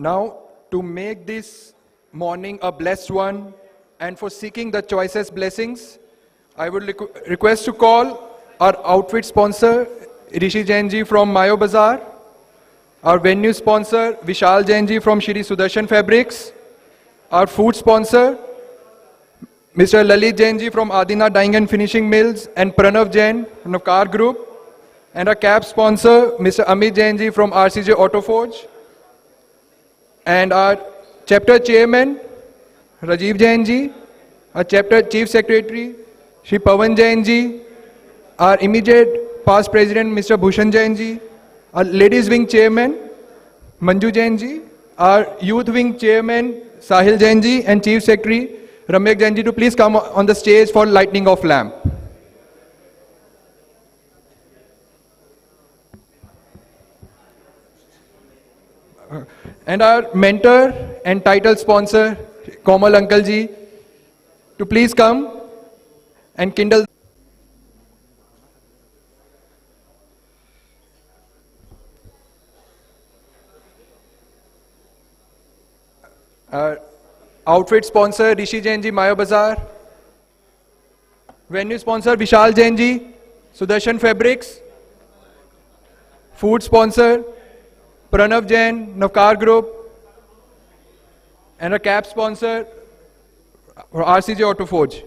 Now, to make this morning a blessed one and for seeking the choicest blessings, I would request to call our outfit sponsor, Rishi Jain ji from Mayo Bazaar, our venue sponsor, Vishal Jain ji from Shri Sudarshan Fabrics, our food sponsor, Mr. Lalit Jain ji from Adina Dyeing and Finishing Mills, and Pranav Jain from the Car Group, and our cap sponsor, Mr. Amit Jain ji from RCJ Auto Forge, and our chapter chairman, Rajiv Jain ji, our chapter chief secretary, Shri Pawan Jain ji, our immediate past president, Mr. Bhushan Jain ji, our ladies wing chairman, Manju Jain ji, our youth wing chairman, Sahil Jain ji, and chief secretary, Ramyak Jain ji, to please come on the stage for lighting of lamp. And our mentor and title sponsor, Komal Uncle ji, to please come and kindle. Our outfit sponsor, Rishi Jain ji, Mayo Bazaar. Venue sponsor, Vishal Jain ji, Sudarshan Fabrics. Food sponsor, Pranav Jain, Navkar Group. And a cap sponsor, RCJ Auto Forge.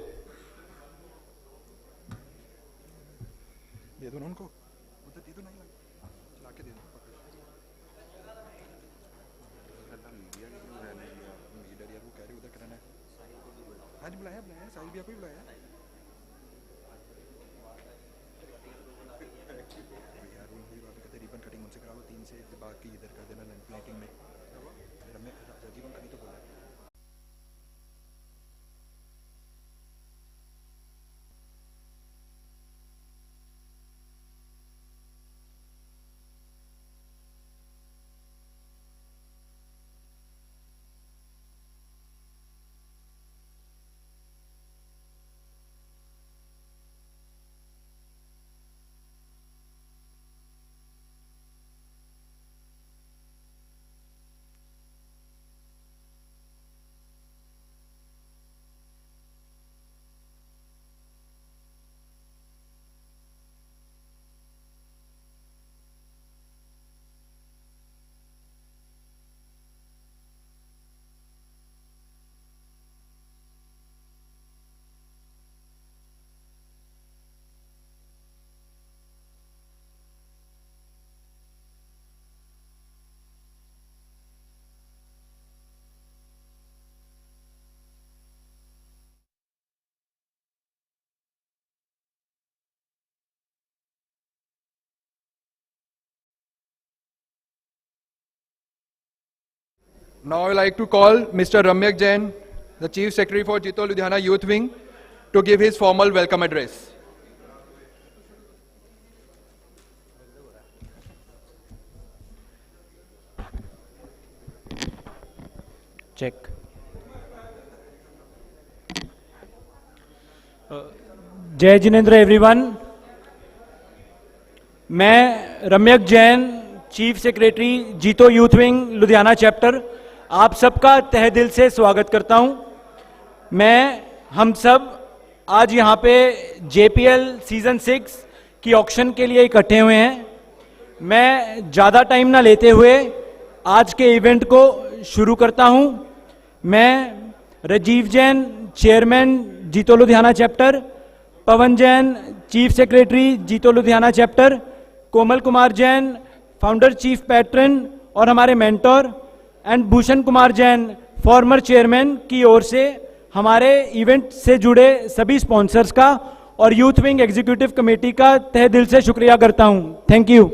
Now I would like to call Mr. Ramyak Jain, the Chief Secretary for Jito Ludhiana Youth Wing, to give his formal welcome address. Check. जय Jinendra everyone. मैं रम्यक Jain, chief secretary जीतो youth wing Ludhiana chapter, आप सबका तहे दिल से स्वागत करता हूं। हम सब आज यहाँ पे JPL सीजन 6 की ऑक्शन के लिए इकट्ठे हुए हैं। मैं ज़्यादा टाइम ना लेते हुए आज के इवेंट को शुरू करता हूं। मैं Rajiv Jain, chairman JITO Ludhiana chapter, Pavan Jain, chief secretary JITO Ludhiana chapter, Komal Kumar Jain, founder chief patron और हमारे mentor, and Bhushan Kumar Jain, former chairman की ओर से हमारे इवेंट से जुड़े सभी स्पॉन्सर्स का और यूथ विंग एग्जीक्यूटिव कमेटी का तहे दिल से शुक्रिया करता हूं। Thank you.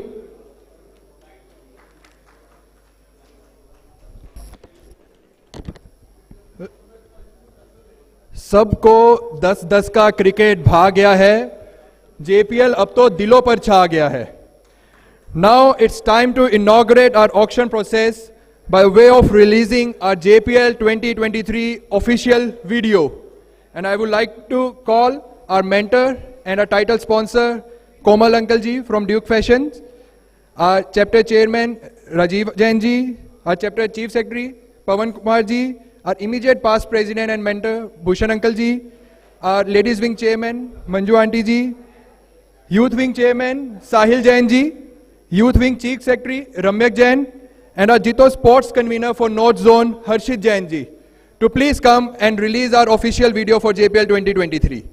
सबको 10-10 का क्रिकेट भा गया है, JPL अब तो दिलों पर छा गया है। Now it's time to inaugurate our auction process by way of releasing our JPL 2023 official video. And I would like to call our mentor and our title sponsor, Komal Uncle ji from Duke Fashions, our chapter chairman, Rajiv Jain ji, our chapter Chief Secretary, Pawan Kumar ji, our immediate past President and mentor, Bhushan Uncle ji, our Ladies Wing Chairman, Manju Aunty ji, Youth Wing Chairman, Sahil Jain ji, Youth Wing Chief Secretary, Ramyak Jain, and our Jito Sports Convener for North Zone, Harshit Jain ji, to please come and release our official video for JPL 2023.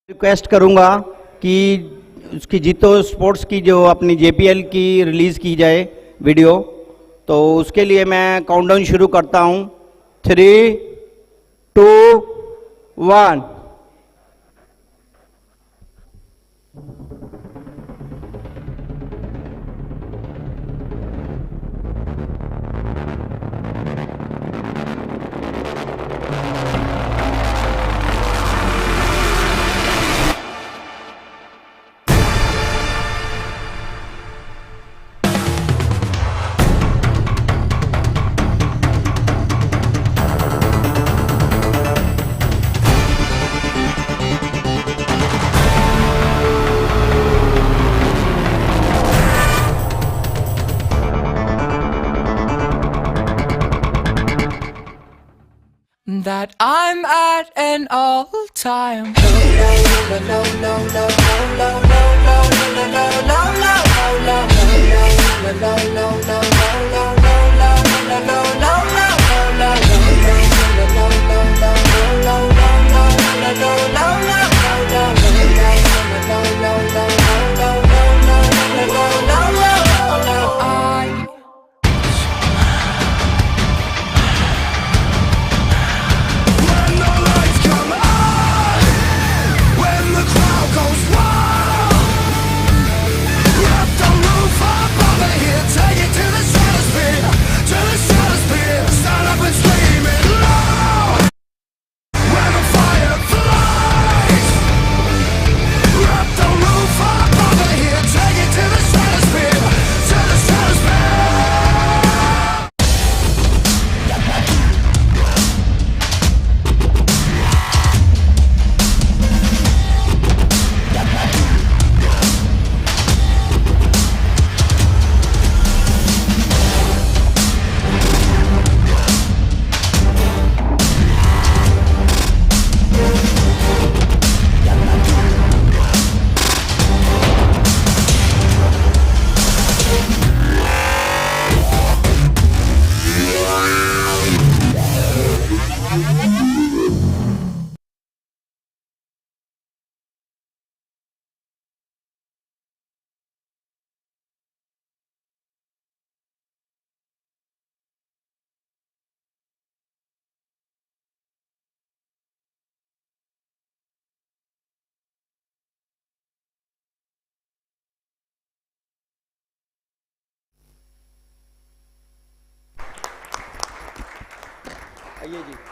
Request करूंगा कि उसकी जीतो sports की जो अपनी JPL की release की जाए वीडियो, तो उसके लिए मैं काउंटडाउन शुरू करता हूं। 3, 2, 1। That I'm at an all-time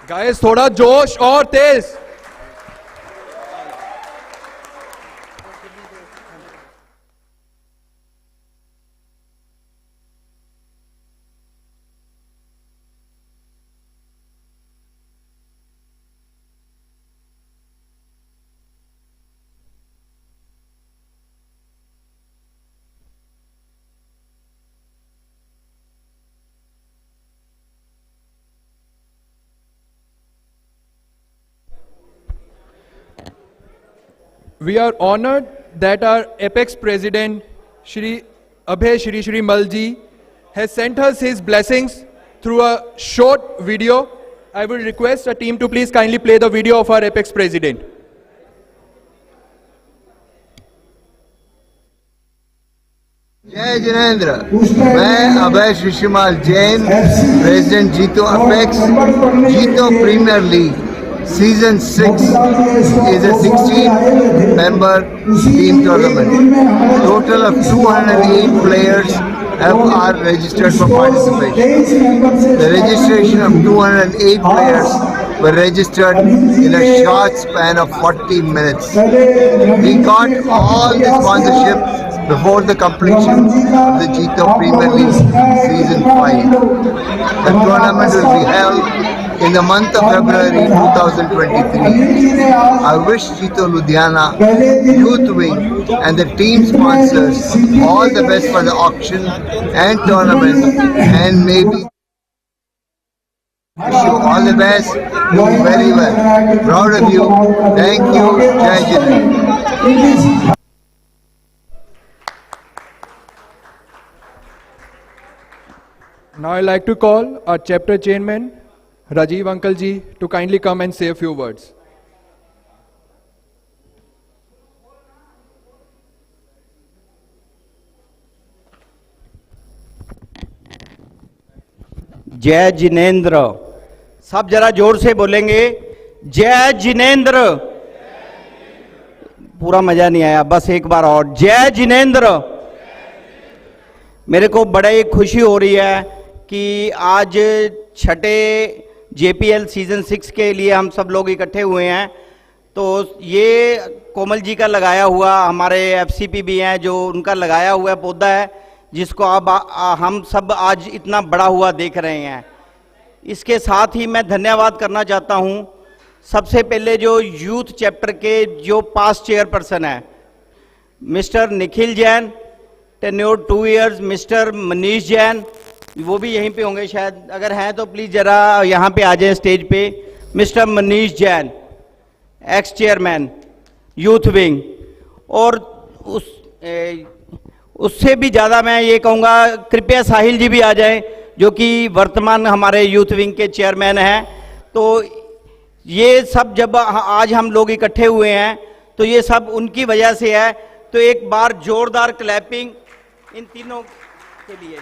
Guys, थोड़ा जोश और तेज। We are honored that our Apex President, Shri Abhay Shri Malji, has sent us his blessings through a short video. I will request our team to please kindly play the video of our Apex President. जय जिनेंद्र, मैं अभय Shishimal Jain, president जीतो apex, जीतो premiere league Season 6 is a 16-member team tournament. Total of 208 players are registered for participation. The registration of 208 players were registered in a short span of 40 minutes. We got all the sponsorship before the completion of the Jito Premier League Season 5. The tournament will be held in the month of February 2023. I wish Jito Ludhiana, Youth Wing and the team sponsors all the best for the auction and tournament, and maybe wish you all the best, do very well. Proud of you. Thank you. Jai Jinesh. Now I'd like to call our chapter chairman, Rajiv Uncle Ji, to kindly come and say a few words. जय जिनेंद्र। सब जरा जोर से बोलेंगे, जय जिनेंद्र। पूरा मजा नहीं आया, बस एक बार और, जय जिनेंद्र। मेरे को बड़ा ही खुशी हो रही है कि आज छठे जेपीएल सीजन 6 के लिए हम सब लोग इकट्ठे हुए हैं। तो ये कोमल जी का लगाया हुआ, हमारे एफसीपी भी हैं जो उनका लगाया हुआ पौधा है, जिसको अब हम सब आज इतना बड़ा हुआ देख रहे हैं। इसके साथ ही मैं धन्यवाद करना चाहता हूं सबसे पहले जो यूथ चैप्टर के जो पास्ट चेयरपर्सन है, mister Nikhil Jain, tenure 2 years, mister Manish Jain, वो भी यहीं पे होंगे शायद, अगर हैं तो प्लीज जरा यहाँ पे आ जाए स्टेज पे। Mister Manish Jain, x chairman youth wing, और उससे भी ज़्यादा मैं ये कहूँगा कृपया साहिल जी भी आ जाएं, जो कि वर्तमान हमारे यूथ विंग के चेयरमैन हैं। तो ये सब जब आज हम लोग इकट्ठे हुए हैं तो ये सब उनकी वजह से है। तो एक बार जोरदार क्लैपिंग इन तीनों के लिए।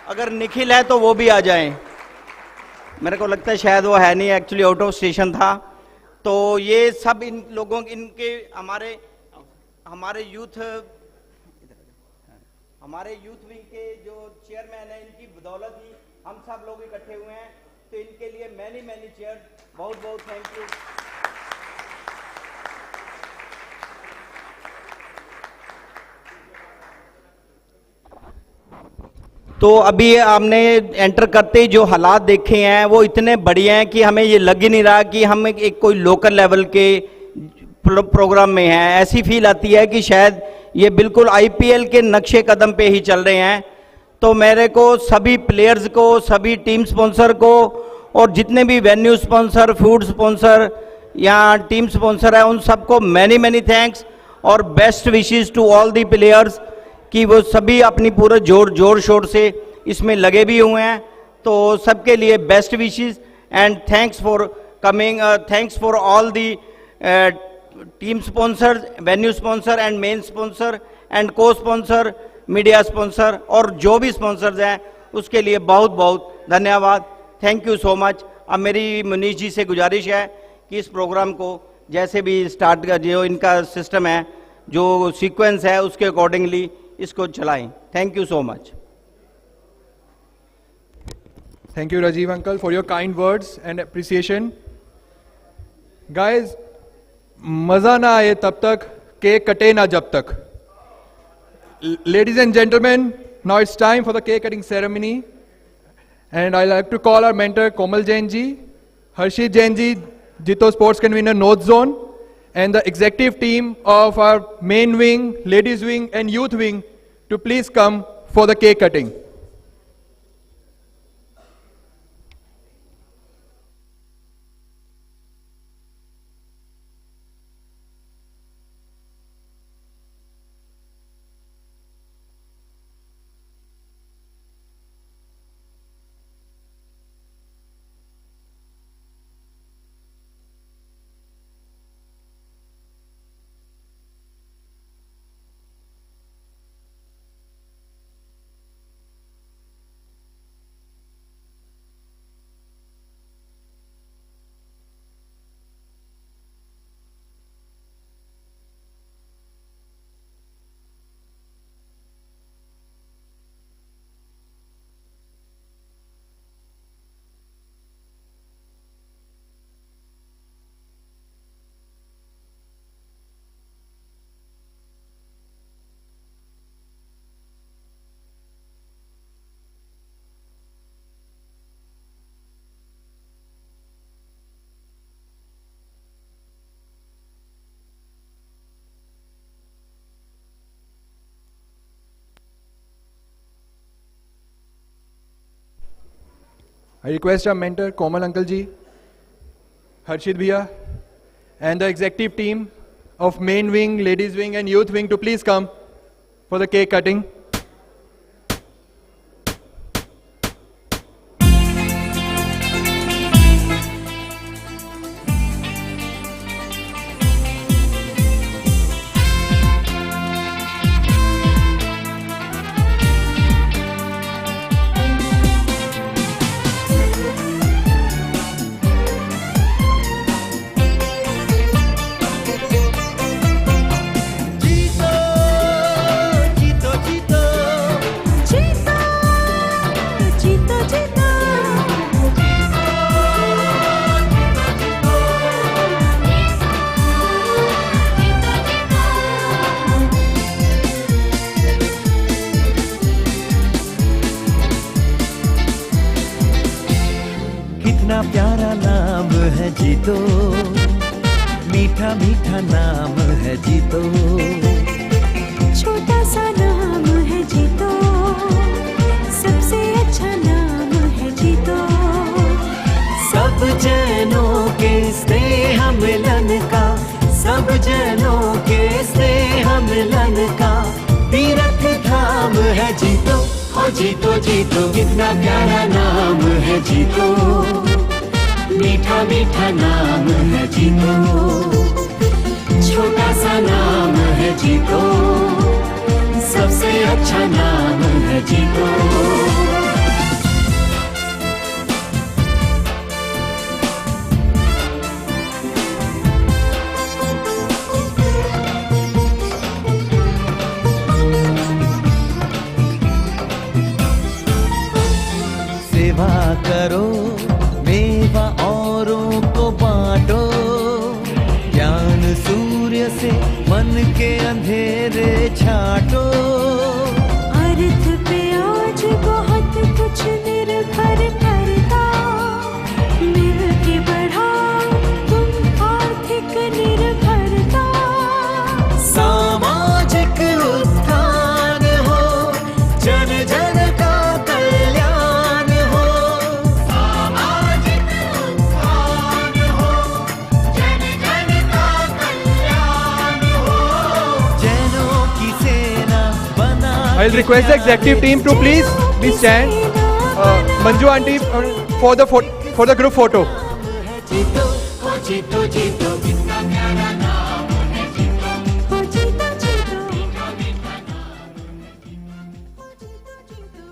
अगर निखिल है तो वो भी आ जाएं। मेरे को लगता है शायद वो है नहीं, एक्चुअली आउट ऑफ स्टेशन था। तो ये सब इन लोगों इनके हमारे यूथ विंग के जो चेयरमैन है, इनकी बदौलत ही हम सब लोग इकट्ठे हुए हैं। तो इनके लिए मैनी चेयर, बहुत बहुत थैंक यू। तो अभी हमने एंटर करते ही जो हालात देखे हैं वो इतने बढ़िया हैं कि हमें ये लग ही नहीं रहा कि हम एक कोई लोकल लेवल के प्रोग्राम में हैं। ऐसी फील आती है कि शायद ये बिल्कुल आईपीएल के नक्शे कदम पे ही चल रहे हैं। तो मेरे को सभी प्लेयर्स को, सभी टीम स्पॉन्सर को, और जितने भी वेन्यू स्पॉन्सर, फूड स्पॉन्सर या टीम स्पॉन्सर है, उन सबको मैनी थैंक्स और best wishes to all the players कि वो सभी अपनी पूरे जोर शोर से इसमें लगे भी हुए हैं। तो सबके लिए best wishes and thanks for coming, thanks for all the team sponsor, venue sponsor and main sponsor and को स्पॉन्सर, मीडिया स्पॉन्सर, और जो भी स्पॉन्सर्स हैं उसके लिए बहुत बहुत धन्यवाद। Thank you so much. अब मेरी मनीष जी से गुजारिश है कि इस प्रोग्राम को जैसे भी स्टार्ट का जो इनका सिस्टम है, जो सीक्वेंस है, उसके अकॉर्डिंगली इसको चलाएं। Thank you so much. Thank you, Rajiv Uncle, for your kind words and appreciation. Guys, मजा ना आए तब तक, केक कटे ना जब तक. Ladies and gentlemen, now it's time for the cake cutting ceremony. And I'd like to call our mentor Komal Jain ji, Harshit Jain ji, Jito Sports Convener North Zone, and the executive team of our main wing, ladies wing and youth wing to please come for the cake cutting. I request our mentor, Komal Uncle Ji, Harshit Bhaiya, and the executive team of main wing, ladies wing and youth wing to please come for the cake cutting. कितना प्यारा नाम है जीतो, मीठा मीठा नाम है जीतो। छोटा सा नाम है जीतो, सबसे अच्छा नाम है जीतो। सब जनों के स्नेह मिलन का, सब जनों के स्नेह मिलन का तीर्थ धाम है जीतो। ओ जीतो जीतो कितना प्यारा नाम है जीतो, मीठा मीठा नाम है जीतो। छोटा सा नाम है जीतो, सबसे अच्छा नाम है जीतो। सेवा करो, मेवा औरों को बांटो, ज्ञान सूर्य से मन के अंधेरे छाटो। अर्थ पे आज बहुत कुछ निर्भर करता, मिल के बढ़ाओ तुम आर्थिक निर्भरता। सामाजिक उत्थान हो, जन जन का कल्याण हो। सामाजिक उत्थान हो, जन जन का कल्याण हो। जैनों की सेना बना। I'll request the executive team to please stand. Manju auntie for the group photo. जीतो ओ जीतो जीतो कितना प्यारा नाम है जीतो। हो जीतो जीतो, मीठा मीठा नाम है जीतो। हो जीतो जीतो,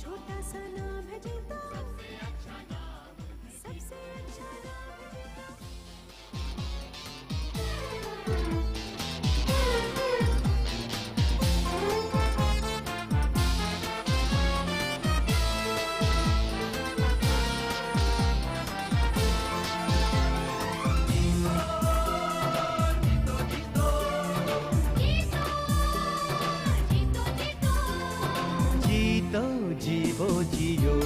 छोटा सा नाम है जीतो, सबसे अच्छा नाम है जीतो। जीतो जीवो जियो,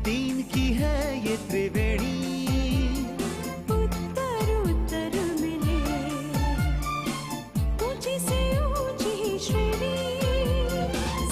तीन की है ये त्रिवेणी। उत्तर उत्तर मिले, ऊंची से ऊंची श्रेणी।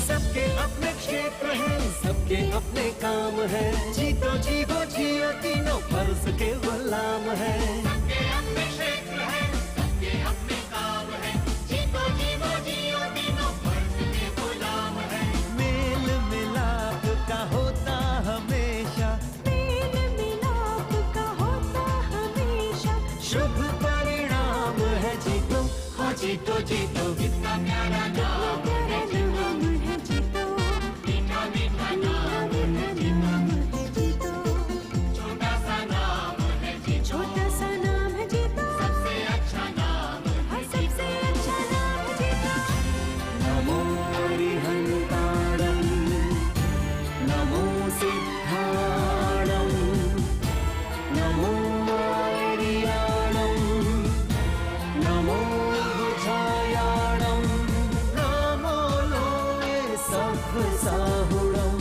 सबके अपने क्षेत्र हैं, सबके अपने काम है। जीतो जीवो जियो तीनों फर्ज के गुलाम है। सबके अपने क्षेत्र हैं, सबके अपने काम है। जीतो जीवो जियो तीनों फर्ज के गुलाम है। मेल मिलाप का होता हमेशा, मेल मिलाप का होता हमेशा, शुभ परिणाम है जीतो। हो जीतो जीतो कितना प्यारा नाम है जीतो। नाम है जीतो, मीठा मीठा नाम है जीतो। नाम है जीतो। छोटा सा नाम है जीतो, छोटा सा नाम है जीतो, सबसे अच्छा नाम है सबसे अच्छा नाम है जीतो। नमो हरिहन्ताणं, नमो सिद्धाणं, नमो मारियाणं, नमो बुझायाणं, नमो लोये सभ साहुणं।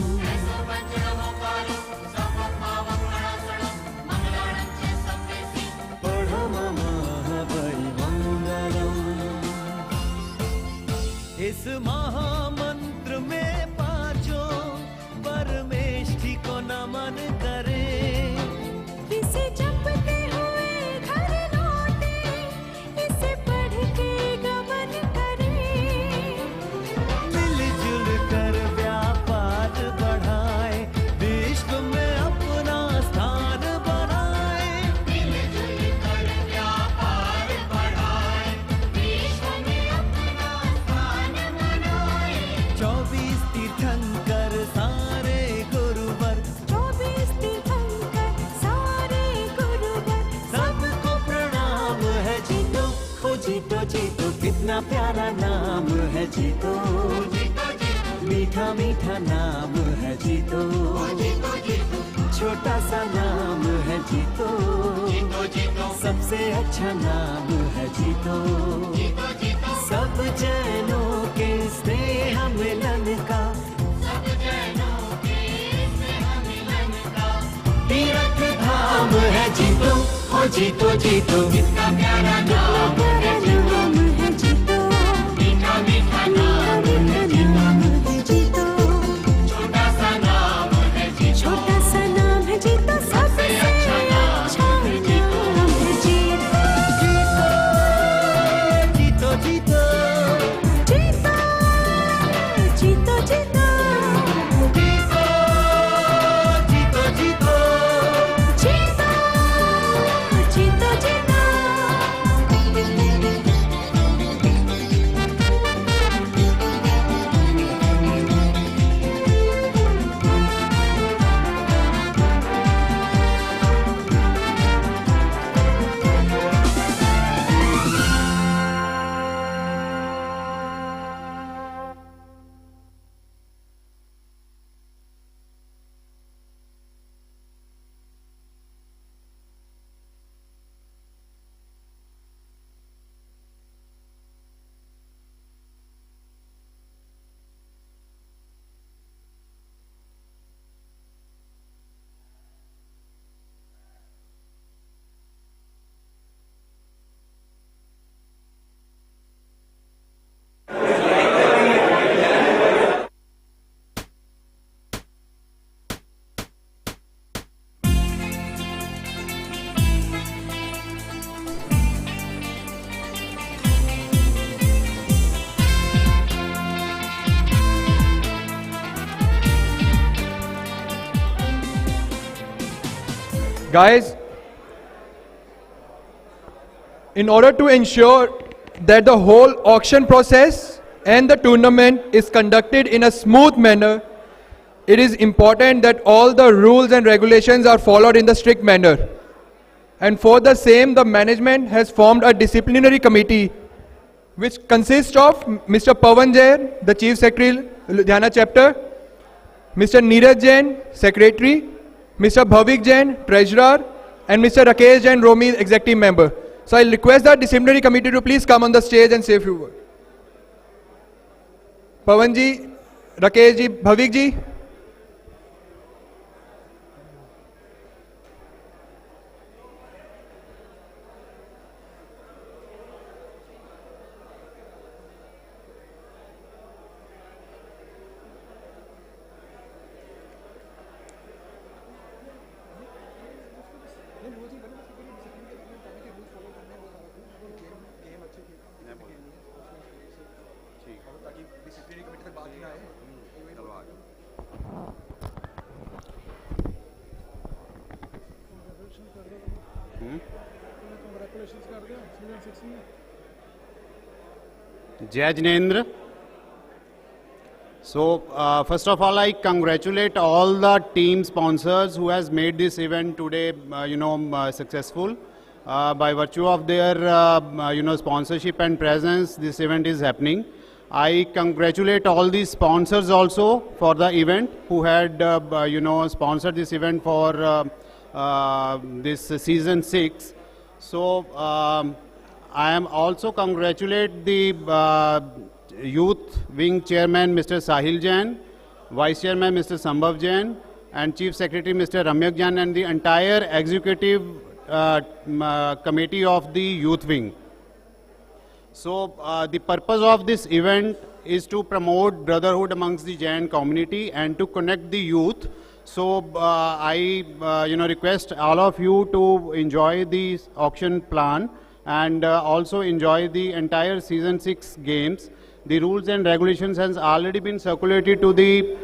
इस महामंत्र में पांचों कितना प्यारा नाम है जीतो, मीठा मीठा नाम है जीतो, छोटा सा नाम है जीतो, सबसे अच्छा नाम है जीतो, सब जैनों के स्नेह मिलन का, तीर्थ धाम है जीतो, ओ जीतो जीतो, कितना प्यारा नाम है जीतो, जीतो मीठा मीठा नाम है जीतो, छोटा सा नाम है जीतो, छोटा सा नाम है जीतो, सबसे अच्छा नाम है जीतो, जीतो जीतो, जीतो जीतो जीतो जीतो जीतो जीतो, जीतो जीतो जीतो। Guys, in order to ensure that the whole auction process and the tournament is conducted in a smooth manner, it is important that all the rules and regulations are followed in the strict manner. And for the same, the management has formed a disciplinary committee which consists of Mr. Pawan Jain, the Chief Secretary, Ludhiana Chapter, Mr. Neeraj Jain, Secretary, Mr. Bhavik Jain, Treasurer, and Mr. Rakesh Jain, Romi, Executive Member. So I request the disciplinary committee to please come on the stage and say a few words. Pawan ji, Rakesh ji, Bhavik ji. Jai Jinendra. So first of all, I congratulate all the team sponsors who has made this event today, successful. By virtue of their, sponsorship and presence, this event is happening. I congratulate all the sponsors also for the event who had, sponsored this event for this season 6. So I am also congratulate the youth wing chairman Mr. Sahil Jain, vice chairman Mr. Sambhav Jain, and chief secretary Mr. Ramyak Jain, and the entire executive committee of the youth wing. So the purpose of this event is to promote brotherhood amongst the Jain community and to connect the youth. So I request all of you to enjoy the auction plan and also enjoy the entire season 6 games. The rules and regulations has already been circulated to the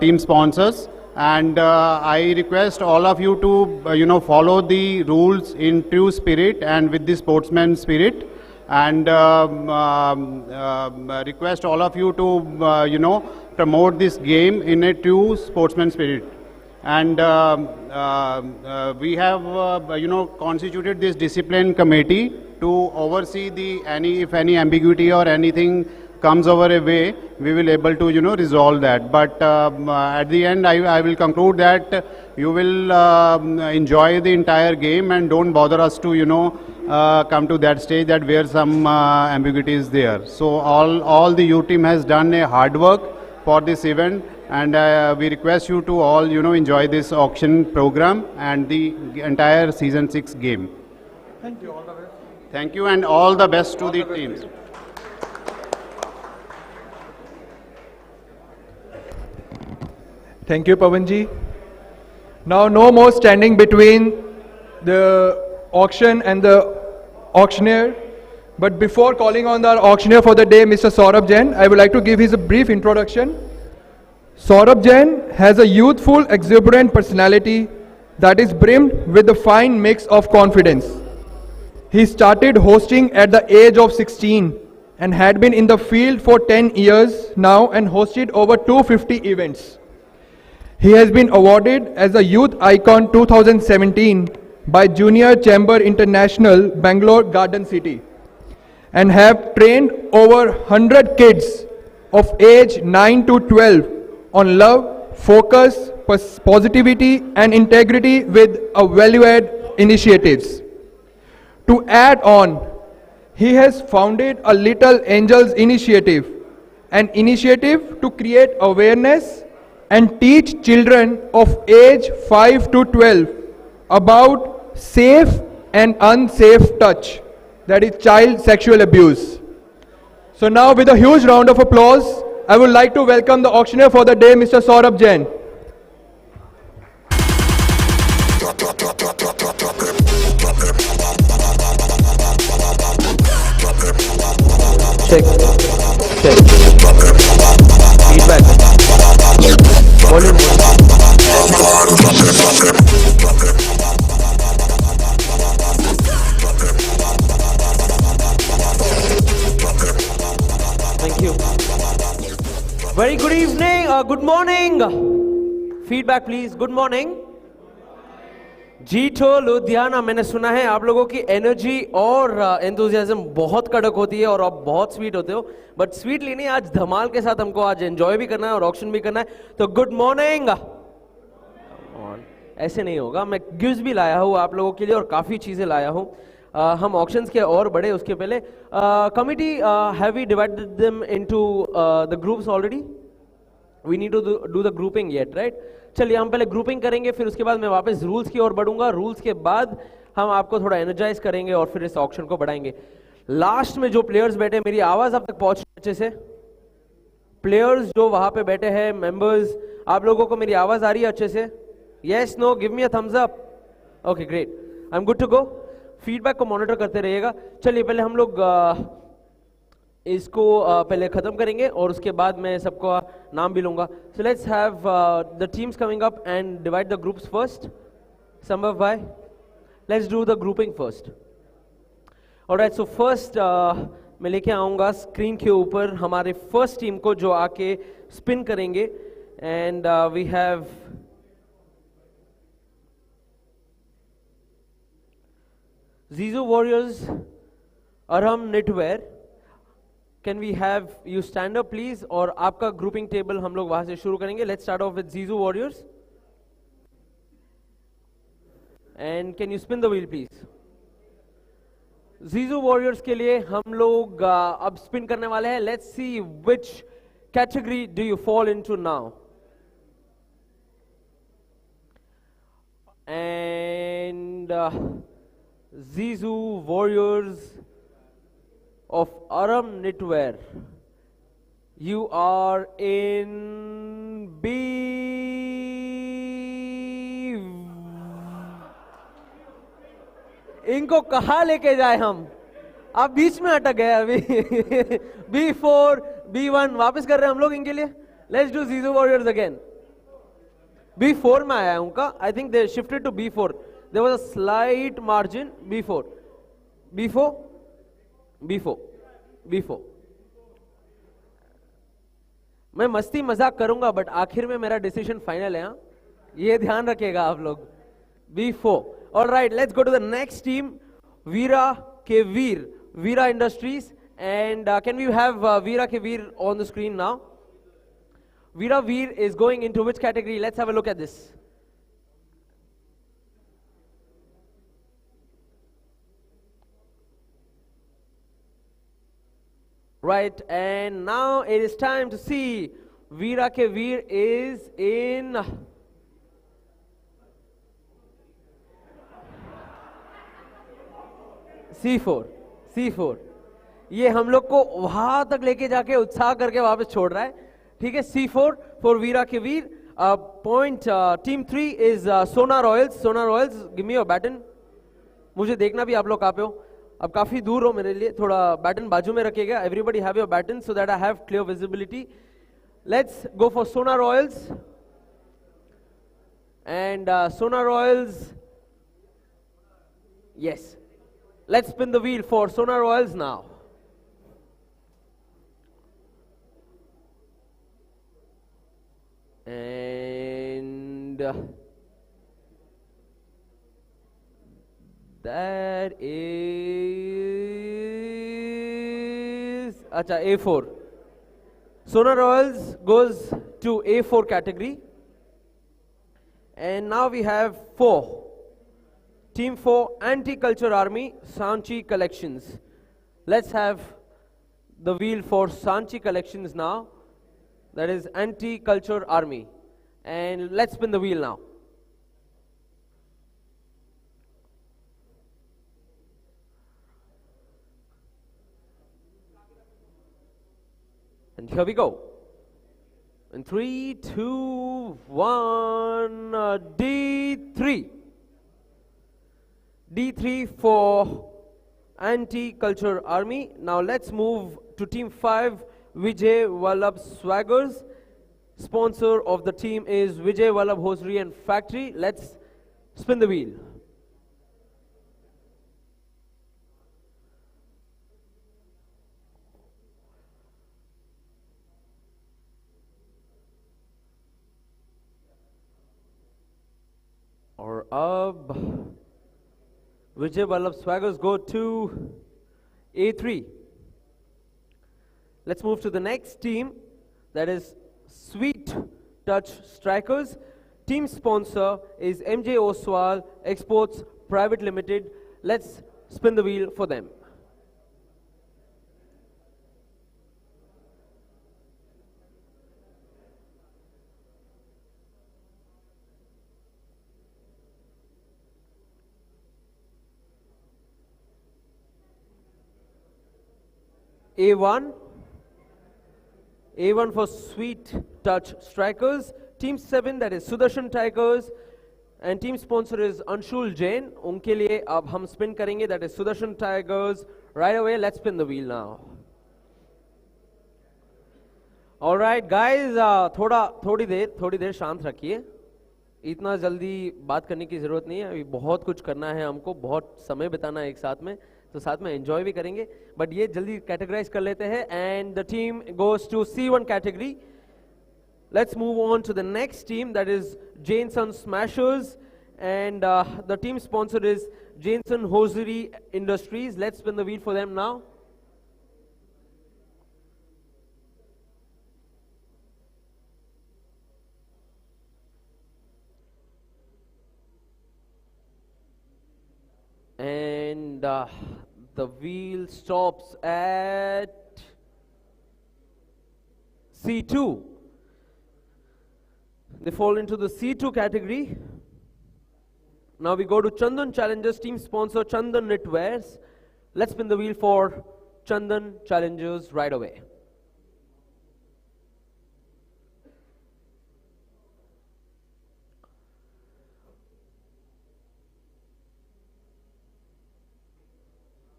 team sponsors, and I request all of you to follow the rules in true spirit and with the sportsman spirit, and request all of you to promote this game in a true sportsman spirit. And we have constituted this discipline committee to oversee if any ambiguity or anything comes our way, we will able to resolve that. But at the end, I will conclude that you will enjoy the entire game and don't bother us to come to that stage that where some ambiguity is there. So all the U team has done a hard work for this event, and we request you to all enjoy this auction program and the entire season 6 game. Thank you. All the best. Thank you and all the best to the teams. Thank you, Pavanji. Now, no more standing between the auction and the auctioneer. But before calling on the auctioneer for the day, Mr. Saurabh Jain, I would like to give his a brief introduction. Saurabh Jain has a youthful, exuberant personality that is brimmed with a fine mix of confidence. He started hosting at the age of 16 and had been in the field for 10 years now and hosted over 250 events. He has been awarded as a Youth Icon 2017 by Junior Chamber International, Bangalore Garden City, and have trained over 100 kids of age 9 to 12 on love, focus, positivity and integrity with a value-add initiatives. To add on, he has founded a Little Angels initiative, an initiative to create awareness and teach children of age 5 to 12 about safe and unsafe touch, that is child sexual abuse. So now with a huge round of applause, I would like to welcome the auctioneer for the day, Mr. Saurabh Jain. Check. Feedback. Volume. Thank you. Very good evening. Good morning. Feedback, please. Good morning. जीटो लुधियाना, मैंने सुना है आप लोगों की energy और enthusiasm बहुत कड़क होती है और आप बहुत स्वीट होते हो, बट स्वीटली नहीं, आज धमाल के साथ हमको आज एंजॉय भी करना है और ऑक्शन भी करना है. तो गुड मॉर्निंग. ऐसे नहीं होगा, मैं गिफ्ट्स भी लाया हूँ आप लोगों के लिए और काफ़ी चीज़ें लाया हूँ. हम ऑक्शंस के और बड़े उसके पहले committee have we divided them into the groups already. We need to do the grouping yet, right? चलिए हम पहले ग्रुपिंग करेंगे, फिर उसके बाद मैं वापस रूल्स की ओर बढ़ूंगा. रूल्स के बाद हम आपको थोड़ा एनर्जाइज करेंगे और फिर इस ऑक्शन को बढ़ाएंगे. लास्ट में जो प्लेयर्स बैठे, मेरी आवाज आप तक पहुंच अच्छे से? प्लेयर्स जो वहां पे बैठे हैं, मेंबर्स, आप लोगों को मेरी आवाज आ रही है अच्छे से? Yes, no, give me a thumbs up. Okay, great, I am good to go. Feedback को मॉनिटर करते रहिएगा. चलिए पहले हम लोग इसको पहले खत्म करेंगे और उसके बाद मैं सबको नाम भी लूंगा. So let's have the teams coming up and divide the groups first. संभव भाई, let's do the grouping first. Alright, so first मैं लेके आऊंगा स्क्रीन के ऊपर हमारे फर्स्ट टीम को जो आके स्पिन करेंगे. And we have Jiju warriors, Arham knitwear. Can we have you stand up please, और आपका ग्रुपिंग टेबल हम लोग वहां से शुरू करेंगे. लेट्स स्टार्ट ऑफ विद जीजू warriors. And can you spin the wheel please? जीजू वॉरियर्स के लिए हम लोग अब स्पिन करने वाले हैं. Let's see which category do you fall into now. And जीजू warriors of Aram Knitwear, you are in B. इनको कहाँ लेके जाए हम? आप बीच में अटक गए अभी. B4, B1 वापस कर रहे हैं हम लोग इनके लिए. Let's do Zizu Warriors again. B4 में आया उनका. I think they shifted to B4. There was a slight margin. B4, B4. B4, B4. मैं मस्ती मजाक करूंगा बट आखिर में मेरा डिसीजन फाइनल है. ये ध्यान रखिएगा आप लोग. B4. Alright, let's go to the next team. Veera के Veer, Veera Industries, and can we have Veera ke Veer on the screen now? Veera Veer is going into which category? Let's have a look at this. Right, and now it is time to see Veera ke Veer is in C4. C4 ये हम लोग को वहां तक लेके जाके उत्साह करके वापस छोड़ रहा है. ठीक है, C4 for Veera ke Veer. Point team 3 is Sona Royals. Sona Royals, give me your baton. मुझे देखना भी आप लोग कहाँ पे हो. अब काफी दूर हो मेरे लिए, थोड़ा बैटन बाजू में रखिएगा. Everybody have your baton so that I have clear visibility. Let's go for Sona Royals. And Sona Royals, yes, let's spin the wheel for Sona Royals now. And that is acha A4. Sona Royals goes to A4 category. And now we have 4. Team 4, Anti-Culture Army, Sanchi Collections. Let's have the wheel for Sanchi Collections now. That is Anti-Culture Army. And let's spin the wheel now. And here we go. In 3, 2, 1, D3. D3 for Anti-Culture Army. Now let's move to Team 5, Vijay Vallabh Swaggers. Sponsor of the team is Vijay Vallabh Hosiery and Factory. Let's spin the wheel. Or up. Vijay Vallabh Swaggers go to A3. Let's move to the next team, that is Sweet Touch Strikers. Team sponsor is MJ Oswal Exports Private Limited. Let's spin the wheel for them. A1. A1 for Sweet Touch Strikers. Team 7, that is Sudarshan Tigers. And team sponsor is Anshul Jain. उनके लिए अब हम spin करेंगे, that is Sudarshan Tigers. Right away, let's spin the wheel now. Alright guys, थोड़ी देर शांत रखिए. इतना जल्दी बात करने की जरूरत नहीं है. अभी बहुत कुछ करना है हमको, बहुत समय बिताना है एक साथ में, तो साथ में एंजॉय भी करेंगे. बट ये जल्दी कैटेगराइज कर लेते हैं. And the team goes to C1 category. Let's move on to the next team, that is Jainson Smashers. And the team sponsor is Jainson Hosiery Industries. Let's spin the wheel for them now. And the wheel stops at C2. They fall into the C2 category. Now we go to Chandan Challengers. Team sponsor Chandan Knitwears. Let's spin the wheel for Chandan Challengers right away.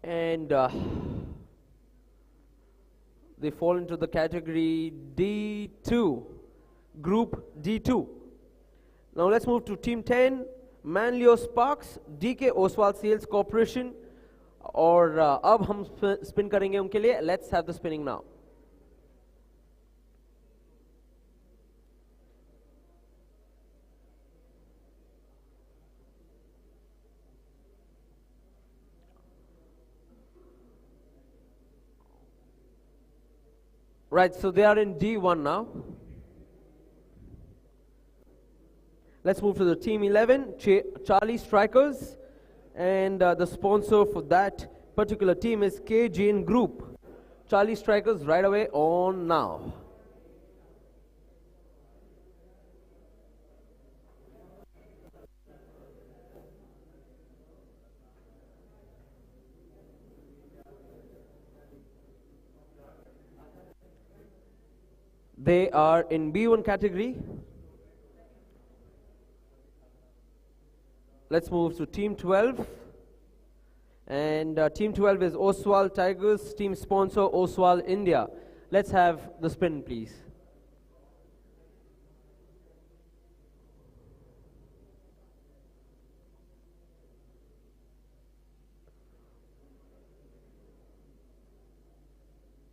And they fall into the category D2, Group D2. Now let's move to Team 10, Manlio Sparks, DK Oswal Sales Corporation. और अब हम spin करेंगे उनके लिए. Let's have the spinning now. Right, so they are in D1 now. Let's move to the team 11, Charlie Strikers, and the sponsor for that particular team is K Jain Group. Charlie Strikers right away on now. They are in B1 category. Let's move to team 12. And team 12 is Oswal Tigers, team sponsor Oswal India. Let's have the spin, please.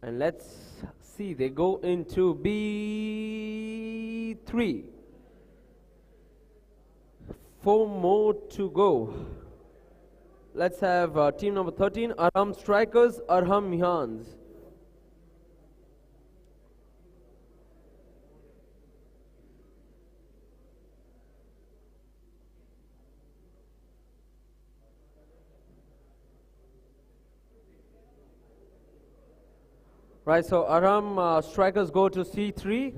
And let's see, they go into B3. 4 more to go. Let's have team number 13, Arham Strikers, Arham Mihans. Right, so Arham Strikers go to C3.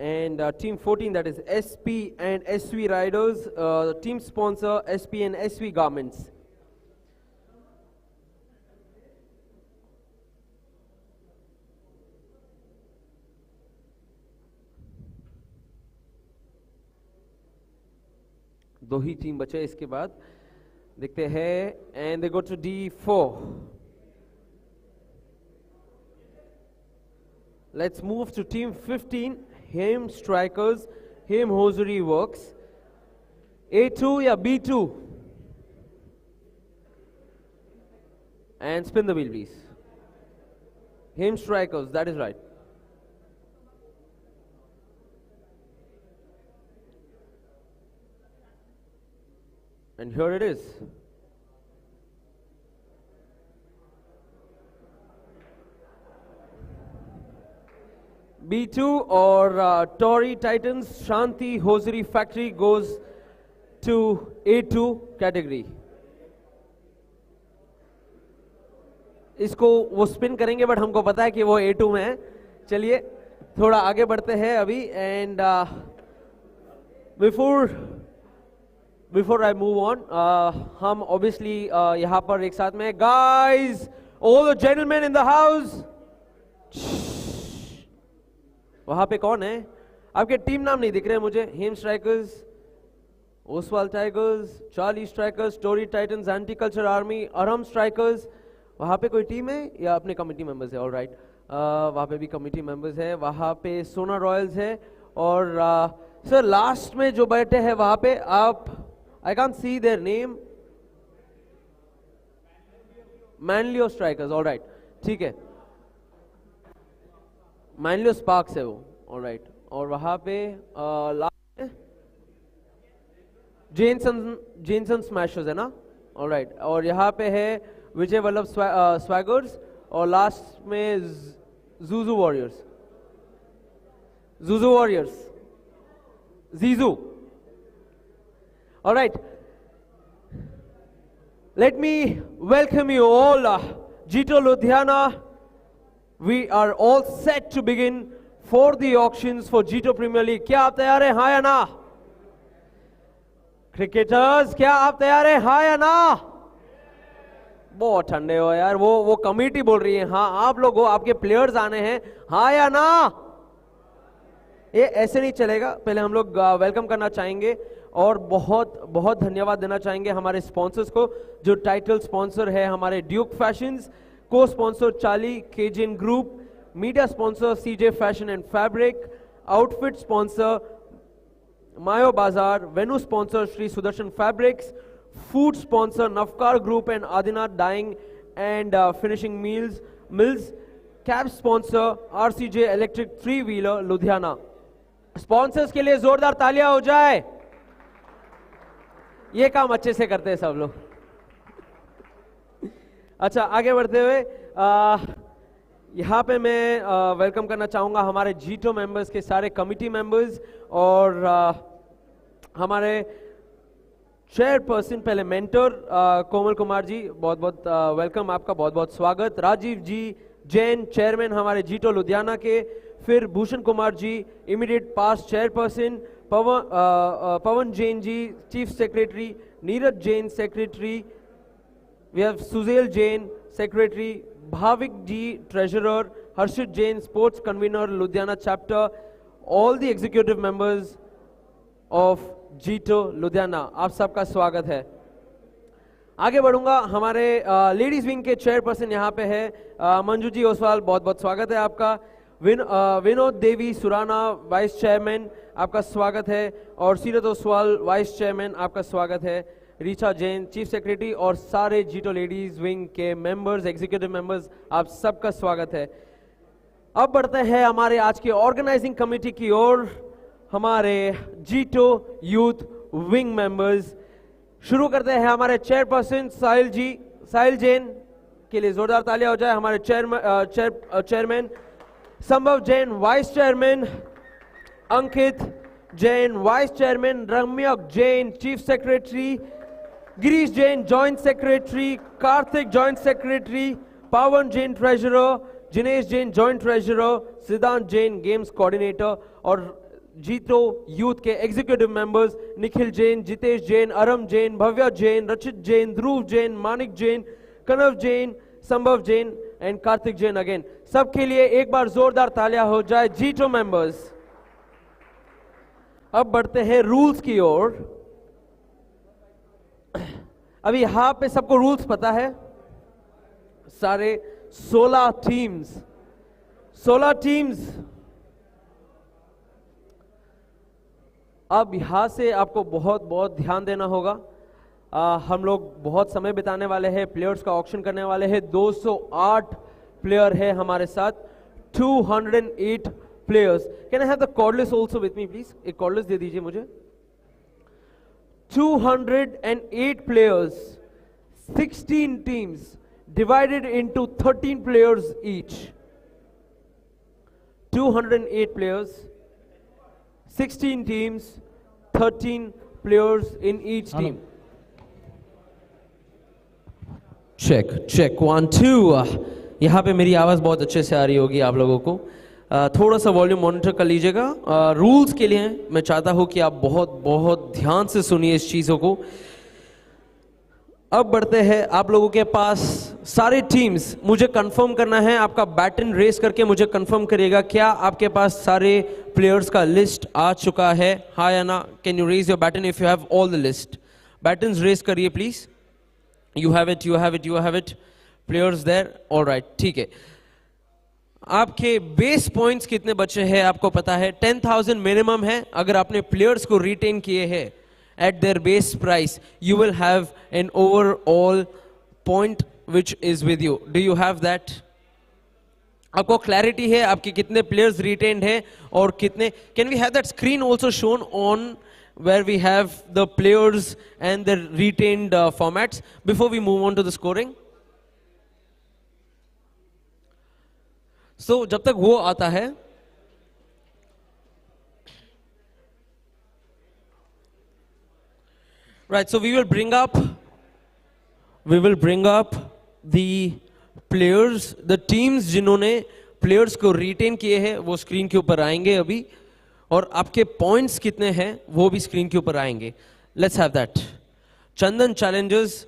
And team 14, that is SP and SV Riders, the team sponsor SP and SV Garments. दो ही team बचे इसके बाद देखते हैं, and they go to D4. Let's move to team 15, Hem Strikers, Hem Hosiery Works. A2 या B2? And spin the wheel, please. Hem Strikers, that is right. And here it is. B2 or Tory Titans Shanti Hosiery Factory goes to A2 category. इसको वो spin करेंगे but हमको पता है कि वो A2 में है. चलिए थोड़ा आगे बढ़ते हैं अभी. And before I move on, हम obviously यहाँ पर एक साथ में, guys, all the gentlemen in the house. वहां पे कौन है? आपके टीम नाम नहीं दिख रहे मुझे. Hem strikers, Oswal tigers, Charlie strikers, Tori titans, anti culture army, Arham strikers. वहां पे कोई टीम है या अपने कमेटी मेंबर्स है? ऑलराइट, वहां पे भी कमेटी मेंबर्स है. वहां पे सोना रॉयल्स है. और सर लास्ट में जो बैठे हैं वहां पे आप, I can't see their name. Manlio strikers, alright, ठीक है. मैनलियो स्पार्क्स है वो, ऑलराइट. और वहां पे लास्ट जेनसन स्मैशर्स है ना, ऑलराइट. और यहाँ पे है विजय वल्लभ स्वैगर्स. और लास्ट में जूजू वॉरियर्स. जीजू. Alright, let me welcome you all. Jito Ludhiana, we are all set to begin for the auctions for Jito Premier League. क्या आप तैयार हैं? हाँ या ना? क्रिकेटर्स, क्या आप तैयार हैं? हाँ या ना? बहुत ठंडे हो यार. वो कमेटी बोल रही है हाँ, आप लोग हो, आपके प्लेयर्स आने हैं. हाँ या ना? ये ऐसे नहीं चलेगा. पहले हम लोग वेलकम करना चाहेंगे और बहुत बहुत धन्यवाद देना चाहेंगे हमारे स्पॉन्सर्स को. जो टाइटल स्पॉन्सर है हमारे Duke fashions, co sponsor Charlie केजिन group, media sponsor CJ fashion and fabric, outfit sponsor मायो बाजार, venue sponsor Shri Sudarshan fabrics, food sponsor Navkar group and Adinath dyeing and finishing mills, cab sponsor RCJ electric 3 wheeler Ludhiana. Sponsors के लिए जोरदार तालियां हो जाए. ये काम अच्छे से करते हैं सब लोग. अच्छा, आगे बढ़ते हुए यहाँ पे मैं वेलकम करना चाहूँगा हमारे जीटो मेंबर्स के सारे कमिटी मेंबर्स और हमारे चेयरपर्सन पहले मेंटर कोमल कुमार जी, बहुत बहुत वेलकम, आपका बहुत बहुत स्वागत। राजीव जी जैन चेयरमैन हमारे जीटो लुधियाना के, फिर Bhushan Kumar ji immediate past chairperson, Pawan Jain ji chief secretary, Neeraj Jain secretary, we have Sujel Jain secretary, Bhavik ji treasurer, Harshit Jain sports convener Ludhiana chapter, all the executive members of JITO Ludhiana, आप सबका स्वागत है। आगे बढ़ूंगा, हमारे लेडीज विंग के चेयरपर्सन यहाँ पे है मंजू जी ओसवाल, बहुत बहुत स्वागत है आपका। विनोद देवी सुराना वाइस चेयरमैन, आपका स्वागत है। और सीरत ओसवाल वाइस चेयरमैन, आपका स्वागत है। रीचा जैन चीफ सेक्रेटरी और सारे जीटो लेडीज विंग के मेंबर्स, एग्जीक्यूटिव मेंबर्स, आप सबका स्वागत है। अब बढ़ते हैं हमारे आज के ऑर्गेनाइजिंग कमेटी की ओर, हमारे जीटो यूथ विंग मेंबर्स। शुरू करते हैं हमारे चेयरपर्सन साहिल जी, साहिल जैन के लिए जोरदार तालियां हो जाए। हमारे chairman Sambhav Jain vice chairman, Ankit Jain vice chairman, Ramyak Jain chief secretary, Girish Jain joint secretary, Kartik joint secretary, Pawan Jain treasurer, Jinesh Jain joint treasurer, Siddhant Jain games coordinator और जीतो यूथ के executive members Nikhil Jain, Jitesh Jain, Aram Jain, Bhavya Jain, Rachit Jain, Dhruv Jain, Manik Jain, Kanav Jain, Sambhav Jain and Kartik Jain again. सबके लिए एक बार जोरदार तालियां हो जाए जीटो मेंबर्स। अब बढ़ते हैं रूल्स की ओर। अभी यहां पे सबको रूल्स पता है, सारे 16 टीम्स। अब यहां से आपको बहुत बहुत ध्यान देना होगा। हम लोग बहुत समय बिताने वाले हैं, प्लेयर्स का ऑक्शन करने वाले हैं। 208 प्लेयर है हमारे साथ, 208 players. Can I have the cordless also with me please? एक कॉर्डलेस दे दीजिए मुझे। 208 players, 16 teams divided into 13 players each. 208 players, 16 teams, 13 players in each team. Check 1 2। यहाँ पे मेरी आवाज़ बहुत अच्छे से आ रही होगी आप लोगों को। थोड़ा सा वॉल्यूम मॉनिटर कर लीजिएगा। रूल्स के लिए मैं चाहता हूँ कि आप बहुत बहुत ध्यान से सुनिए इस चीज़ों को। अब बढ़ते हैं, आप लोगों के पास सारे टीम्स, मुझे कंफर्म करना है, आपका बैटन रेस करके मुझे कंफर्म करिएगा क्या आपके पास सारे प्लेयर्स का लिस्ट आ चुका है, हाँ या ना? Can you raise your baton if you have all the list? Batons raise करिए please. You have it, you have it, you have it. Players there, alright, ठीक है। आपके बेस पॉइंट्स कितने बचे हैं आपको पता है? 10,000 मिनिमम है। अगर आपने प्लेयर्स को रिटेन किए हैं at their base price, you will have an overall point which is with you. Do you have that? आपको क्लैरिटी है आपके कितने प्लेयर्स रिटेन्ड है और कितने? Can we have that screen also shown on where we have the players and the retained formats before we move on to the scoring? So जब तक वो आता है, right, so we will bring up the players, the teams जिन्होंने players को retain किए हैं वो स्क्रीन के ऊपर आएंगे अभी, और आपके points कितने हैं वो भी स्क्रीन के ऊपर आएंगे. Let's have that. Chandan Challengers,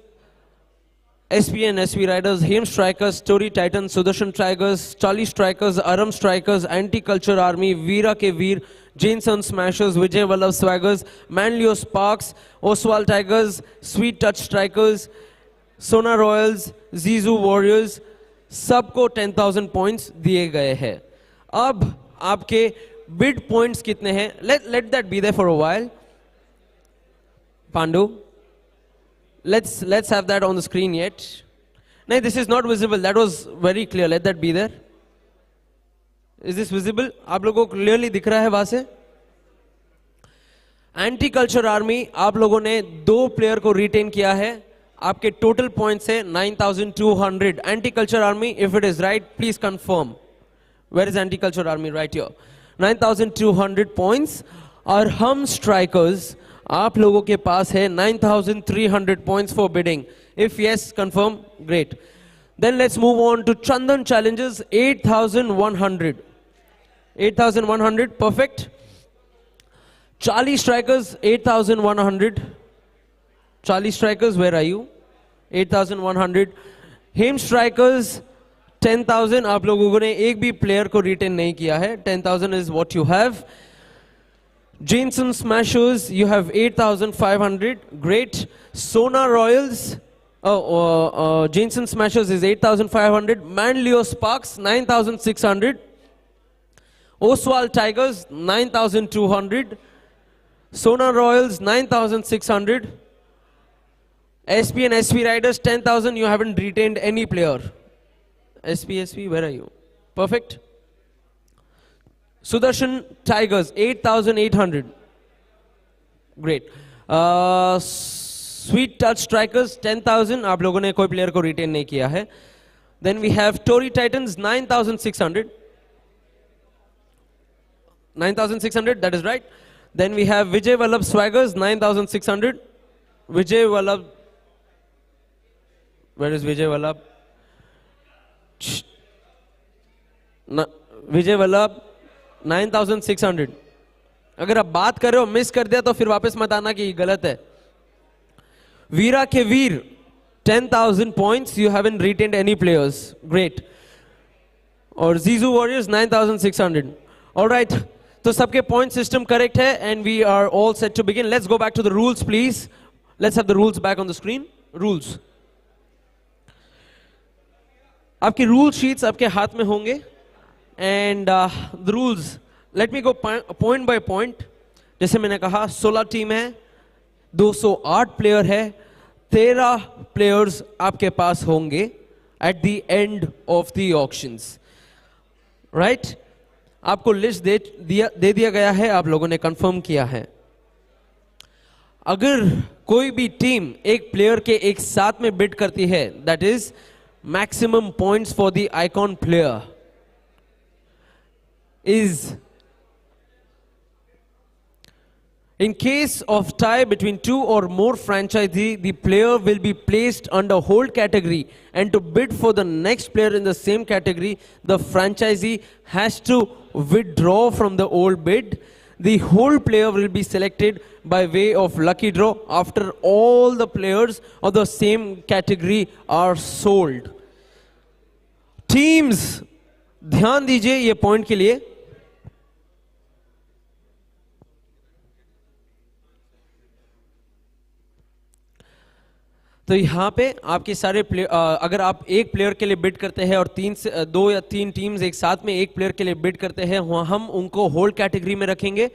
SP and SV Riders, Hem Strikers, Story Titans, Sudarshan Tigers, Charlie Strikers, Aram Strikers, Anti-Culture Army, Veera Ke Veer, Jainson Smashers, Vijay Vallabh Swaggers, Manlio Sparks, Oswal Tigers, Sweet Touch Strikers, Sona Royals, Zizu Warriors, सबको 10,000 points दिए गए हैं. अब आपके bid points कितने हैं? Let that be there for a while. Pandu, let's have that on the screen yet. No, this is not visible. That was very clear. Let that be there. Is this visible? आप लोगों को clearly दिख रहा है वहां से? Anti culture army, आप लोगों ने 2 प्लेयर को रिटेन किया है. आपके टोटल पॉइंट्स है 9200. Anti culture army, if it is right please confirm. Where is anti culture army? Right here. 9200 points. और हम स्ट्राइकर्स, आप लोगों के पास है 9300 points for bidding. If yes confirm, great. Then let's move on to Chandan challenges. 8100. 8100, perfect. Charlie strikers, 8100. Charlie strikers, where are you? 8100. Him strikers, 10,000. आप लोगों ने एक भी प्लेयर को रिटेन नहीं किया है. 10,000 is what you have. Jensen smashers, you have 8,500. Great. Sona Royals, Jensen smashers is 8,500. Manlio Sparks, 9,600. Oswald Tigers, 9,200. Sona Royals, 9,600. SP and SP Riders, 10,000. You haven't retained any player. SP, where are you? Perfect. Sudarshan Tigers, 8,800. Great. Sweet Touch Strikers, 10,000. आप लोगों ने कोई player को retain नहीं किया है. Then we have Tory Titans, 9,600. 9,600, that is right. Then we have Vijay Vallabh Swaggers, 9,600. Vijay Vallabh. Where is Vijay Vallabh? Vijay Vallabh, 9,600. अगर आप बात कर रहे हो मिस कर दिया तो फिर वापस मत आना कि गलत है. वीरा के वीर, 10,000 points. You haven't retained any players. Great. और Zizu Warriors, 9,600. All right. तो सबके पॉइंट सिस्टम करेक्ट है and we are all set to begin. Let's go back to the rules please. Let's have the rules back on the screen. Rules, आपकी rule sheets आपके हाथ में होंगे and the rules, let me go point by point. जैसे मैंने कहा 16 team है, 208 player है, 13 प्लेयर्स आपके पास होंगे at the end of the auctions. Right, आपको लिस्ट दे दिया गया है, आप लोगों ने कंफर्म किया है. अगर कोई भी टीम एक प्लेयर के एक साथ में बिड करती है, that is maximum points for the icon player is, in case of tie between two or more franchisee, the player will be placed under hold category, and to bid for the next player in the same category, the franchisee has to withdraw from the old bid. The hold player will be selected by way of lucky draw after all the players of the same category are sold. Teams, ध्यान दीजिए ये point के लिए. तो यहाँ पे आपके सारे अगर आप एक प्लेयर के लिए बिड करते हैं और 2 या 3 टीम्स एक साथ में एक प्लेयर के लिए बिड करते हैं, वहाँ हम उनको होल्ड कैटेगरी में रखेंगे.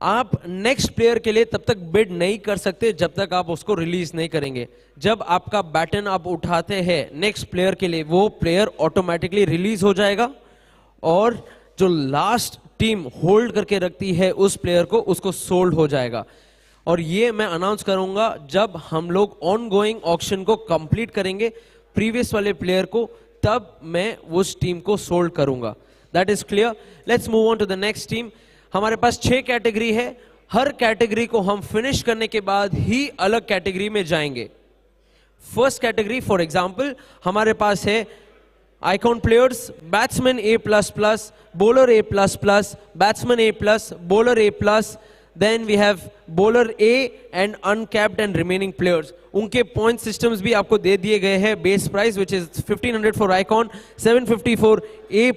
आप नेक्स्ट प्लेयर के लिए तब तक बिड नहीं कर सकते जब तक आप उसको रिलीज नहीं करेंगे. जब आपका बैटन आप उठाते हैं नेक्स्ट प्लेयर के लिए, वो प्लेयर ऑटोमेटिकली रिलीज हो जाएगा और जो लास्ट टीम होल्ड करके रखती है उस प्लेयर को, उसको सोल्ड हो जाएगा. और ये मैं अनाउंस करूंगा जब हम लोग ऑन गोइंग ऑक्शन को कंप्लीट करेंगे प्रीवियस वाले प्लेयर को, तब मैं उस टीम को सोल्ड करूंगा. That is clear. Let's move on to the next team. हमारे पास 6 कैटेगरी है. हर कैटेगरी को हम फिनिश करने के बाद ही अलग कैटेगरी में जाएंगे. फर्स्ट कैटेगरी फॉर एग्जाम्पल हमारे पास है icon players, batsman A++, bowler A++, batsman A+, bowler A+. Then we have bowler A and uncapped and remaining players. उनके point systems भी आपको दे दिए गए हैं. Base price which is 1500 for icon, 750 for A++.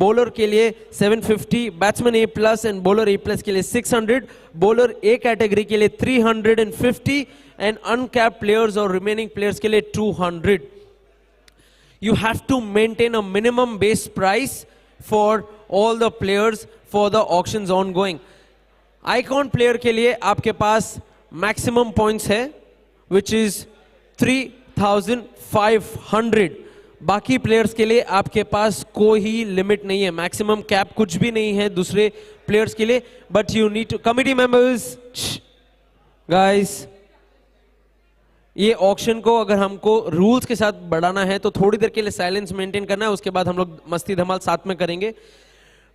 bowler के लिए 750, batsman A+ and bowler A+ के लिए 600, bowler A category के लिए 350 and uncapped players और remaining players के लिए 200. You have to maintain a minimum base price for all the players for the auctions ongoing. Icon player के लिए आपके पास मैक्सिमम पॉइंट्स है which is 3,500. बाकी प्लेयर्स के लिए आपके पास कोई लिमिट नहीं है, मैक्सिमम कैप कुछ भी नहीं है दूसरे प्लेयर्स के लिए. But you need to, committee members, guys, ये ऑक्शन को अगर हमको रूल्स के साथ बढ़ाना है तो थोड़ी देर के लिए साइलेंस मेंटेन करना है, उसके बाद हम लोग मस्ती धमाल साथ में करेंगे,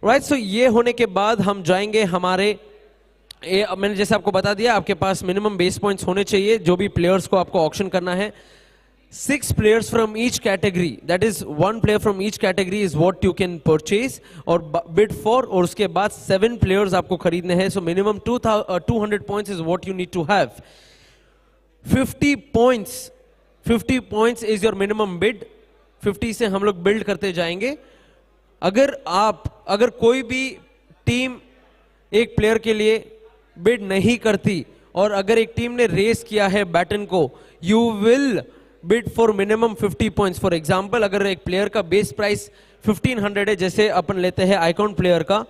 राइट। सो ये होने के बाद हम जाएंगे हमारे मैंने जैसे आपको बता दिया, आपके पास मिनिमम बेस पॉइंट्स होने चाहिए जो भी प्लेयर्स को आपको ऑक्शन करना है। 6 players from each category, that is 1 player from each category is what you can purchase और bid for, और उसके बाद 7 players आपको खरीदने हैं। So minimum 200 points is what you need to have. 50 points is your minimum bid. 50 से हम लोग बिल्ड करते जाएंगे। अगर कोई भी टीम एक प्लेयर के लिए बिड नहीं करती और अगर एक टीम ने रेस किया है बैटन को, you will bid for minimum 50 points. For example, अगर एक प्लेयर का बेस प्राइस 1500 है, जैसे अपन लेते हैं आइकॉन प्लेयर का,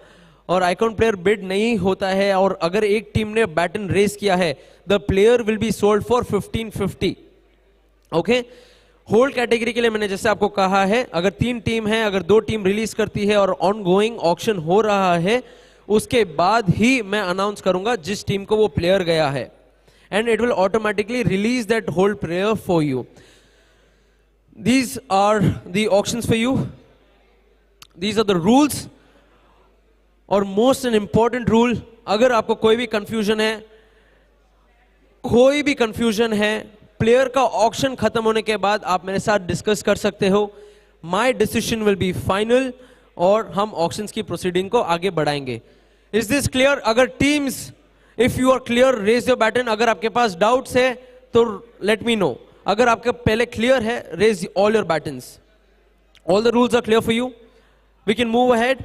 और आइकॉन प्लेयर बिड नहीं होता है और अगर एक टीम ने बैटन रेस किया है, the player will be sold for 1550। Okay, hold category के लिए मैंने जैसे आपको कहा है, अगर 3 टीम है, अगर 2 टीम रिलीज करती है और ऑन गोइंग ऑक्शन हो रहा है, उसके बाद ही मैं अनाउंस करूंगा जिस टीम को वो प्लेयर गया है, and it will automatically release that whole player for you. These are the auctions for you. These are the rules. और most and important rule, अगर आपको कोई भी confusion है, प्लेयर का ऑक्शन खत्म होने के बाद आप मेरे साथ डिस्कस कर सकते हो। My decision will be final और हम ऑक्शंस की प्रोसीडिंग को आगे बढ़ाएंगे। Is this clear? अगर teams, if you are clear, raise your baton. अगर आपके पास डाउट्स है तो लेट मी नो। अगर आपके पहले क्लियर है, raise all your batons. All the rules are clear for you, we can move ahead.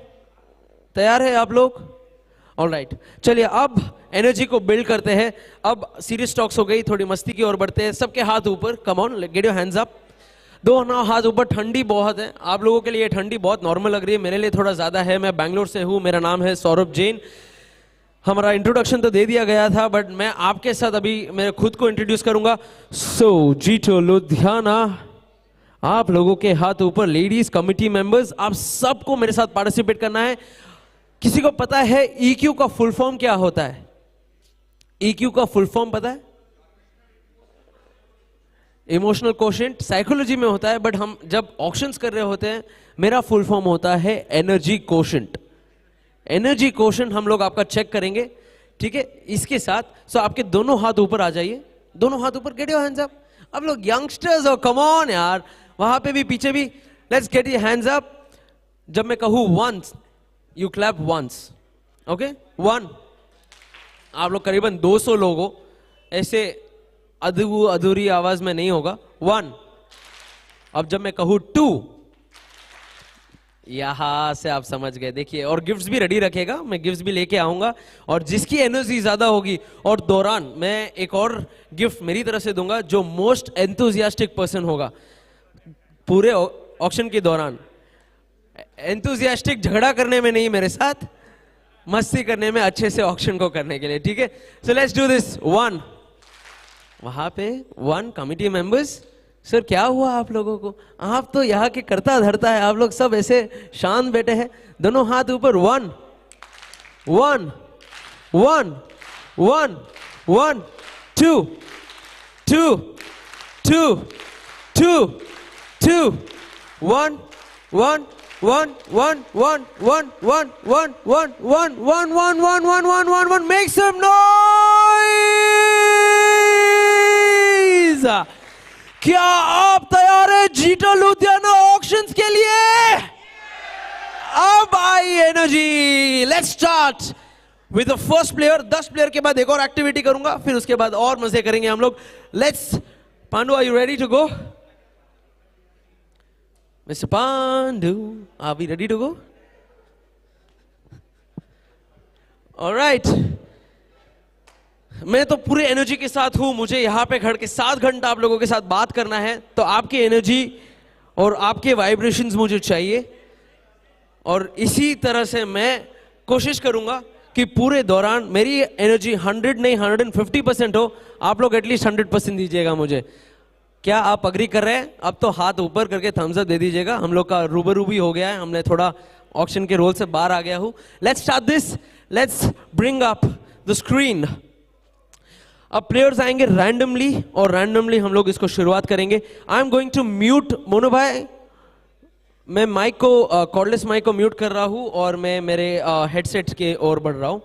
तैयार है आप लोग? ऑलराइट, चलिए अब एनर्जी को बिल्ड करते हैं। अब सीरियस टॉक्स हो गई, थोड़ी मस्ती की ओर बढ़ते हैं। सबके हाथ ऊपर, come on, gate your hands up. 2 हाथ ऊपर। ठंडी बहुत है, आप लोगों के लिए ठंडी बहुत नॉर्मल लग रही है, मेरे लिए थोड़ा ज्यादा है। मैं बैंगलोर से हूं, मेरा नाम है सौरभ जैन। हमारा इंट्रोडक्शन तो दे दिया गया था, बट मैं आपके साथ अभी मेरे खुद को इंट्रोड्यूस करूंगा। सो जीटो लुधियाना, आप लोगों के हाथ ऊपर। लेडीज कमिटी मेंबर्स, आप सबको मेरे साथ पार्टिसिपेट करना है। किसी को पता है ईक्यू का फुल फॉर्म क्या होता है? ईक्यू का फुल फॉर्म पता है? इमोशनल कोशेंट साइकोलॉजी में होता है, बट हम जब ऑक्शंस कर रहे होते हैं, मेरा फुल फॉर्म होता है एनर्जी कोशेंट। एनर्जी कोशेंट हम लोग आपका चेक करेंगे, ठीक है? इसके साथ आपके दोनों हाथ ऊपर आ जाइए, दोनों हाथ ऊपर, गेट योर हैंड्स अप। अब लोग यंगस्टर्स हो, कम ऑन यार, वहां पे भी पीछे भी, let's get your hands up. जब मैं कहूं once, you clap once, okay? 1, आप लोग करीबन 200 लोग हो, ऐसे अधूरी आवाज में नहीं होगा। 1, अब जब मैं कहूं 2, यहां से आप समझ गए, देखिए। और गिफ्ट्स भी रेडी रखेगा, मैं गिफ्ट्स भी लेके आऊंगा, और जिसकी एनर्जी ज्यादा होगी, और दौरान मैं एक और गिफ्ट मेरी तरफ से दूंगा, जो मोस्ट एंथुजियास्टिक पर्सन होगा पूरे ऑक्शन के दौरान। एंथुजियास्टिक झगड़ा करने में नहीं, मेरे साथ मस्ती करने में, अच्छे से ऑक्शन को करने के लिए, ठीक है? So let's do this. 1, वहां पे 1 कमिटी मेंबर्स। सर क्या हुआ आप लोगों को? आप तो यहाँ के करता धरता है, आप लोग सब ऐसे शांत बैठे हैं। दोनों हाथ ऊपर। 1, 1, 1, 1, 1, 2, 2, 2, 2, 2, 1, 1, 1, 1, 1, 1, 1, 1, 1, 1, 1, 1, 1, 1, 1, 1, 1, make some noise! क्या आप तैयार है जीटो लुधियाना ऑक्शंस के लिए? अब आई energy. Let's start with the first player. 10 player के बाद एक और एक्टिविटी करूंगा, फिर उसके बाद और मजे करेंगे हम लोग। Let's, Pandu, are you ready to go? Mister Pandu, are we ready to go? Alright, मैं तो पूरे एनर्जी के साथ हूं। मुझे यहां पे खड़ के 7 घंटा आप लोगों के साथ बात करना है, तो आपकी एनर्जी और आपके वाइब्रेशंस मुझे चाहिए, और इसी तरह से मैं कोशिश करूंगा कि पूरे दौरान मेरी एनर्जी 100 नहीं 150% हो। आप लोग एटलीस्ट 100% दीजिएगा मुझे। क्या आप अग्री कर रहे हैं? अब तो हाथ ऊपर करके थम्स अप दे दीजिएगा। हम लोग का रूबरू भी हो गया है, हमने थोड़ा ऑक्शन के रोल से बाहर आ गया हूं। Let's start this. Let's bring up the screen. अब प्लेयर्स आएंगे रैंडमली और रैंडमली हम लोग इसको शुरुआत करेंगे. I am going to mute Monu भाई. मैं माइक को कॉर्डलेस माइक को म्यूट कर रहा हूं और मैं मेरे हेडसेट के ओर बढ़ रहा हूं.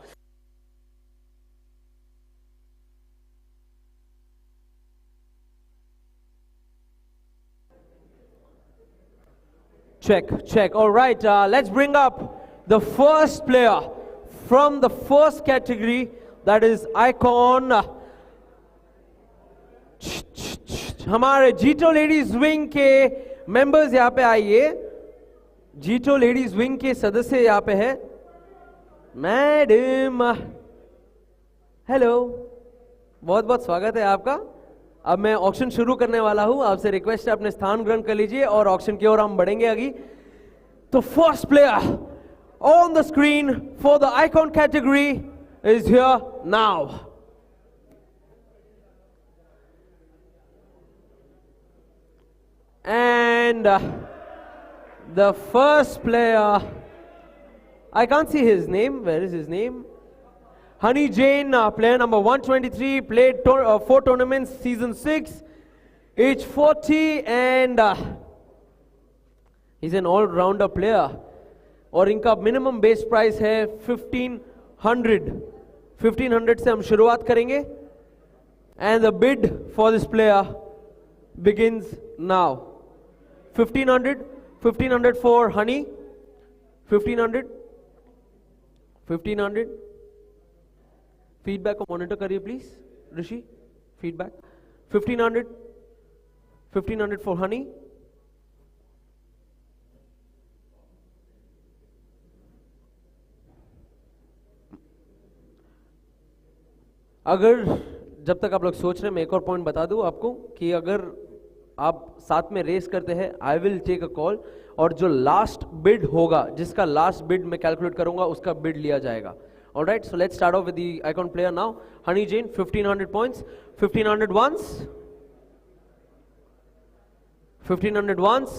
Check. All right, let's bring up the first player from the first category, that is icon. हमारे जीटो लेडीज विंग के मेंबर्स यहाँ पे आइए. जीटो लेडीज विंग के सदस्य यहाँ पे है. मैडम, हेलो, बहुत बहुत स्वागत है आपका. अब मैं ऑक्शन शुरू करने वाला हूं. आपसे रिक्वेस्ट है अपने स्थान ग्रहण कर लीजिए और ऑक्शन की ओर हम बढ़ेंगे आगे. तो first player on the screen for the icon category is here now. And the first player, I can't see his name. Where is his name? Honey Jane, player number 123, played 4 tournaments, season 6, age 40, and he's an all-rounder player. और इनका minimum base price है 1500. 1500 से हम शुरुआत करेंगे. And the bid for this player begins now. 1500 for Honey. 1500. Feedback को monitor करिए please Rishi. Feedback 1500 for Honey. अगर जब तक आप लोग सोच रहे हैं, मैं एक और पॉइंट बता दूं आपको कि अगर आप साथ में रेस करते हैं, I will take a call और जो लास्ट बिड होगा, जिसका लास्ट बिड मैं कैलकुलेट करूंगा, उसका बिड लिया जाएगा. All right, so let's start off with the icon player now. Honey Jane, 1500 points. 1500 once. 1500 once.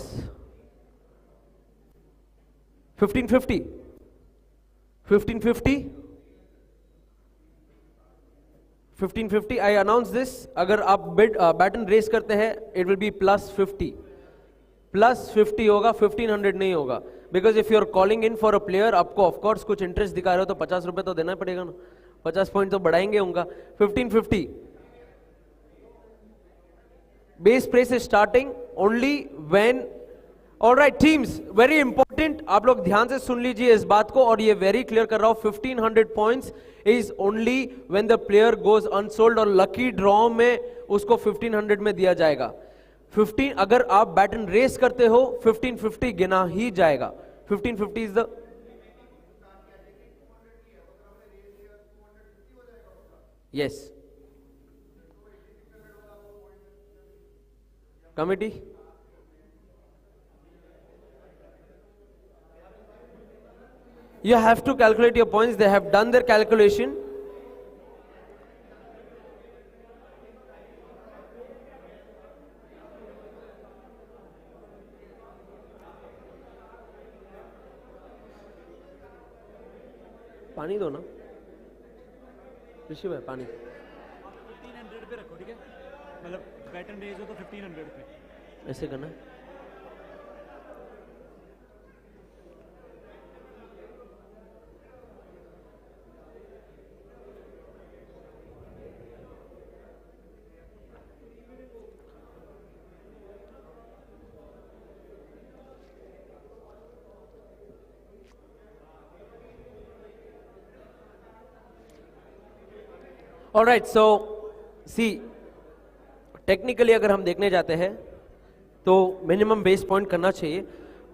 1550. 1550. 1550. I announce this. अगर आप बैटन रेस करते हैं, it will be plus 50. Plus 50 होगा, 1500 नहीं होगा. Because if you are calling in for a player, आपको of course कुछ interest दिखा रहे हो तो 50 रुपए तो देना पड़ेगा ना. 50 पॉइंट तो बढ़ाएंगे उनका. 1550 base price is starting only when. Alright teams, very important, आप लोग ध्यान से सुन लीजिए इस बात को और ये वेरी क्लियर कर रहा हूं. 1500 points is only when the player goes unsold और लकी ड्रॉ में उसको 1500 में दिया जाएगा. 15 अगर आप बैटन रेस करते हो, 1550 गिना ही जाएगा. 1550 is the yes committee. You have to calculate your points. They have done their calculation. पानी दो ना ऋषि भाई, पानी. 1500 पे रखो, ठीक है? मतलब बैटन रेज हो तो 1500 पे ऐसे करना. Alright, so see, टेक्निकली अगर हम देखने जाते हैं तो मिनिमम बेस पॉइंट करना चाहिए,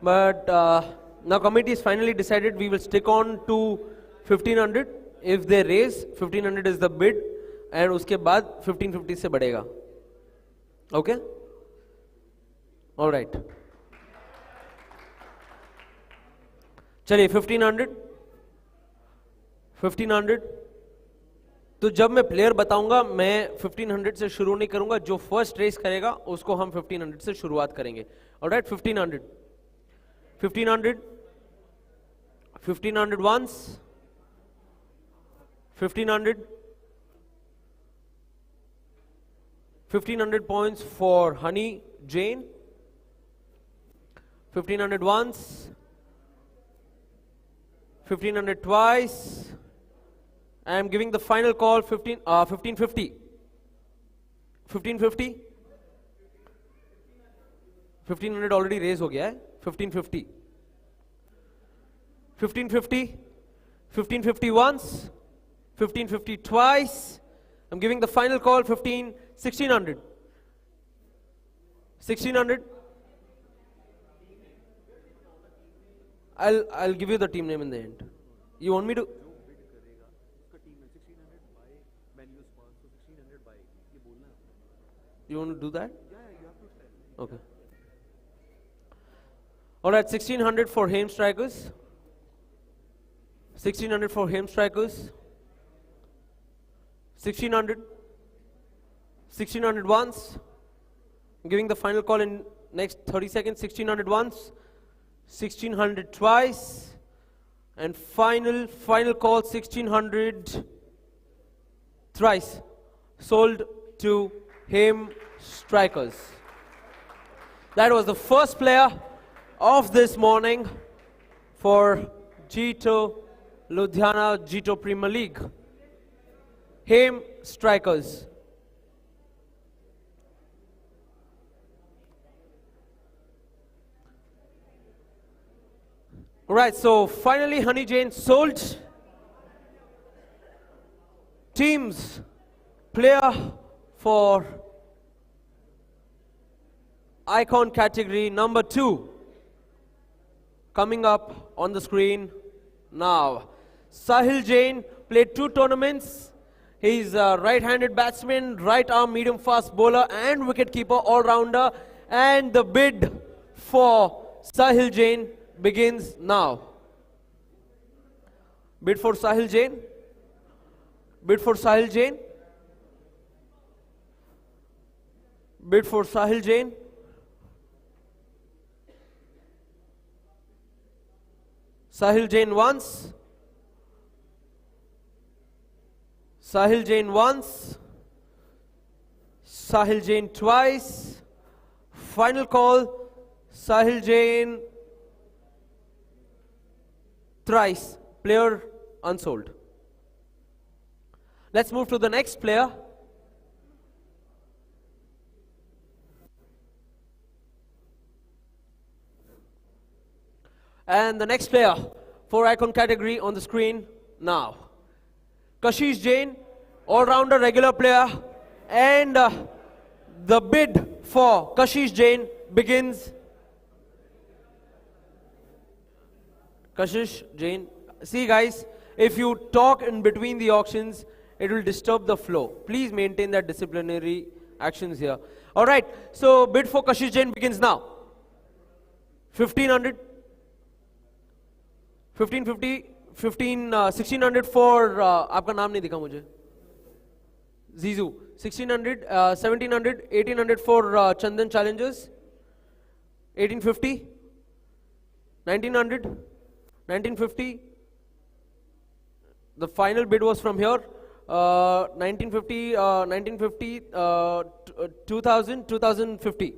but now committee is finally decided we will stick on to 1500. If they raise 1500 is the bid and उसके बाद 1550 से बढ़ेगा. ओके, ऑलराइट, चलिए 1500. तो जब मैं प्लेयर बताऊंगा मैं 1500 से शुरू नहीं करूंगा, जो फर्स्ट रेस करेगा उसको हम 1500 से शुरुआत करेंगे. Alright, 1500 once, 1500 1500 points for Honey Jane. 1500 once. 1500 twice. I am giving the final call 1550. 1550. 1500 already raise हो गया है. 1550. 1550. 1550 once. 1550 twice. I'm giving the final call 1600. 1600. I'll give you the team name in the end. You want me to? You want to do that? Okay. All right, 1600 for Haim Strikers. 1600 for Haim Strikers. 1600. 1600 once. I'm giving the final call in next 30 seconds. 1600 once. 1600 twice. And final call 1600 thrice. Sold to Haim Strikers. That was the first player of this morning for Jito Ludhiana Jito Premier League. Haim Strikers. Alright, so finally Honey Jane sold. Teams, player for icon category number 2 coming up on the screen now. Sahil Jain played 2 tournaments. He's a right-handed batsman, right-arm medium-fast bowler and wicket-keeper all-rounder. And the bid for Sahil Jain begins now. Bid for Sahil Jain. Bid for Sahil Jain. Bid for Sahil Jain. Sahil Jain once. Sahil Jain once. Sahil Jain twice. Final call, Sahil Jain thrice. Player unsold. Let's move to the next player. And the next player for icon category on the screen now. Kashish Jain, all-rounder regular player, and the bid for Kashish Jain begins. Kashish Jain. See guys, if you talk in between the auctions, it will disturb the flow. Please maintain that disciplinary actions here. Alright, so bid for Kashish Jain begins now. 1500. 1550, 1600 for, आपका नाम नहीं दिखा मुझे. Zizu. 1600, 1700, 1800 for Chandan Challengers. 1850, 1900, 1950. The final bid was from here. 1950, 1950, 2000, 2050.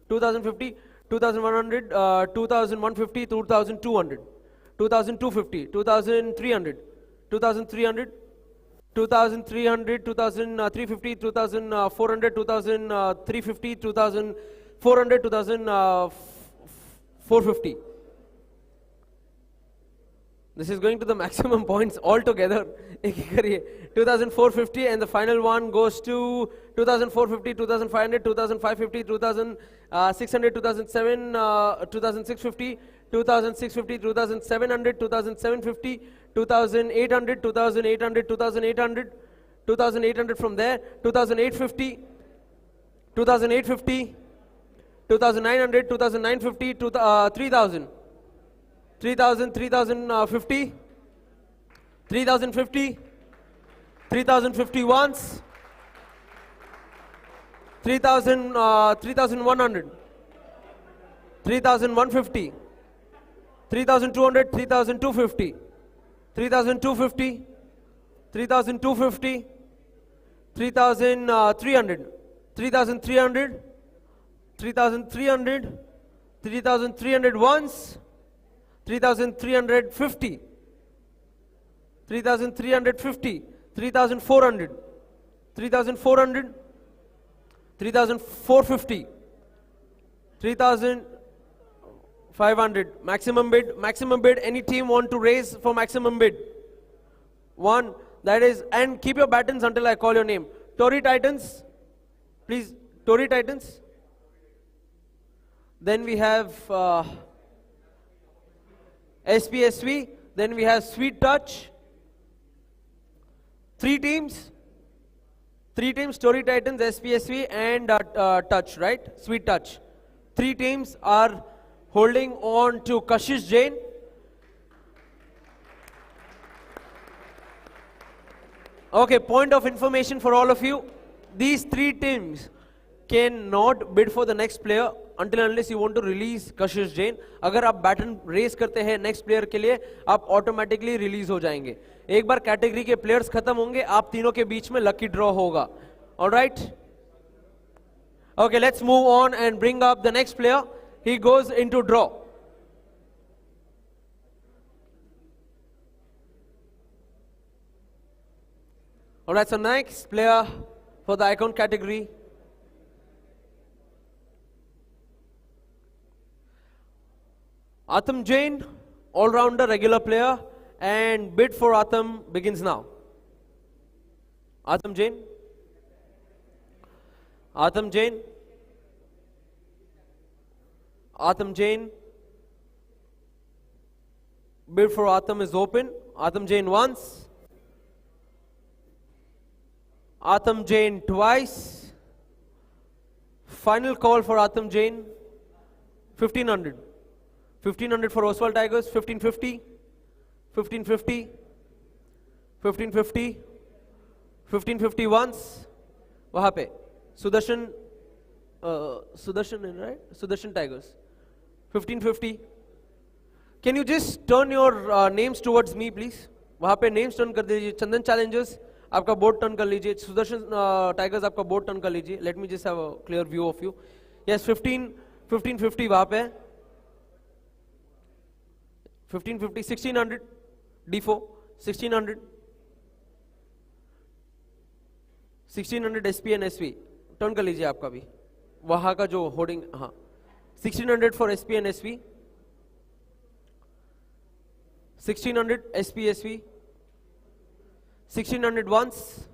2050, 2100, 2150, 2200. 2250, 2300, 2300, 2300, 2350, 2400, 2350, 2400, 2450. This is going to the maximum points altogether. 2450 and the final one goes to 2450, 2500, 2550, 2600, 2007, 2650, 2650, 2700, 2750, 2800, 2800, 2800, 2800 from there, 2850, 2850, 2900, 2950, 3000, 3000, 3050, 3050, 3050 once, 3000, 3100, 3150, 3200, 3250, 3250, 3250, 3300, 3,300, 3,300, 3,300 once, 3,350, 3,350, 3,400, 3,400, 3,450, 3,500. Maximum bid. Any team want to raise for maximum bid? One, that is, and keep your battens until I call your name. Tory Titans, please, Tory Titans. Then we have SPSV, then we have Sweet Touch. Three teams, Tory Titans, SPSV and Touch, right? Sweet Touch. Three teams are holding on to Kashish Jain. Okay, point of information for all of you. These three teams cannot bid for the next player until unless you want to release Kashish Jain. अगर आप baton race करते हैं next player के लिए, आप automatically release हो जाएंगे. एक बार कैटेगरी के प्लेयर्स खत्म होंगे, आप तीनों के बीच में लकी ड्रॉ होगा. Alright? Okay, let's move on and bring up the next player. He goes into draw. Alright, so next player for the icon category. Atam Jain, all-rounder, regular player, and bid for Atam begins now. Atam Jain. Atam Jain. Atam Jain. Bid for Atam is open. Atam Jain once. Atam Jain twice. Final call for Atam Jain. 1,500. 1,500 for Oswald Tigers. 1,550. 1,550. 1,550. 1,550 once. वहाँ पे Sudarshan, right? Sudarshan Tigers. 1,550. Can you just turn your names towards me, please? वहाँ पे names turn कर दीजिए. Chandan Challengers, आपका board turn कर लीजिए. Sudarshan Tigers, आपका board turn कर लीजिए. Let me just have a clear view of you. Yes, 1,550 वहाँ पे. 1,550, 1,600. D4, 1,600. 1,600 SP and SV. Turn कर लीजिए आपका भी वहां का जो होर्डिंग. हाँ, 1,600 for SP and SV. 1,600 SP SV. 1,600 once.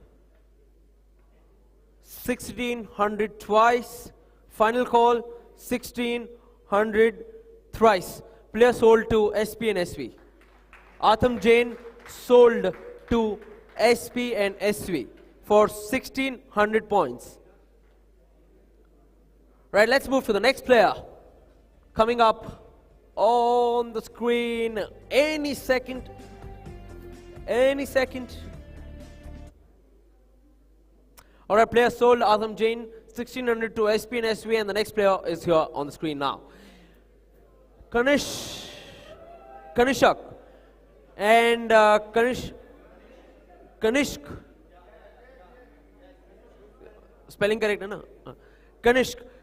1,600 twice. Final call 1,600 thrice. Player sold to SP and SV. Atam Jain sold to SP and SV for 1,600 points. Right, let's move to the next player. Coming up on the screen any second. Any second. Alright, player sold, Atam Jain, 1,600 to SP and SV, and the next player is here on the screen now. Kanishk. And Kanishk. Spelling correct है ना?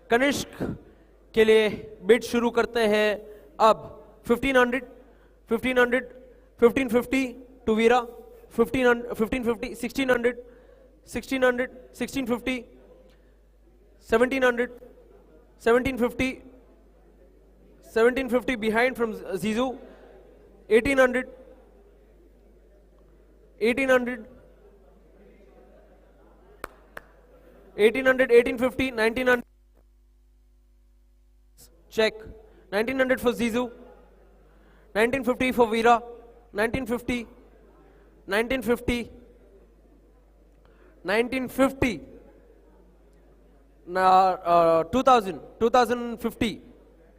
कनिष्क के लिए bid शुरू करते हैं अब. 1,500, 1,550 to Veera. 1,550, 1,600, 1,650, 1,700, 1,750 behind from Zizou. 1,800, 1,800, 1,800, 1,850, 1,900. Check. 1,900 for Zizou. 1,950 for Veera. 1,950. 1,950. 1,950. 2,000. 2,050.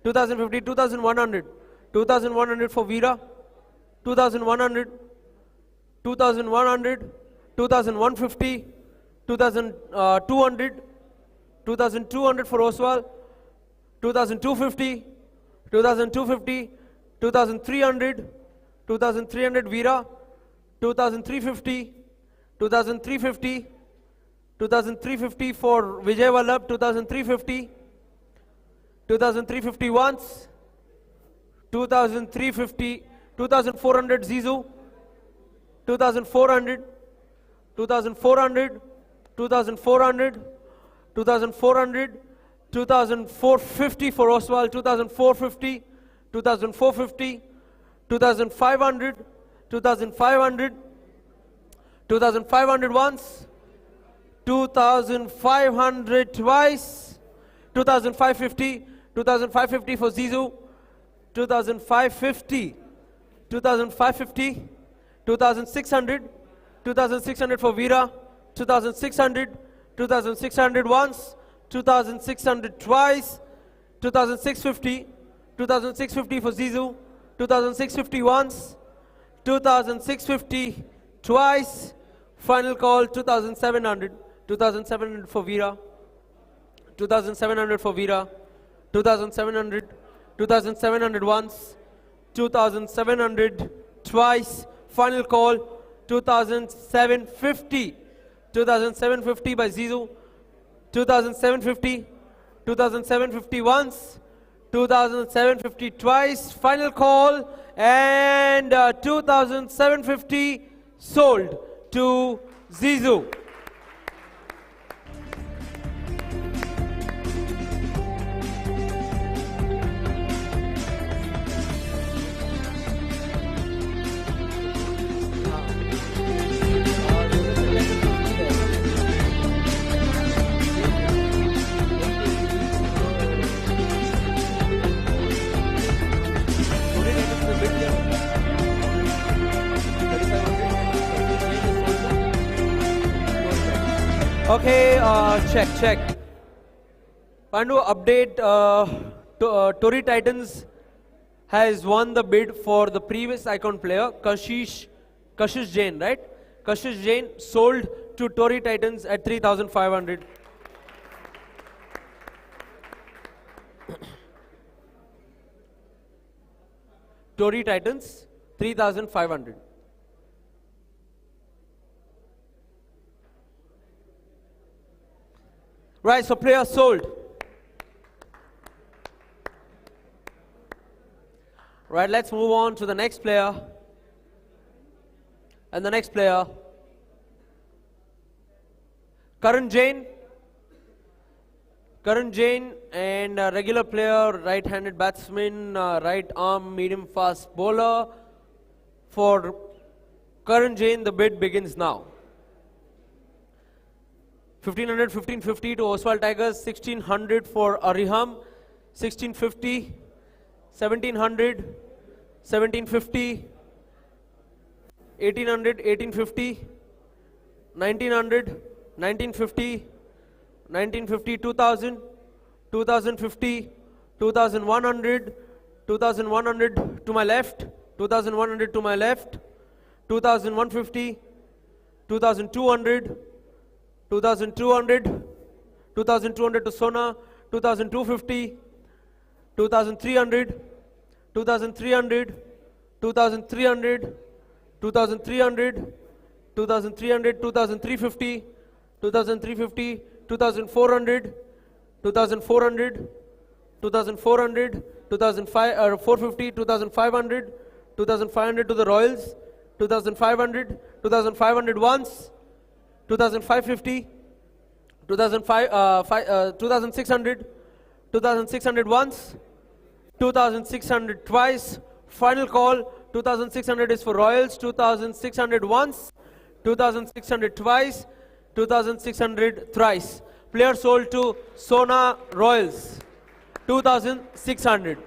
2,050. 2,100. 2,100 for Veera. 2,100. 2,100. 2,150. 2,200. 2,200 for Oswald. 2,250. 2,250. 2,300. 2,300 Veera. 2,350. 2,350. 2350 for Vijay Vallabh, 2350, 2350 once, 2350, 2400 Zizou, 2400, 2400, 2400, 2400, 2450 for Oswald, 2450, 2450, 2500, 2500, 2500 once, 2500 twice, 2550, 2550 for Zizou, 2550, 2550, 2600, 2600 for Veera, 2600, 2600 once, 2600 twice, 2650, 2650 for Zizou, 2650 once, 2650 twice, final call 2700, 2700 for Veera, 2700 for Veera, 2700, 2700 once, 2700 twice, final call 2750, 2750 by Zizou, 2750, 2750 once, 2750 twice, final call, and 2750 sold to Zizou. Okay, check. Pandu, update. Tory Titans has won the bid for the previous icon player, Kashish Jain, right? Kashish Jain sold to Tory Titans at 3,500. Tory Titans, 3,500. Right, so player sold. Right, let's move on to the next player. And the next player, Karan Jain. Karan Jain and a regular player, right-handed batsman, right arm, medium fast bowler. For Karan Jain, the bid begins now. 1500, 1550 to Oswald Tigers, 1600 for Ariham, 1650, 1700, 1750, 1800, 1850, 1900, 1950, 1950, 2000, 2050, 2100, 2100 to my left, 2100 to my left, 2150, 2200, 2200, 2200 to Sona, 2250, 2300, 2300, 2300, 2300, 2300, 2350, 2350, 2400, 2400, 2400, 450, 2500, 2500 to the Royals, 2500, 2500 once, 2550, 2600, 2600 once, 2600 twice, final call, 2600 is for Royals, 2600 once, 2600 twice, 2600 thrice. Player sold to Sona Royals, 2600.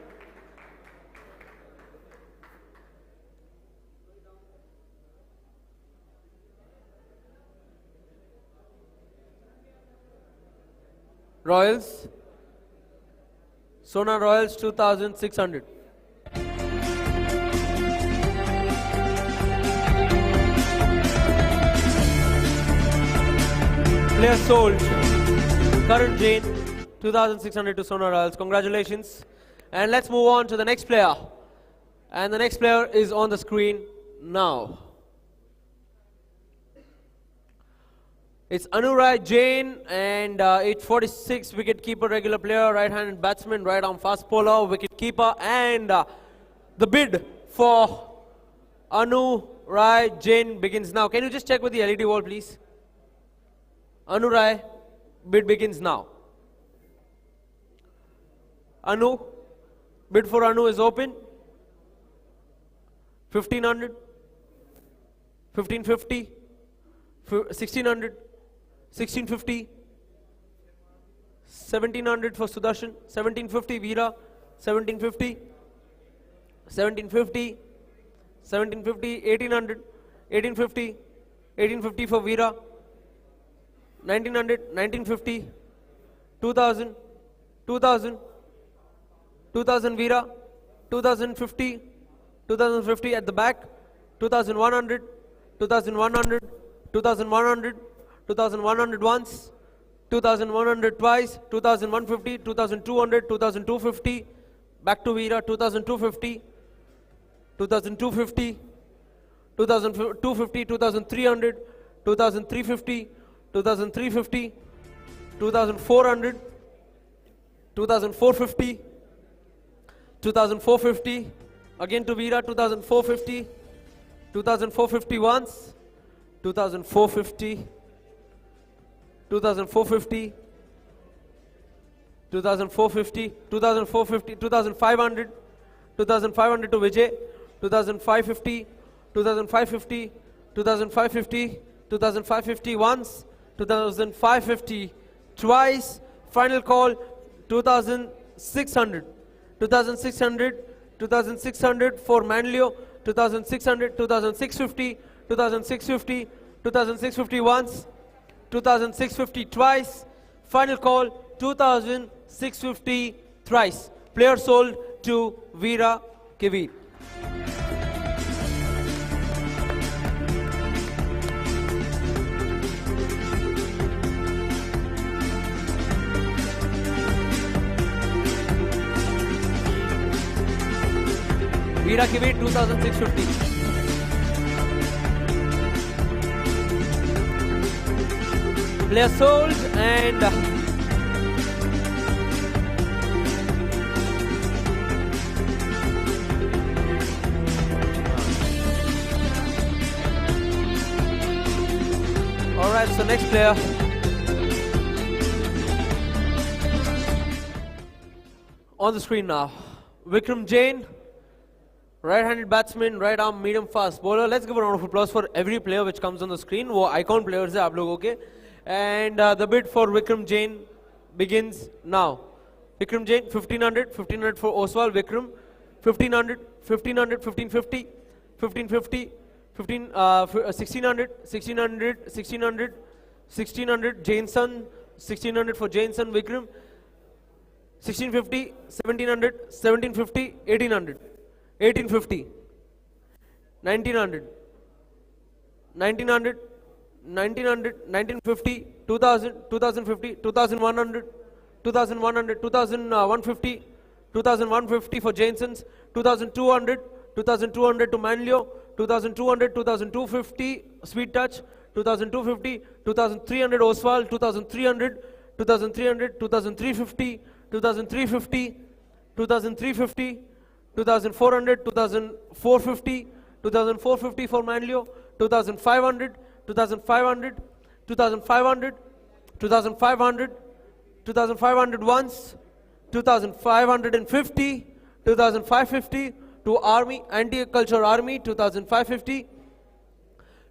Royals, Sona Royals 2600. Player sold, Karan Jain 2600 to Sona Royals. Congratulations. And let's move on to the next player. And the next player is on the screen now. It's Anurai Jain and age 46, wicket keeper, regular player, right-handed batsman, right arm fast bowler, wicket keeper, and the bid for Anurai Jain begins now. Can you just check with the LED wall, please? Anurai, bid begins now. Anu, bid for Anu is open. 1500, 1550, 1600, 1650, 1700 for Sudarshan, 1750 Veera, 1750, 1750, 1750, 1800, 1850, 1850 for Veera, 1900, 1950, 2000, 2000, 2000 Veera, 2050, 2050 at the back, 2100, 2100, 2100, 2100 once, 2100 twice, 2150, 2200, 2250, back to Veera, 2250, 2250, 2250, 2300, 2350, 2350, 2400, 2450, 2450, again to Veera, 2450, 2450 once, 2450, 2450, 2450, 2450, 2500, 2500 to Vijay, 2550, 2550, 2550, 2550 once, 2550 twice, final call 2600, 2600, 2600 for Manlio, 2600, 2650, 2650, 2650 once, 2650 twice, final call 2650 thrice. Player sold to Veera Kivir. Veera Kivir 2650. Player sold and alright, so next player. On the screen now. Vikram Jain, right-handed batsman, right arm, medium fast bowler. Let's give a round of applause for every player which comes on the screen. वो icon players हैं आप लोगों के. And the bid for Vikram Jain begins now. Vikram Jain, 1500, 1500 for Oswal Vikram, 1500, 1500, 1550, 1550, 1600, 1600, 1600, 1600, Jainson, 1600 for Jainson Vikram, 1650, 1700, 1750, 1800, 1850, 1900, 1900, 1900, 1950, 2000, 2050, 2100, 2100, 2150, 2150 for Jainsons, 2200, 2200 to Manlio, 2200, 2250, Sweet Touch, 2250, 2300 Oswal, 2300, 2300, 2350, 2350, 2350, 2400, 2450, 2450 for Manlio, 2500, 2500, 2500, 2500, 2500 once, 2550, 2550 to Army, Anti-Culture Army, 2550,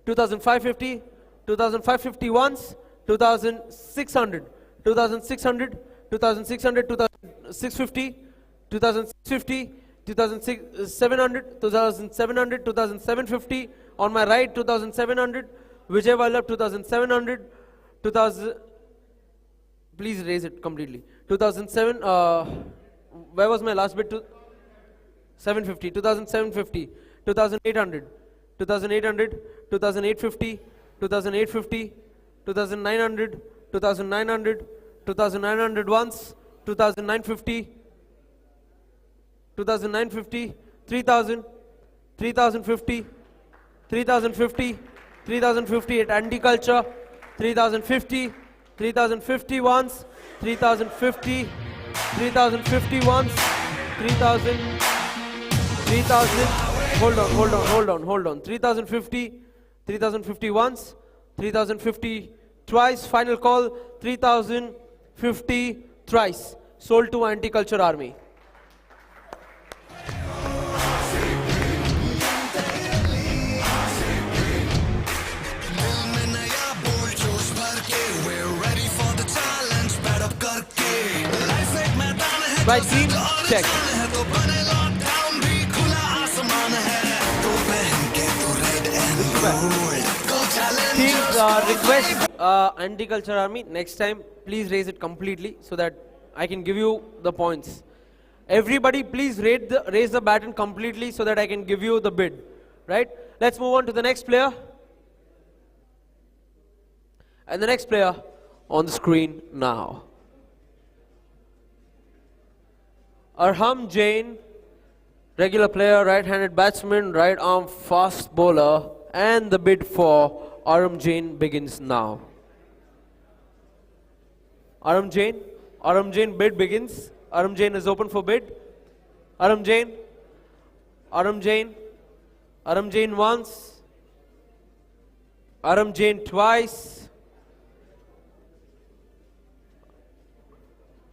2550, 2550 once, 2600, 2600, 2600, 2650, 2650, 2700, 2700, 2750 on my right, 2700, Vijay Vallabh 2700, 2000, please raise it completely, 2007, where was my last bit? 750, 2750, 2800, 2800, 2850, 2850, 2900, 2900, 2900 once, 2950, 2950, 3000, 3050, 3050, 3050 at Anti-Culture, 3050, 3050 once, 3050, 3050 once, 3000, 3000, hold on, 3050, 3050 once, 3050 twice, final call, 3050 thrice, sold to anti-culture army. Right team, check. Teams request anti-culture army, next time please raise it completely so that I can give you the points. Everybody please raise the baton completely so that I can give you the bid. Right? Let's move on to the next player. And the next player on the screen now. Arham Jain, regular player, right-handed batsman, right arm fast bowler, and the bid for Arham Jain begins now. Arham Jain bid begins. Arham Jain is open for bid. Arham Jain once, Arham Jain twice.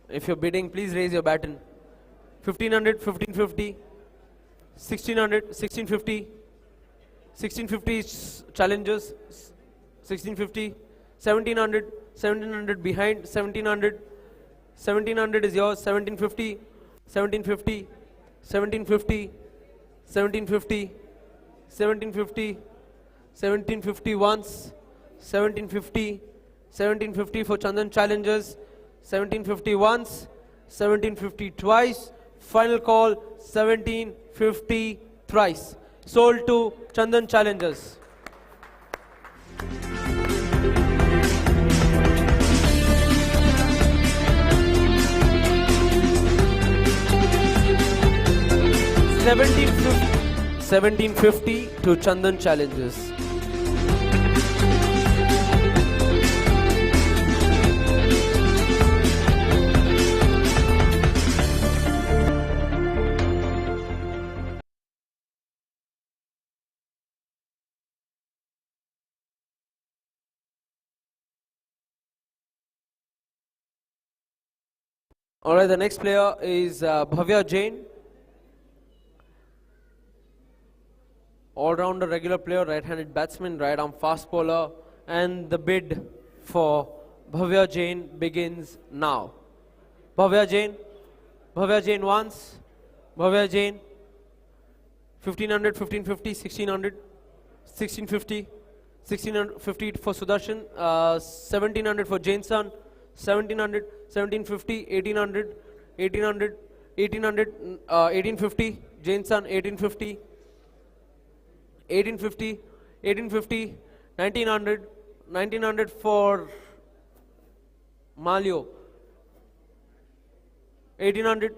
If you're bidding, please raise your baton. 1500, 1550, 1600, 1650, 1650 challengers, 1650, 1700, 1700 behind, 1700, 1700 is yours, 1750, 1750, 1750, 1750, 1750, 1750 once, 1750, 1750 for Chandan challengers, 1750 once, 1750 twice, final call 1750 thrice, sold to Chandan challengers. $1750 to Chandan challengers. Alright, the next player is Bhavya Jain. All-rounder, regular player, right-handed batsman, right-arm fast bowler, and the bid for Bhavya Jain begins now. Bhavya Jain once, Bhavya Jain, 1500, 1550, 1600, 1650, 1650 for Sudarshan, 1700 for Jain San, 1700, 1750, 1800, 1800, 1800, 1850, Jain San, 1850, 1850, 1850, 1900, 1900 for Malio, 1800,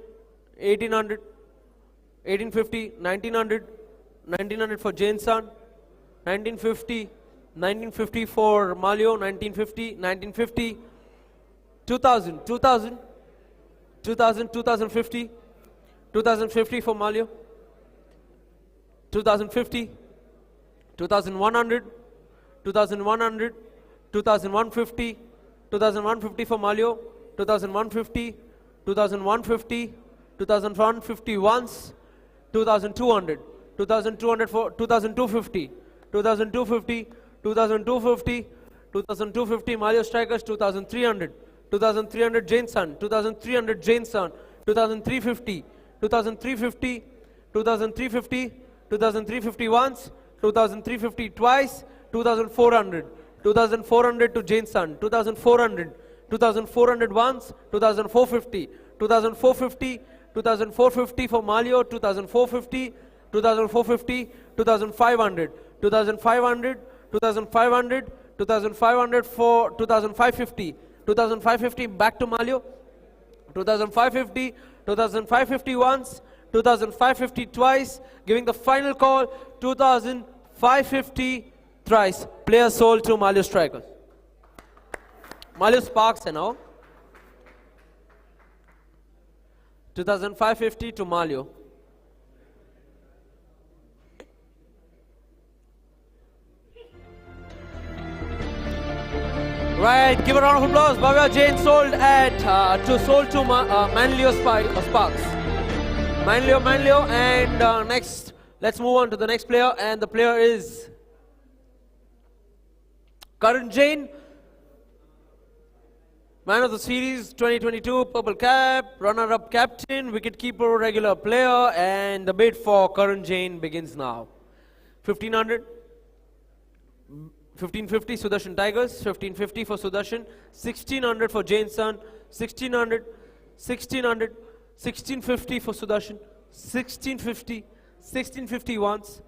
1800, 1850, 1900, 1900 for Jain San, 1950, 1950 for Malio, 1950, 1950, 2000, 2000, 2000, 2050, 2050 for Malio, 2050, 2100, 2100, 2150, 2150 for Malio, 2150, 2150, 2150 once, 2200, 2200 for 2250, 2250, 2250, 2250 Malio strikers, 2300, 2300 Jain San, 2300 Jain San, 2350, 2350, 2350, 2350 once, 2350 twice, 2400, 2400 to Jain San, 2400, 2400 once, 2450, 2450, 2450 for Malio, 2450, 2450, 2500, 2500, 2500, 2500 for 2550, 2550 back to Malio, 2550, 2550 once, 2550 twice, giving the final call, 2550 thrice. Player sold to Malio strikers. Malio Sparks है now. 2550 to Malio. Right, give a round of applause. Bhavya Jain sold to Manlio Sparks. Manlio, and next, let's move on to the next player, and the player is Karan Jain, man of the series 2022, purple cap, runner-up captain, wicket-keeper, regular player, and the bid for Karan Jain begins now. 1500. 1550 Sudarshan Tigers, 1550 for Sudarshan, 1600 for Jain Son, 1600, 1650 for Sudarshan, 1650, 1650 once,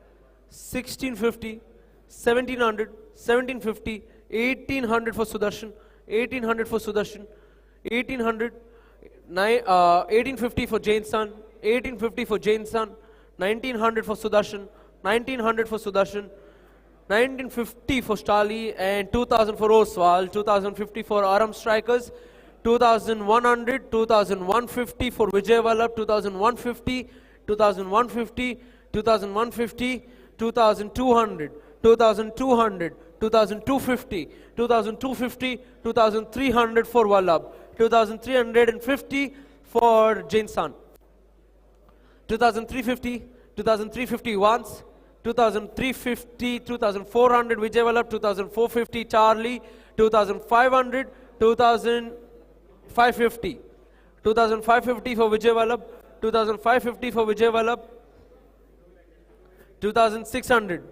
1650, 1700, 1750, 1800 for Sudarshan, 1800 for Sudarshan, 1800, 1850 for Jain Son, 1850 for Jain Son, 1900 for Sudarshan, 1900 for Sudarshan, 1950 for Stali, and 2000 for Oswal, 2050 for Aram Strikers, 2100, 2150 for Vijay Vallabh, 2150, 2150, 2150, 2200, 2200, 2250, 2250, 2300 for Vallabh, 2350 for Jain San, 2350, 2350 once, 2350, 2400 Vijay Vallabh, 2450 Charlie, 2500, 2550, 2550 for Vijay Vallabh, 2550 for Vijay Vallabh, 2600.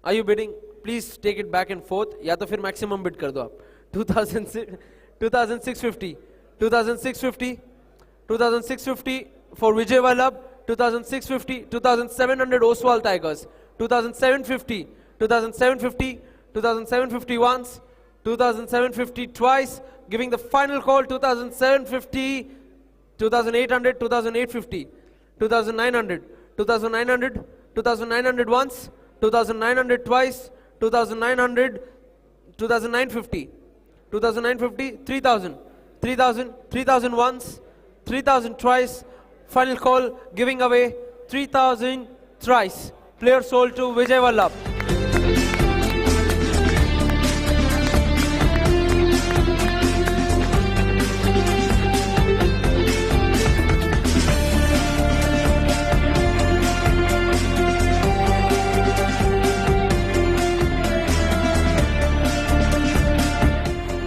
Are you bidding? Please take it back and forth. या तो फिर maximum bid कर दो आप. 2650, 2650, 2650 for Vijay Vallabh, 2650, 2700 Oswal Tigers, 2750, 2750, 2750 once, 2750 twice, giving the final call, 2750, 2800, 2850, 2900, 2900, 2900 once, 2900 twice, 2900, 2950, 2950, 3000, 3000, 3000 once, 3000 twice, final call, giving away 3000 thrice. Player sold to Vijay Vallabh.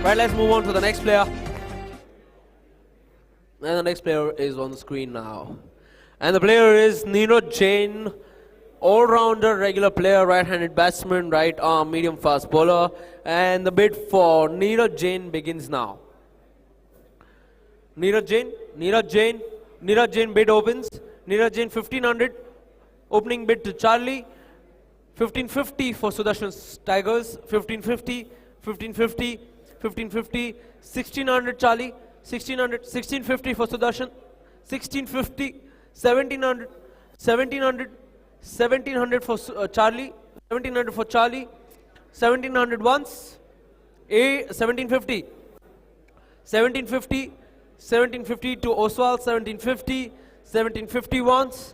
Right, let's move on to the next player. And the next player is on the screen now. And the player is Niraj Jain, all-rounder, regular player, right-handed batsman, right arm, medium fast bowler. And the bid for Niraj Jain begins now. Niraj Jain, Niraj Jain, Niraj Jain bid opens. Niraj Jain 1500, opening bid to Charlie. 1550 for Sudarshan Tigers, 1550, 1550, 1550, 1600 Charlie. 1600, 1650 for Sudarshan, 1650, 1700, 1700, 1700 for Charlie, 1700 for Charlie, 1700 once, 1750, 1750, 1750 to Oswal, 1750, 1750 once,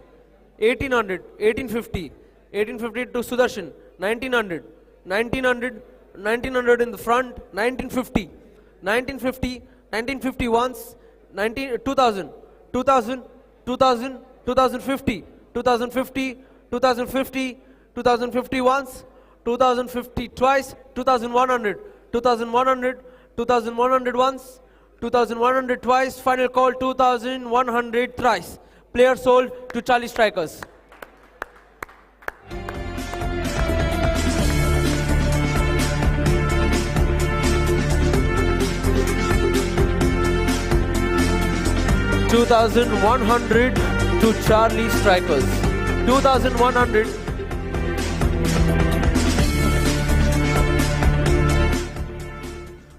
1800, 1850, 1850 to Sudarshan, 1900, 1900, 1900 in the front, 1950, 1950, 1950 once, 2000, 2000, 2000, 2050, 2050, 2050, 2050 once, 2050 twice, 2100, 2100, 2100 once, 2100 twice, final call 2100 thrice. Player sold to Charlie Strikers. $2,100 to Charlie Strikers. 2,100.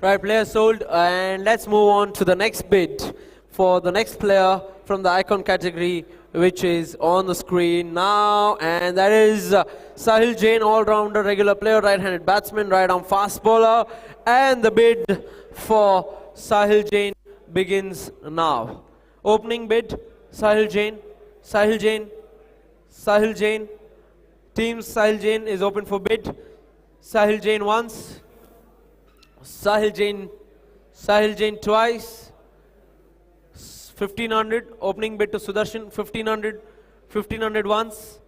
Right, player sold, and let's move on to the next bid for the next player from the icon category, which is on the screen now, and that is Sahil Jain, all-rounder, regular player, right-handed batsman, right-arm fast bowler, and the bid for Sahil Jain begins now. Opening bid, Sahil Jain, Sahil Jain, Sahil Jain. Team Sahil Jain is open for bid. Sahil Jain once, Sahil Jain twice. 1500, opening bid to Sudarshan, 1500, 1500 once,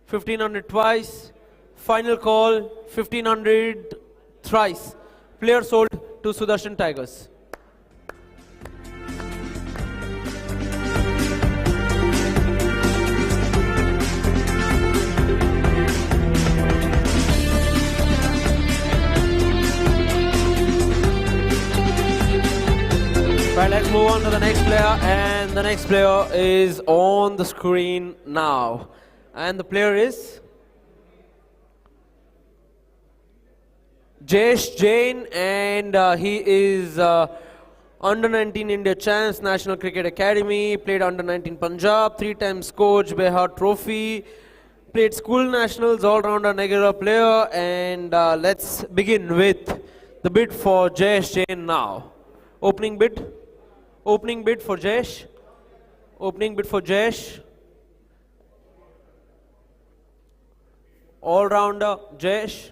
1500 twice. Final call, 1500 thrice. Player sold to Sudarshan Tigers. Right, let's move on to the next player, and the next player is on the screen now. And the player is Jayesh Jain, and he is under 19 India champs, National Cricket Academy, played under 19 Punjab, 3 times coach, Behar Trophy, played school nationals, all-rounder, regular player, and let's begin with the bid for Jayesh Jain now. Opening bid for Jayesh. Opening bid for Jayesh. All-rounder Jayesh.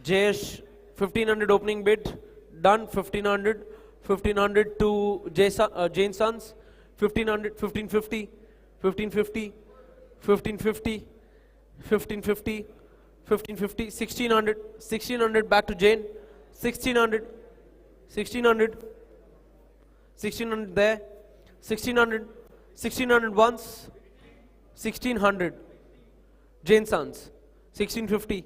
Jayesh, 1500 opening bid. Done, 1500. 1500 to Jain Sons. 1500, 1550. 1550. 1550. 1550. 1550. 1600. 1600 back to Jain. 1600. 1600, 1600 there, 1600, 1600 once, 1600, Jain Sons, 1650,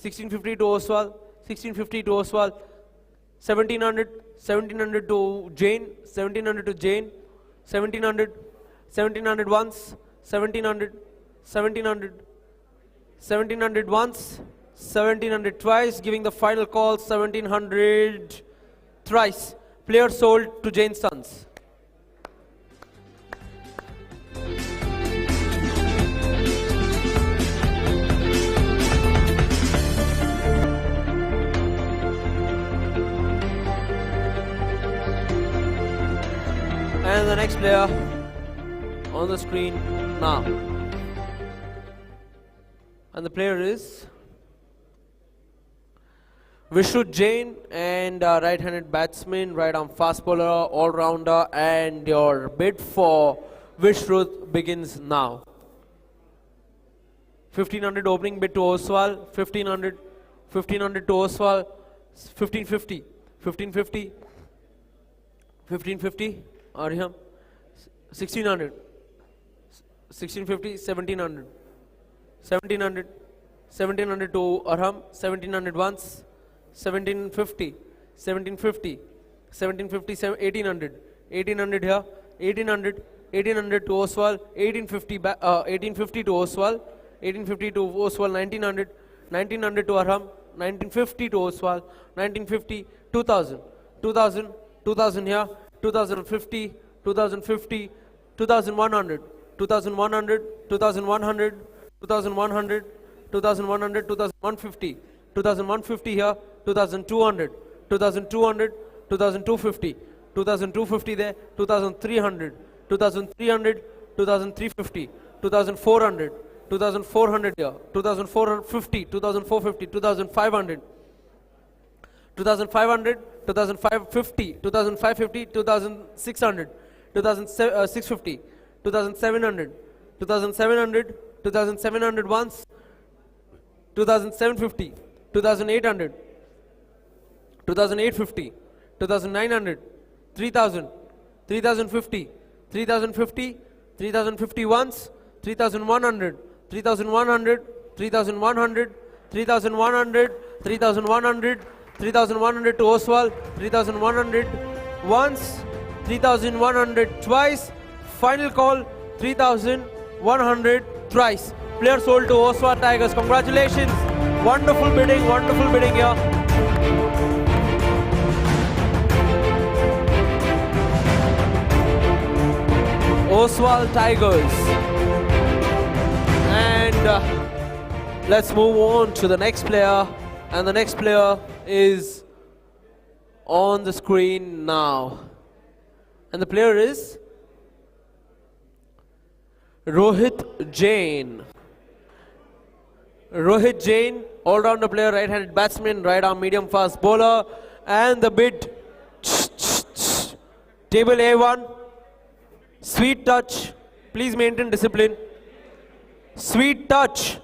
1650 to Oswal, 1650 to Oswal, 1700, 1700 to Jain, 1700 to Jain, 1700, 1700 once, 1700, 1700, 1700 once, 1700 twice, giving the final call, 1700 thrice. Player sold to Jain Sons. And the next player on the screen now. And the player is Vishrut Jain, and right-handed batsman, right-arm fast bowler, all-rounder, and your bid for Vishrut begins now. 1500 opening bid to Oswal, 1500, 1500 to Oswal, 1550, 1550, 1550, Ariham, 1600, 1650, 1700, 1700, 1700 to Arham, 1700 once, 1750, 1750, 1750, 1800, 1800 here, 1800, 1800 to Oswal, 1850, 1850 to Oswal, 1850 to Oswal, 1900, 1900 to Arham, 1950 to Oswal, 1950, 2000, 2000, 2000 here, 2050, 2050, 2100, 2100, 2100, 2100, 2100, 2150, 2150 here, 2200, 2200, 2250, 2250 there, 2300, 2300, 2350, 2400, 2400 here, 2450, 2450, 2500, 2500, 2550, 2550, 2600, 2650, 2700, 2700, 2700 once, 2750, 2800, 2850, 2900, 3000, 3050, 3050, 3050 once, 3100, 3100, 3100, 3100, 3100, 3100 to Oswal, 3100 once, 3100 twice, final call, 3100 thrice. Player sold to Oswal Tigers. Congratulations. Wonderful bidding here. Joswal Tigers. And let's move on to the next player. And the next player is on the screen now. And the player is Rohit Jain. Rohit Jain, all-rounder player, right-handed batsman, right-arm medium-fast bowler. And the bid, table A1, sweet touch. Please maintain discipline. Sweet touch.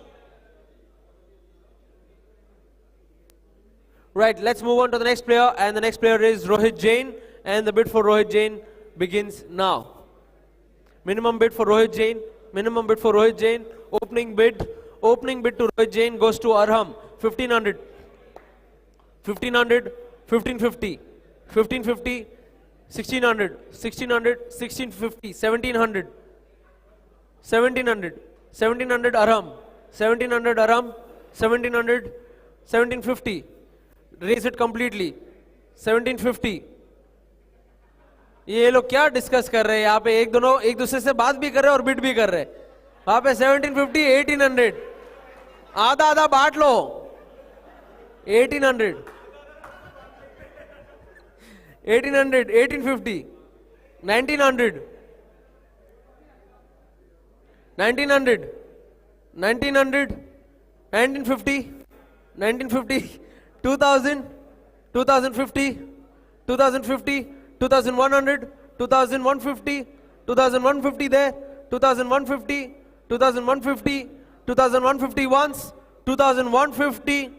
Right, let's move on to the next player, and the next player is Rohit Jain, and the bid for Rohit Jain begins now. Minimum bid for Rohit Jain, minimum bid for Rohit Jain, opening bid to Rohit Jain goes to Arham, 1500, 1500, 1550, 1550, 1600, 1600, 1650, 1700, 1700, 1700 Arham, 1700 Arham, 1700, 1750. Raise it completely. 1750. ये लोग क्या discuss कर रहे हैं यहाँ पे? एक दूसरे से बात भी कर रहे हैं और बिड भी कर रहे हैं. वहां पे 1750, 1800. आधा आधा बांट लो. 1800, 1800, 1850, 1900, 1900, 1900, 1950, 1950. 2000, 2050, 2050, 2100, 2150, 2150 there, 2150, 2150, 2150 once, 2150,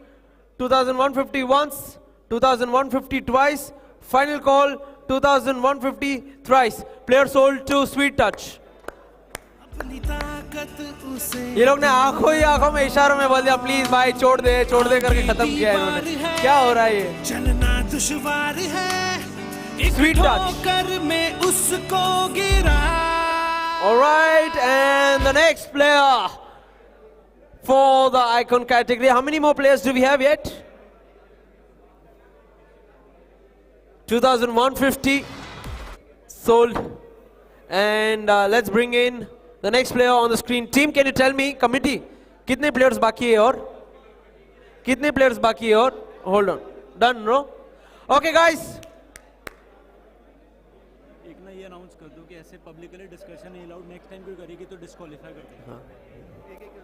2150 once, 2150 twice, final call, 2150 thrice. Player sold to Sweet Touch. ये लोग ने आंखों ही आंखों में इशारों में बोल दिया प्लीज भाई छोड़ दे करके खत्म किया है इन्होंने. क्या हो रहा है ये? चलना दुश्वार है स्वीट टच में उसको गिरा. Alright, and the next player for the icon category. How many more players do we have yet? 2150 sold. And let's bring in the next player on the screen. Team, can you tell me, committee, कितने players बाकी है और? कितने players बाकी है और? Hold on. Done, no? Okay, guys. एक ना ये अनाउंस कर दो कि ऐसे पब्लिकली डिस्कशन नहीं अलाउड. नेक्स्ट टाइम कोई करेगी तो डिस्क्वालीफाई कर देंगे. हाँ. एक जो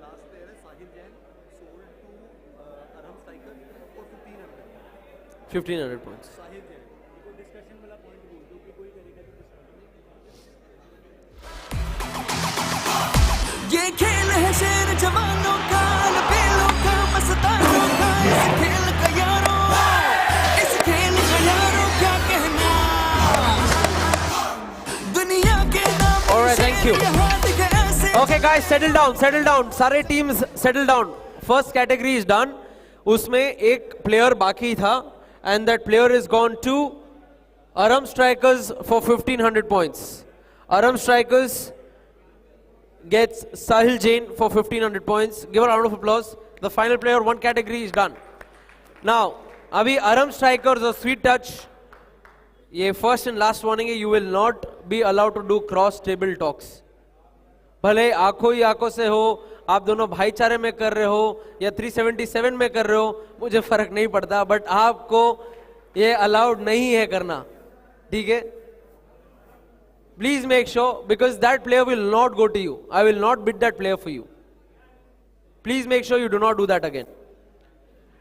लास्ट प्लेयर है Sahil Jain, sold to Arham striker for 1500 points. Sahil Jain को डिस्कशन वाला पॉइंट बोल दो कि कोई करेगा तो ये खेल है शेर जवानों का, लपेलों का, मस्तानों का, इस खेल का यारों, इस खेल का यारों क्या कहना, दुनिया के नाम. Alright, thank you. Okay guys, settle down. सारे teams settle down. First category is done. उसमें एक player बाकी था, and that player is gone to Aram Strikers for 1500 points. Aram Strikers gets Sahil Jain for 1500 points. Give a round of applause. The final player, one category is done. Now, अभी Aram Strikers और Sweet Touch, ये first and last warning है, you will not be allowed to do cross table talks. भले आंखों ही आंखों से हो, आप दोनों भाईचारे में कर रहे हो या 377 में कर रहे हो, मुझे फर्क नहीं पड़ता, बट आपको ये अलाउड नहीं है करना. ठीक है? Please make sure, because that player will not go to you. I will not bid that player for you. Please make sure you do not do that again.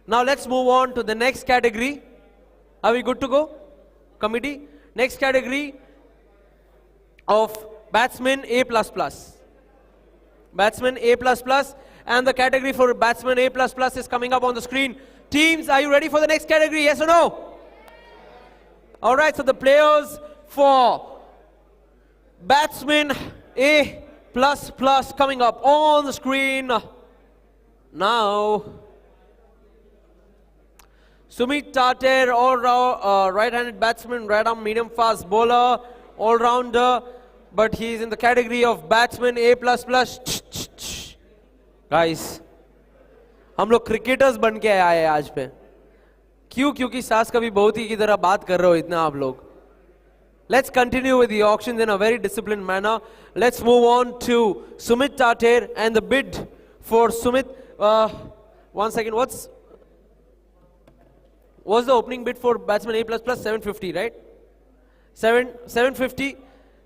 Now let's move on to the next category. Are we good to go? Committee? Next category of batsman A++. Batsman A++, and the category for batsman A++ is coming up on the screen. Teams, are you ready for the next category? Yes or no? Alright, so the players for batsman A++ coming up on the screen now. Sumit Tater, right-handed batsman, right-arm medium-fast bowler, all-rounder, but he's in the category of batsman A++. Guys, हम लोग cricketers बन के आए हैं आज पे. क्यों? क्योंकि सास कभी बहुत ही की तरह बात कर रहे हो इतना आप लोग. Let's continue with the auctions in a very disciplined manner. Let's move on to Sumit Tater and the bid for Sumit. 1 second, what's the opening bid for batsman A++? 750, right? 750,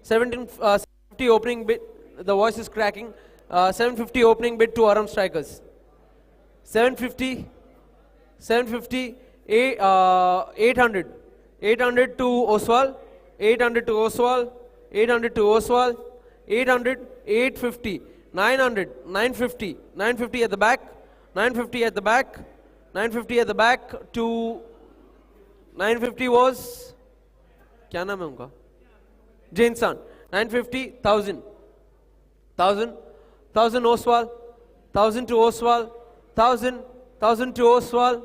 750 opening bid. The voice is cracking. 750 opening bid to Aram Strikers. 750, 800. 800 to Oswal. 800 to Oswal. 800 to Oswal. 800, 850. 900, 950. 950 at the back. 950 at the back. 950 at the back to 950 was क्या नाम है उनका Jain San 950 1000 1000 Oswal 1000 to Oswal 1000 to Oswal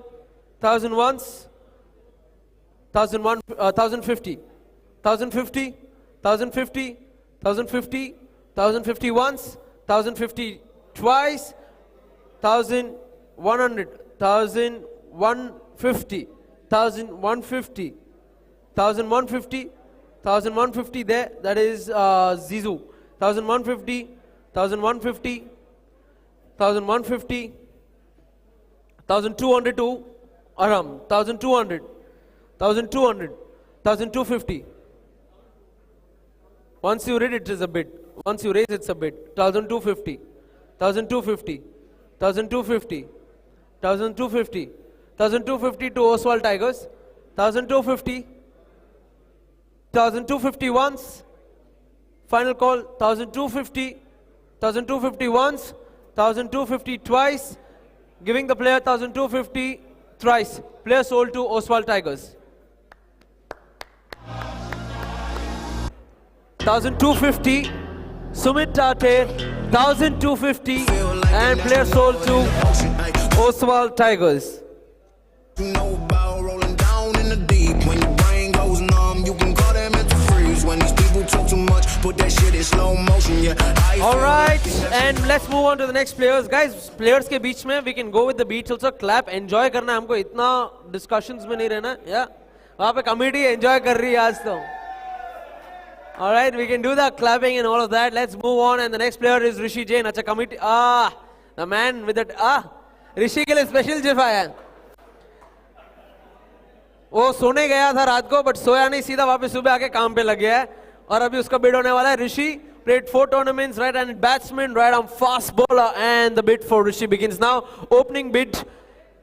1000 once 1050 1050 1050 1050 1050 once 1050 twice 1100 1150 1150 1150 1150 there, that is Zizou. 1150 1150 1150 1200 to Aram. 1200 1200 1250. Once you read it is a bid. Once you raise it's a bid. 1250 1250 1250 1250 1250 to Oswald Tigers. 1250 1250 once. Final call 1250 1250 once. 1250 twice. Giving the player 1250 thrice. Player sold to Oswald Tigers. 1250 Sumit Tate 1250 and player sold to Oswald Tigers. You know about rolling down in the deep. When your brain goes numb, you can call them mental freeze. When these people talk too much, put that shit in slow motion. Yeah. Alright, and let's move on to the next players. Guys, players के बीच में we can go with the beats also. Clap, enjoy करना है हमको, इतना discussions में नहीं रहना. Yeah, वहाँ पे committee enjoy कर रही है आज तो. Alright, we can do the clapping and all of that. Let's move on, and the next player is Rishi Jain. अच्छा committee, the man with that Rishi के लिए special GIF आया है. वो सोने गया था रात को बट सोया नहीं, सीधा वापस सुबह आके काम पे लग गया है और अभी उसका बिड होने वाला है. ऋषि played 4 tournaments, right hand batsman, right arm fast bowler, and the bid for Rishi begins now. Opening bid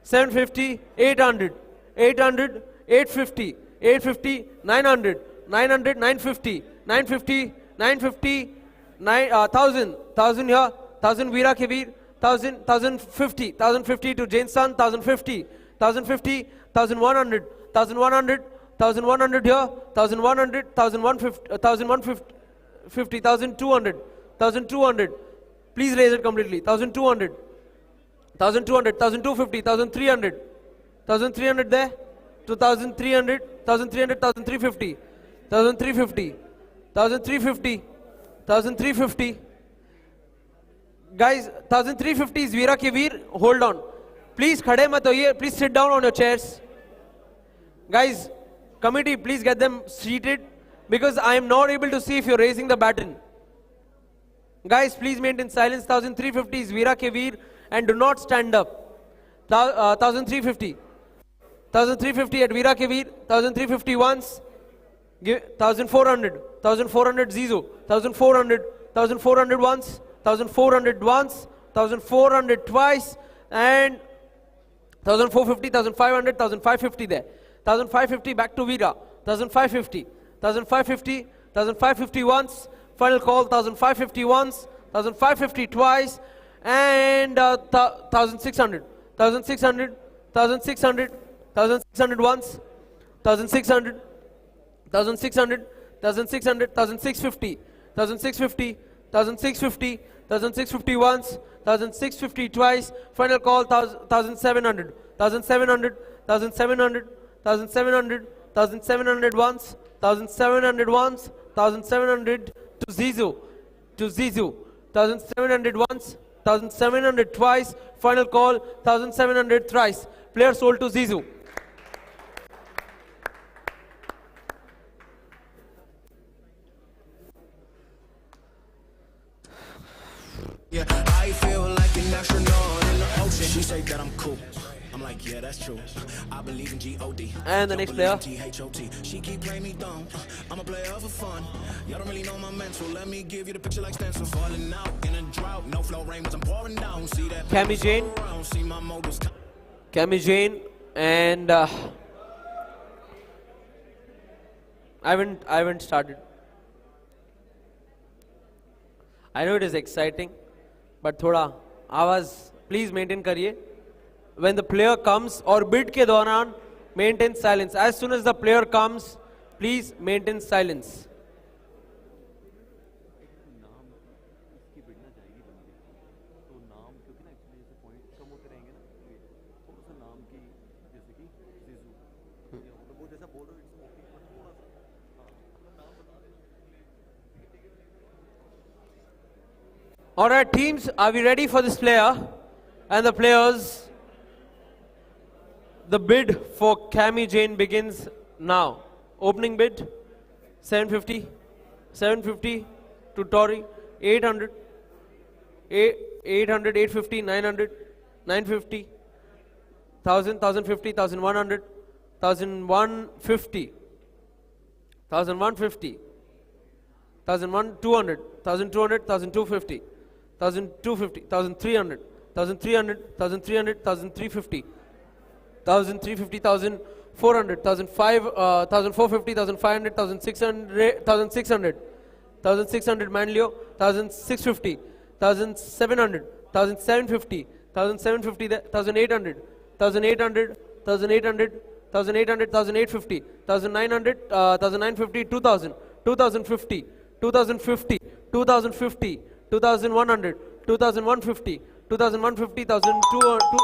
750, 800, 800, 850, 850, 900, 900, 950, 950, 950, 1000, 1000 here, 1000 Veera Kebir, 1000, 1050, 1050 to Jain San, 1050, 1050, 1100, 1100, 1100 here, 1100, 1150, 1150, 1200, 1200. Please raise it completely. 1200, 1200, 1250, 1300, 1300 there, 2300, 1300, 1350, 1350, 1350, 1350. Guys, 1350 is Veera Kevir. Hold on. Please, khade mat hoiye. Please sit down on your chairs. Guys, committee, please get them seated because I am not able to see if you're raising the baton. Guys, please maintain silence. 1350 is Veera Kevir and do not stand up. 1350. 1350 at Veera Kevir. 1350 once. 1400. 1400 Zizou. 1400. 1400 once. 1400 once. 1400 twice. And 1450, 1500, 1550 there. 1550 back to Veera. 1550. 1550. 1550 once. Final call 1550 once. 1550 twice. And 1600. 1600. 1600. 1600 once. 1600. 1600. 1600. 1650. 1650. 1650. 1650 once. 1650 twice. Final call 1700. 1700. 1700. 1700. 1700 once. 1700 once. 1700 to Zizou. To Zizou. 1700 once. 1700 twice. Final call 1700 thrice. Player sold to Zizou. say that I'm cool. I'm like, yeah, that's true. I believe in G-O-D. And the next player. T-H-O-T. She keep playing me dumb. I'm a player for fun. Y'all don't really know my mental. Let me give you the picture like stencil. Falling out in a drought. No flow rain, but I'm pouring down. See that? Cami Jane. See my motives. Cami Jane and I haven't started. I know it is exciting, but थोड़ा आवाज please maintain करिए. When the player comes और bid के दौरान maintain silence. As soon as the player comes, please maintain silence. All right, teams, are we ready for this player? And the players, the bid for Cami Jane begins now. Opening bid, 750, 750 to Tori, 800, 800, 850, 900, 950, 1000, 1050, 1100, 1150, 1150, 1200, 1200, 1250. 1250, 1300, 1300, 1300, 1350, 1350, 1400, 1450, 1500, 1600, 1600, 1600 Manlio, 1650, 1700, 1750, 1750, 1800, 1800, 1800, 1800, 1850, 1900, 1950, 2000, 2050, 2050, 2050, 2100, 2150, 2150, 1200.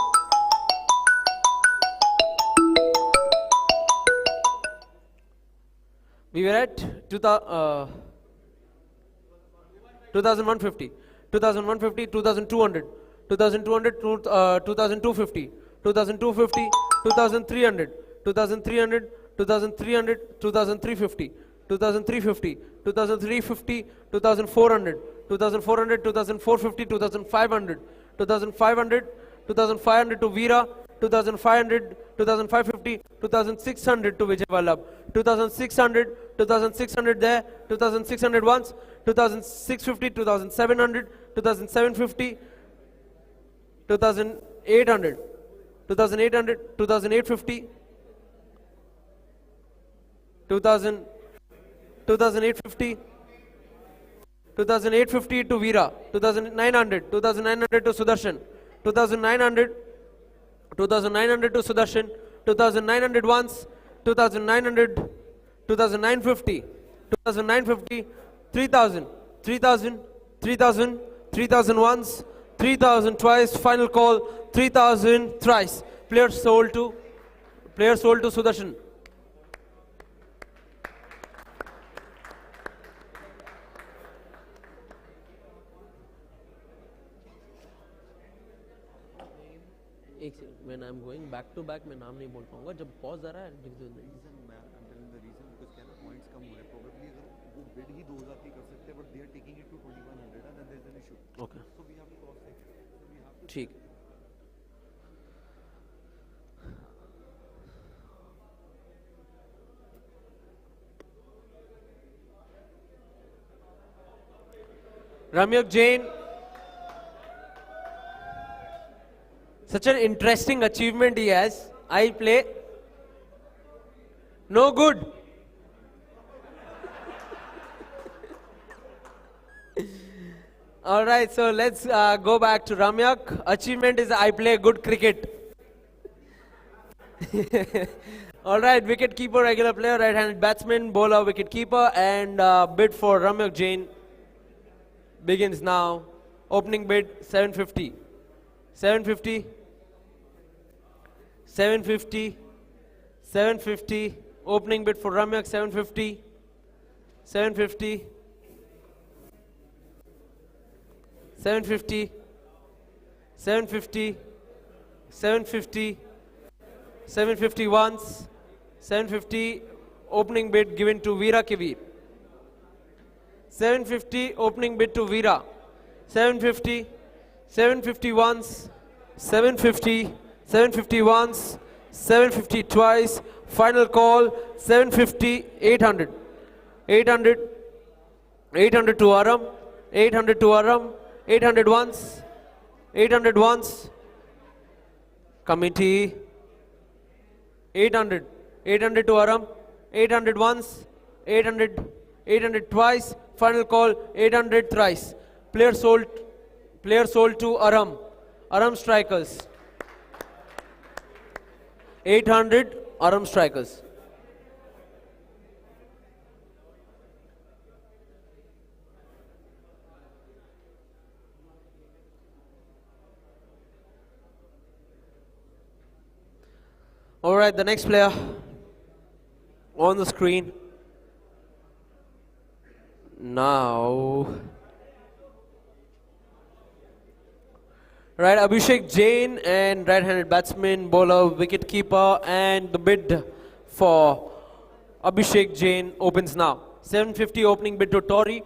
We were at 2150, 2150, 2200, 2200, 2250, 2250, 2300, 2300, 2300, 2350, 2350, 2350, 2400, 2400, 2450, 2500, 2500, 2500 to Veera, 2500, 2550, 2600 to Vijay Vallabh, 2600, 2600 there, 2600 once, 2650, 2700, 2750, 2800, 2800, 2850, 2000, 2850, 2850 to Veera, 2900, 2900 to Sudarshan, 2900, 2900 to Sudarshan, 2900 once, 2900, 2950, 2950, 3000, 3000, 3000, 3000 once, 3000 twice, final call, 3000 thrice. Player sold to Sudarshan. एक second, when I'm going back to back मैं नाम नहीं बोल पाऊंगा, जब pause आ रहा है लिख दो। ओके, ठीक। Ramyak Jain, such an interesting achievement he has. I play. No good. All right, so let's go back to Ramyak. Achievement is I play good cricket. All right, wicket keeper, regular player, right-handed batsman, bowler, wicket keeper, and bid for Ramyak Jain begins now. Opening bid 750. 750. 750. 750. Opening bid for Ramyak 750. 750. 750. 750. 750. 750 once. 750. Opening bid given to Veera Kivir. 750. Opening bid to Veera. 750. 750 once. 750, 750 once, 750 twice, final call, 750, 800. 800, 800 to Aram, 800 to Aram, 800 once, 800 once, committee, 800, 800 to Aram, 800 once, 800, 800 twice, final call, 800 thrice. Player sold to Aram, Aram strikers. 800 Aram strikers. All right, the next player on the screen now. Right, Abhishek Jain, and right-handed batsman, bowler, wicket keeper, and the bid for Abhishek Jain opens now. 750 opening bid to Tori.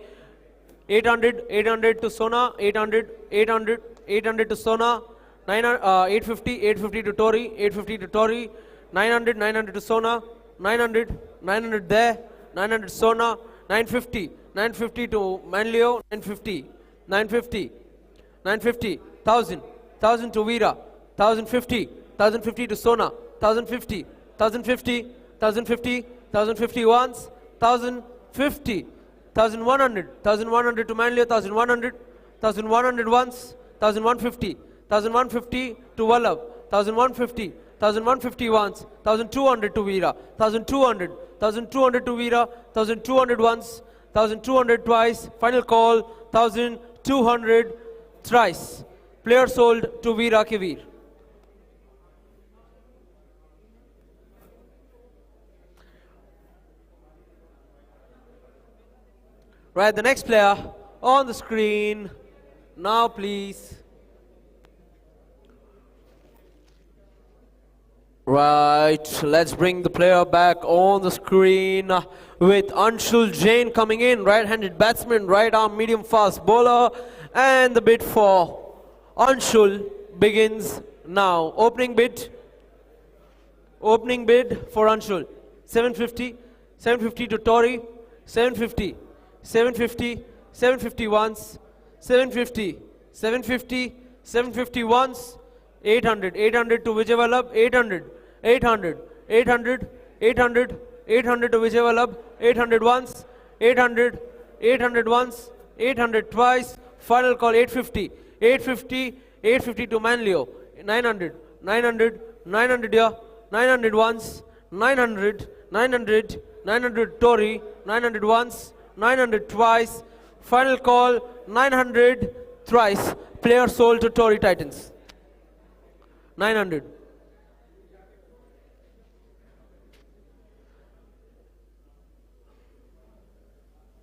800, 800 to Sona. 800, 800, 800 to Sona. 850, 850 to Tori. 850 to Tori. 900, 900 to Sona. 900, 900 there. 900 Sona. 950, 950 to Manlio. 950, 950, 950. 1000, 1000 to Veera, 1050, 1050 to Sona, 1050, 1050, 1050, 1050 once, 1050, 1100, 1100 to Manlio, 1100, 1100 once, 1150, 1150 to Vallabh, 1150, 1150 once, 1200 to Veera, 1200, 1200 to Veera, 1200 once, 1200 twice, final call, 1200 thrice. Player sold to Veera Kivir. Right, the next player on the screen now, please. Right, let's bring the player back on the screen with Anshul Jain coming in, right-handed batsman, right arm medium fast bowler, and the bid for Anshul begins now. Opening bid for Anshul. 750, 750 to Tori, 750, 750, 750 once, 750, 750, 750 once, 800, 800 to Vijay Vallabh, 800, 800, 800, 800, 800 to Vijay Vallabh, 800 once, 800, 800 once, 800 twice, final call 850, 850, 850 to Manlio, 900, 900, 900 here, 900 once, 900, 900, 900 Tori, 900 once, 900 twice, final call 900 thrice. Player sold to Tori Titans. 900.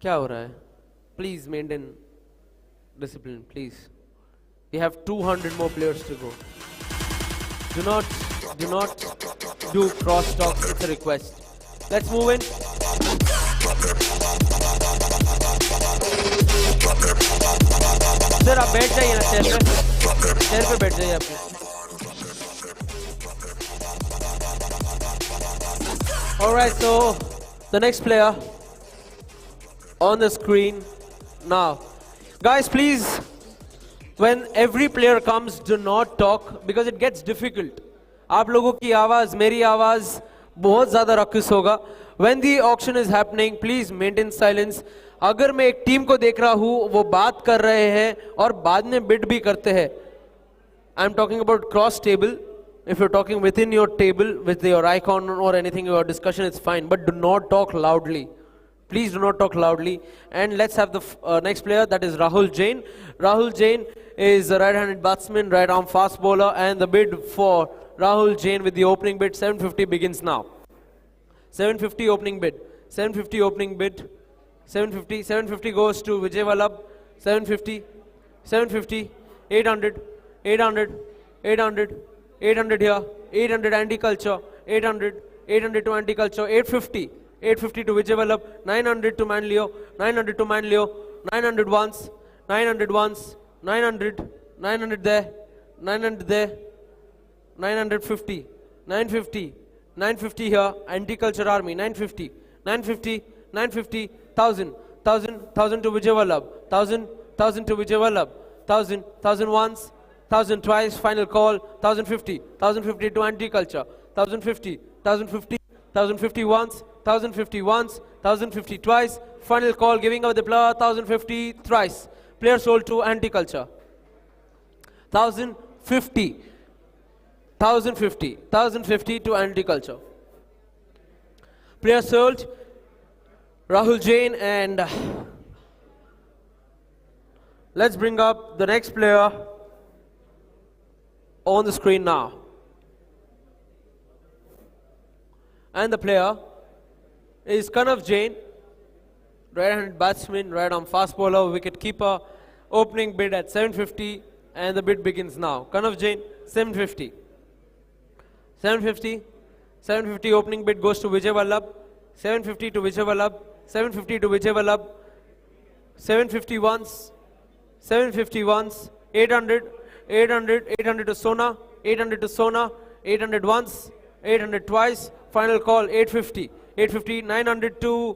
क्या हो रहा है? Please maintain discipline, please. We have 200 more players to go. Do not do cross talk. It's a request. Let's move in. Sir आप बैठ जाइए ना chair पे बैठ जाइए आप. All right, so the next player on the screen now. Guys, please, when every player comes, do not talk because it gets difficult. आप लोगों की आवाज, मेरी आवाज बहुत ज़्यादा रक्स होगा. When the auction is happening, please maintain silence. अगर मैं एक टीम को देख रहा हूँ, वो बात कर रहे हैं और बाद में बिड भी करते हैं. I'm talking about cross table. If you're talking within your table with your icon or anything, your discussion is fine, but do not talk loudly. Please do not talk loudly. And let's have the next player, that is Rahul Jain. Rahul Jain is a right-handed batsman, right-arm fast bowler, and the bid for Rahul Jain with the opening bid 750 begins now. 750 opening bid. 750 opening bid. 750. 750 goes to Vijay Vallabh. 750. 750. 800. 800. 800. 800 here. 800 anti-culture. 800. 800 to anti-culture. 850. 850 to Vijay Vallabh, 900 to Manlio, 900 to Manlio, 900 once, 900 once, 900, 900 there, 900 there, 950, 950, 950 here, anti-culture army, 950, 950, 950, 1000, 1000, 1000 to Vijay Vallabh, 1000, 1000 to Vijay Vallabh, 1000, 1000 once, 1000 twice, final call, 1050, 1050 to anti-culture, 1050, 1050, 1050 once, 1050 once, 1050 twice, final call, giving away the player, 1050 thrice, player sold to anti-culture, 1050, 1050, 1050 to anti-culture. Player sold, Rahul Jain, and let's bring up the next player on the screen now. And the player is Kanav Jain, right-handed batsman, right-arm fast bowler, wicket keeper, opening bid at 750, and the bid begins now. Kanav Jain, 750. 750, 750 opening bid goes to Vijay Vallabh, 750 to Vijay Vallabh, 750 to Vijay Vallabh, 750 once, 750 once, 800, 800, 800 to Sona, 800 to Sona, 800 once, 800 twice, final call, 850, 850, 900 to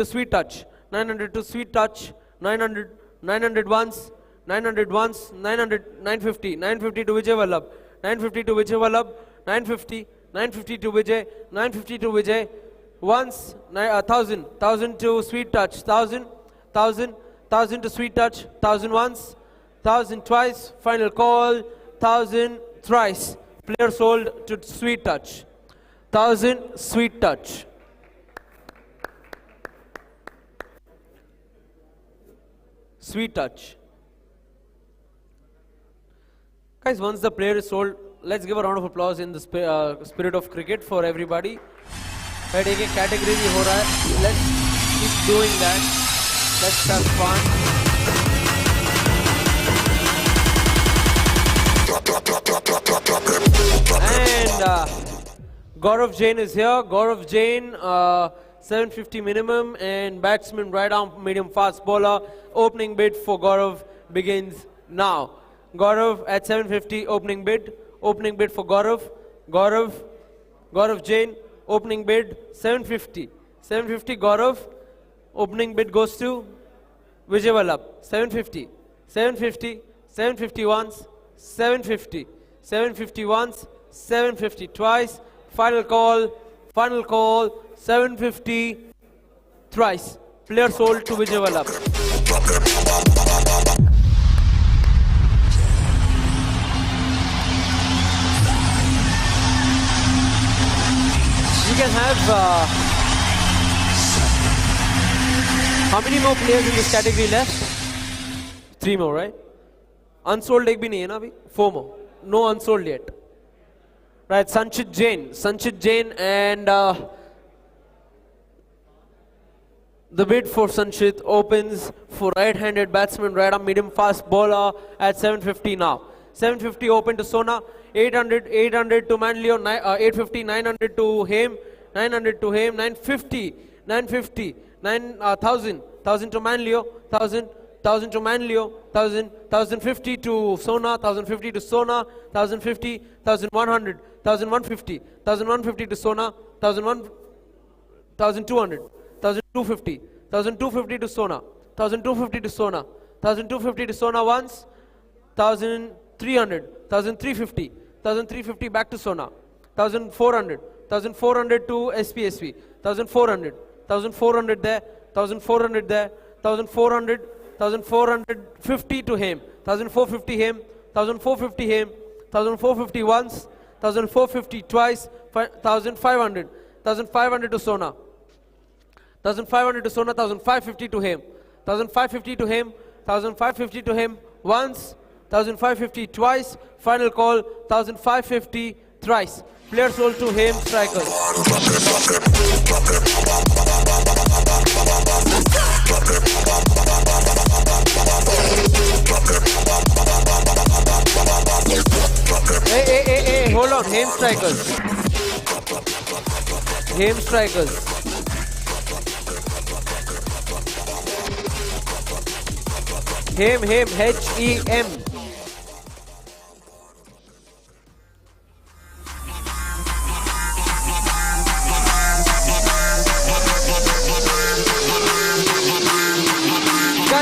Sweet Touch, 900 to Sweet Touch, 900, 900 once, 900 once, 900, 950, 950 to Vijay Vallabh, 950 to Vijay Vallabh, 950, 950 to Vijay, 950 to Vijay, once, 1000, 1000 to Sweet Touch, 1000, 1000, 1000 to Sweet Touch, 1000 once, 1000 twice, final call, 1000 thrice, player sold to Sweet Touch, 1000 Sweet Touch. Sweet Touch. Guys, once the player is sold, let's give a round of applause in the spirit of cricket for everybody. Right, एक category भी हो रहा है. Let's keep doing that. Let's have fun. And Gaurav Jain is here. Gaurav Jain, 750 minimum, and batsman, right arm, medium fast bowler. Opening bid for Gaurav begins now. Gaurav at 750, opening bid. Opening bid for Gaurav. Gaurav Jain, opening bid 750. 750 Gaurav. Opening bid goes to Vijay Vallabh. 750. 750. 750 once. 750. 750 once. 750 twice. Final call. Final call. 750 thrice. Player sold to Vijay Vallabh. We can have how many more players in this category left? 3 more, right? Unsold ek bhi nahi hai na abhi? 4 more. No unsold yet. Right, Sanchit Jain, and the bid for Sanchit opens for right-handed batsman, right-arm medium fast bowler at 750 now. 750 open to Sona, 800 to Manlio, 850, 900 to Hame, 900 to Hame, 950, 1000 to Manlio, 1000 to Manlio, 1050 to Sona, 1050 to Sona, 1050, 1100, 1150, 1150 to Sona, 1200, 1250, 1250 to Sona, 1250 to Sona, 1250 to Sona once, 1300, 1350, 1350 back to Sona, 1400, 1400 to SPSV, 1400, 1400 there, 1400 there, 1400, 1450 to him, 1450 him, 1450 him, 1450 once, 1450 twice, 1500, 1500 to Sona, 1500 to Sona, 1550 to him, 1550 to him, 1550 to him once, 1550 twice, final call, 1550 thrice. Player sold to him, strikers. Hey, hold on, him strikers. Him strikers. Him, H-E-M.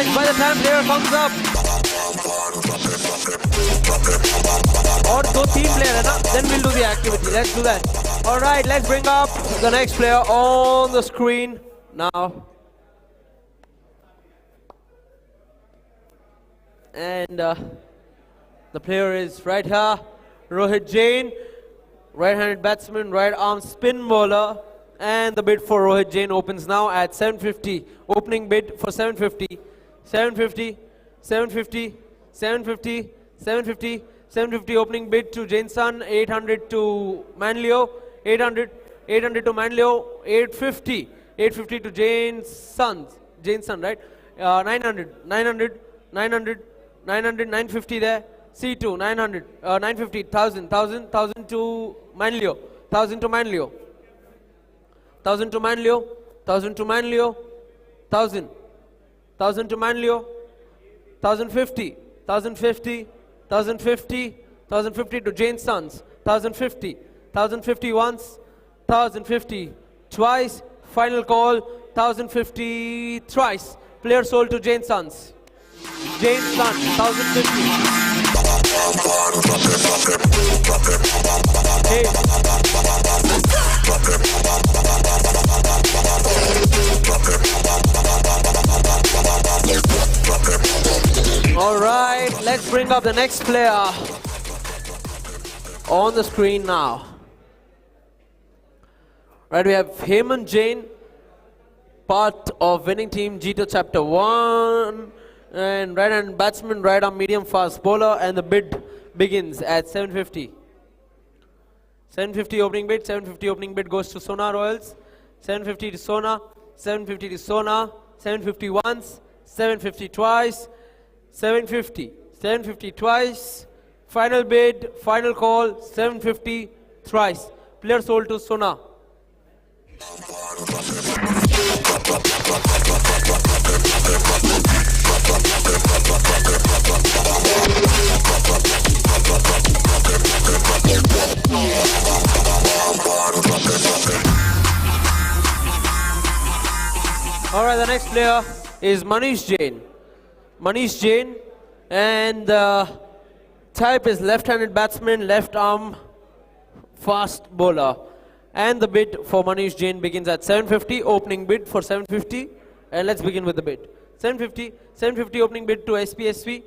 twice by the time player comes up. और 2-3 player है ना, then we'll do the activity. Let's do that. All right, let's bring up the next player on the screen now. And the player is right here, Rohit Jain, right-handed batsman, right arm spin bowler. And the bid for Rohit Jain opens now at 750. Opening bid for 750. 750, 750, 750, 750, 750. Opening bid to Jain Sun. 800 to Manlio. 800, 800 to Manlio. 850, 850 to Jain Sun. Jain Sun, right? 900, 900, 900, 900, 950 there. C2, 900, 950, 1000, 1000, 1000 to Manlio. 1000 to Manlio. 1000 to Manlio, 1000 to Manlio, 1000, 1000 to Manlio, 1050, 1050, 1050, 1050 to Jain Sons, 1050, 1050 once, 1050 twice, final call, 1050 thrice, player sold to Jain Sons. Jain Sons, 1050. Hey. All right, let's bring up the next player on the screen now. Right, we have Hemant Jain, part of winning team Jito Chapter 1, and right-hand batsman, right-arm medium fast bowler, and the bid begins at 750. 750 opening bid, 750 opening bid goes to Sona Royals, 750 to Sona, 750 to Sona, 750 once, 750 twice, 750, 750 twice, final bid, final call, 750 thrice. Player sold to Sona. All right, the next player is Manish Jain. Manish Jain, and the type is left-handed batsman, left arm fast bowler. And the bid for Manish Jain begins at 750, opening bid for 750. And let's begin with the bid. 750, 750 opening bid to SPSV,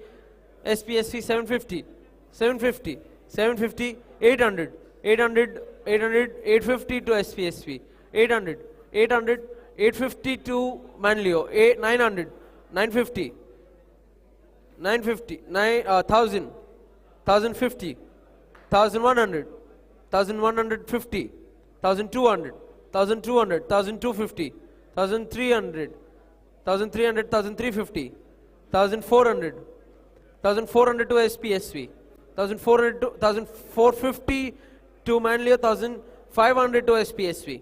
SPSV 750, 750, 750, 800, 800, 800, 850 to SPSV, 800, 800, 850 to Manlio, 900, 950, 950, 1000, 1050, 1100, 1150, 1200, 1200, 1250, 1300, 1300, 1350, 1400, 1400 to SPSV, 1400 to 1450 to Manlio, 1500 to SPSV,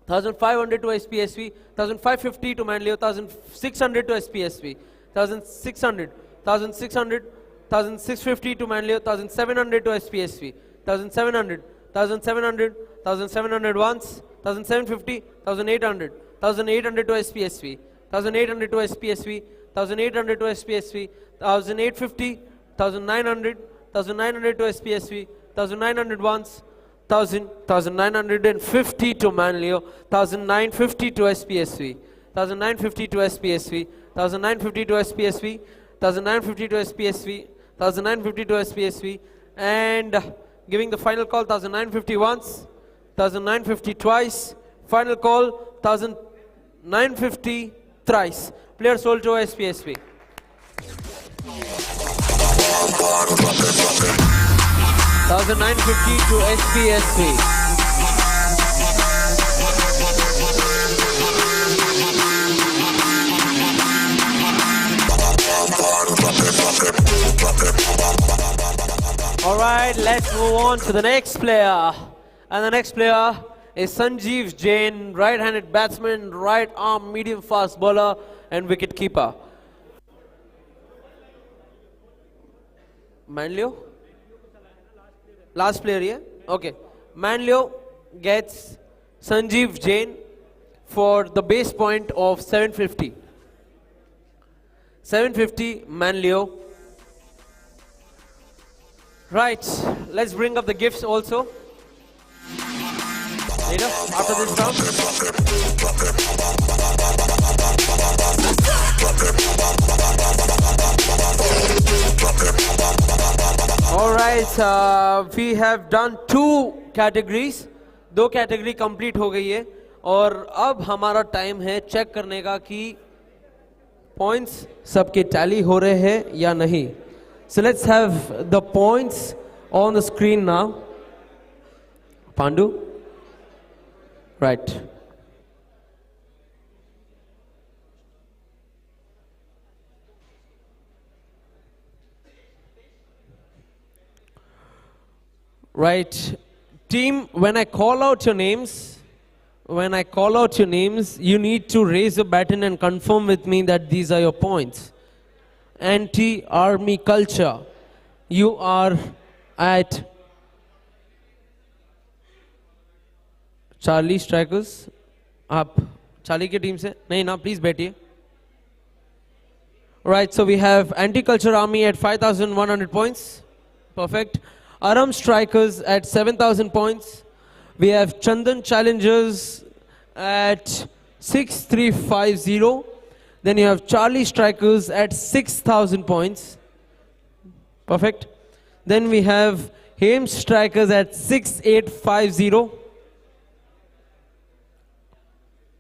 1500 to SPSV, 1550 to Manlio, 1600 to SPSV, 1600, 1600, 1650 to Manlio, 1700 to SPSV, 1700, 1700, 1700 once, 1750, 1800, 1800 to SPSV, 1800 to SPSV, 1800 to SPSV, 1850, 1900, 1900 to SPSV, 1900 once, 1950 to Manlio, 1950 to SPSV, 1950 to SPSV, 1950 to SPSV, 1950 to SPSV, 1950 to SPSV, and giving the final call 1950 once, 1950 twice, final call 1950 thrice. Player sold to SPSV. $950 to SPSV. All right, let's move on to the next player. And the next player is Sanjeev Jain, right-handed batsman, right arm medium fast bowler and wicket keeper. Manlio? Last player here? Okay. Manlio gets Sanjeev Jain for the base point of 750. 750 Manlio. Right, let's bring up the gifts also. Later, after this round. Alright, we have done 2 categories. 2 category complete हो गई है और अब हमारा time है check करने का कि पॉइंट्स सबके टैली हो रहे हैं या नहीं. So let's have the points on the screen now. Pandu? Right. Right. Team, when I call out your names, you need to raise your button and confirm with me that these are your points. Anti-army culture. You are at Charlie Strikers. आप Charlie की team से नहीं ना, please बैठिए. Right, so we have Anti-Culture Army at 5,100 points. Perfect. Aram Strikers at 7,000 points. We have Chandan Challengers at 6,350. Then you have Charlie Strikers at 6,000 points. Perfect. Then we have Haim Strikers at 6,850.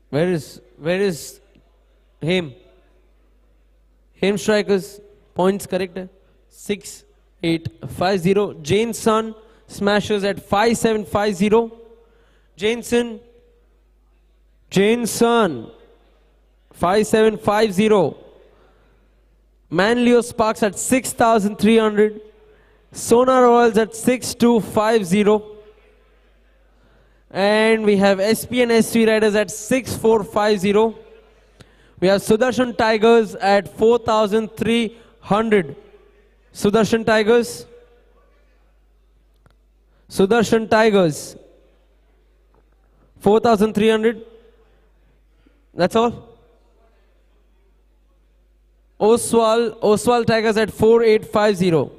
Where is Haim? Haim Strikers points correct. 6,850. Jane Sun Smashers at 5,750. Jane Sun 5,750. Manlio Sparks at 6,300. Sonar Royals at 6,250. And we have SP and SV Riders at 6,450. We have Sudarshan Tigers at 4,300. Sudarshan Tigers. 4,300. That's all. Oswal Tigers at 4,850.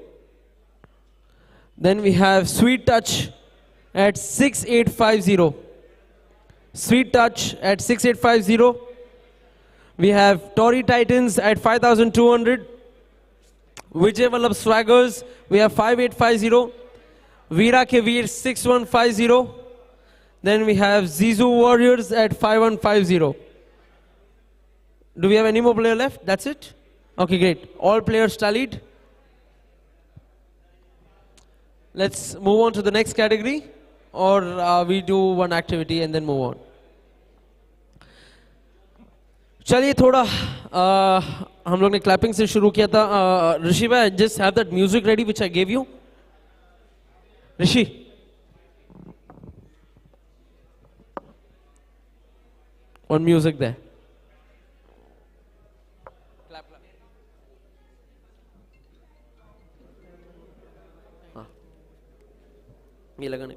Then we have Sweet Touch at 6,850. Sweet Touch at 6,850. We have Tory Titans at 5,200. Vijay Vallabh Swaggers, we have 5,850. Veera Ke Veer 6,150. Then we have Zizu Warriors at 5,150. Do we have any more player left? That's it? Okay, great. All players tallied. Let's move on to the next category, or we do one activity and then move on. चलिए थोड़ा हम लोग ने clapping से शुरू किया था. ऋषि भाई, just have that music ready which I gave you. Rishi, one music there. Clap. हाँ, ये लगाने.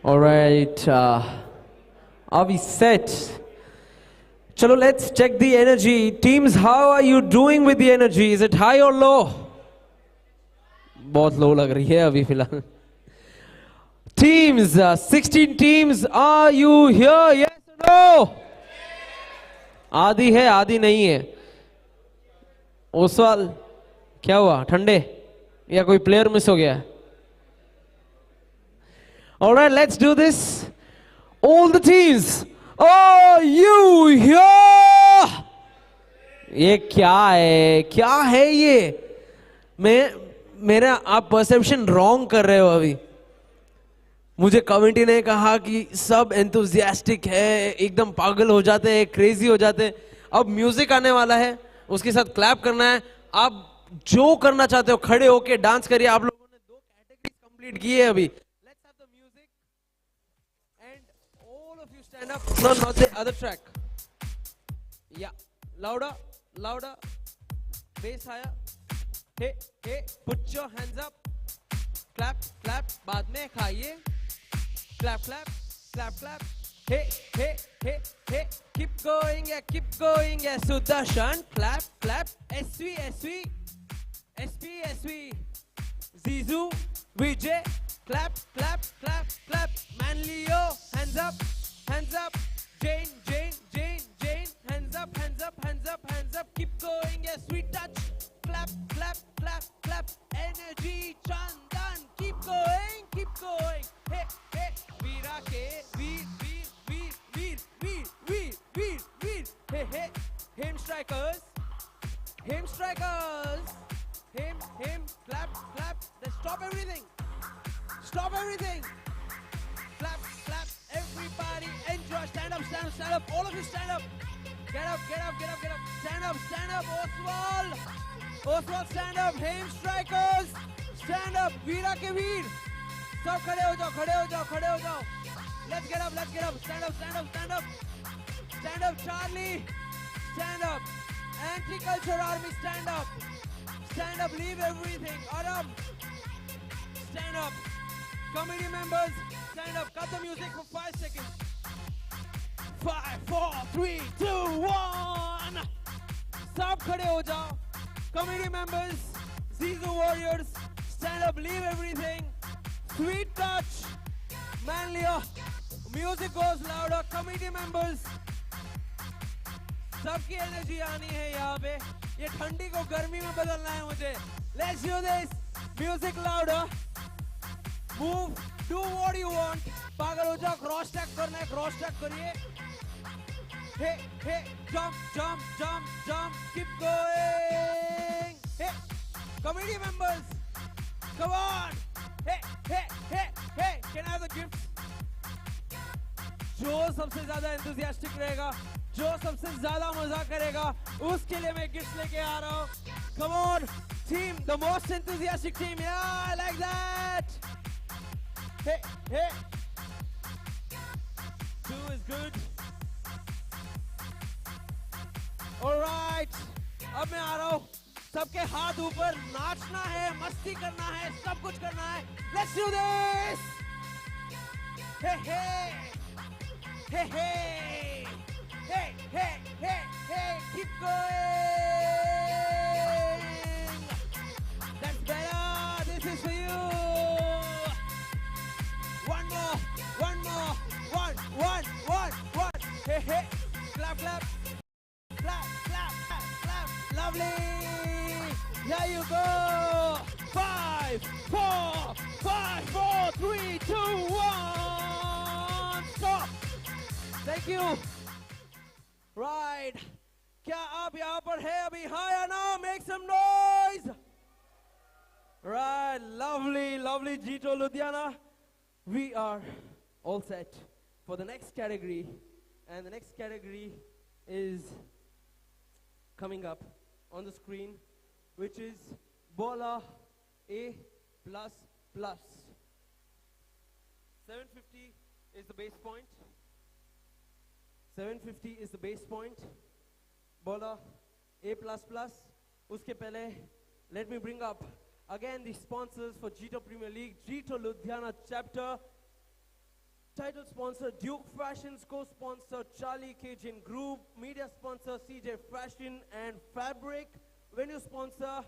All right, are we set? Chalo, let's check the energy. Teams, how are you doing with the energy? Is it high or low? बहुत low लग रही है अभी फिलहाल. Teams, 16 teams, are you here? Yes or no? आधी है, आधी नहीं है. ओसवाल, क्या हुआ? ठंडे या कोई प्लेयर मिस हो गया? All right, let's do this. All the teams, are you here? ये क्या है? क्या है ये? मेरा आप परसेप्शन रॉन्ग कर रहे हो अभी. मुझे कमेटी ने कहा कि सब एंथुजियास्टिक है, एकदम पागल हो जाते हैं, क्रेजी हो जाते हैं. अब म्यूजिक आने वाला है, उसके साथ क्लैप करना है. आप जो करना चाहते हो खड़े होके डांस करिए. आप लोगों ने 2 कैटेगरीज कंप्लीट की है अभी. Stand up. No, not the other track. Yeah. Louder. Bass higher. Hey, put your hands up. clap, clap, बाद में खाइए. Clap, clap, clap, clap. Hey, hey, hey, hey. Keep going, yeah, Sudarshan. Clap, clap. SV, SV. SP, SV. Zizu, Vijay. Clap, clap, clap, clap. Manlio, hands up, hands up. Jane, Jane, Jane, Jane. Hands up, hands up, hands up, hands up. Keep going, yeah, sweet touch. Clap, clap, clap, clap. Energy, Chandan. Keep going, keep going. Hey, hey. Veera ke, veer, veer, veer, veer, veer, veer, veer, veer. Hey, hey. Him strikers. Him strikers. Him. Clap, clap. Then stop everything. Stop everything. Clap, clap. Everybody enjoy. Stand up, stand up, stand up. All of you stand up. Get up, get up, get up, get up. Stand up, Oswald. Oswald, stand up. Him strikers. Stand up. Veera ke veer. सब खड़े हो जाओ, खड़े हो जाओ, खड़े हो जाओ. Let's get up, let's get up. Stand up, stand up, stand up. Stand up, Charlie. Stand up. Anti-culture army, stand up. Stand up, leave everything. Aram. Stand up. Committee members, stand up. Cut the music for 5 seconds. 5, 4, 3, 2, 1. सब खड़े हो जाओ. Committee members, Zizu warriors, stand up, leave everything. Sweet touch. Manlio. Music goes louder. Committee members. सबकी energy आनी है यहाँ पे. ये ठंडी को गर्मी में बदलना है मुझे. Let's do this. Music louder. Move. Do what you want. पागल हो जाओ. Cross track करना है. Cross track करिए. Hey, hey. Jump, jump, jump, jump. Keep going. Hey. Committee members. Come on. Hey, hey, hey, hey. Can I have the gifts? जो सबसे ज्यादा enthusiastic रहेगा, जो सबसे ज्यादा मजा करेगा, उसके लिए मैं गिफ्ट लेके आ रहा हूँ. Come on, team, the most enthusiastic team. Yeah, I like that. Hey, hey. 2 is good. All right. अब मैं आ रहा हूँ. सबके हाथ ऊपर. नाचना है, मस्ती करना है, सब कुछ करना है. Let's do this. Hey, hey. Hey, hey. Hey, hey, hey, hey. Keep going. That's better. This is for you. One more. One. Hey, hey. Clap, clap. Clap, clap, clap, clap. Lovely. There you go. 5, 4, 3, 2, 1. Stop. Thank you. Right. क्या आप यहाँ पर है अभी? हाँ या ना? Make some noise. Right. Lovely, lovely Jito Ludhiana. We are all set for the next category. And the next category is coming up on the screen, which is Bola A++. 750 is the base point. 750 is the base point. Bola A++. Uske pehle, let me bring up again the sponsors for Jito Premier League. Jito Ludhiana chapter. Title sponsor Duke Fashions, co-sponsor Charlie Cajun Group, media sponsor CJ Fashion and Fabric. Venue sponsor,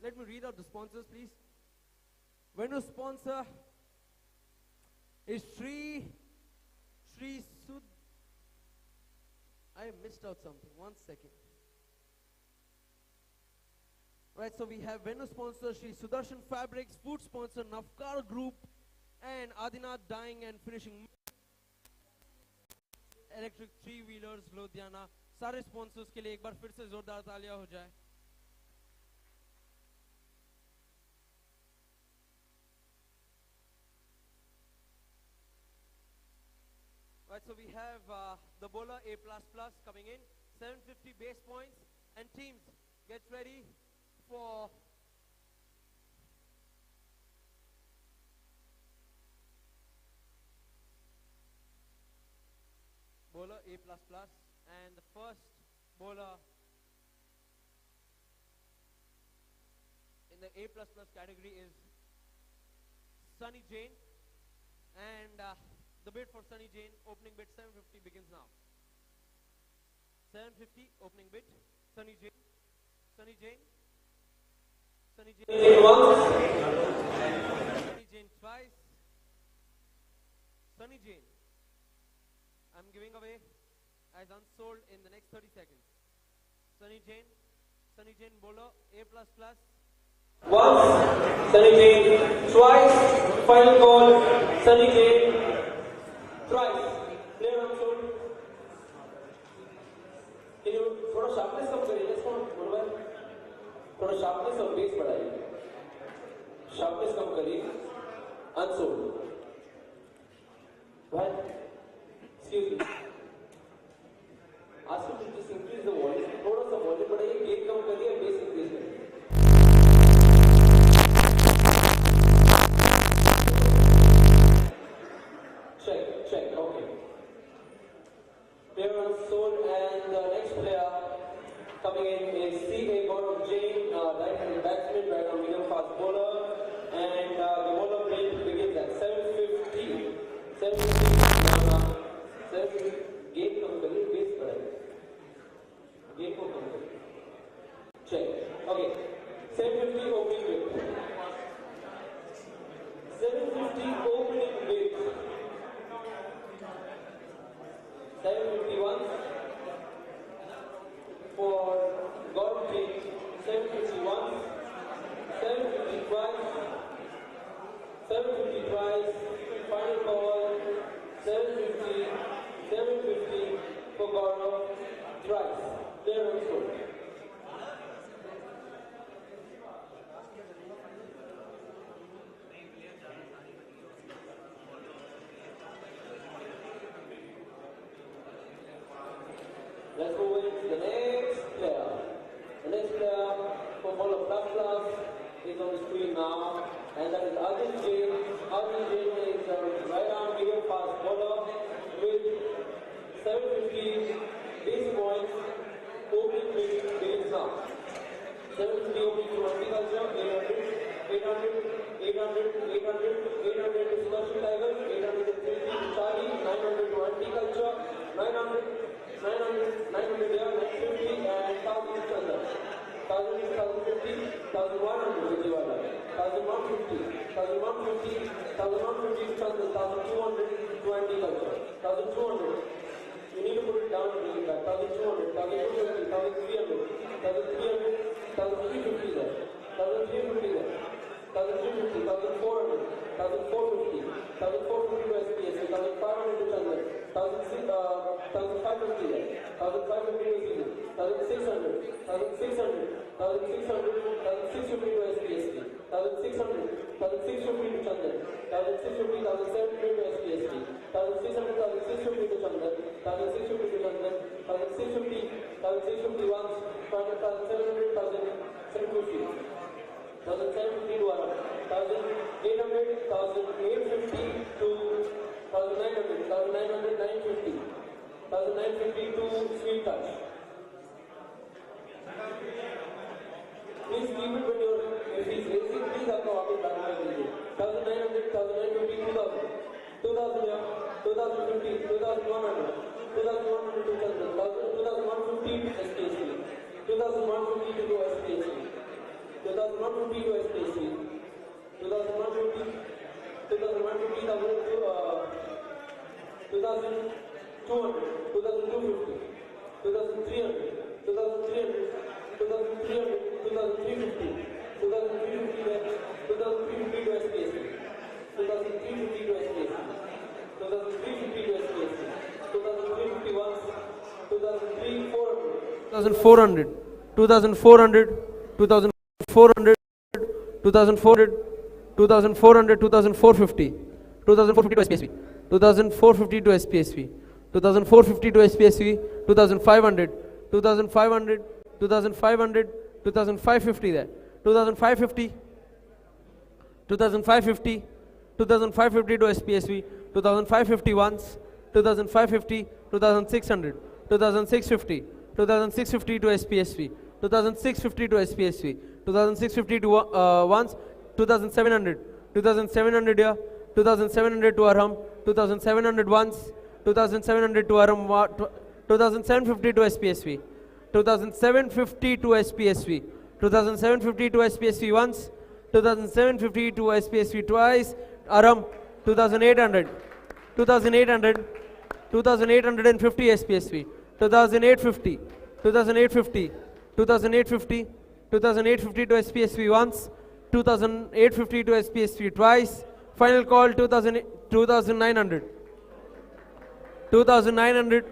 let me read out the sponsors please. Venue sponsor is Sri Sud. I missed out something, 1 second. Right, so we have venue sponsor Sri Sudarshan Fabrics, food sponsor Navkar Group, and Adinath Dyeing and Finishing, Electric 3-wheelers Ludhiana. सारे sponsors के लिए एक बार फिर से जोरदार तालियां हो जाए. Right, so we have the Bola A++ coming in, 750 base points, and teams, get ready for Bola A++, and the first bowler in the A++ category is Sunny Jain. And the bid for Sunny Jain, opening bid 750 begins now. 750, opening bid. Sunny Jain. Sunny Jain. Sunny Jain once. Sunny Jain twice. Sunny Jain. I'm giving away as unsold in the next 30 seconds. Sunny Jain. Sunny Jain bowler, A++. Once, Sunny Jain, twice, final call, Sunny Jain, thrice, player unsold. Can you थोड़ा sharpness कम करिए, let's go, बोलो थोड़ा sharpness और base बढ़ाइए. Sharpness कम करिए, unsold. Right? Excuse me. Ask him to just increase the volume. थोड़ा सा volume बढ़ाइए, gain कम करिए, base increase करिए. Check, okay. Player unsold, and the next player coming in is C.A. Gaurav Jain, right-handed batsman, right-arm medium fast bowler, and the bowler range begins at 750. 750, game कम करिए, base बढ़ाइए. Game को कम करिए. Check, okay. 750 opening bid. 750 opening bid. 751 for Gaurav Jain. 751. 750 twice. 750 twice. Final call. 750. 750 for Gaurav twice. Player unsold. Let's move into the next player. The next player for bowler plus is on the screen now, and that is Ajit Jain. Ajit Jain is a right-arm medium fast bowler with 750 base points. Opening bid begins now. 750 opening to agriculture, 800 to Sudarshan Tiger, 800 to Charlie, 900 to agriculture, 900 here, 950 and 1000 Chandra. 1000 is 1050, 1100 Vijayawada, 1150 to Chandra, 1200 to agriculture, 1200. You need to put it down and bring it back. 1200, 1250, 1300, 1350 there, 1350 there, 1350, 1400, 1450, 1450 to SPS, 1500 to Chandra, 1550 there, 1550 to Season, 1600, 1600, 1600, 1650 to SPSP, 1600, 1650 to Chandra, 1650, 1750 to SPSP, 1600, 1650 to Chandra, 1650 to Chandra, 1650, 1650 once, 1700, 1750. 1750 to 1800, 1850 to 1900, 1900, 950, 1950 to Sweet Touch. Please keep it when you're, if he's racing, please have to walk it back to the 1900, 1950, 2000, 2000 here, 2050, 2100, 2100 to Chandra, 2150 to SPSP, 2150 to SPSP. 2150 to SPSP, 2150, 2200, 2250, 2300, 2300, 2350, 2350 to SPSP, 2350 to SPSP, 2350 to SPSP, 2350 once, 2400, 2400, 2400, 2400, 2400, 2450, 2450 to SPSV, 2450 to SPSV, 2450 to SPSV, 2500, 2500, 2500, 2550 there, 2550, 2550, 2550 to SPSV, 2550 once, 2550, 2600, 2650, 2650 to SPSV, 2650 to SPSV, 2650 to once, 2700, 2700 here, 2700 to Arham, 2700 once, 2700 to Arham, 2750 to SPSV, 2750 to SPSV, 2750 to SPSV once, 2750 to SPSV twice, Arham, 2800, 2800, 2850 SPSV, 2850, 2850, 2850, 2850 to SPSV once, 2850 to SPSV twice, final call 2900, 2900,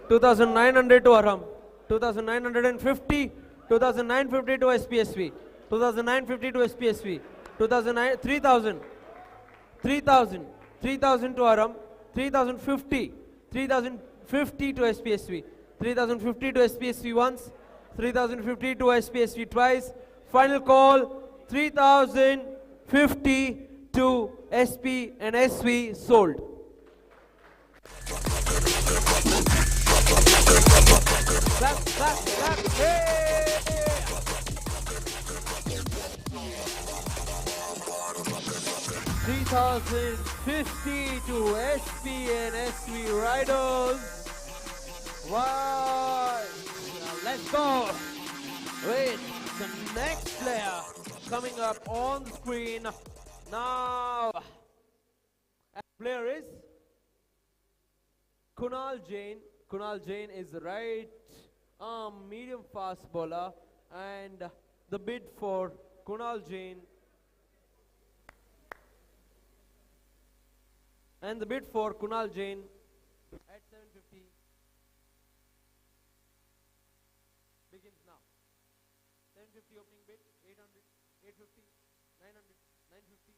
2900 to Arham, 2950, 2950 to SPSV, 2950 to SPSV, 3000, 3000, 3000 to Arham, 3050, 3050 to SPSV, 3050 to SPSV once, 3050 to SPSV twice, final call 3050 to SP and SV sold. Clap, clap, clap, hey! 3050 to SP and SV riders. Wow! Let's go with the next player coming up on the screen now. And player is Kunal Jain. Kunal Jain is the right arm medium fast bowler, and the bid for Kunal Jain at 750 begins now. 750 opening bid, 800, 850, 900, 950,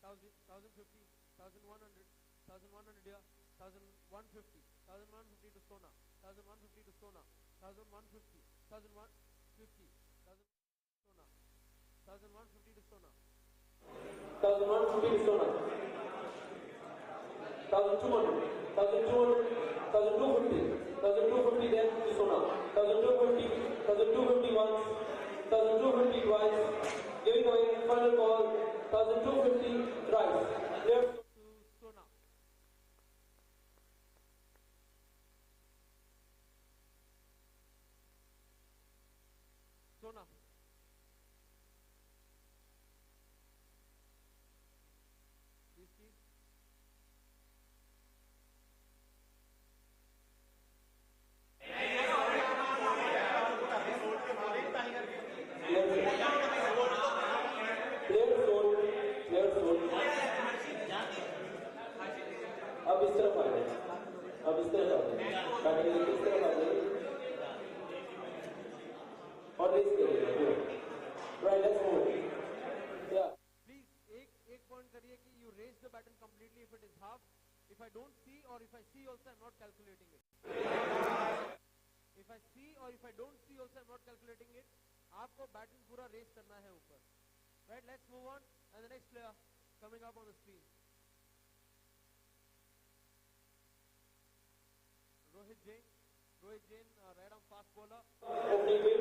1000, 1050, 1100, 1100 here, 1150, 1150 to Sona, 1150 to Sona, 1150, 1150, 1150 to Sona, 1150 to Sona, 1200, 1200, 1250, 1250 then to Sona, 1250, 1250 once, 1250 twice, giving away final call, 1250 thrice. Players to Sona. Sona. अब इस तरफ आ जाए, अब इस तरफ आ जाए, batting इस तरफ आ जाए और रेस करिए, right, let's move, yeah. Please, एक point करिए कि you raise the baton completely if it is half. If I don't see or if I see also I'm not calculating it. If I see or if I don't see also I'm not calculating it. आपको baton पूरा raise करना है ऊपर. Right, let's move on and the next player coming up on the screen. Rohit Jain, right arm fast bowler. Opening bid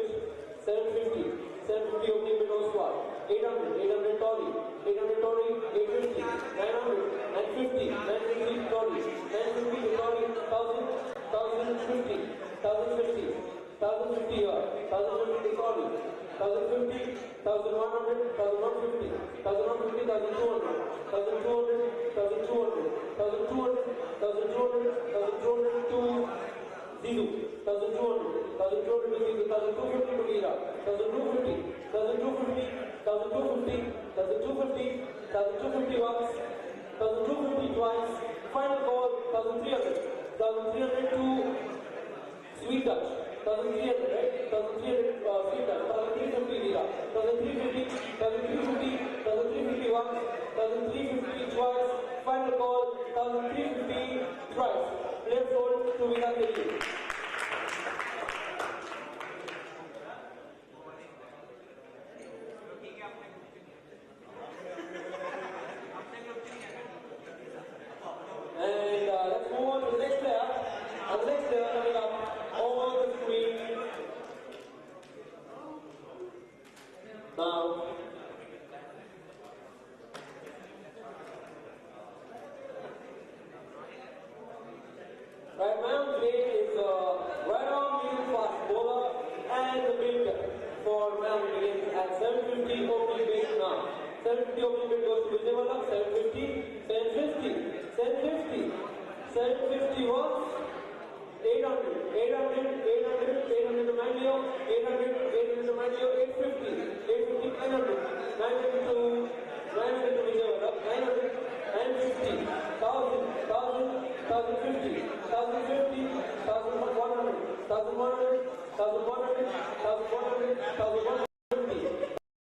750, 750 opening bid on spot. 800, 800 Tori, 800 Tori, 850, 900, 950, 950 Tori, 950 Tori, 1000, 1050, 1050, 1050 here, 1050 Tori, 1050, 1100, 1150, 1150, 1200, 1200, 1200, 1200, 1200, 1200 to Zero, 1200, 1200 to Zero, 1250 to Mira, 1250, 1250, 1250, 1250, 1250 once, 1250 twice, final call 1300, 1300 to Sweet Touch, 1300, right? 1300 Sweet Touch, 1350 Mira, 1350, 1350, 1350 once, 1350 twice, final call 1350 twice. Player sold to Mira Kelly. And let's move on to the next player. And the next player coming up on the screen. Now, Right, man, today is right arm medium fast bowler and the big for man begins at 750 opening base now. 750 opening base goes to Vijayawala. 750, 750, 750, 751, 800, 800, 800, 800 to Manlio, 800, 800 to Manlio, 850, 850, 900, 900 to Vijayawala, 900, 950, 1000, 1000, 1050, 1050, 1100, 1100, 1100, 1100,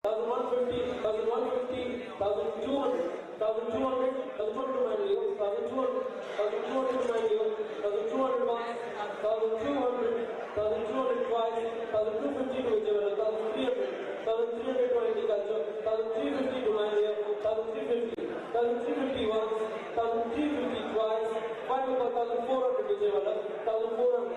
1150, 1150, 1150, 1200, 1200, 1200 to Manlio, 1200, 1200 to Manlio, 1200 once, 1200, 1200 twice, 1250 to Vijayawala, 1300, 1300 to Agriculture, 1350 to Manlio, 1350, 1350 once, 1350 twice, final 1400 to Vijayawala, 1400,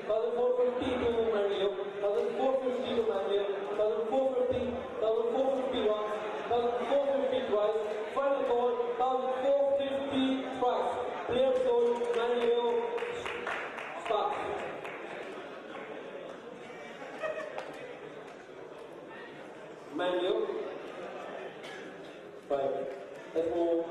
1450 to Manlio, 1450 to Manlio, 1450, 1450 once, 1450 twice, final call, 1450 twice, player sold, Manlio, start. Manlio, 5, let's move,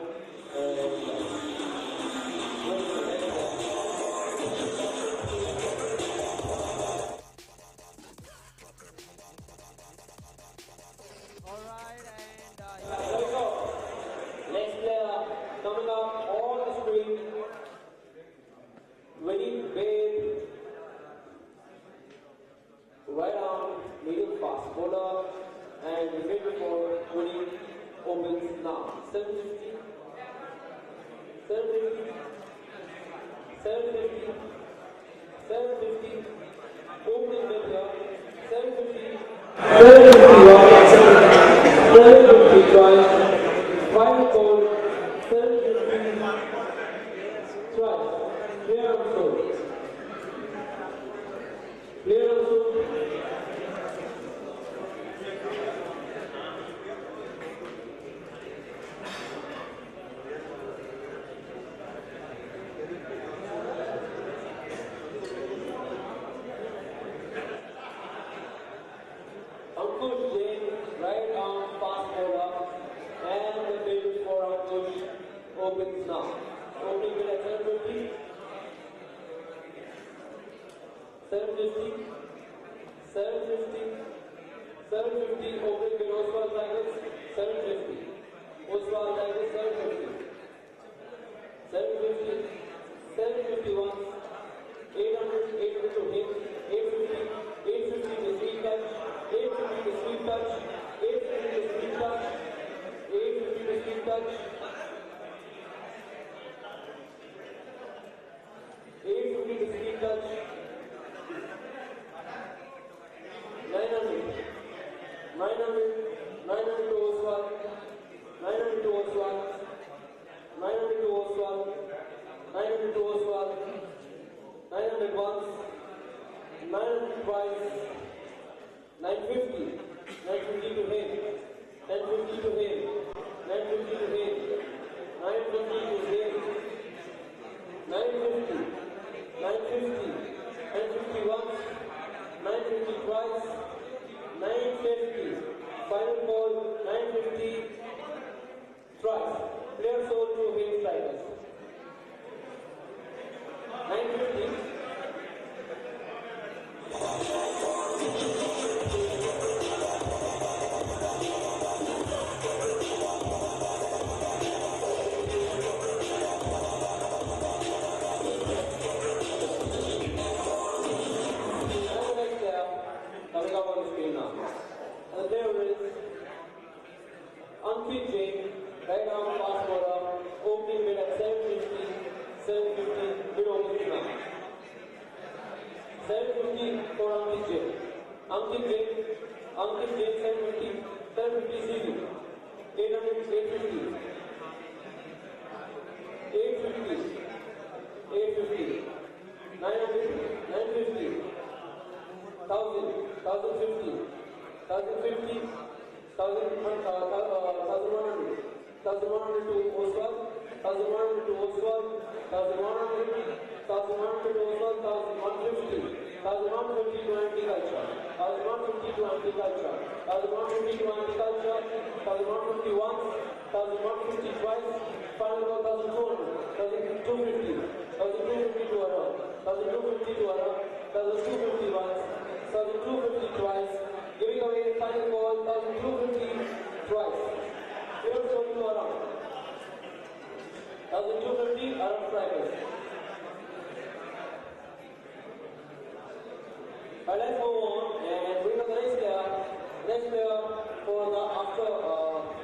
next player coming up on the screen, winning with right arm medium fast bowler and wicket for winning opens now. 750, 750, 750, 750, opening mid here, 750, 750 twice, final call, 750 twice, clear on soul, clear on soul, right arm fast bowler and the bid for Ankush opens now. Opening bid at 750, 750, 750, 750, opening bid Oswald Tigers, 750, Oswald Tigers, 750, 750, 751, 800, 800 to him, 850, 850 to sweet touch, 850 to sweet touch, 850 to sweet touch, 850 to sweet touch, 850 to sweet touch, 900, 900, 900 to Oswald, 900 to Oswald, 900 to Oswald, 900 to Oswald, 900 once, 900 twice, 950, 950 to him, 950 to him, 950 to him, 950 to him, 950, 950, 950 once, 950 twice, 950, final call, 950 twice, player sold to him strikers, 950, coming up on the screen now. And there is Ankit Jain, right arm fast bowler, opening bid at 750, 750, bid opening now. 750 for Ankit Jain. Ankit Jain, 750, 750 CV. 800, 850. 850, 850. 900, 950. 1000, 1050, 1050, 1100, 1100 to Oswald, 1100 to Oswald, 1100, 1100 to 150 to anti-culture. 1150 to anti-culture. 1150 to anti-culture. 1150 once. 1150 twice. Final call 1200. 1250. 1250 to around. 1250 to around. 1250 once. 1250 twice. Giving away the final call 1250 twice. Here's going to around. 1250 around private. Let's move on and bring up the next player. Next player for the after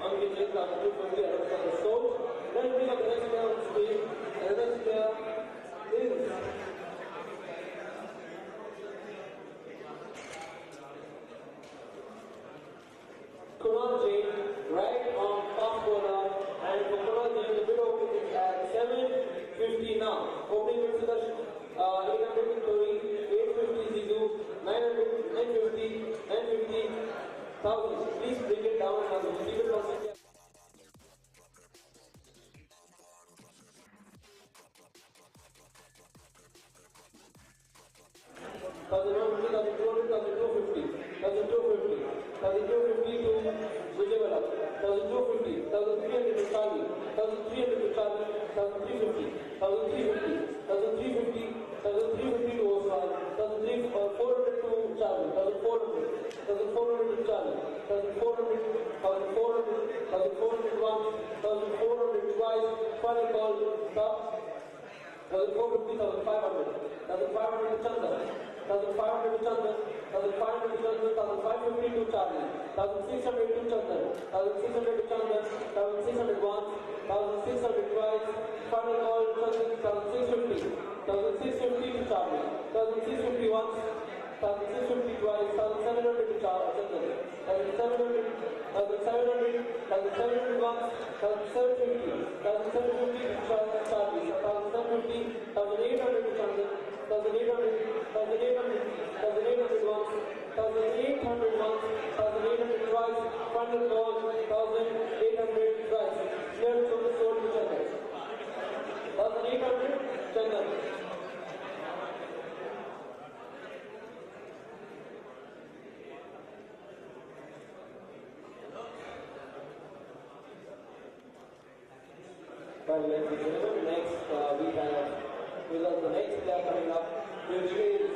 Ankit Jain, 250 around from the soul. Let's bring up the next player on the screen. And the next player is Kunal Jain, right on fast bowler, and for Kunal Jain, the bid opening is at 750 now. Opening bid Sudarshan, 800 Victory, 850 Zizu, 900, 950, 950, 1000. Please bring it down and keep it on. 1250 to Vijayawada, 1250, 1300 to Charlie, 1300 to Charlie, 1350, 1350, 1350, 1350 to Oswald, 1400 to Charlie, 1400, 1400 to Charlie, 1400, 1400, 1400 once, 1400 twice, final call, stop. 1450, 1500, 1500 to Chandan, 1500 to Chandan, 1500 to Chandan, 1550 to Charlie, 1600 to Chandan, 1600 to Chandan, 1600 once, 1600 twice, final call Chandan, 1650, 1650 to Charlie, 1650 once, 1650 twice, 1700 to Chandan, 1700, 1700 once, 1750, 1750 to Charlie, 1750, 1800 to Chandan, 1800, 1800, 1800 once, 1800 once, 1800 twice, final call 1800 twice. Clear from the sword to Chandan. 1800 Chandan. Well, ladies and gentlemen, next we have with us the next player coming up, which is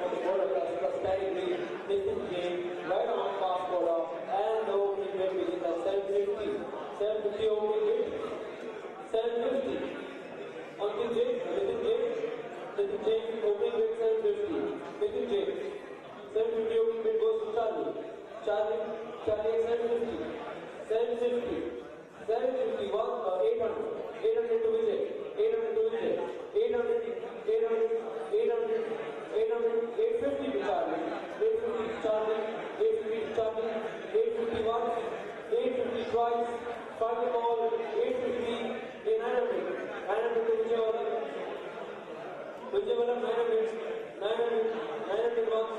for the border plus category, Nitin Jain, right arm fast bowler, and the opening bid begins at 750. 750 opening bid, 750. Ankit Jain, Nitin Jain, Nitin Jain, opening bid 750. Nitin Jain, 750 opening bid goes to Charlie. Charlie at 750. 750. 750, 800. 800 to Vijay, 800 to Vijay, 800, 800, 800, 800, 850 to Charlie, 850 to Charlie, 850 to Charlie, 850 once, 850 twice, final call, 850, 900, 900 to Vijayawada, Vijayawada 900, 900, 900 once,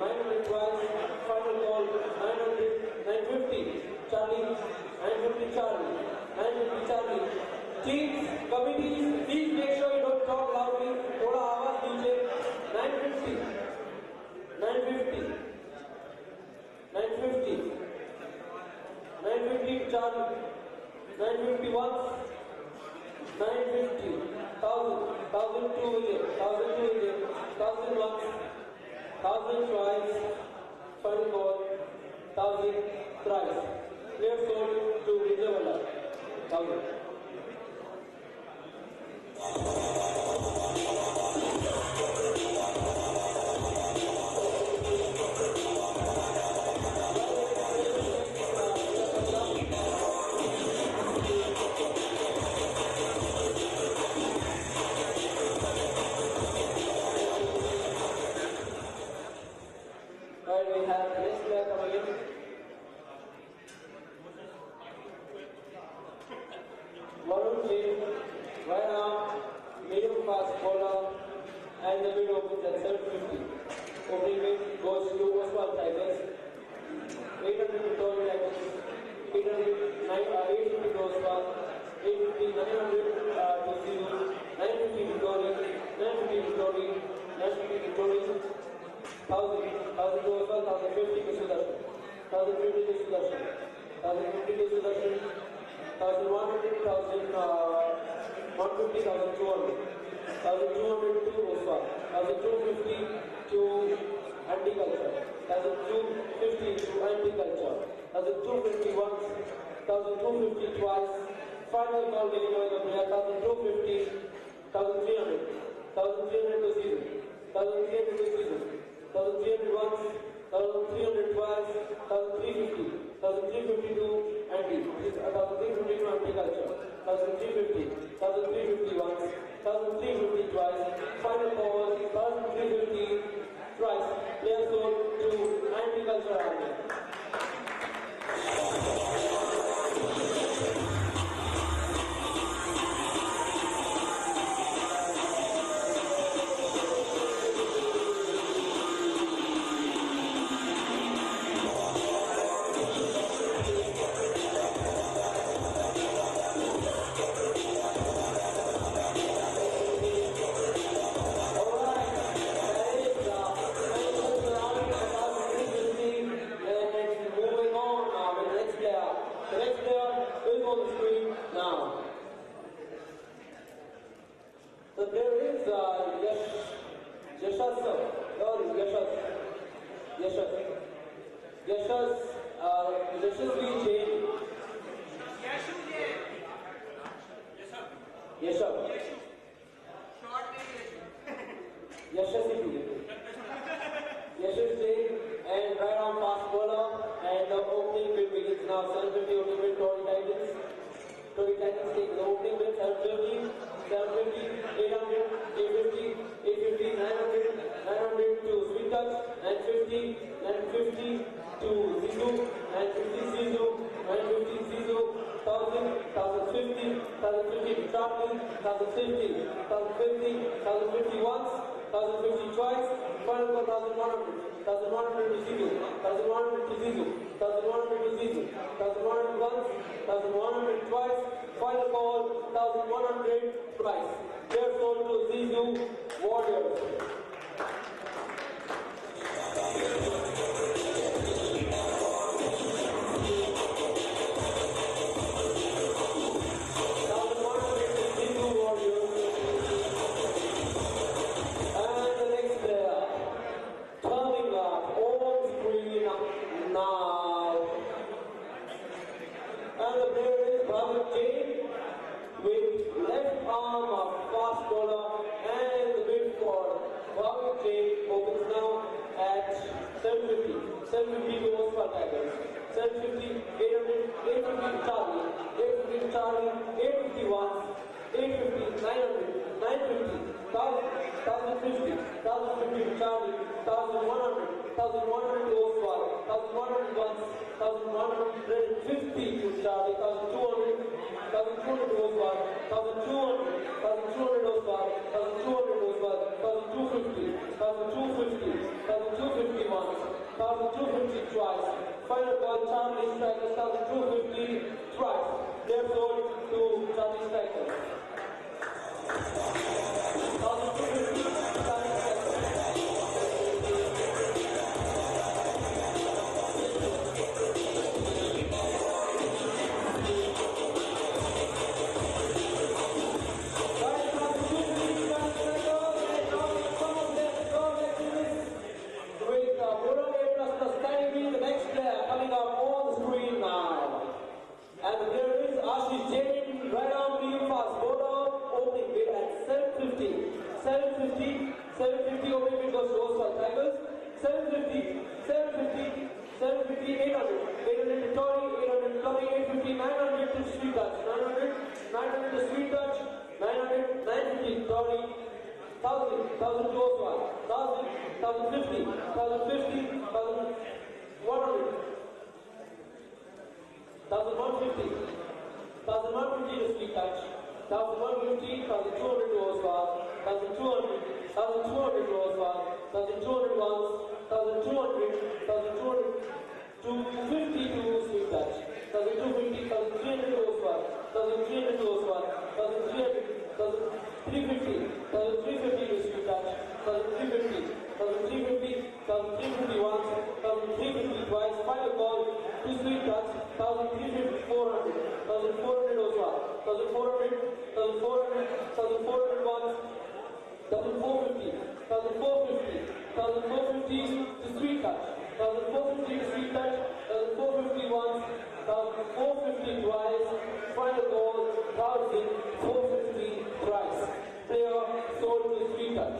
900 twice, final call, 900, 950, Charlie, 950 Charlie, 950 Charlie. Teams, committees, please make sure you don't talk loudly. थोड़ा आवाज दीजिए. 950, 950, 950, 950 Charlie, 950 once, 950, 1000, 1002 Vijay, 1002 Vijay, 1000 once, 1000 twice, final call, 1000 thrice. Clear sold to Vijayawada. 1000. Right, we have the next player coming in. Varun Jain, right arm, medium fast bowler, and the mid opens at 750. Opening bid goes to Oswald Tigers. 800 to Tony Tigers. 850 to Oswald. 850, 900 to Zero. 950 to Tony. 950 to Tony. 950 to Tony. 1050 to Sudarshan, 1100, 150, 1200, 1200 to Oswal, 1250 to anti-culture, 1250 to anti-culture, 1250 once, 1250 twice, final call delivered the player, 1250, 1300, 1300 to season, 1300 to season, 1300 once, 1300 twice, 1350, 1350 to anti, 1350 to anti-culture, 1350, 1350 once, 1350 twice, final call, 1350 twice, player sold to anti-culture army. So there is Yashasvi Jain. Yashav Jain and right arm fast bowler, and the opening bid begins now. 750 opening bid, Tory Titans. Tory Titans take the opening bid, 750, 800, 850, 850, 900, 900 to Sweet Touch, 950, 950 to Zizu, 950 Zizu, 950 Zizu, 1000, 1050, 1050 to Charlie, 1050, 1050, 1050 once, 1050 twice, final for 1100, 1100 to Zizu, 1100 to Zizu, 1100 to Zizu, 1100 once, 1100 twice, final call 1100 twice. They're sold to Zizu Warriors. Opens now at 750. 750 to Oswald Tigers. 750, 800, 850 Charlie, 850 Charlie, 850 once, 850, 900, 950, 1050, 1050 to Charlie, 1100, 1100 to Oswald, 1100 once, 1150 to Charlie, 1200, 1200 to Oswald, 1200, 1200 to Oswald, 1200 to Oswald, 1250, 1250, 1250 once, 1250 twice. Final call, Charlie Strikers, 1250 twice. They're sold to Charlie Strikers. 1250 Charlie Strikers. And there is Ashish Jain, right arm medium fast bowler, opening bid at 750. 750, 750 opening bid goes to Oswald Tigers. 750, 750, 750, 800. 800 to Tory, 800 to Tory, 850, 900 to Sweet Touch. 900, 900 to Sweet Touch. 900, 950 Tory. 1000, 1000 to Oswald. 1000, 1050, 1050, 1100. 1150, 1150 to Sweet Touch, 1150, 1200 to Oswald, 1200, 1200 to Oswald, 1200 once, 1200, 1200, 250 to Sweet Touch, 1250, 1300 to Oswald, 1300 to Oswald, 1300, 1350, 1350 to Sweet Touch, 1350, 1350, 1350 once, 1350 twice, final call to Sweet Touch. 1,350, 400, 1,400 also, 1,400, 1,400, 1,400 once, 1,450, 1,450, 1,450 to street touch, 1,450 to street touch, 1,450 once, 1,450 twice, final goal, 1,450 thrice. Player sold to street touch.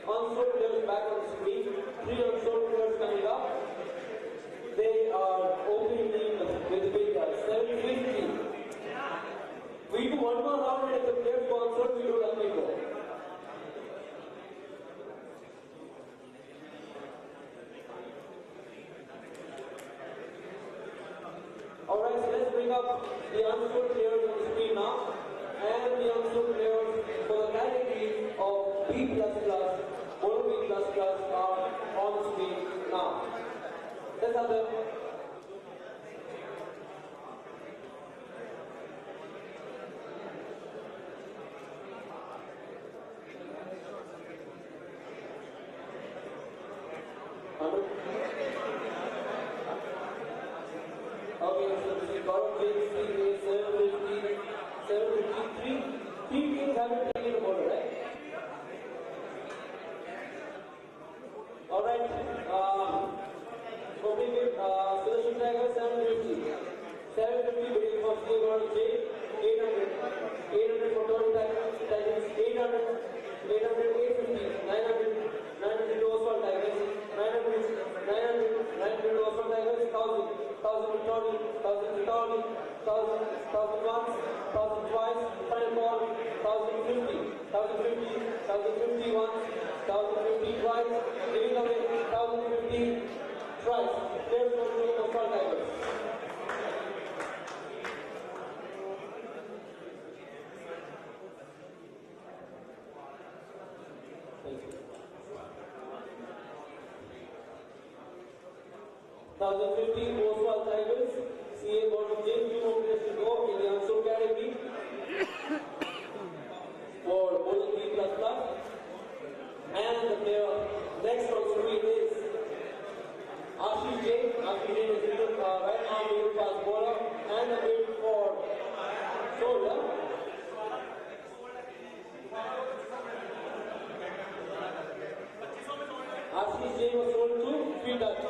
Unsold players back on the screen. 3 unsold players coming up. They are opening with the big guys. 750. We do one more round and if the players go unsold, we do let me go. Alright, so let's bring up the unsold players on the screen now. And the unsold players for the category of B++, Mono B++ are on the screen now. Let's have them. Okay, so this is Gaurav Jain, 750, 753. 3 teams haven't taken a ball, right? Alright, opening with Sudarshan Tiger, 750. 750 bidding for C. Gaurav Jain, 800. 800 for Tony Tigers, 800. 800, 850. 900. 900 to Oswald Tigers, 900. 900. 900 to Oswald Tigers, 1,000. 1,000 to Tony, 1,000 to Tony, 1,000, 1,000 once, 1,000 twice, final ball, 1,050, 1,050, 1,050 once, 1,050 twice, giving away 1,050 twice. Players for the Oswald Tigers. Thank you. 1,050 Oswald Tigers, CA Gaurav Jain, 2 more players to go in the unsold category for Mono B++. And the player next on screen is Ashish Jain. Ashish Jain is right arm middle fast bowler and a bid for shoulder. Ashish Jain was sold to free touch.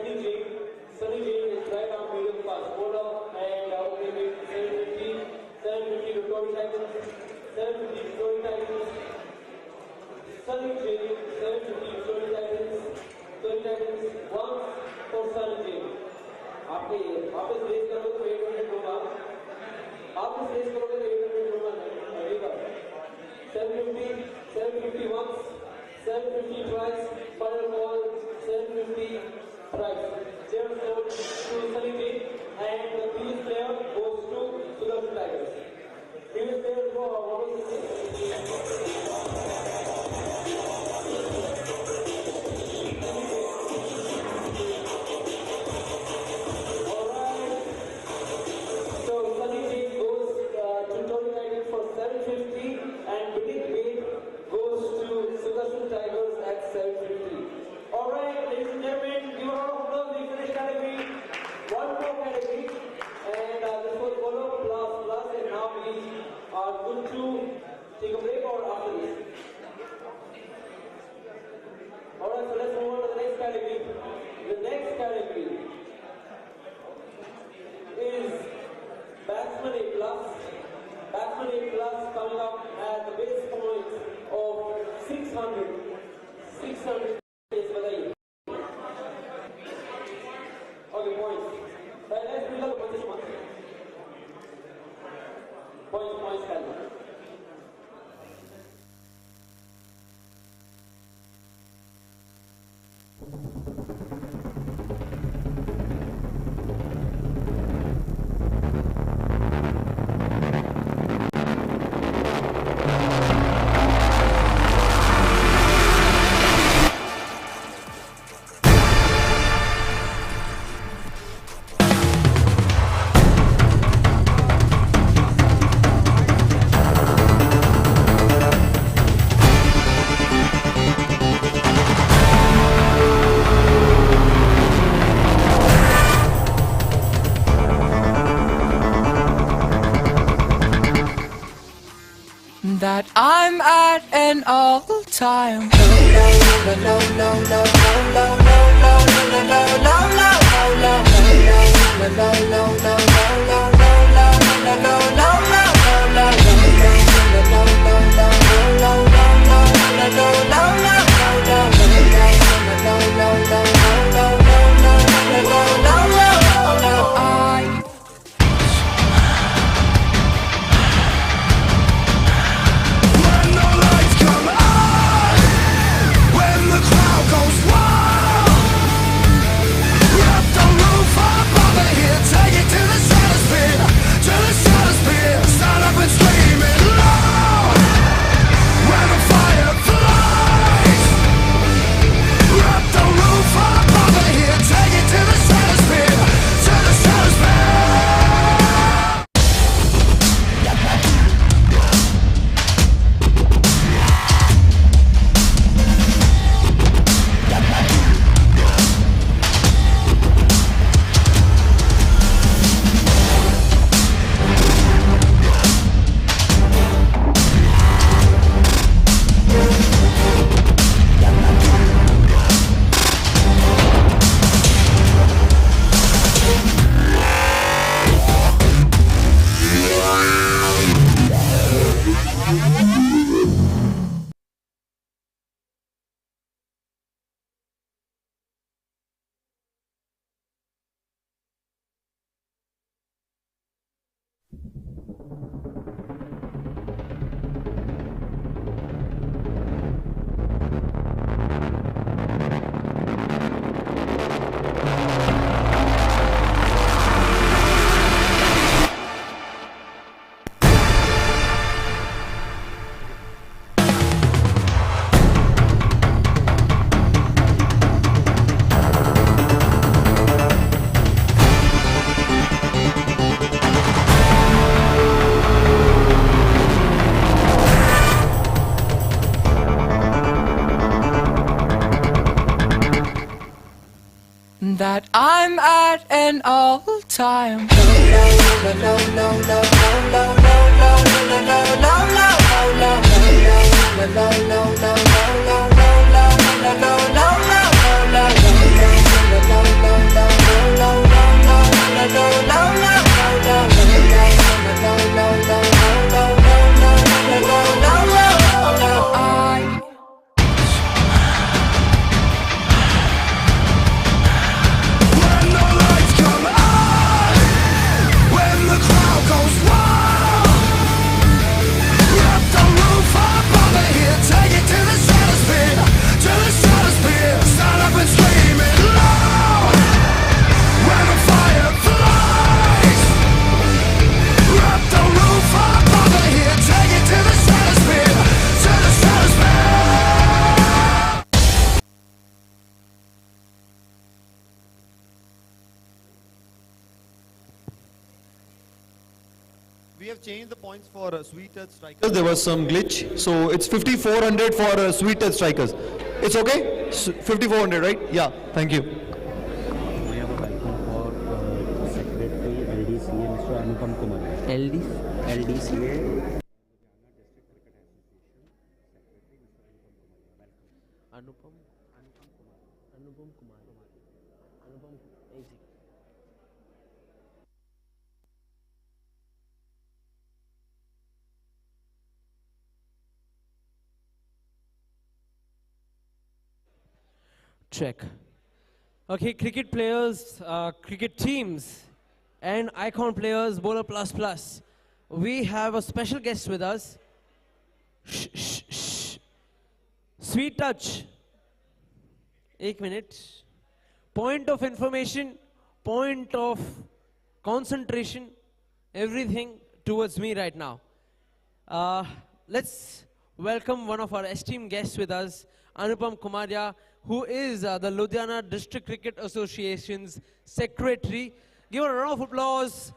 Sunny Jain is right arm medium fast bowler and out limit 750 to 20 seconds, 750 to 20 seconds. Sunny Jain 750 to 20 seconds, 20 seconds. Once for Sunny Jain. आपके वापस race करोगे तो 8 minute होगा. वापस race करोगे तो 8 minute होगा. लगेगा. 750 once, 750 twice, final ball, 750 twice. 0-7 to Sunny Jain and the previous player goes to Sudarshan Tigers. Previous player for what was his So Sunny Jain goes to Tony Tigers for 750 and winning weight goes to Sudarshan Tigers at 750. Alright, ladies and gentlemen, give a round of applause. We finished category. One more category. And this was Polo plus and now we are good to take a break or after this. Alright, so let's move on to the next category. The next category is Batsman A plus. Batsman A plus coming up at the base point of 600. 600 is बताइए. Okay, points. Let's build up this one. Points, Calvin. That I'm at an all-time that I'm at an all-time low. We have changed the points for sweet touch strikers. There was some glitch, so it's 5400 for sweet touch strikers. It's okay? 5400, right? Yeah, thank you. I have a welcome for Secretary LDCA, Mr. Anupam Kumar. LDCA. Anupam Kumar. Check. Okay, cricket players, cricket teams, and icon players, bowler plus plus. We have a special guest with us. Shh, shh, shh. Sweet touch. 1 minute. Point of information, point of concentration, everything towards me right now. Let's welcome one of our esteemed guests with us, Anupam Kumaria, who is the Ludhiana District Cricket Association's secretary. Give a round of applause.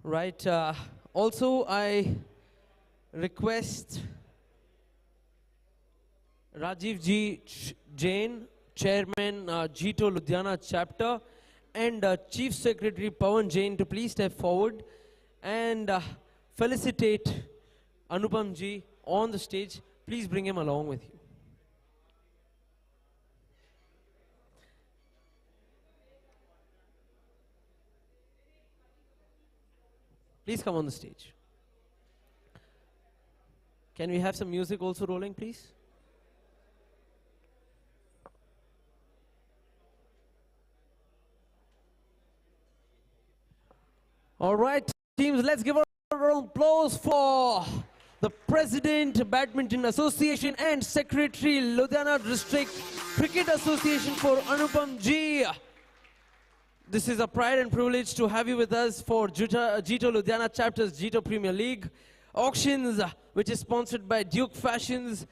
Right. Also, I request Rajiv G. Jain, Chairman Jito Ludhiana Chapter, and Chief Secretary Pawan Jain to please step forward and felicitate Anupam Ji on the stage. Please bring him along with you. Please come on the stage. Can we have some music also rolling, please? All right, teams, let's give a round of applause for the President, Badminton Association, and Secretary, Ludhiana District Cricket Association for Anupam Ji. This is a pride and privilege to have you with us for Jito Ludhiana Chapter's Jito Premier League auctions, which is sponsored by Duke Fashions,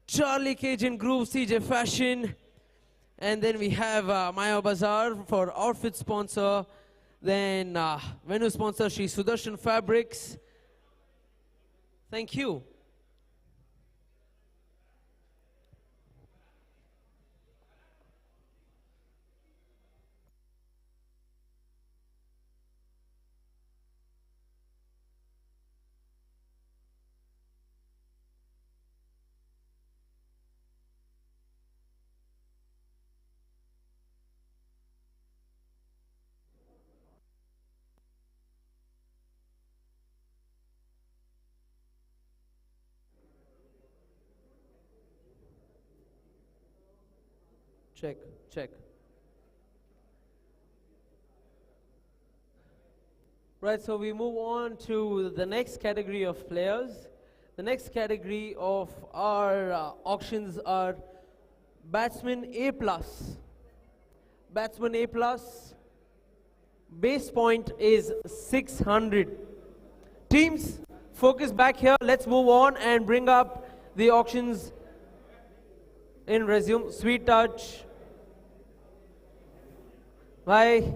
Charlie Cajun Group, CJ Fashion, and then we have Maya Bazaar for outfit sponsor, then venue sponsor Shri Sudarshan Fabrics. Thank you. Check, check. Right, so we move on to the next category of players. The next category of our auctions are batsman A+. Batsman A+, base point is 600. Teams, focus back here. Let's move on and bring up the auctions in resume. Sweet touch. By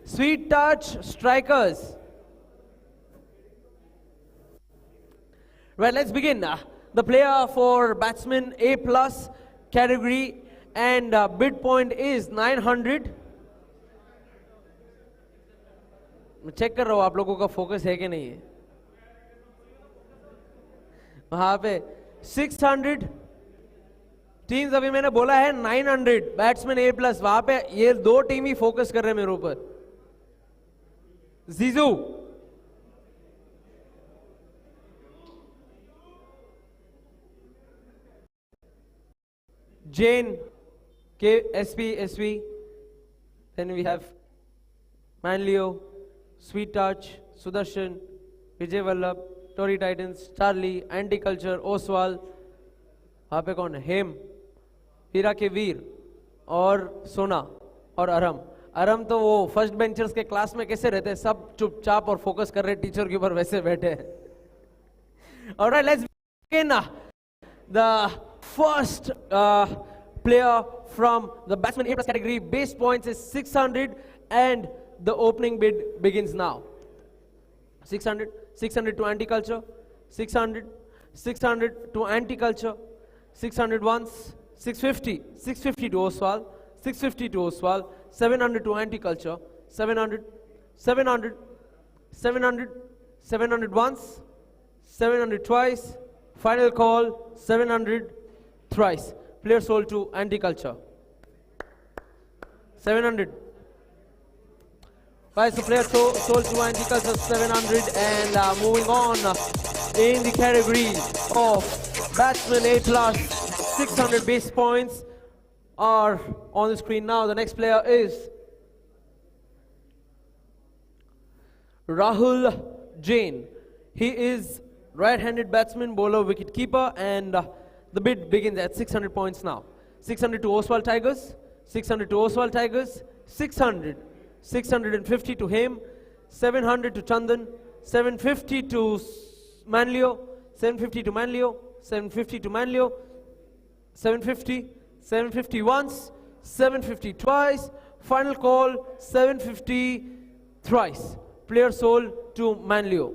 Sweet touch strikers. Right, let's begin. The player for batsman A+ category and bid point is 900. मैं check कर रहा हूँ आप लोगों का focus है कि नहीं है. वहाँ पे 600 टीम्स अभी मैंने बोला है 900 बैट्समैन ए प्लस, वहां पे ये दो टीम ही फोकस कर रहे हैं मेरे ऊपर. जीजू, Jane, K, SP, SV. Then we have Manlio, Sweet Touch, Sudarshan, Vijay Vallabh, Tory Titans, Charlie, Anti-Culture, Oswal. वहाँ पे कौन है? हेम, हीरा के वीर और सोना और अरम. अरम तो वो फर्स्ट बेंचर्स के क्लास में कैसे रहते हैं, सब चुपचाप और फोकस कर रहे हैं टीचर के ऊपर, वैसे बैठे हैं. Alright, let's begin. The first player from the batsman A plus category, base points is 600 and the opening bid begins now. 600, 600 to anti-culture, 600, 600 to anti-culture, 600 once, 650, 650 to Oswal, 650 to Oswal, 700 to anti-culture, 700, 700, 700, 700 once, 700 twice, final call, 700 thrice. Player sold to anti-culture. 700. Right, so player sold to anti-culture 700, and moving on in the category of batsman A plus, 600 base points are on the screen now. The next player is Rahul Jain. He is right-handed batsman, bowler, wicket keeper, and the bid begins at 600 points now. 600 to Oswal Tigers, 600 to Oswal Tigers, 600, 650 to him, 700 to Chandan, 750 to Manlio, 750 to Manlio, 750 to Manlio, 750, 750 once, 750 twice, final call, 750 thrice. Player sold to Manlio.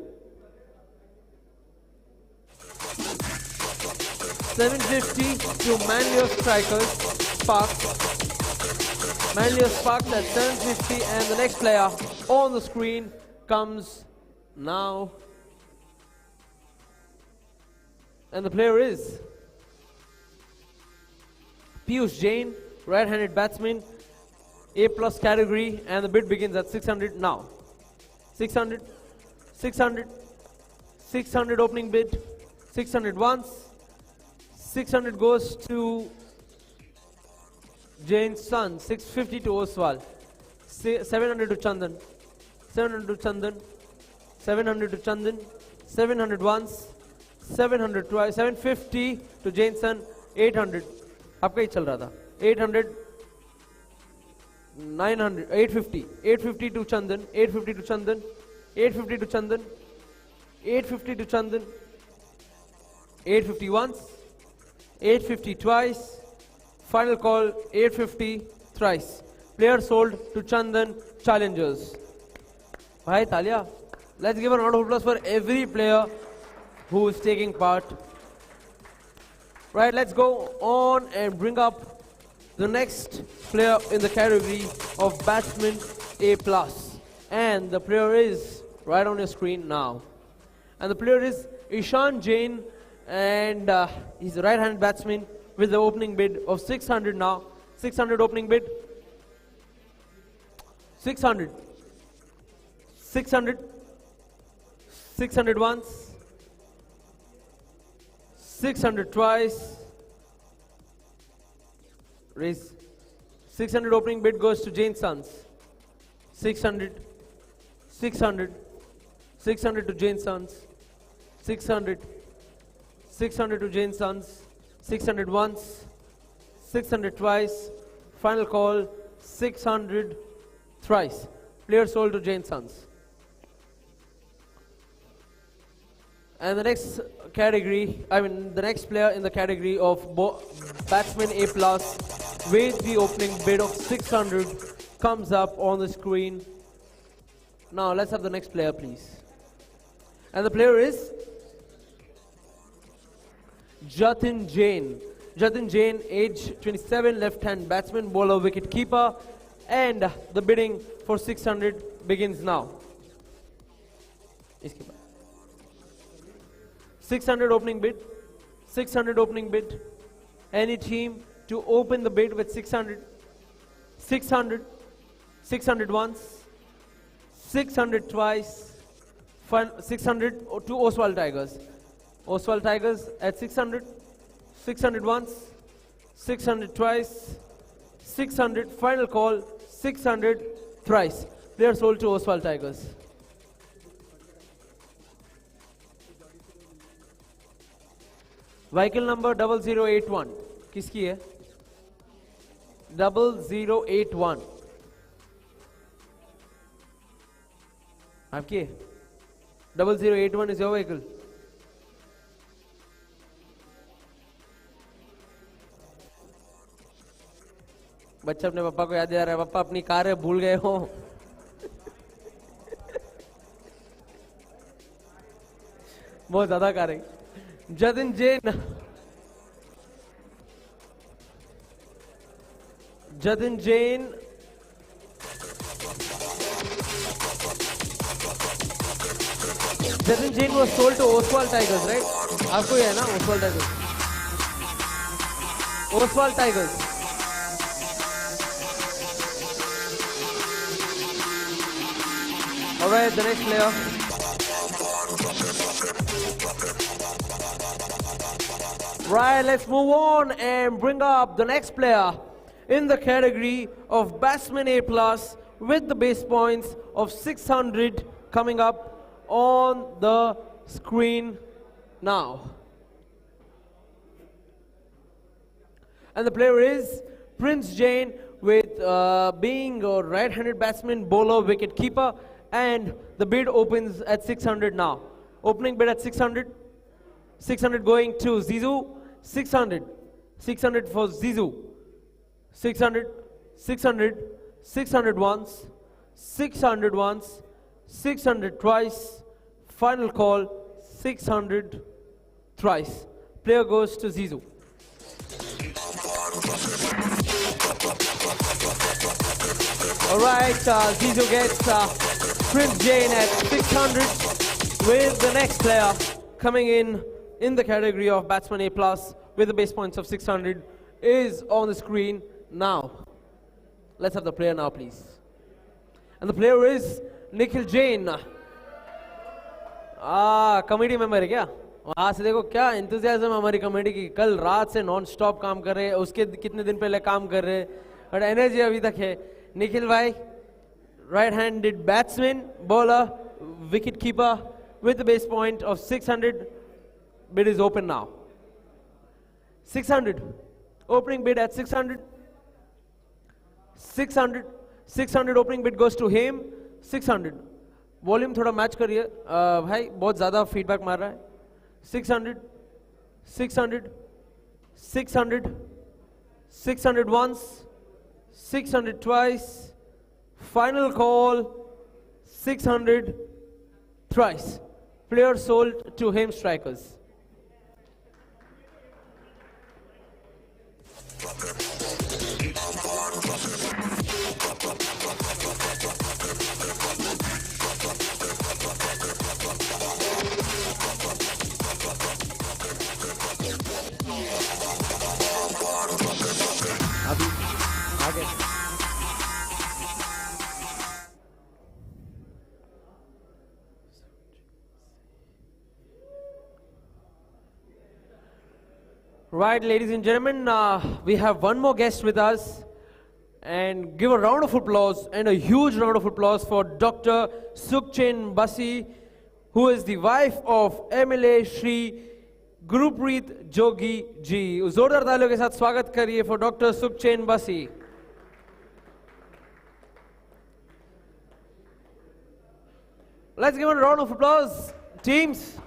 750 to Manlio Strikers, Sparks. Manlio Sparks at 750, and the next player on the screen comes now. And the player is Piyush Jain, right-handed batsman, A plus category, and the bid begins at 600 now. 600, 600, 600 opening bid, 600 once, 600 goes to Jain's son, 650 to Oswal, 700 to Chandan, 700 to Chandan, 700 to Chandan, 700 once, 700 twice, 750 to Jain's son, 800. आपका ही चल रहा था. 800, 900, 850, 850 to Chandan, 850 to Chandan, 850 to Chandan, 850 to Chandan, 850 once, 850 twice, final call 850 thrice. Player sold to Chandan Challengers. Bhai Talia, let's give a round of applause for every player who is taking part. Right, let's go on and bring up the next player in the category of batsman A plus. And the player is right on your screen now. And the player is Ishan Jain, and he's a right-handed batsman with the opening bid of 600 now. 600 opening bid. 600. 600. 600 once. 600 twice. Raise. 600 opening bid goes to Jain Sons. 600. 600. 600 to Jain Sons. 600. 600 to Jain Sons. 600 once. 600 twice. Final call 600 thrice. Player sold to Jain Sons. And the next category, the next player in the category of batsman A plus with the opening bid of 600 comes up on the screen. Now let's have the next player, please. And the player is Jatin Jain. Jatin Jain, age 27, left-hand batsman, bowler, wicket keeper, and the bidding for 600 begins now. 600 opening bid, 600 opening bid, Any team to open the bid with 600, 600, 600 once, 600 twice, 600 to Oswald Tigers. Oswald Tigers at 600, 600 once, 600 twice, 600, final call, 600 thrice. Player sold to Oswald Tigers. Vehicle number 0081. किसकी है? 0081. आपकी है? 0081 is your vehicle. बच्चा अपने पापा को याद दिला रहा है, पापा अपनी कार है भूल गए हो. बहुत ज्यादा कार है. Jatin Jain. Jadin Jain. Jadin Jain was sold to Oswald Tigers, right? आपको ही है ना Oswald Tigers? Oswald Tigers. All right, the next player. Right, let's move on and bring up the next player in the category of Batsman A plus with the base points of 600 coming up on the screen now. And the player is Prince Jain with being a right-handed batsman, bowler, wicket keeper, and the bid opens at 600 now. Opening bid at 600. 600 going to Zizou. 600. 600 for Zizou. 600, 600, 600 once, 600 once, 600 twice, final call, 600 thrice. Player goes to Zizou. Alright, Zizou gets Prince Jain at 600 with the next player coming in the category of Batsman A plus with the base points of 600 is on the screen now. Let's have the player now, please. And the player is Nikhil Jain. Committee member है क्या? वहाँ से देखो क्या enthusiasm हमारी committee की. कल रात से नॉन स्टॉप काम कर रहे हैं, उसके कितने दिन पहले काम कर रहे हैं, बट एनर्जी अभी तक है. निखिल भाई, right-handed batsman, bowler, wicket keeper with the base point of 600. Bid is open now. 600. Opening bid at 600. 600. 600 opening bid goes to him. 600. Volume थोड़ा मैच करिए भाई, बहुत ज़्यादा फीडबैक मार रहा है. 600, 600, 600, 600 once, 600 twice, final call, 600 thrice. Player sold to him strikers. अभी आगे Right, ladies and gentlemen, we have one more guest with us, and give a round of applause and a huge round of applause for Dr. Sukhchen Basi, who is the wife of MLA Shri Gurupreet Jogi जी. जोरदार तालियों के साथ स्वागत करिए for Dr. Sukhchen Basi. Let's give a round of applause, teams.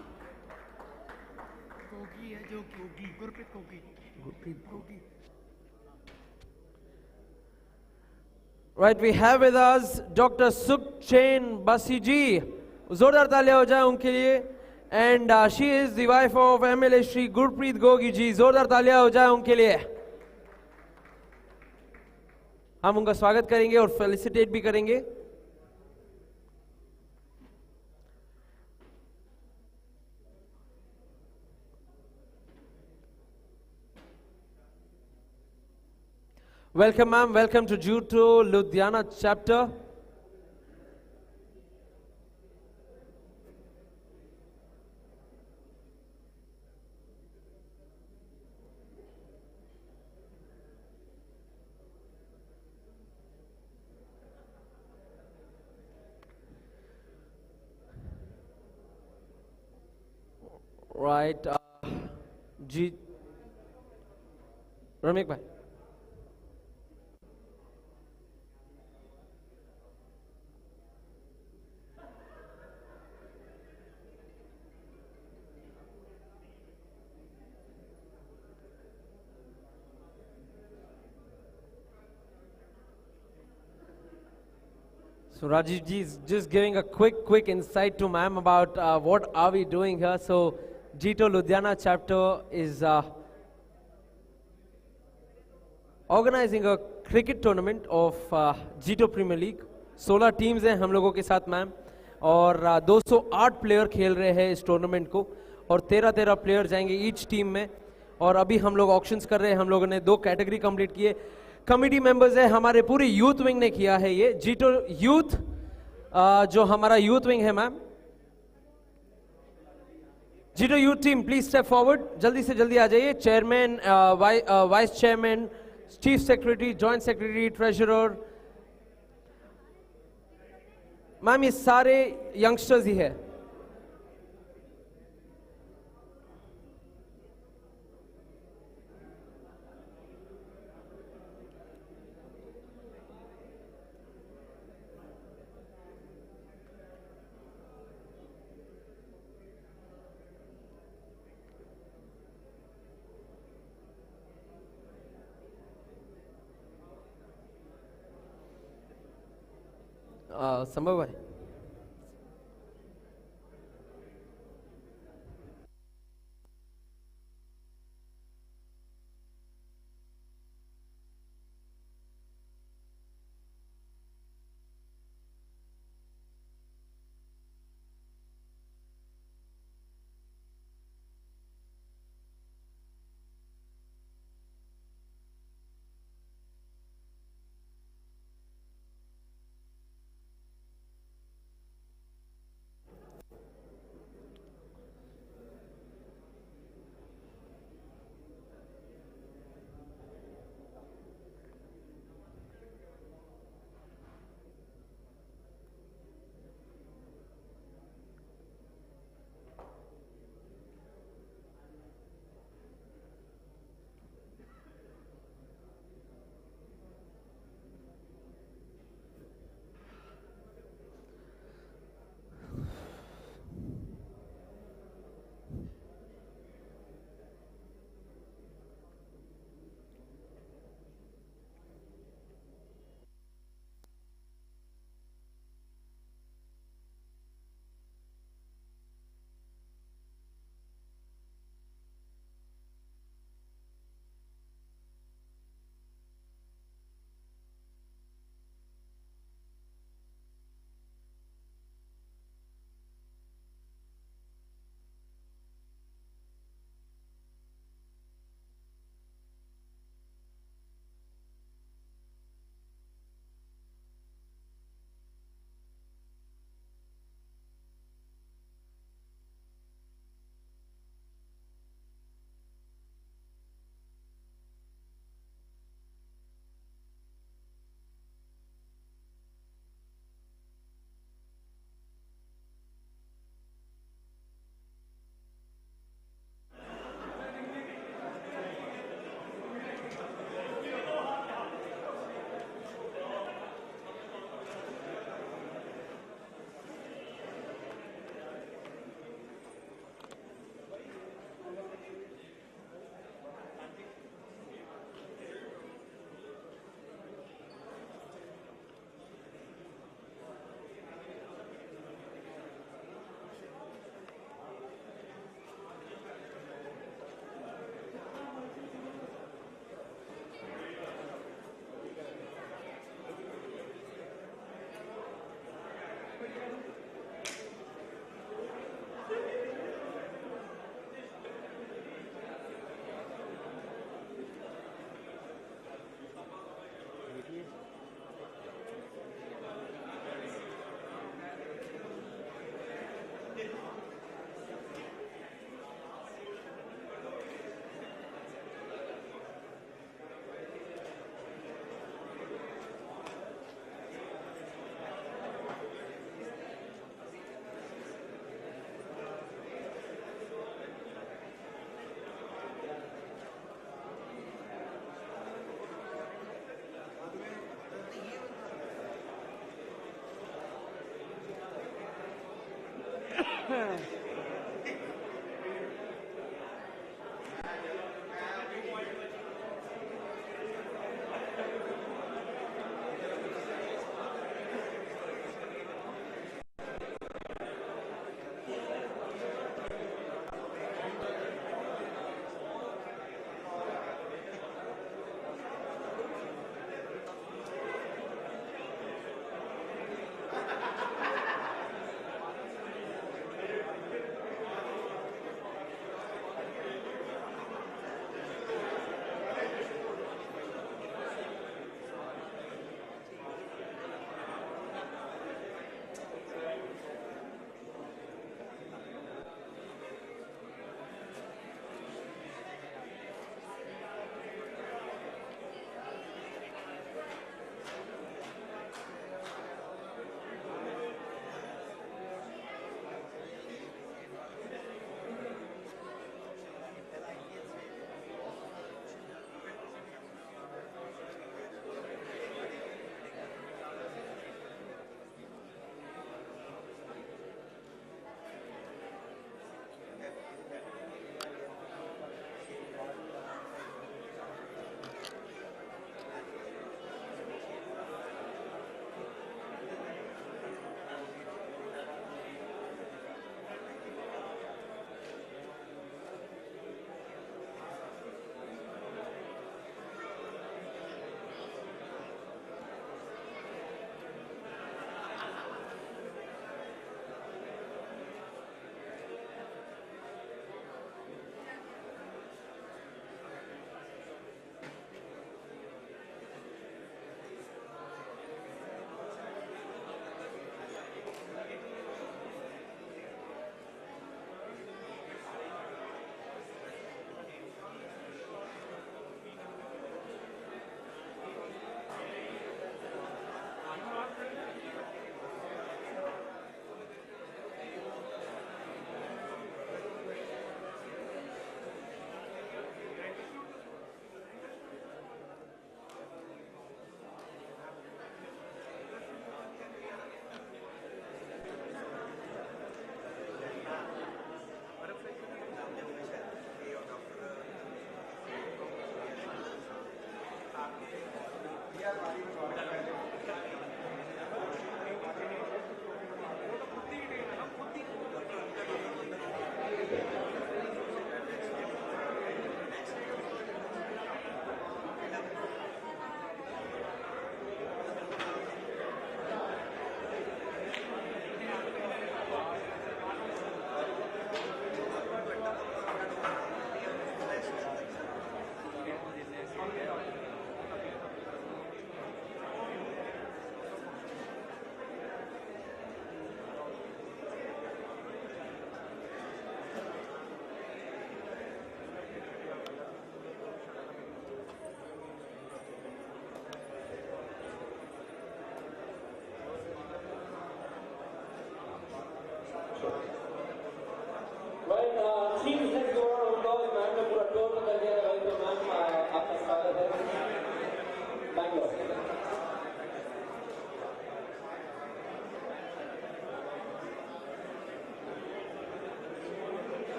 Right, we have with us Dr. Sukhchen Basi ji. जोरदार तालियां हो जाए उनके लिए. And she is the wife of MLA Shri Gurupreet Jogi ji. जोरदार तालियां हो जाए उनके लिए. हम उनका स्वागत करेंगे और फेलिसिटेट भी करेंगे. Welcome, ma'am. Welcome to Jito Ludhiana chapter. Right. G. Ramik bhai. So Rajiv ji is just giving a quick insight to ma'am about what are we doing here. So Jito Ludhiana chapter is organizing a cricket tournament of Jito Premier League. 16 teams हैं हम लोगों के साथ ma'am और 208 player खेल रहे हैं इस टूर्नामेंट को और 13 प्लेयर जाएंगे ईच टीम में और अभी हम लोग ऑक्शंस कर रहे हैं. हम लोगों ने 2 कैटेगरी कंप्लीट किए. कमिटी मेंबर्स है हमारे पूरे यूथ विंग ने किया है ये जीटो यूथ जो हमारा यूथ विंग है ma'am. JITO youth team please step forward. जल्दी से जल्दी आ जाइए. Chairman, vice chairman, chief secretary, joint secretary, treasurer. Ma'am ये सारे यंगस्टर्स ही है. संभव है.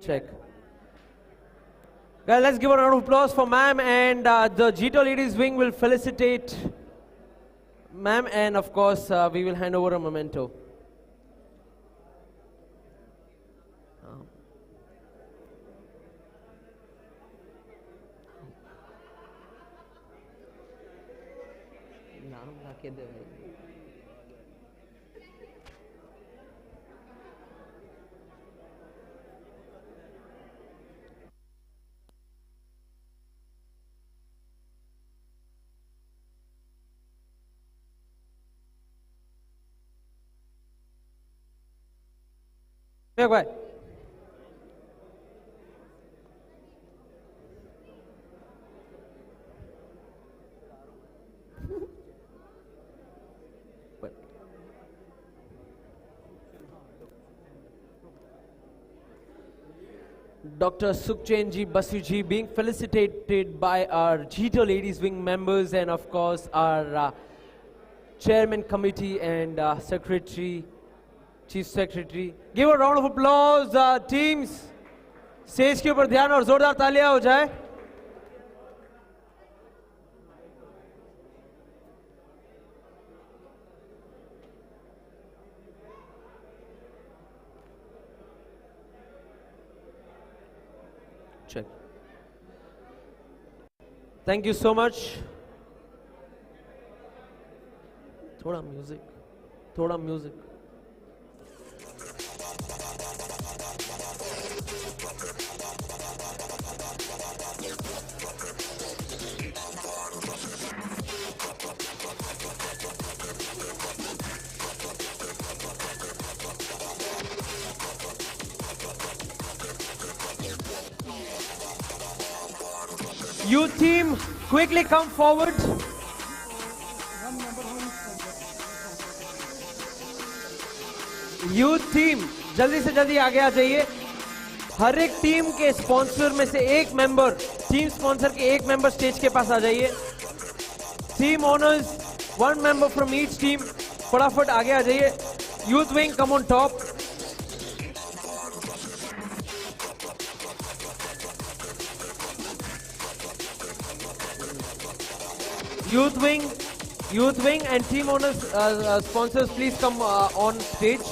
Check. Guys, let's give a round of applause for ma'am, and the Jito ladies wing will felicitate ma'am, and of course we will hand over a memento. नाम लाके दे भाई. भाई Dr. Sukhchenji Basuji being felicitated by our Jito Ladies Wing members and of course our Chairman Committee and Secretary, Chief Secretary. Give a round of applause, teams. Stage के ऊपर ध्यान और जोरदार तालियां हो जाए. Check. Thank you so much. थोड़ा music, थोड़ा music. Youth team, quickly come forward. Youth team जल्दी से जल्दी आगे आ जाइए. हर एक टीम के स्पॉन्सर में से एक मेंबर, टीम स्पॉन्सर के एक मेंबर स्टेज के पास आ जाइए. Team owners, one member from each team, फटाफट आगे आ जाइए. Youth wing come on top. Youth wing and team owners, sponsors, please come on stage.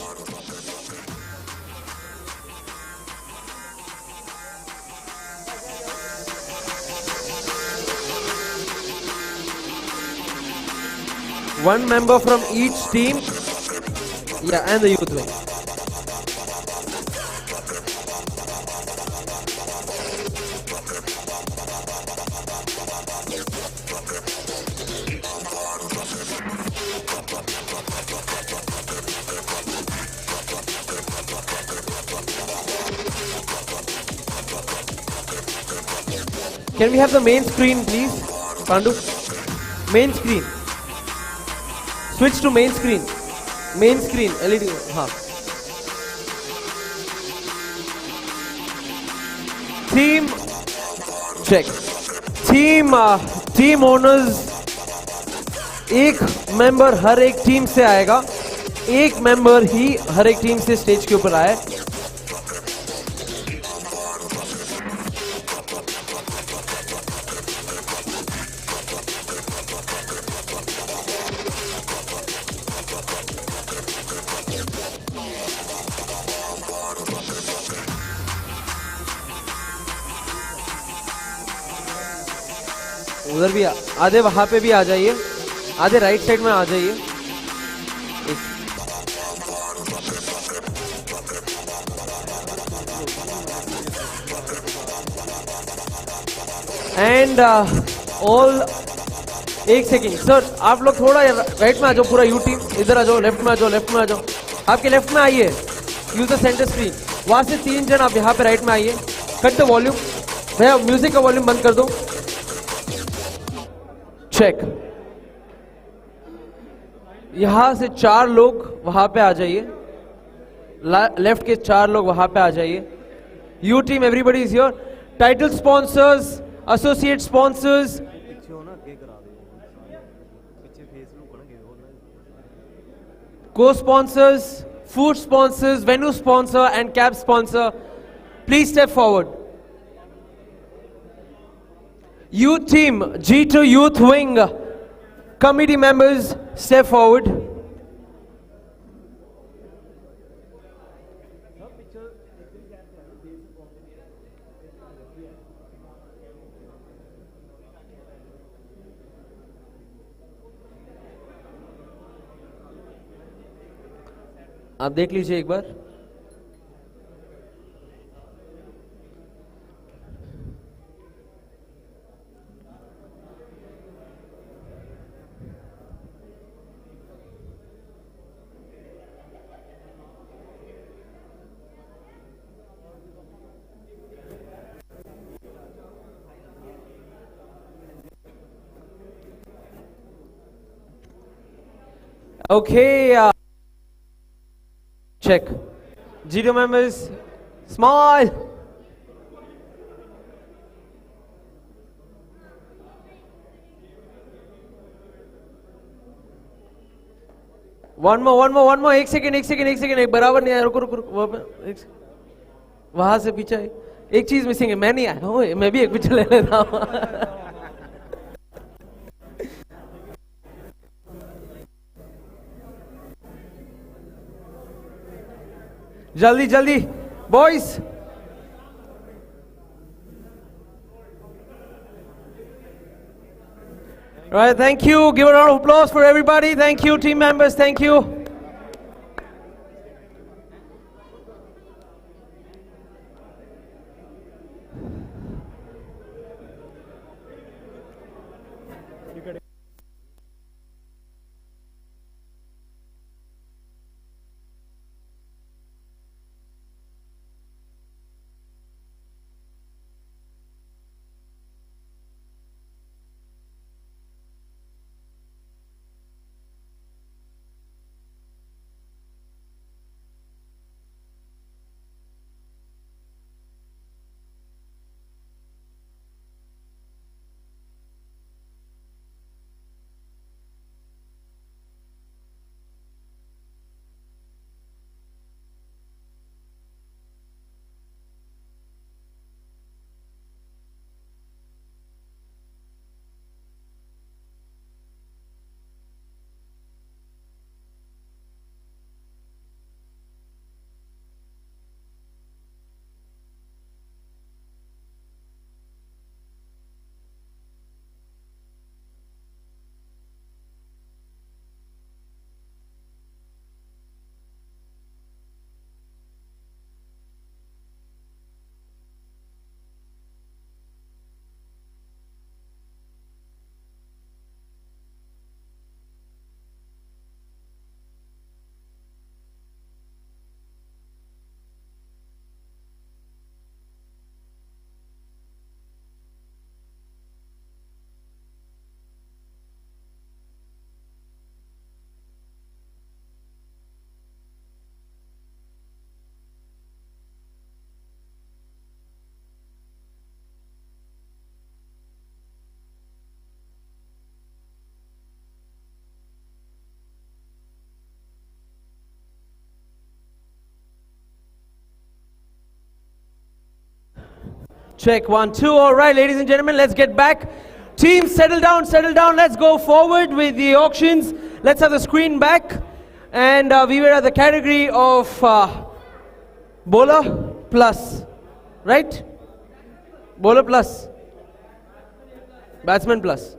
One member from each team, yeah, and the youth wing. Can we have the main screen, please, Pandu? Main screen. Switch to main screen. Main screen, LED. हाँ. Team. Check. Team owners. एक member हर एक team से आएगा. एक member ही हर एक team से stage के ऊपर आए. उधर भी आधे वहां पे भी आ जाइए, आधे राइट साइड में आ जाइए. एंड ऑल, एक सेकेंड सर, आप लोग थोड़ा राइट में आ जाओ. पूरा यू टीम इधर आ जाओ. लेफ्ट में आ जाओ, लेफ्ट में आ जाओ. आपके लेफ्ट में आइए. Use the centre screen. वहां से 3 जन आप यहाँ पे राइट में आइए. Cut the volume. भैया म्यूजिक का वॉल्यूम बंद कर दो. चेक. यहां से 4 लोग वहां पे आ जाइए. लेफ्ट के 4 लोग वहां पे आ जाइए. You team, everybody is here. Title sponsors, associate sponsors, co-sponsors, food sponsors, venue sponsor and cab sponsor, please step forward. Youth team, Jito Youth Wing, committee members, step forward. आप देख लीजिए एक बार. Okay, check. Jito members, smile. One more. एक second एक बराबर नहीं आया, रुको वहां से पीछे एक चीज मिसिंग है, मैं नहीं आया हूँ, मैं भी एक पीछे ले लेता हूँ. जल्दी boys. Right, thank you. Give a round of applause for everybody. Thank you, team members. Thank you. Check 1, 2. All right, ladies and gentlemen, let's get back. Teams, settle down. Let's go forward with the auctions. Let's have the screen back. And we were at the category of bowler plus, right? Bowler plus. Batsman plus.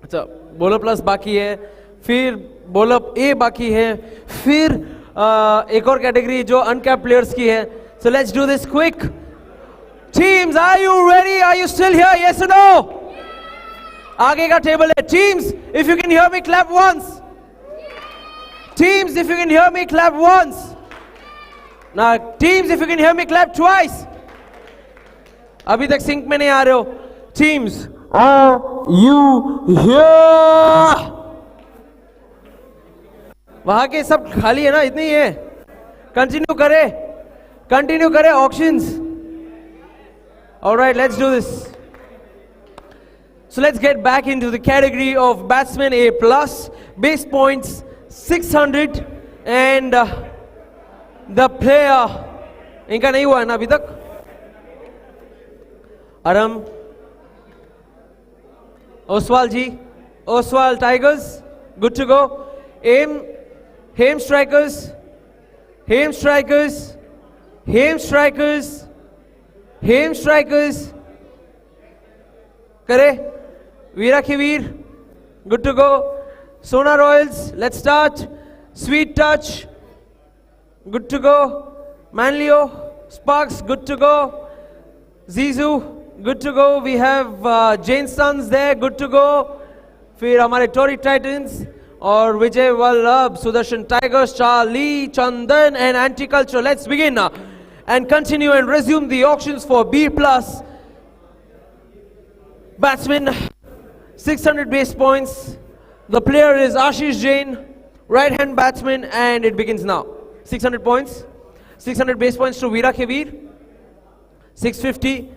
अच्छा, bowler plus बाकी है, फिर bowler A बाकी है, फिर एक और category जो uncapped players की है. So let's do this quick. Teams, are you ready? Are you still here? Yes or no? आगे का table है. Teams, if you can hear me, clap once. Teams, if you can hear me, clap once. Now, teams, if you can hear me, clap twice. अभी तक sync में नहीं आ रहे हो. Teams, are you here? वहां के सब खाली है ना, इतनी ही है. Continue करे auctions. All right, let's do this. So let's get back into the category of batsman A plus, base points 600, and the player इनका नहीं हुआ है ना अभी तक. Aram, Oswal ji, Oswal Tigers, good to go. Hame Strikers, करे. Veera Khivir, good to go. Sona Royals, let's start. Sweet Touch, good to go. Manlio, Sparks, good to go. Zizou, good to go. We have Jane Sons there, good to go. फिर हमारे Tory Titans और Vijay Vallabh, Sudarshan Tigers, Charlie, Chandan and Anti-Culture. Let's begin now and continue and resume the auctions for B plus. Batsman, 600 base points. The player is Ashish Jain, right hand batsman, and it begins now. 600 points, 600 base points to Veera Kevir, 650,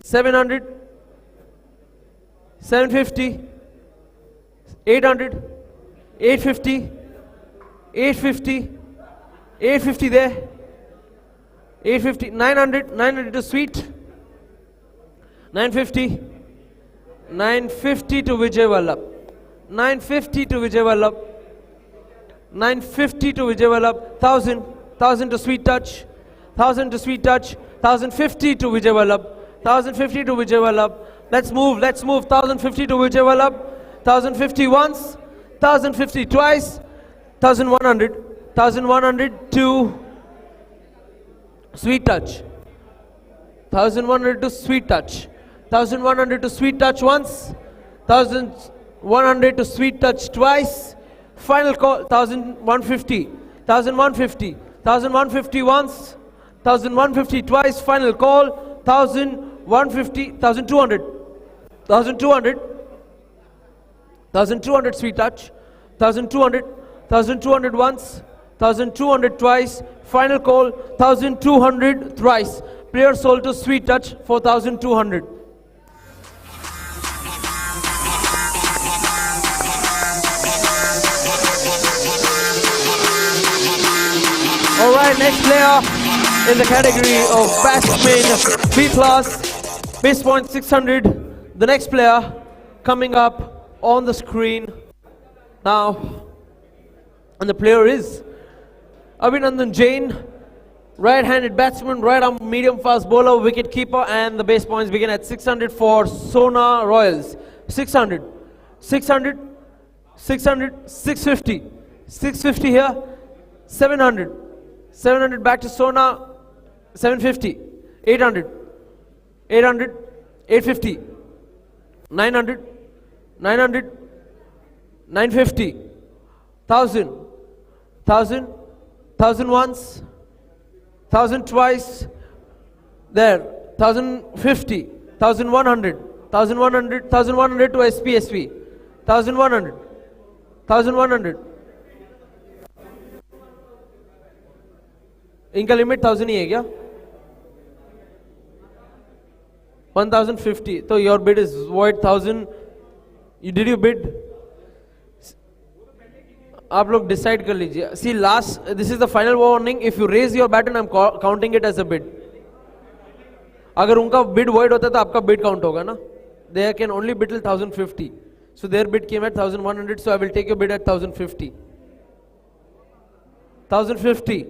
700, 750, 800, 850, 850, 850 there, 850, 900, 900 to Sweet, 950, 950 to Vijay Vallabh, 950 to Vijay Vallabh, 950 to Vijay Vallabh, 1000, 1000 to Sweet Touch, 1000 to Sweet Touch, 1050 to Vijay Vallabh, 1050 to Vijay Vallabh. Let's move, 1050 to Vijay Vallabh, 1050 once, 1050 twice, 1100, 1100 to Sweet Touch, 1100 to Sweet Touch, 1100 to Sweet Touch once, 1100 to Sweet Touch twice, final call 1150, 1150, 1150 once, 1150 twice, final call 1150, 1200, 1200, 1200 Sweet Touch, 1200, 1200 once, 1200 twice, final call 1200 thrice. Player sold to Sweet Touch for 1200. Alright, next player in the category of batsman B class, base point 600. The next player coming up on the screen now, and the player is Abhinandan Jain, right-handed batsman, right-arm medium-fast bowler, wicket-keeper, and the base points begin at 600 for Sona Royals. 600, 600, 600, 650, 650 here, 700, 700 back to Sona, 750, 800, 800, 850, 900, 900, 950, 1000, 1000, 1000 once, 1000 twice, there, 1050, 1100, 1100, 1100 to SPSP, 1100, 1100. इनका limit 1000 ही है क्या? 1050. So your bid is void. 1000. Did you bid? आप लोग decide कर लीजिए. See, last, this is the final warning. If you raise your bat, and I'm counting it as a bid. अगर उनका bid void होता है तो आपका bid count होगा ना? They can only bid till 1050. So their bid came at 1100. So I will take your bid at 1050. 1050.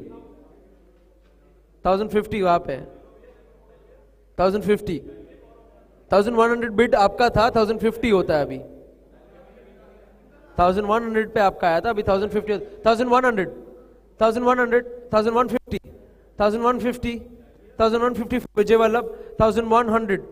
1050 वहाँ पे. 1050. 1100 bid आपका था, 1050 होता है अभी. 1100 पे आपका आया था, अभी 1050, 1100, 1100, 1150, 1150, 1150 for Vijay Vallabh, 1100,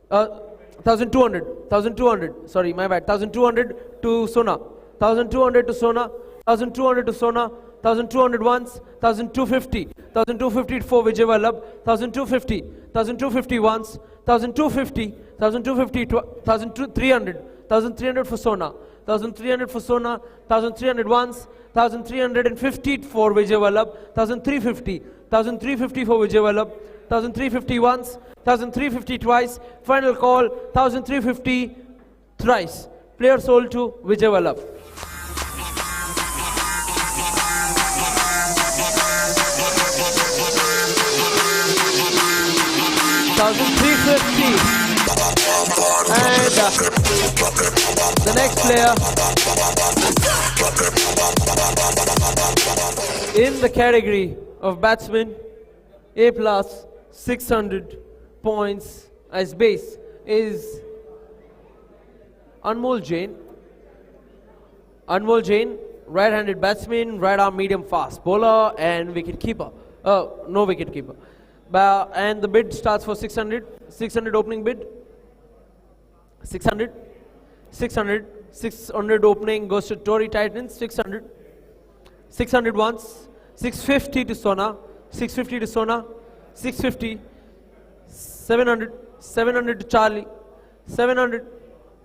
1200, 1200, sorry, my bad, 1200 to Sona, 1200 to Sona, 1200 to Sona, 1200 once, 1250, 1250 for Vijay Vallabh, 1250, 1250 once, 1250, 1250, 1300, 1300 for Sona, 1300 for Sona, 1300 once, 1350 for Vijay Vallabh, 1350, 1350 for Vijay Vallabh, 1350 once, 1350 twice, final call 1350 thrice. Player sold to Vijay Vallabh. And the next player in the category of batsman A plus 600 points as base is Anmol Jain. Anmol Jain, right-handed batsman, right-arm medium-fast bowler and wicket-keeper. No wicket-keeper. And the bid starts for 600. 600 opening bid. 600. 600. 600 opening goes to Tory Titans. 600. 600 once. 650 to Sona. 650 to Sona. 650. 700. 700 to Charlie. 700.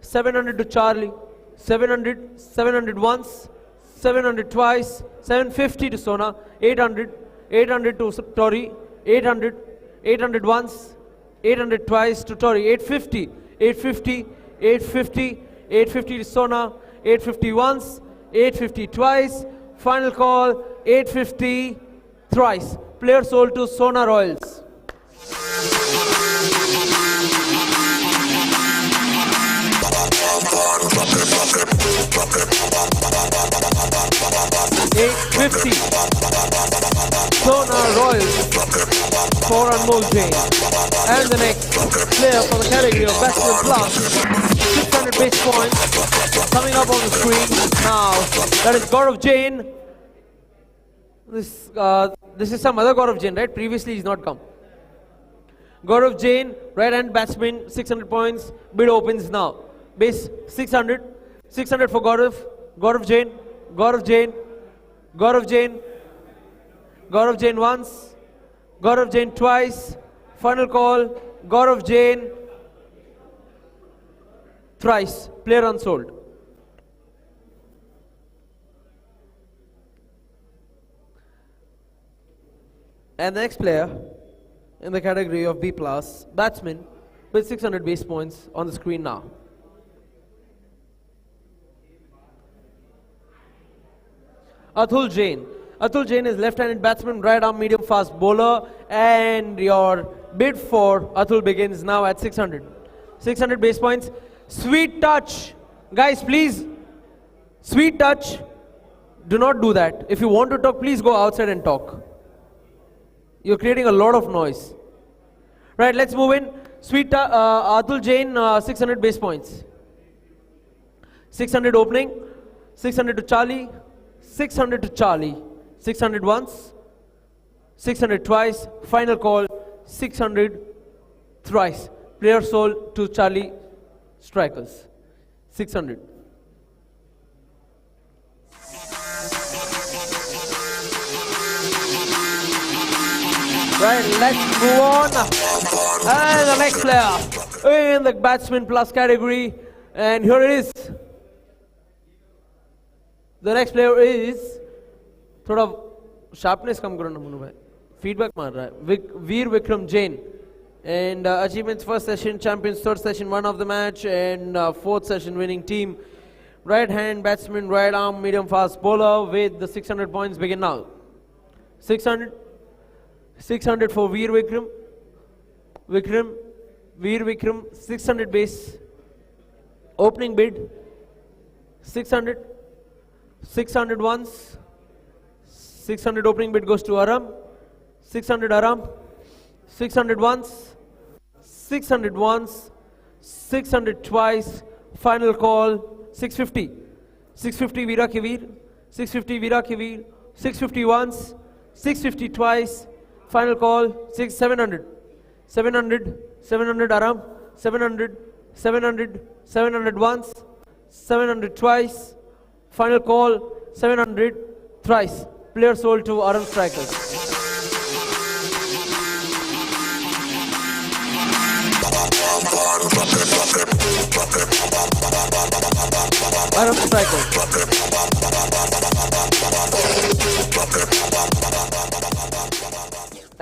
700 to Charlie. 700. 700 once. 700 twice, 750 to Sona, 800, 800 to Tori, 800, 800 once, 800 twice to Tori, 850, 850, 850, 850 to Sona, 850 once, 850 twice, final call, 850 thrice. Player sold to Sona Royals. $850. Sona Royals for Anmol Jain. And the next player for the category of Batsman Plus, 600 base points coming up on the screen now. That is Gaurav Jain. This is some other Gaurav Jain, right? Previously he's not come. Gaurav Jain, right hand batsman, 600 points. Bid opens now. Base 600. 600 for Gaurav. Gaurav Jain. Gaurav Jain. Gaurav Jain. Gaurav Jain once. Gaurav Jain twice. Final call. Gaurav Jain thrice. Player unsold. And the next player in the category of B plus, batsman with 600 base points on the screen now. Atul Jain. Atul Jain is left-handed batsman, right arm medium fast bowler, and your bid for Atul begins now at 600. 600 base points. Sweet touch. Guys, please. Sweet touch. Do not do that. If you want to talk, please go outside and talk. You're creating a lot of noise. Right, let's move in. Atul Jain, 600 base points. 600 opening, 600 to Charlie, 600 to Charlie, 600 once, 600 twice, final call, 600 thrice. Player sold to Charlie strikers, 600. Right, let's move on. And the next player in the batsman plus category. And here it is. The next player is थोड़ा sharpness कम करो ना मनु भाई. Feedback मार रहा है. Veer Vikram Jain. And achievements first session, champions third session, one of the match, and fourth session winning team. Right hand batsman, right arm medium fast bowler with the 600 points begin now. 600. 600 for Veer Vikram. Veer Vikram, 600 base. Opening bid, 600. 600 once. 600 opening bid goes to Aram. 600 Aram. 600 once. 600 once. 600 twice. Final call, 650. 650 Veera Kivir. 650 Veera Kivir. 650 once. 650 twice. Final call, 700. 700, 700 Aram, 700, 700, 700 once, 700 twice. Final call, 700 thrice. Player sold to Aram strikers. Aram strikers.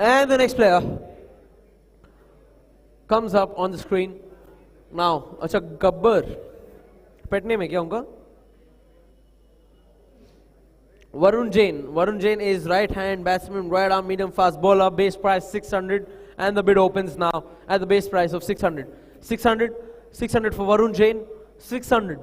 And the next player comes up on the screen now. अच्छा Gabbar pet name है क्या उनका? Varun Jain. Varun Jain is right hand batsman, right arm medium fast bowler. Base price 600 and the bid opens now at the base price of 600. 600, 600 for Varun Jain. 600,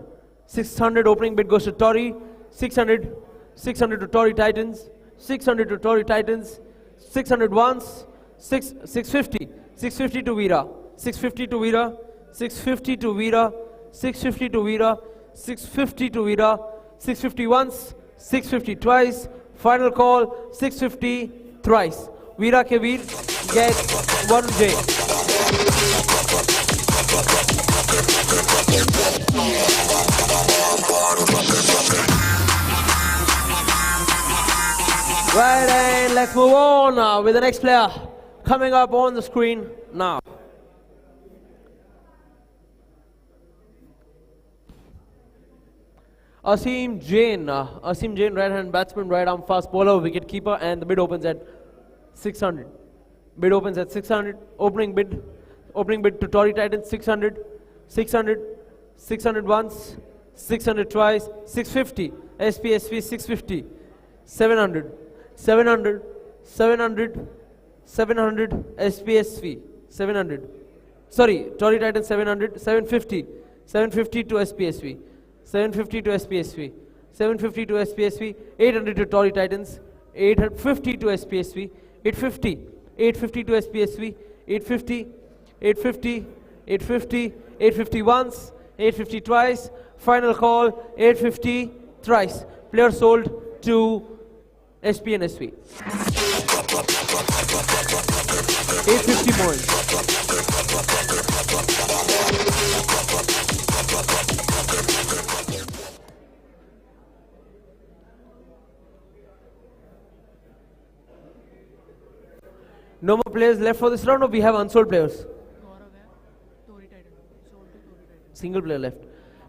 600 opening bid goes to Tori. 600, 600 to Tori Titans. 600 to Tori Titans. 600 once, 650, 650 to Veera, 650 to Veera, 650 to Veera, 650 to Veera, 650 to Veera, 650 once, 650 twice, final call, 650 thrice. Veera ke Veer gets Varun Jain. Right, and let's move on with the next player coming up on the screen now. Asim Jain, right hand batsman, right arm fast bowler, wicket keeper, and the bid opens at 600. Bid opens at 600. Opening bid to Tory Titans 600, 600, 600 once, 600 twice, 650. SPSV 650, 700, 700, 700, 700. SPSV 700. Sorry, Tory Titans 700, 750, 750 to SPSV. 750 to SPSV, 750 to SPSV, 800 to Tory Titans, 850 to SPSV, 850, 850 to SPSV, 850, 850, 850, 850 once, 850 twice, final call, 850 thrice. Player sold to SP and SV. 850 points. No more players left for this round, or we have unsold players? Single player left.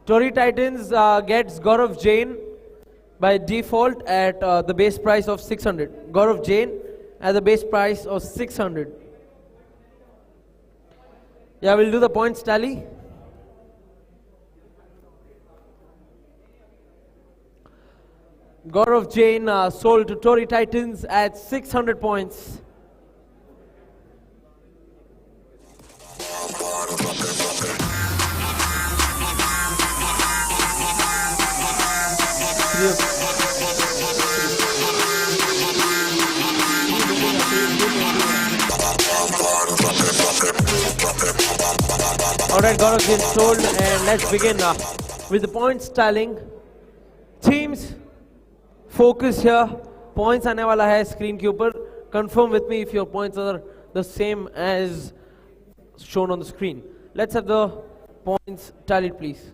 Tory Titans gets Gaurav Jain by default at the base price of 600. Gaurav Jain at the base price of 600. Yeah, we'll do the points tally. Gaurav Jain sold to Tory Titans at 600 points. Alright, Gaurav Jain sold, and let's begin with the points tallying. Teams, focus here. Points आने वाला है screen के ऊपर. Confirm with me if your points are the same as shown on the screen. Let's have the points tallied, please.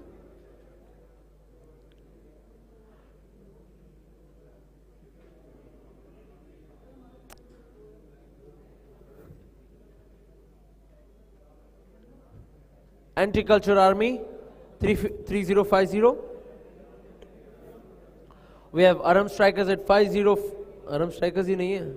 Anti-Culture Army 3050. We have Aram Strikers at 50. Aram Strikers ही नहीं है.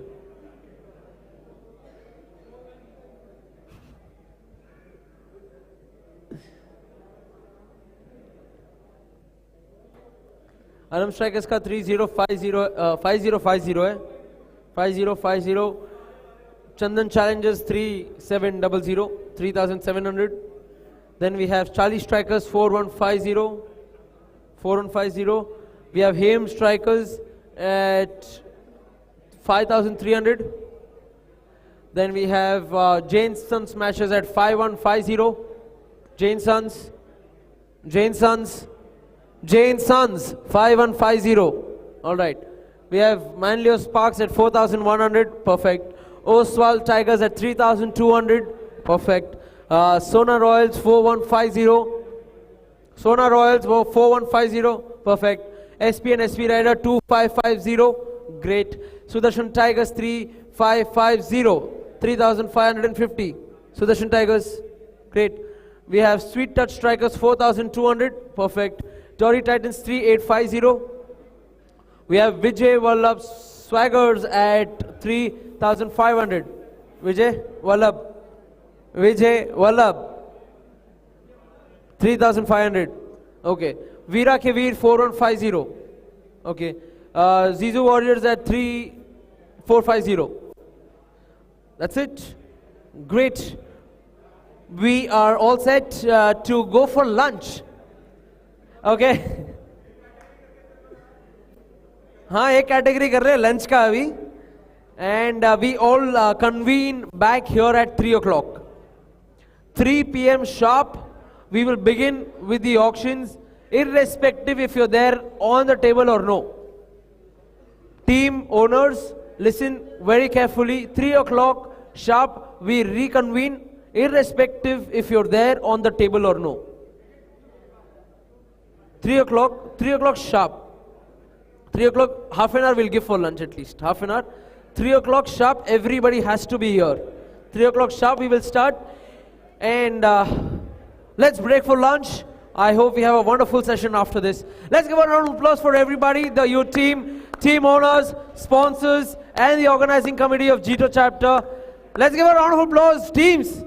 Aram Strikers का 5050 है. 5050. Chandan Challengers 3700, 3700. Then we have Charlie Strikers 4150, 4150. We have Haim Strikers at 5300. Then we have Jane Sun Smashers at 5150. Jane Suns 5150. All right. We have Manlio Sparks at 4100. Perfect. Oswald Tigers at 3200. Perfect. Sona Royals 4150. Sona Royals 4150. Perfect. SP and SP Rider 2550. Great. Sudarshan Tigers 3550. 3550. Sudarshan Tigers. Great. We have Sweet Touch Strikers 4200. Perfect. Tory Titans 3850. We have Vijay Vallabh Swaggers at 3500. Vijay Vallabh 3500. Okay. Veera Kevir 4150. Okay. Zizu Warriors at 3450. That's it. Great. We are all set to go for lunch. Okay. हाँ एक category कर रहे हैं lunch का अभी. And we all convene back here at 3 o'clock. 3 p.m. sharp, we will begin with the auctions, irrespective if you're there on the table or no. Team owners, listen very carefully. 3 o'clock sharp, we reconvene, irrespective if you're there on the table or no. 3 o'clock sharp. 3 o'clock, half an hour we'll give for lunch at least. Half an hour. 3 o'clock sharp, everybody has to be here. 3 o'clock sharp, we will start. And let's break for lunch. I hope we have a wonderful session after this. Let's give a round of applause for everybody, the youth team, team owners, sponsors, and the organizing committee of Jito chapter. Let's give a round of applause, teams.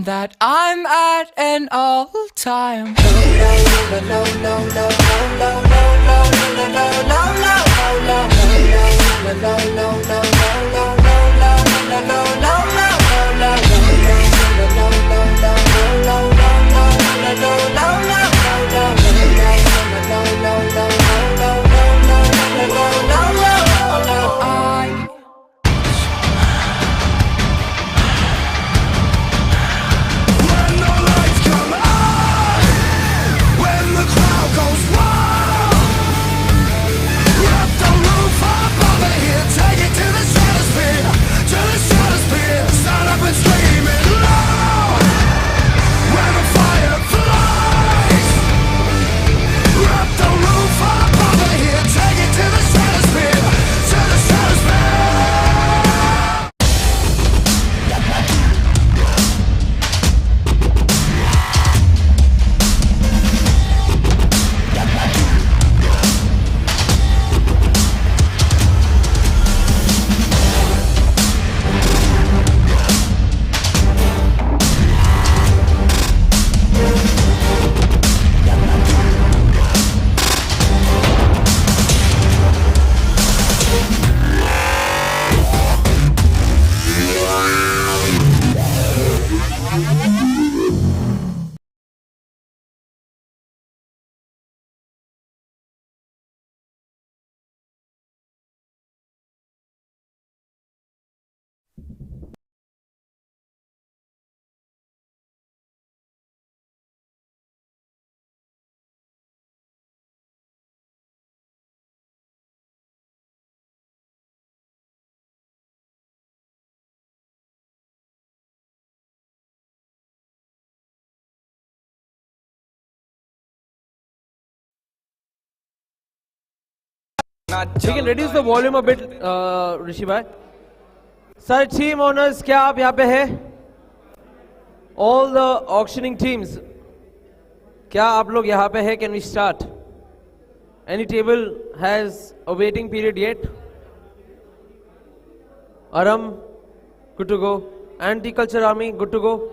That I'm at an all-time We can reduce the volume a bit, Rishi bhai. Sir, team owners, क्या आप यहाँ पे हैं? All the auctioning teams, क्या आप लोग यहाँ पे हैं? Can we start? Any table has a waiting period yet? Aram, good to go. Anti-Culture Army, good to go.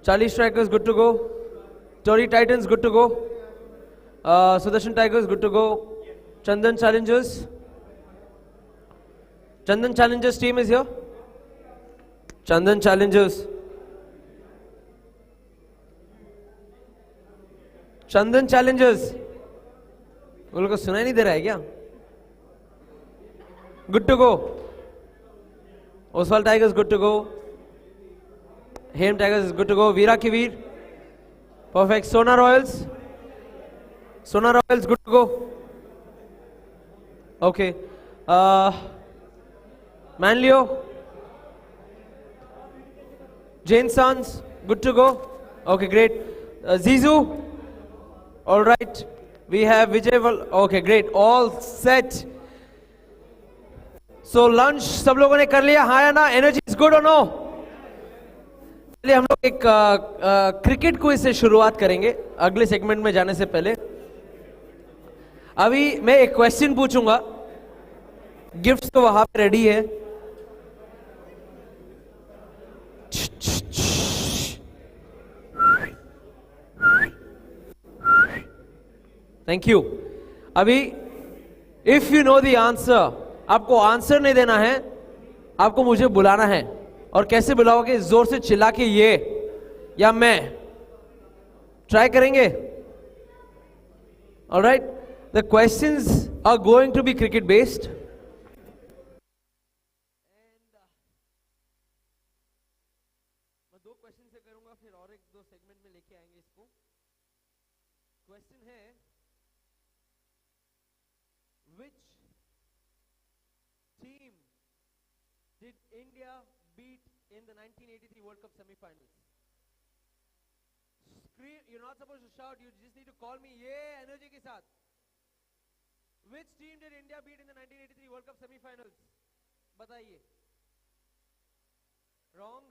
Charlie Strikers, good to go. Tory Titans, good to go. Sudarshan Tigers, good to go. Chandan Challengers. Chandan Challengers team is here. Chandan Challengers. Chandan Challengers. उन लोगों को सुनाई नहीं दे रहा है क्या? Good to go. Oswald Tigers, good to go. Hame Tigers is good to go. Veera Kivir. Perfect. Sona Royals. Sona Royals good to go. Okay. Manlio. Jain Sons. Good to go. Okay, great. Zizou. All right. We have Vijay. Okay, great. All set. So lunch सब लोगों ने कर लिया, हाँ या ना? Energy is good or no? चलिए हम लोग एक क्रिकेट क्विज से शुरुआत करेंगे अगले सेगमेंट में जाने से पहले। अभी मैं एक क्वेश्चन पूछूंगा, गिफ्ट्स तो वहां पे रेडी है। Thank you. अभी if you know the answer, आपको आंसर नहीं देना है, आपको मुझे बुलाना है। और कैसे बुलाओगे? जोर से चिल्ला के ये या मैं। ट्राई करेंगे? Alright, the questions are going to be cricket based. मैं दो क्वेश्चन से करूंगा, फिर और एक दो सेगमेंट में लेके आएंगे इसको। क्वेश्चन है, which team did India beat in the 1983 World Cup semi-finals? Scream, you're not supposed to shout, you just need to call me yeah energy के साथ. Which team did India beat in the 1983 World Cup semi-finals? बताइए. Wrong.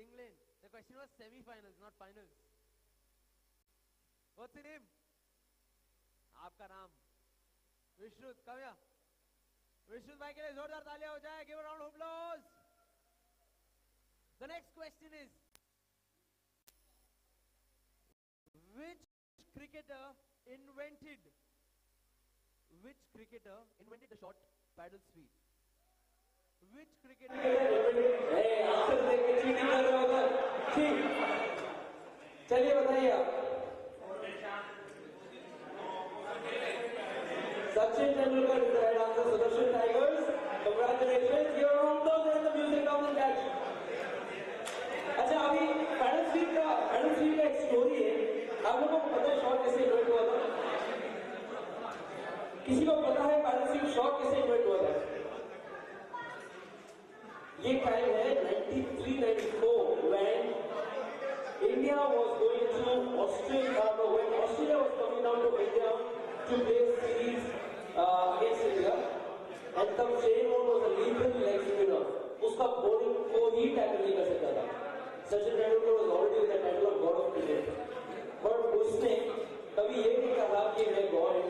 England. The question was semi-finals, not finals. What's the name? आपका नाम? विश्रुत. come here. विश्रुत भाई के लिए जोरदार तालियां हो जाए. Give a round of applause. The next question is, which cricketer invented the shot paddle sweep? Which cricketer चलिए बताइए आप. Sachin Tendulkar is the right answer. Sudarshan Tigers, congratulations. Your round of applause and the music comes and catch. अच्छा, अभी pedal SVEEP का एक story है. आप लोगों को पता है शॉट कैसे इन्वेंट हुआ था? किसी को पता है पैडल स्वीप शॉट कैसे इन्वेंट हुआ था? ये टाइम है 93-94 when India was going to Australia. When Australia was coming down to India to play series against India, and तब Shane Warne was a lethal leg spinner. उसका bowling को ही tackle नहीं कर सकता था. Sachin Tendulkar was already with the title of God of Cricket. But उसने कभी ये नहीं कहा कि मैं God हूँ,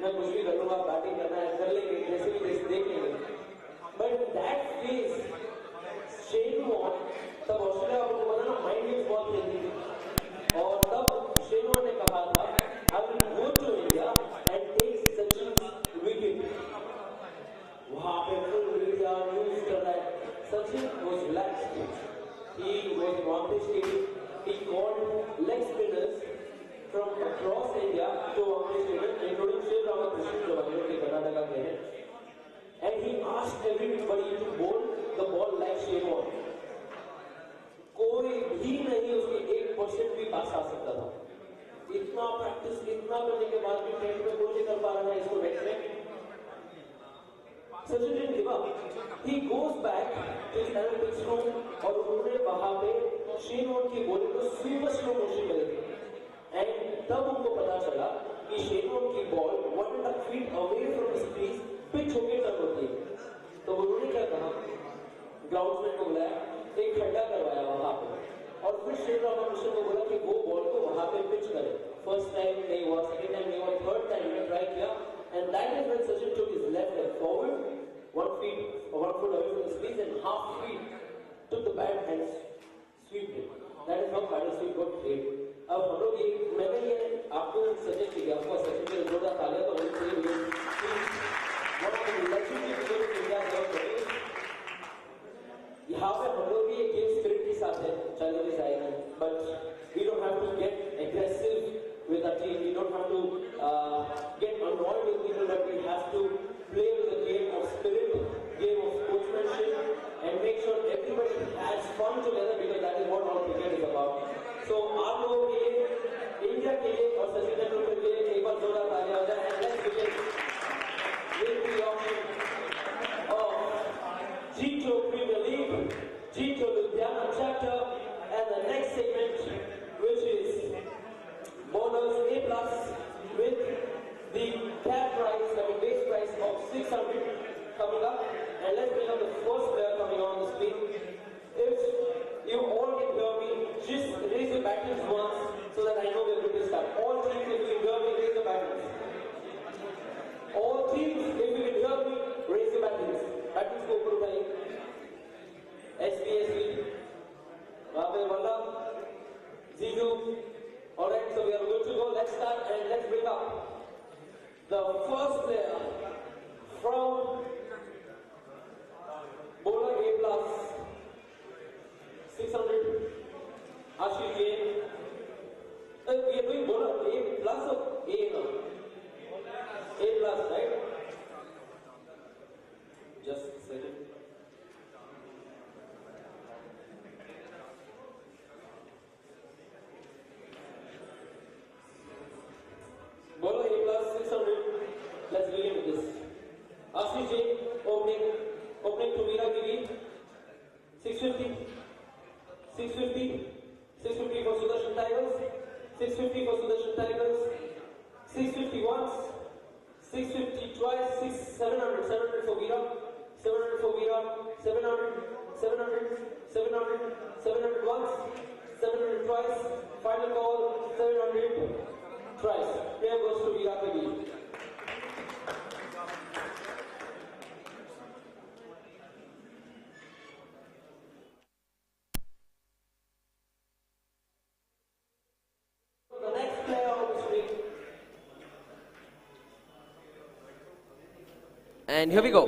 मैं कुछ भी कर लूँगा, बैटिंग करना है कर लेंगे, जैसे भी देख लेंगे. But in that phase, Shane Warne तब ऑस्ट्रेलिया को पता ना माइंड गेम्स बहुत खेलती थी, और तब शेन वॉर्न ने कहा था I will go to India and take Sachin's wicket. वहाँ पे full media news कर रहा है. Sachin was relaxed. He was wanted. He called leg spinners from across India to Wembley Stadium, including Shiv Ramakrishnan, जो बंगलोर के कर्नाटका के हैं. And he asked everybody to bowl the ball like Shiv Ramakrishnan. कोई भी नहीं उसके 1% भी पास आ सकता था. इतना प्रैक्टिस इतना करने के बाद भी टेस्ट में कोई नहीं कर पा रहा है इसको नेक्स्ट में. Sachin didn't give up. He goes back to the analytics room और उन्होंने वहाँ पे शेन वॉर्न की बॉलिंग को सुपर स्लो मोशन में देखी. एंड तब उनको पता चला कि शेन वॉर्न की ball 1 feet away from his crease pitch होके टर्न होती है. तो उन्होंने क्या कहा, ग्राउंड्समैन को बुलाया, एक खड्डा करवाया वहाँ पे, और फिर शेन रामाकृष्णन को बोला कि वो बॉल को वहाँ पे पिच करे. फर्स्ट टाइम नहीं हुआ, सेकंड टाइम नहीं हुआ, थर्ड टाइम में ट्राई किया, and that is when Sachin took his left leg forward 1 foot away from his crease and half feet took the bat and swept it. That is how paddle sweep got played. अब हम लोग ये मैंने ये आपको suggest किया, आपको सचिन के जोरदार तालियां तो होनी चाहिए. यहाँ पे हम लोग भी एक गेम स्पिरिट के साथ है, challenges आएंगे, but we don't have to get aggressive with our team. We don't have to get annoyed with people, but we have to play with the game of spirit, game of sportsmanship, and make sure everybody has fun together because that is what all cricket is about. So आप लोगों के लिए, India के लिए और सचिन तेंदुलकर के लिए एक बार जोरदार तालियां हो जाए and let's begin with the auction of Jito Premier League, Jito Ludhiana chapter, and the next segment which is bonus A plus with the cap price, the base price of 600 coming up, and let's bring up the first player coming on the screen. If you all can hear me, just raise your buttons once so that I know we're good to start. All teams, if you can hear me, raise your buttons. All teams, if you can hear me, raise your buttons. Buttons को ऊपर उठाइए. SPSV, Rabe Vallabh, Jito. Alright, so we are good to go. Let's start and let's bring up the first player from bowler A plus 600 Ashish Jain. We are doing bowler A plus or A now? A plus, right? Just a second. Bowler A plus 600. Let's begin with this. Ashish Jain opening to Veera Giri. 650. 650. 650 for Sudarshan Tigers. 650 for Sudarshan Tigers. 650 once. 650 twice. 700. 700 for Veera. 700 for Veera. 700. 700. 700. 700 once. 700 twice. Final call. 700 twice. Player goes to Veera Giri. The next player on the screen. And here we go.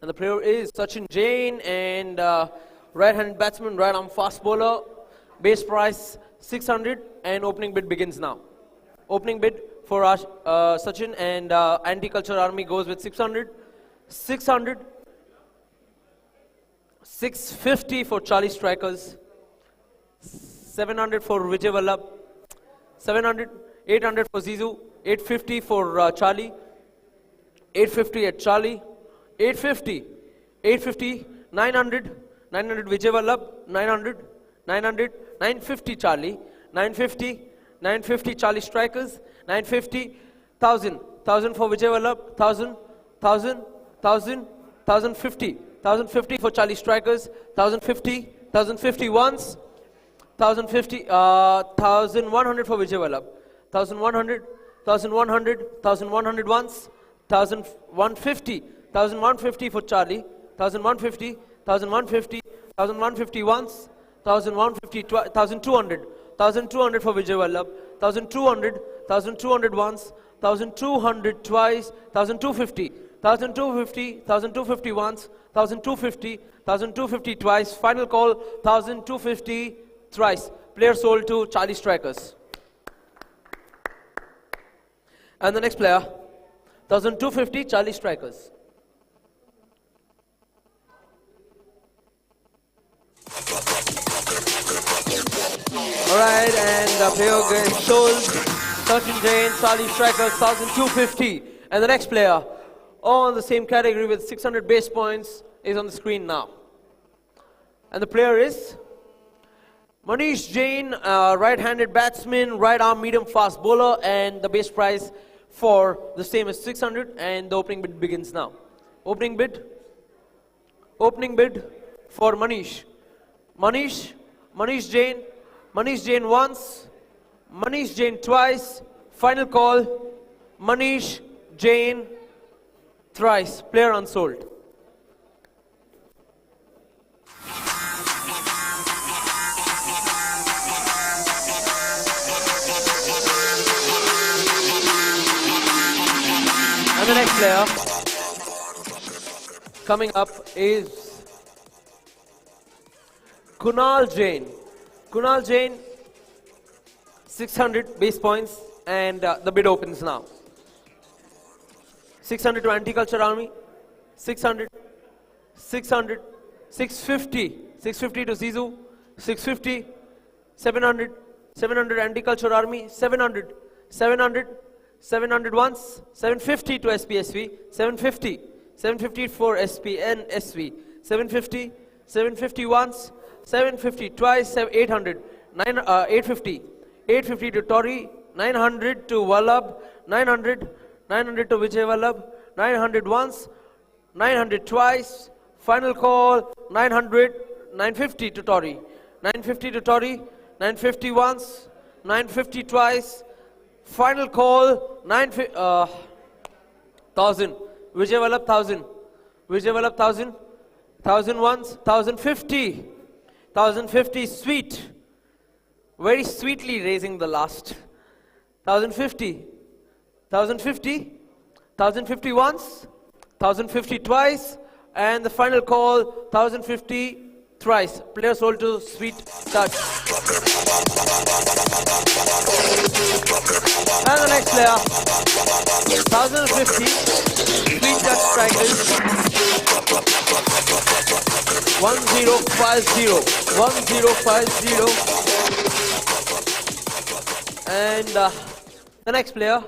And the player is Sachin Jain, and right-handed batsman, right-arm fast bowler. Base price 600, and opening bid begins now. Opening bid for Sachin and Anti-Culture Army goes with 600. 600. 650 for Charlie Strikers. 700 for Vijay Vallabh. 700. 800 for Zizou. 850 for Charlie. 850 at Charlie. 850. 850. 900. 900 Vijay Vallabh. 900. 900. 950 Charlie. 950. 950 Charlie Strikers. 950. 1000. 1000 for Vijay Vallabh. 1000. 1000. 1000. 1050. 1050 for Charlie Strikers. 1050. 1050 once. 1050. 1100 for Vijay Vallabh. 1100. 1100. 1100 once. 1150. 1150 for Charlie. 1150. 1150. 1150 once. 1150 twice. 1200. 1200 for Vijay Vallabh. 1200. 1200 once. 1200 twice. 1250. 1250. 1250 once. 1250. 1250 twice. Final call. 1250 thrice. Player sold to Charlie Strikers. And the next player, 1250 Charlie Strikers. Alright, and the player gets sold. Sachin Jain, Charlie Strikers, 1250. And the next player, all in the same category with 600 base points, is on the screen now. And the player is Manish Jain, right-handed batsman, right-arm medium fast bowler, and the base price for the same is 600, and the opening bid begins now. Opening bid for Manish. Manish Jain once, Manish Jain twice, final call, Manish Jain thrice, player unsold. And the next player coming up is Kunal Jain. Kunal Jain, 600 base points, and the bid opens now. 600 to anti-culture army, 600, 600, 650, 650 to Zizou, 650, 700, 700 anti-culture army, 700, 700, 700 once, 750 to SPSV, 750, 750 for SPN SV, 750, 750 once, 750 twice, 800, 850, 850 to Tori, 900 to Vallabh, 900, 900 to Vijay Vallabh, 900 once, 900 twice, final call, 900, 950 to Tori, 950 to Tori, 950 once, 950 twice, final call, 1000, Vijay Vallabh 1000, Vijay Vallabh 1000, 1000 once, 1050, 1050 sweet, very sweetly raising the last, 1050, 1050, 1050 once, 1050 twice, and the final call, 1050 thrice. Player sold to sweet touch. And the next player, 1050, sweet touch strikers, 1050, 1050. And the next player,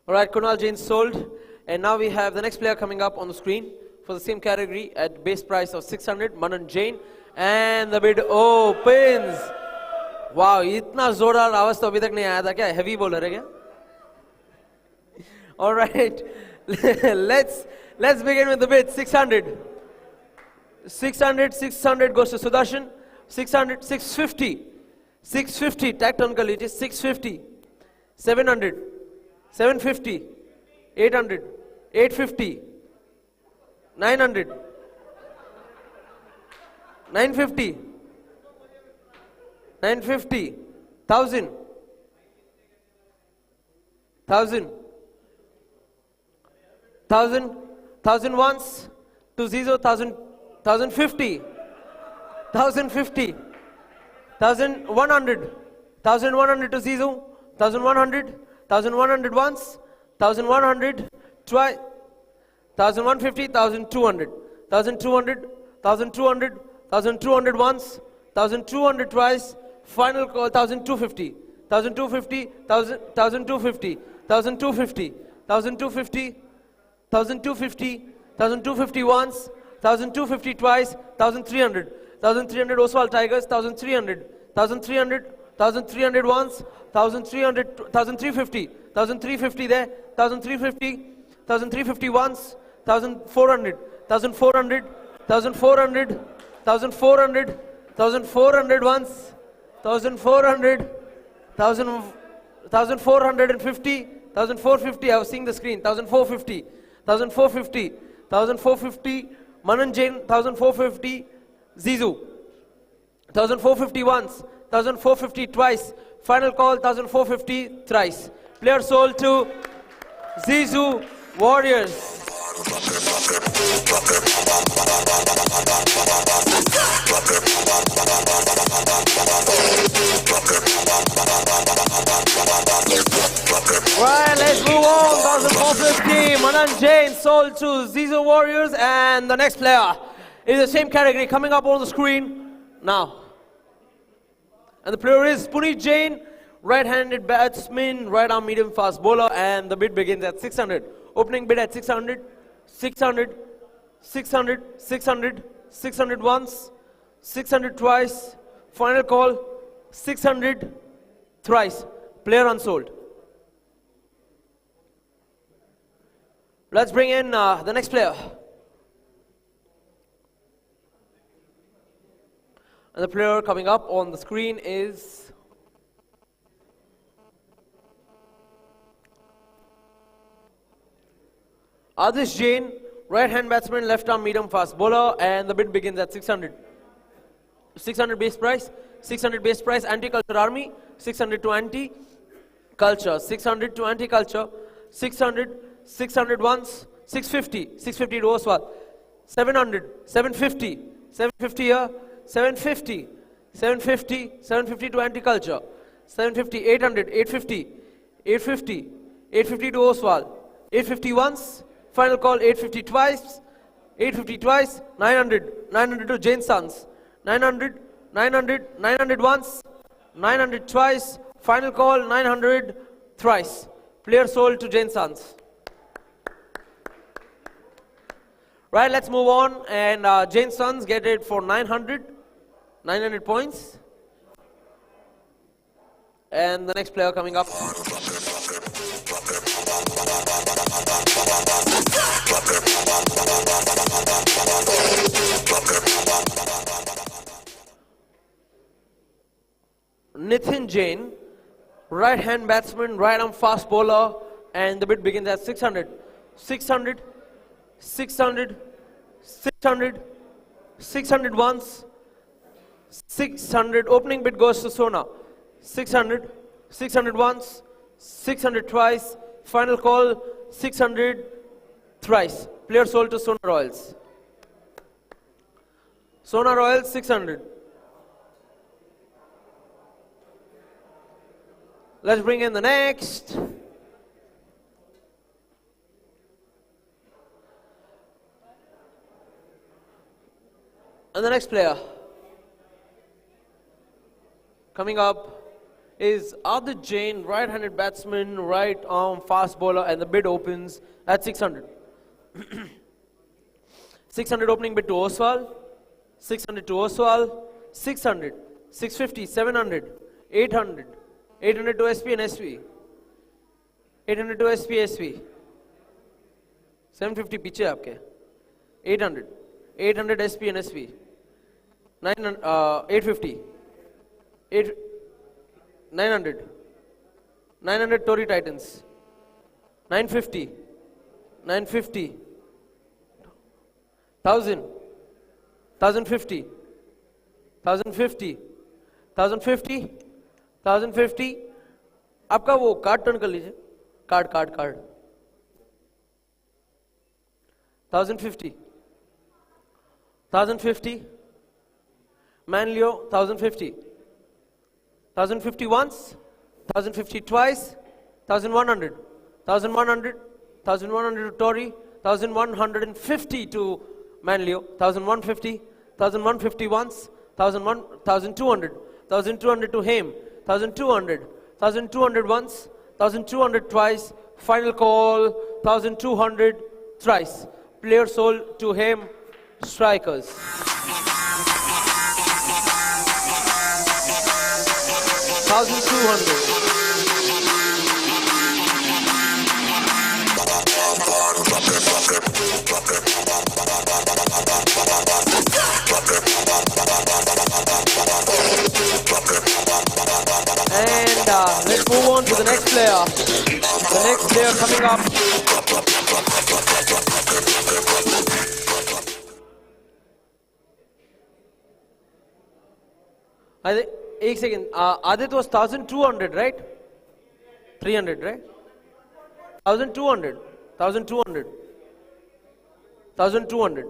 alright, Kunal Jain sold. And now we have the next player coming up on the screen for the same category at base price of 600, Manan Jain. And the bid opens. Wow, इतना जोरदार आवाज तो अभी तक नहीं आया था क्या? Heavy bowler है क्या? Alright, let's begin with the bid. 600. 600, 600 goes to Sudarshan. 600, 650. 650, tag turn ka lijiye. 650. 700. 750, 800, 850, 900, 950, 950, 1000, 1000, 1000, 1000 once to Zizou, 1000, 1050, 1050, 1100, 1100 to Zizou, 1100, 1100 once, 1100 twice, 1150, 1200, 1200, 1200, 1200 once, 1200 twice, final call, 1250, 1250, 1250, 1250, 1250, 1250, 1250 once, 1250 twice, 1300, 1300 Oswald Tigers, 1300, 1300, 1300 once, 1300, 1350, 1350 there, 1350, 1350 once, 1400, 1400, 1400, 1400, 1400 once, 1400, 1450, 1450, I was seeing the screen, 1450, 1450, 1450, Manan Jain, 1450, Zizou, 1450 once, 1450 twice, final call, 1450 thrice. Player sold to Zizou Warriors. Right, let's move on. 1450, Manan Jain sold to Zizou Warriors, and the next player is the same category coming up on the screen now. And the player is Puneet Jain, right-handed batsman, right-arm medium fast bowler, and the bid begins at 600. Opening bid at 600, 600, 600, 600, 600 once, 600 twice, final call, 600 thrice. Player unsold. Let's bring in the next player. And the player coming up on the screen is Adish Jain, right-hand batsman, left-arm medium fast bowler, and the bid begins at 600. 600 base price, 600 base price, anti-culture army, 600 to anti-culture, 600 to anti-culture, 600, 600 once, 650, 650 to Oswald, 700, 750, 750 here, 750, 750, 750 to anti-culture. 750, 800, 850, 850, 850 to Oswald. 850 once, final call 850 twice, 850 twice, 900, 900 to Jane Sons. 900, 900, 900 once, 900 twice, final call 900 thrice. Player sold to Jane Sons. Right, let's move on, and Jane Sons get it for 900, 900 points. And the next player coming up. Nitin Jain, right hand batsman, right arm fast bowler, and the bid begins at 600. 600, 600, 600, 600 once, 600, opening bid goes to Sona. 600, 600 once, 600 twice, final call 600 thrice. Player sold to Sona Royals. Sona Royals 600. Let's bring in the next. And the next player coming up is Adit Jain, right-handed batsman, right arm fast bowler, and the bid opens at 600. 600 opening bid to Oswald, 600 to Oswald, 600, 650, 700, 800, 800 to SP and SV, 800 to SP, SV, 750 पीछे आपके, 800, 800 SP and SV, 900, 850, 900, 900 Tory Titans, 950, 950, 1000, 1050, 1050, 1050, 1050. आपका वो card turn कर लीजिए, card card card. 1050, 1050, Manlio 1050, 1050 once, 1050 twice, 1100, 1100, 1100 to Tory, 1150 to Manlio, 1150, 1150 once, 1200, 1200 to him, 1200, 1200 once, 1200 twice, final call 1200 thrice. Player sold to him, strikers. And let's move on to the next player. The next player coming up. I think, एक second. Adit was 1200, right? 300, right? 1200, 1200, 1200.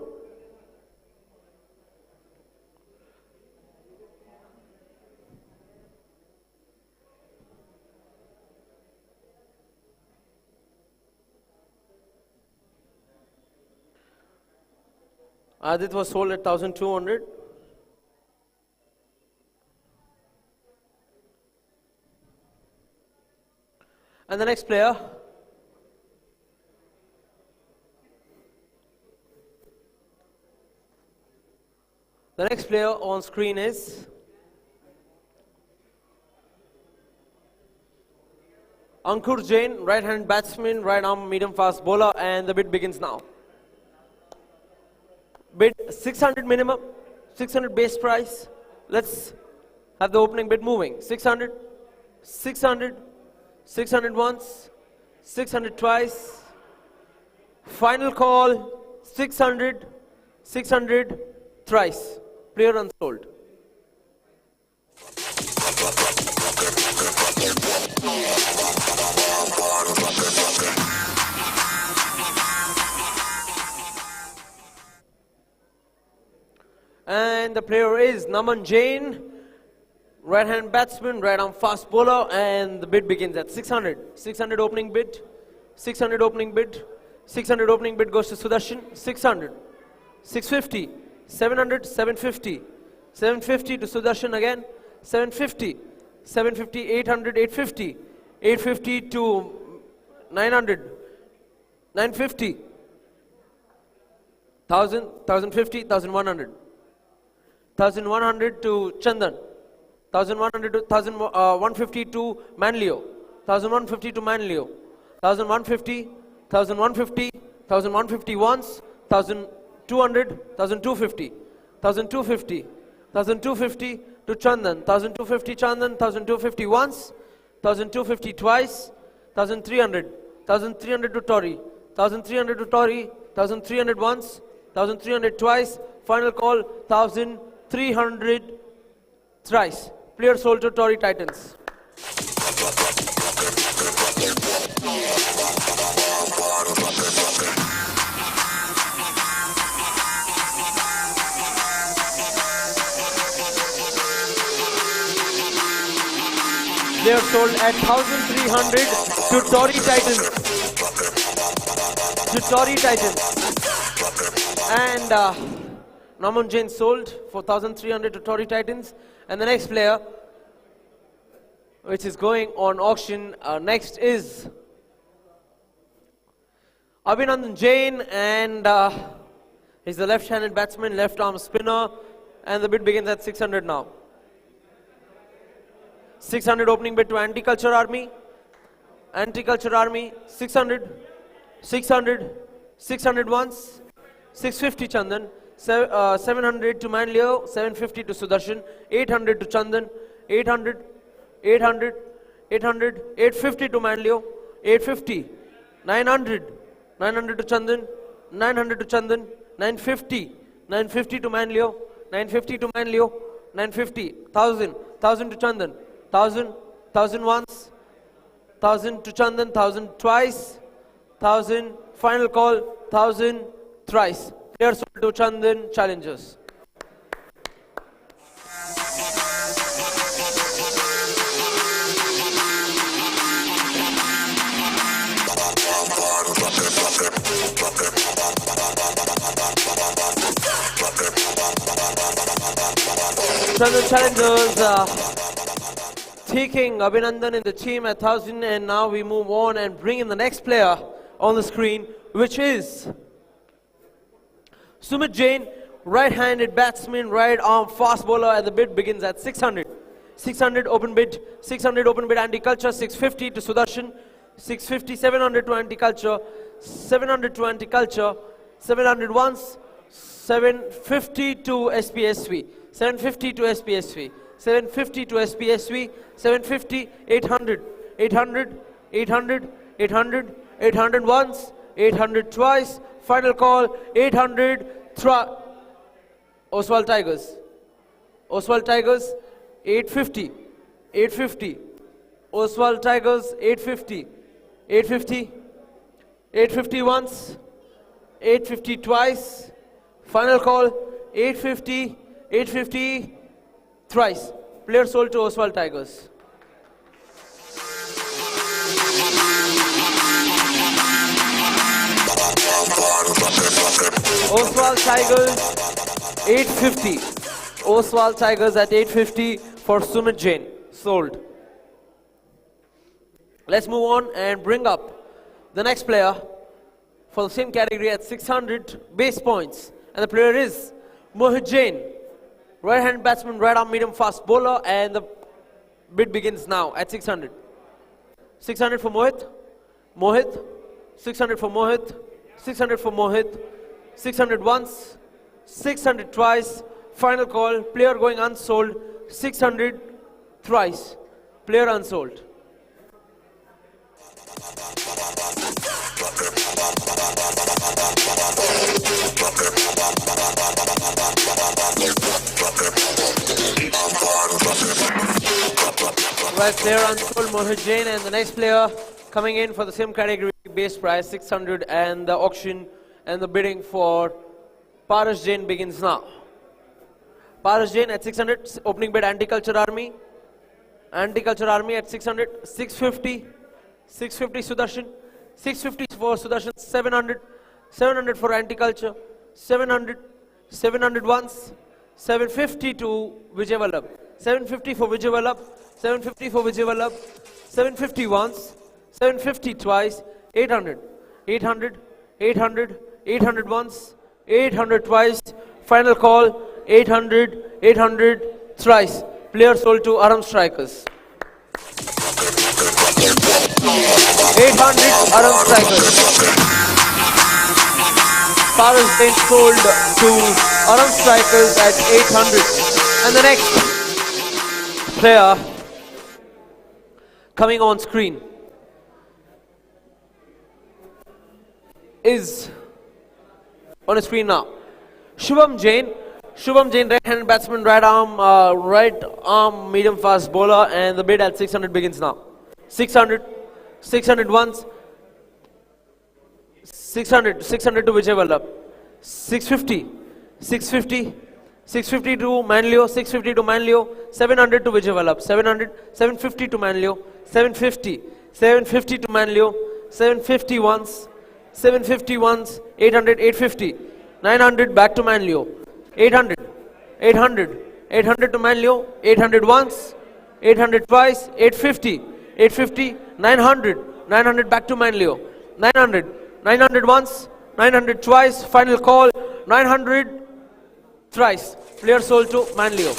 Adit was sold at 1200. And the next player, on screen is Ankur Jain, right-hand batsman, right-arm medium-fast bowler, and the bid begins now. Bid 600 minimum, 600 base price. Let's have the opening bid moving. 600, 600, 600 once, 600 twice. Final call 600, 600 thrice. Player unsold. And the player is Naman Jain, right-hand batsman, right-arm fast bowler, and the bid begins at 600. 600 opening bid, 600 opening bid, 600 opening bid goes to Sudarshan, 600, 650, 700, 750, 750 to Sudarshan again, 750, 750, 800, 850, 850 to 900, 950, 1000, 1050, 1100, 1100 to Chandan, 1100 to 1150 to Manlio, 1150 to Manlio, 1150, 1150, 1150 once, 1200, 1250, 1250, 1250 to Chandan, 1250 Chandan, 1250 once, 1250 twice, 1300, 1300 to Tori, 1300 to Tori, 1300 once, 1300 twice, final call 1300 thrice. Player sold to Tori Titans. Player sold at 1300 to Tori Titans. To Tori Titans. And Naman Jain sold for 1300 to Tori Titans. And the next player, which is going on auction next, is Abhinandan Jain, and he's the left-handed batsman, left-arm spinner, and the bid begins at 600 now. 600 opening bid to Anti-Culture Army. Anti-Culture Army, 600, 600, 600 once, 650 Chandan, 700 to Manlio, 750 to Sudarshan, 800 to Chandan, 800, 800, 800, 850 to Manlio, 850, 900, 900 to Chandan, 900 to Chandan, 950, 950 to Manlio, 950 to Manlio, 950, 1000, 1000 to Chandan, 1000, 1000 once, 1000 to Chandan, 1000 twice, 1000, final call, 1000 thrice. Players to Chandan, challengers. Chandan challengers taking Abhinandan in the team at 1000, and now we move on and bring in the next player on the screen, which is Sumit Jain, right-handed batsman, right-arm fast bowler, and the bid begins at 600. 600 open bid, 600 open bid Anti-Culture, 650 to Sudarshan, 650, 700 to Anti-Culture, 700 to Anti-Culture, 700 once, 750 to SPSV, 750 to SPSV, 750 to SPSV, 750, 800, 800, 800, 800, 800 once, 800 twice, final call, 800, Oswald Tigers. Oswald Tigers, 850, 850, Oswald Tigers, 850, 850, 850 once, 850 twice, final call, 850, 850 thrice. Player sold to Oswald Tigers. Oswald Tigers, 850. Oswald Tigers at 850 for Sumit Jain. Sold. Let's move on and bring up the next player for the same category at 600 base points. And the player is Mohit Jain, right-hand batsman, right-arm medium fast bowler, and the bid begins now at 600. 600 for Mohit. Mohit. 600 for Mohit. 600 for Mohit. 600 once. 600 twice. Final call. Player going unsold. 600 thrice. Player unsold. Right, player unsold, Mohit Jain, and the next player coming in for the same category, base price 600, and the auction and the bidding for Paras Jain begins now. Paras Jain at 600, opening bid Anti-Culture Army, Anti-culture army at 600, 650, 650 Sudarshan, 650 for Sudarshan, 700, 700 for anti-culture, 700, 700 once, 750 to Vijay Vallabh, 750 for Vijay Vallabh, 750 for Vijay Vallabh, 750 once, 750 twice, 800, 800, 800, 800 once, 800 twice, final call, 800, 800 thrice. Player sold to Aram Strikers. 800 Aram Strikers. Paras Bain sold to Aram Strikers at 800. And the next player coming on screen is on the screen now. Shubham Jain. Shubham Jain, right-handed batsman, right arm, medium fast bowler, and the bid at 600 begins now. 600, 600 once, 600, 600 to Vijay Vallabh, 650, 650, 650 to Manlio, 650 to Manlio, 700 to Vijay Vallabh, 700, 750 to Manlio, 750, 750 to Manlio, 750 once, 750 once, 800, 850, 900 back to Manlio, 800, 800, 800 to Manlio, 800 once, 800 twice, 850, 850, 900, 900 back to Manlio, 900, 900 once, 900 twice, final call, 900 thrice. Player sold to Manlio.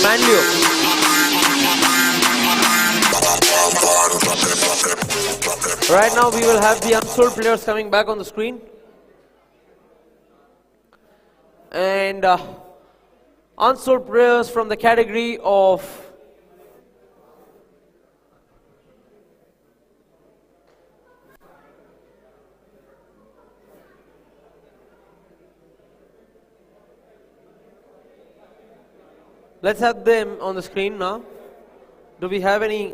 Manlio. Right now we will have the unsold players coming back on the screen. And unsold players from the category of let's have them on the screen now. Do we have any?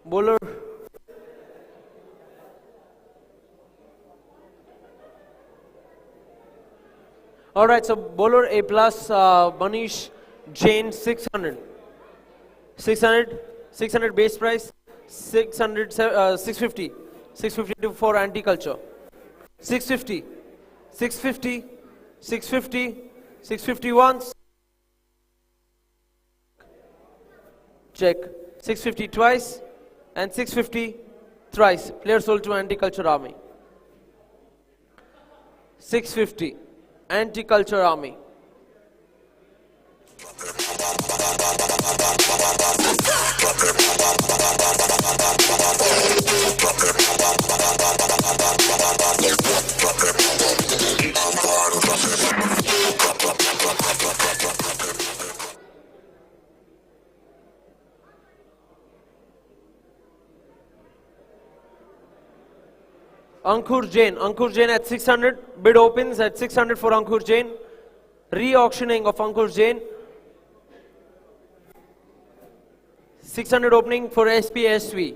Bowler. All right, so bowler A plus, Manish Jain 600. 600, 600 base price, 600, 650. 650 for anti-culture. 650, 650, 650, 650 once. Check. 650 twice and 650 thrice. Player sold to anti-culture army. 650, anti-culture army. Ankur Jain at 600, bid opens at 600 for Ankur Jain. Re-auctioning of Ankur Jain. 600 opening for SPSV.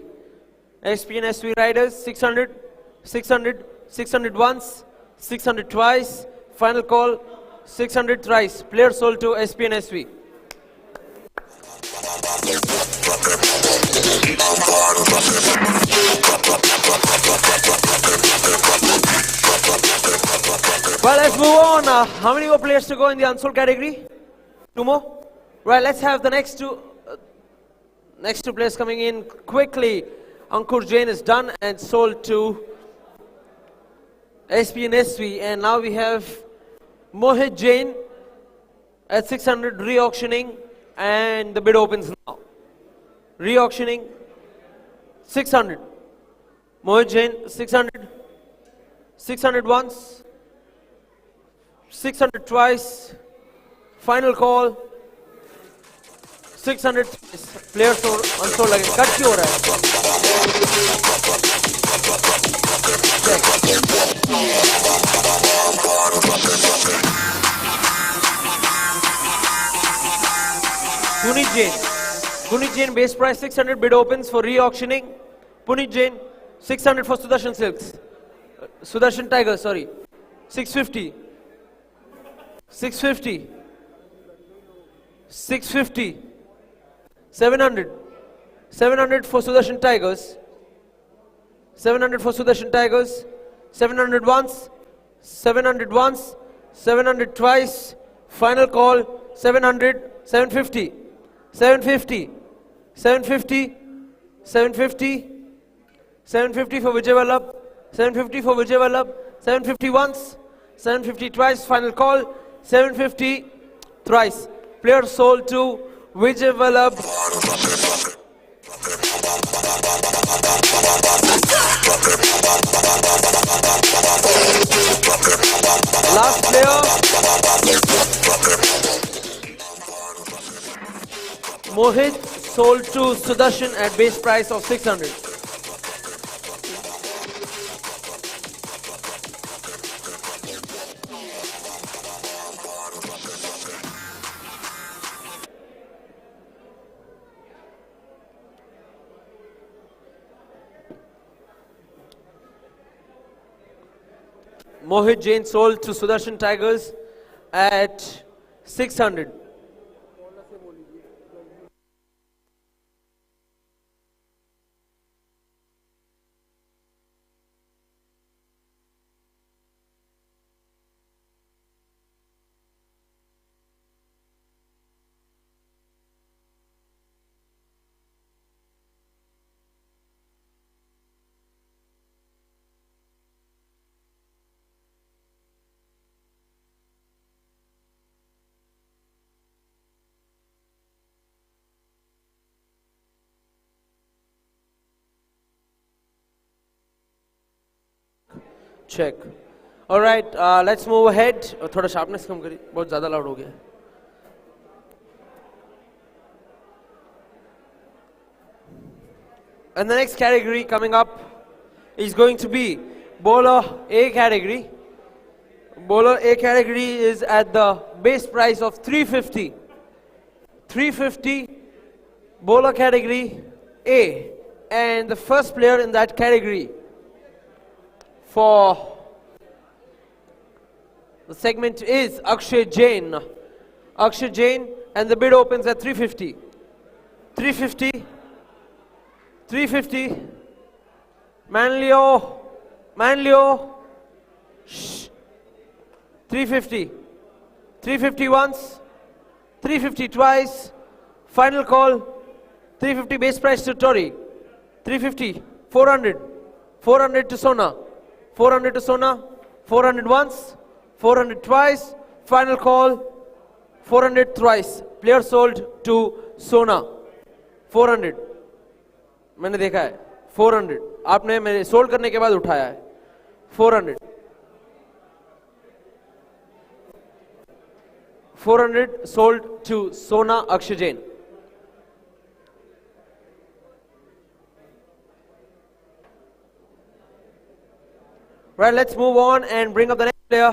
SP and SV riders, 600, 600, 600 once, 600 twice, final call, 600 thrice. Player sold to SP and SV. Well, let's move on. How many more players to go in the unsold category? 2 more? Right, let's have the next two players coming in quickly. Ankur Jain is done and sold to SP and SV. And now we have Mohit Jain at 600 re-auctioning, and the bid opens now. Re-auctioning 600. Mohit Jain 600. 600 once. 600 twice. Final call. 600 players unsold again. Cut क्यों हो रहा है? Punit Jain, base price 600, bid opens for re-auctioning. Punit Jain, 600 for Sudarshan Silks. Sudarshan Tiger, sorry. 650. 650. 650. 700. 700 for Sudarshan Tigers. 700 for Sudarshan Tigers. 700 once. 700 once. 700 twice. Final call. 700. 750. 750. 750. 750. 750 for Vijay Vallabh. 750 for Vijay Vallabh. 750 once. 750 twice. Final call. 750 thrice. Player sold to Vijay Vallabh. Last player. Mohit sold to Sudarshan at base price of 600. Mohit Jain sold to Sudarshan Tigers at 600. Check. All right, let's move ahead. थोड़ा sharpness कम करिए, बहुत ज़्यादा loud हो गया है. And the next category coming up is going to be bowler A category. Bowler A category is at the base price of 350. 350 bowler category A, and the first player in that category for the segment is Akshay Jain. Akshay Jain, and the bid opens at 350. 350. 350. Manlio. Shh. 350. 350 once. 350 twice. Final call. 350 base price to Tori. 350. 400. 400 to Sona. 400 to Sona. 400 once. 400 twice. Final call. 400 thrice. Player sold to Sona. 400. मैंने देखा है 400. आपने मेरे sold करने के बाद उठाया है 400. 400 sold to Sona Akshay Jain. Right, let's move on and bring up the next player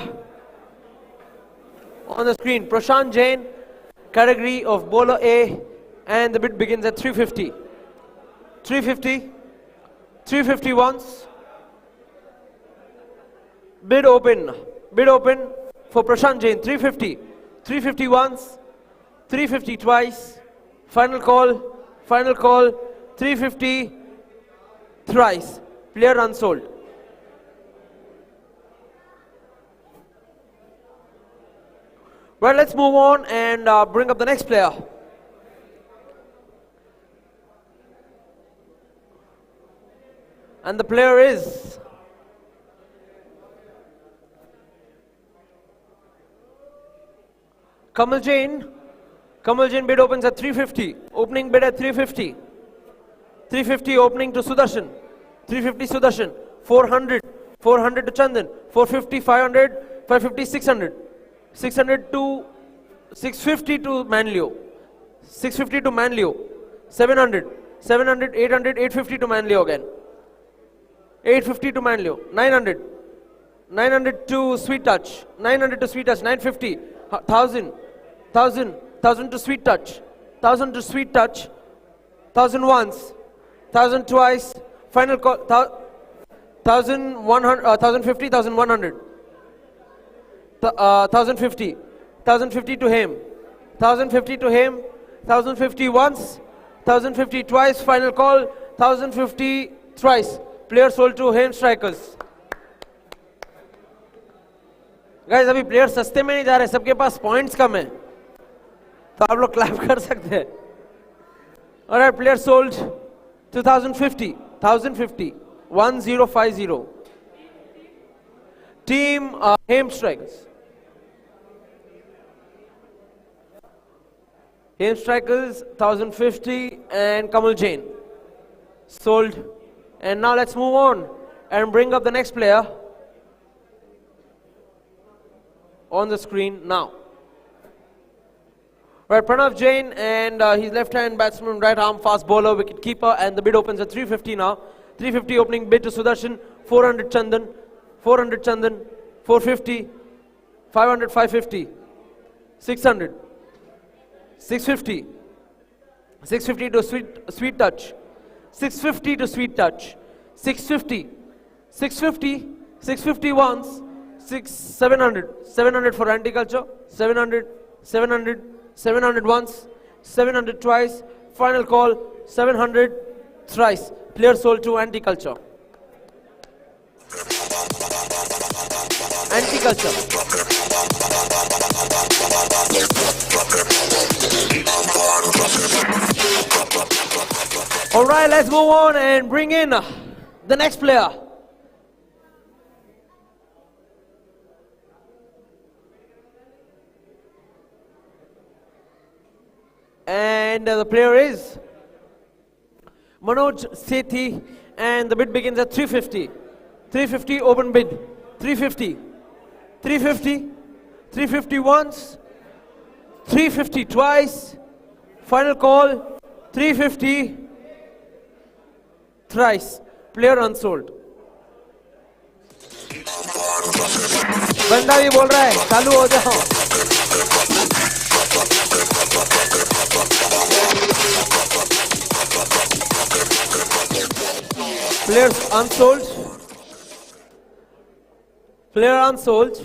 on the screen. Prashant Jain, category of bowler A, and the bid begins at 350. 350. 350 once. Bid open. Bid open for Prashant Jain. 350. 350 once. 350 twice. Final call. Final call. 350 thrice. Player unsold. Well, let's move on and bring up the next player. And the player is Kamal Jain. Kamal Jain, bid opens at 350. Opening bid at 350. 350 opening to Sudarshan. 350 Sudarshan. 400. 400 to Chandan. 450, 500, 550, 600. 600 to 650 to Manlio. 650 to Manlio. 700. 700, 800, 850 to Manlio again. 850 to Manlio. 900. 900 to Sweet Touch. 900 to Sweet Touch. 950. 1000. 1000. 1000 to Sweet Touch. 1000 to Sweet Touch. 1000 once. 1000 twice. Final call. 1100. 1050. 1100. 1050. 1050 to him. 1050 to him. 1050 once. 1050 twice. Final call. 1050 thrice. Player sold to him strikers. Guys, अभी player सस्ते में नहीं जा रहे, सबके पास points कम है, तो आप लोग क्लैप कर सकते हैं. Alright, player sold 2050, 1050, 1050. Team Haim Strikers. Haim Strikers 1050 and Kamal Jain sold. And now let's move on and bring up the next player on the screen now. Right, Pranav Jain, and he's left-hand batsman, right arm fast bowler, wicket keeper, and the bid opens at 350 now. 350 opening bid to Sudarshan, 400 Chandan, 400 Chandan, 450, 500, 550, 600, 650, 650 to Sweet Touch, 650 to Sweet Touch, 650, 650, 650 once, 700, 700 for anti-culture, 700, 700, 700 once, 700 twice, final call, 700 thrice. Player sold to anti-culture. Anti-culture. Alright, let's move on and bring in the next player. And the player is Manoj Sethi, and the bid begins at 350. 350 open bid. 350. 350. 350 once. 350 twice. Final call. 350 thrice. Player unsold. बंदा भी बोल रहा है चालू हो जाओ. Players unsold. Player unsold.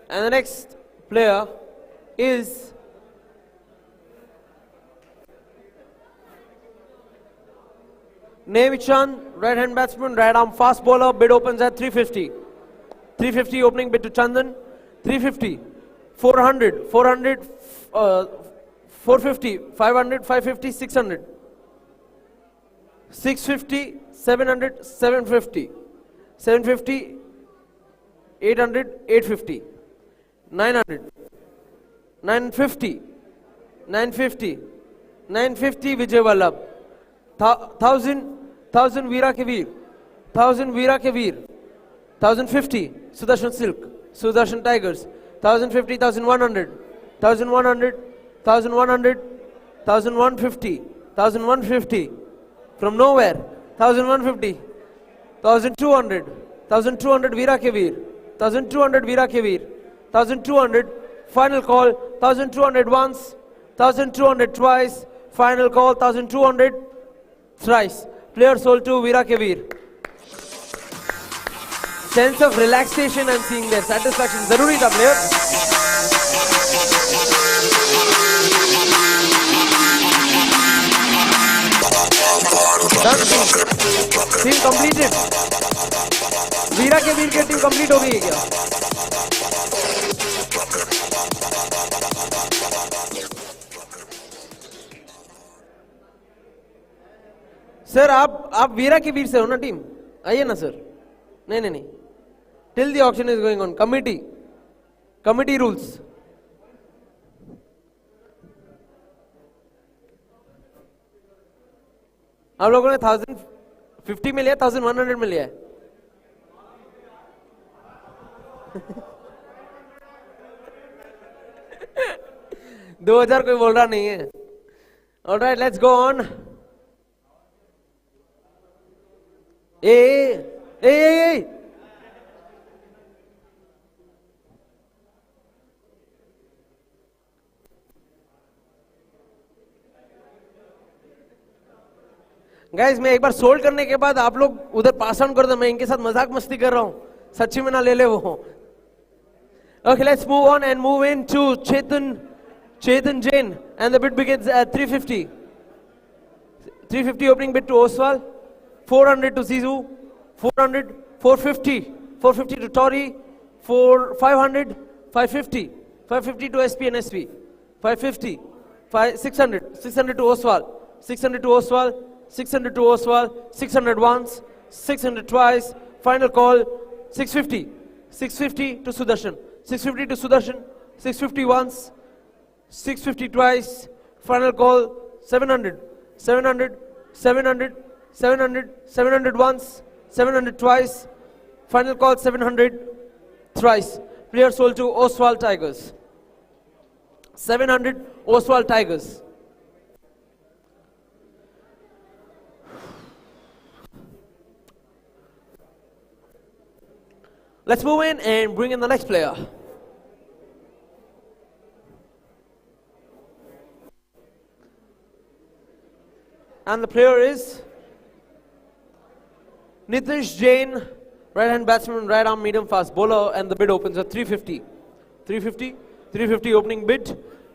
And the next player is Nevichan, right hand batsman, right arm fast bowler. Bid opens at 350. 350 opening bid to Chandan. 350, 400, 400, 450, 500, 550, 600. 650, 700, 750, 750, 800, 850, 900, 950, 950, 950 Vijay Vallabh, 1000 Veera ke Veer, 1000 Veera ke Veer, 1050 Sudarshan Silk, Sudarshan Tigers, 1050, 1100, 1100, 1100, 1150, 1150. From nowhere, 1150, 1200, 1200 Veera ke Veer, 1200 Veera ke Veer, 1200, final call, 1200 once, 1200 twice, final call, 1200 thrice. Player sold to Veera ke Veer. Sense of relaxation I'm seeing there, satisfaction. Zaruri tha player. Done. Team completed. वीरा के वीर की team complete हो गई है क्या? Sir आप वीरा के वीर से हो ना टीम? आइए ना सर. नहीं नहीं नहीं. Till the auction is going on. Committee rules. आप लोगों ने 1050 में लिया, 1100 में लिया है. $2000 कोई बोल रहा नहीं है. All right, let's go on. Hey! Guys, मैं एक बार सोल्ड करने के बाद आप लोग उधर पास ऑन कर दो, मैं इनके साथ मजाक मस्ती कर रहा हूं, सच्ची में ना ले वो. Okay, let's move on and move into Chetan Jain, and the bid begins at 350. 350 opening bid to Oswal, 400 to Zizu, 400, 450, 450 to Tori, 500, 550, 550 to SP and SP, 550, 600, 600 to Oswal, 600 to Oswal, 600 to Oswal, 600 once, 600 twice, final call, 650, 650 to Sudarshan, 650 to Sudarshan, 650 once, 650 twice, final call, 700, 700, 700, 700, 700 once, 700 twice, final call, 700 thrice. Player sold to Oswald Tigers. 700 Oswald Tigers. Let's move in and bring in the next player. And the player is Nitish Jain, right hand batsman, right arm medium fast bowler, and the bid opens at 350. 350, 350 opening bid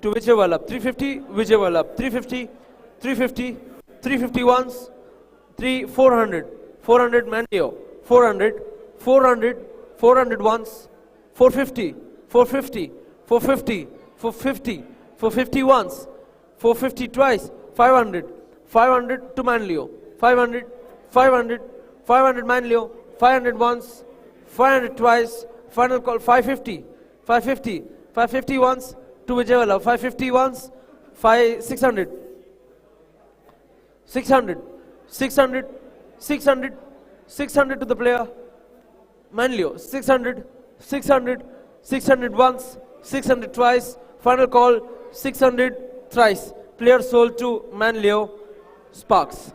to Vijay Vallabh. 350, Vijay Vallabh. 350, 350, 350 once, 400, 400 Mandio, 400, 400, 400 once, 450, 450, 450, 450, 450 once, 450 twice, 500, 500 to Manlio, 500, 500, 500 Manlio, 500 once, 500 twice, final call 550, 550, 550 once to Vijayawala, 550 once, 600, 600, 600, 600, 600 to the player, Manlio, 600, 600, 600 once, 600 twice, final call 600 thrice. Player sold to Manlio, Sparks.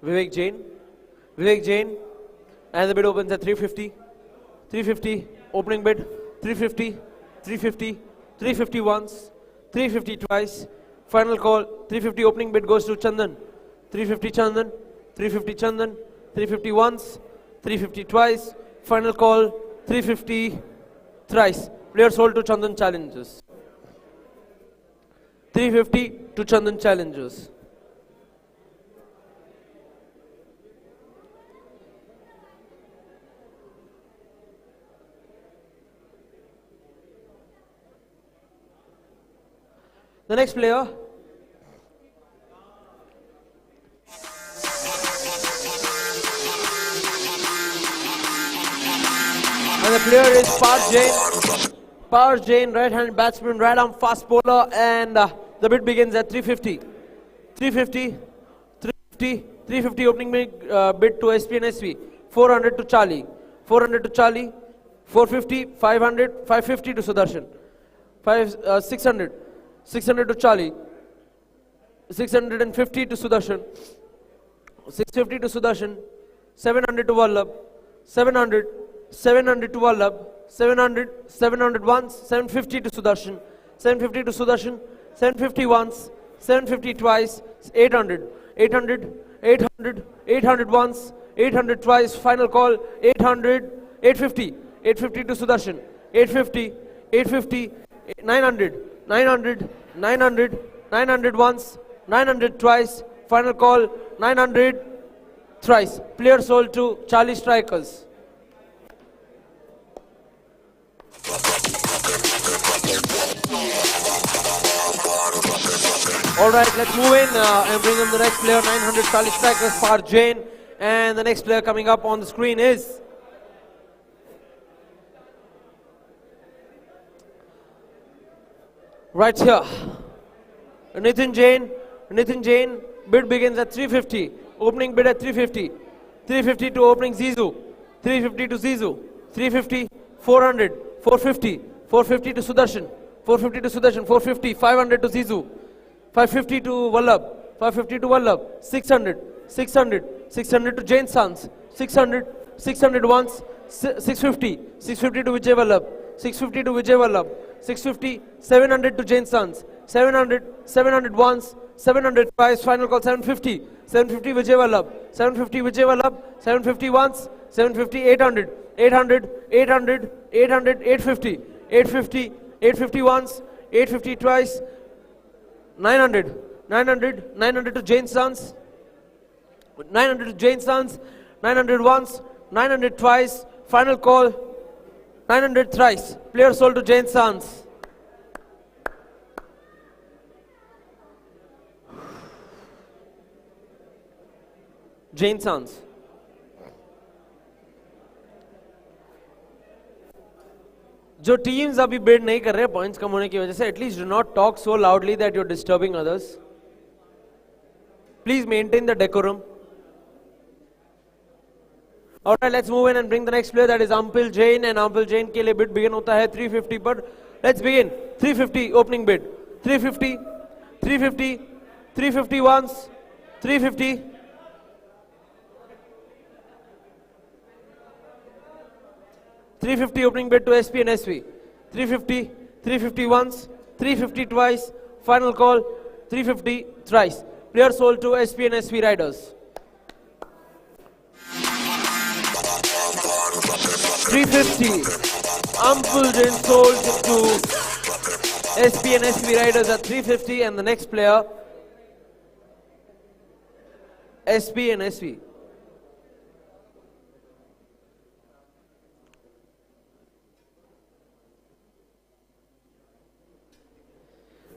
Vivek Jain, and the bid opens at 350, 350, opening bid, 350, 350, 350 once, 350 twice, final call, 350 opening bid goes to Chandan, 350 Chandan, 350 Chandan, 350 once, 350 twice, final call, 350 thrice. Player sold to Chandan Challengers. 350 to Chandan Challengers. The next player, and the player is Par Jain, right-handed batsman, right-arm fast bowler, and the bid begins at 350. 350, 350, 350 opening bid to SP and SV. 400 to Charlie, 400 to Charlie, 450, 500, 550 to Sudarshan, 600. 600 to Charlie, 650 to Sudarshan, 650 to Sudarshan, 700 to Vallabh, 700, 700 to Vallabh, 700, 700 once, 750 to Sudarshan, 750 to Sudarshan, 750 once, 750 twice, 800, 800, 800, 800 once, 800 twice, final call, 800, 850, 850 to Sudarshan, 850, 850, 900, 900, 900, 900 once, 900 twice, final call, 900 thrice. Player sold to Charlie Strikers. Alright, let's move in and bring in the next player, 900 Charlie Strikers, Par Jain. And the next player coming up on the screen is Right here. Nitin Jain, bid begins at 350. Opening bid at 350. 350 to opening Zizou. 350 to Zizou. 350, 400, 450. 450 to Sudarshan. 450 to Sudarshan. 450, 500 to Zizou. 550 to Vallabh. 550 to Vallabh. 600, 600, 600 to Jain Sons. 600, 600 once. 650, 650 to Vijay Vallabh. 650 to Vijay Vallabh. 650, 700 to Jain Sons. 700, 700 once. 700 twice. Final call 750. 750 Vijay Vallabh. 750 Vijay Vallabh. 750 once. 750, 800. 800, 800, 800, 850. 850, 850 once. 850 twice. 900, 900, 900 to Jain Sons. 900 to Jain Sons. 900 once. 900 twice. Final call 900 thrice. Player sold to Jain Sons. Jain Sons. जो teams अभी bid नहीं कर रहे points कम होने की वजह से at least do not talk so loudly that you are disturbing others please maintain the decorum Alright, let's move in and bring the next player, that is Ampil Jain, and Ampil Jain के लिए bid begin होता है 350 पर. Let's begin. 350 opening bid. 350, 350, 350 once, 350. 350 opening bid to SP and SV. 350, 350 once, 350 twice. Final call 350 thrice. Player sold to SP and SV riders. 350. Ampul Jain sold to SP and SV riders at 350, and the next player SP and SV.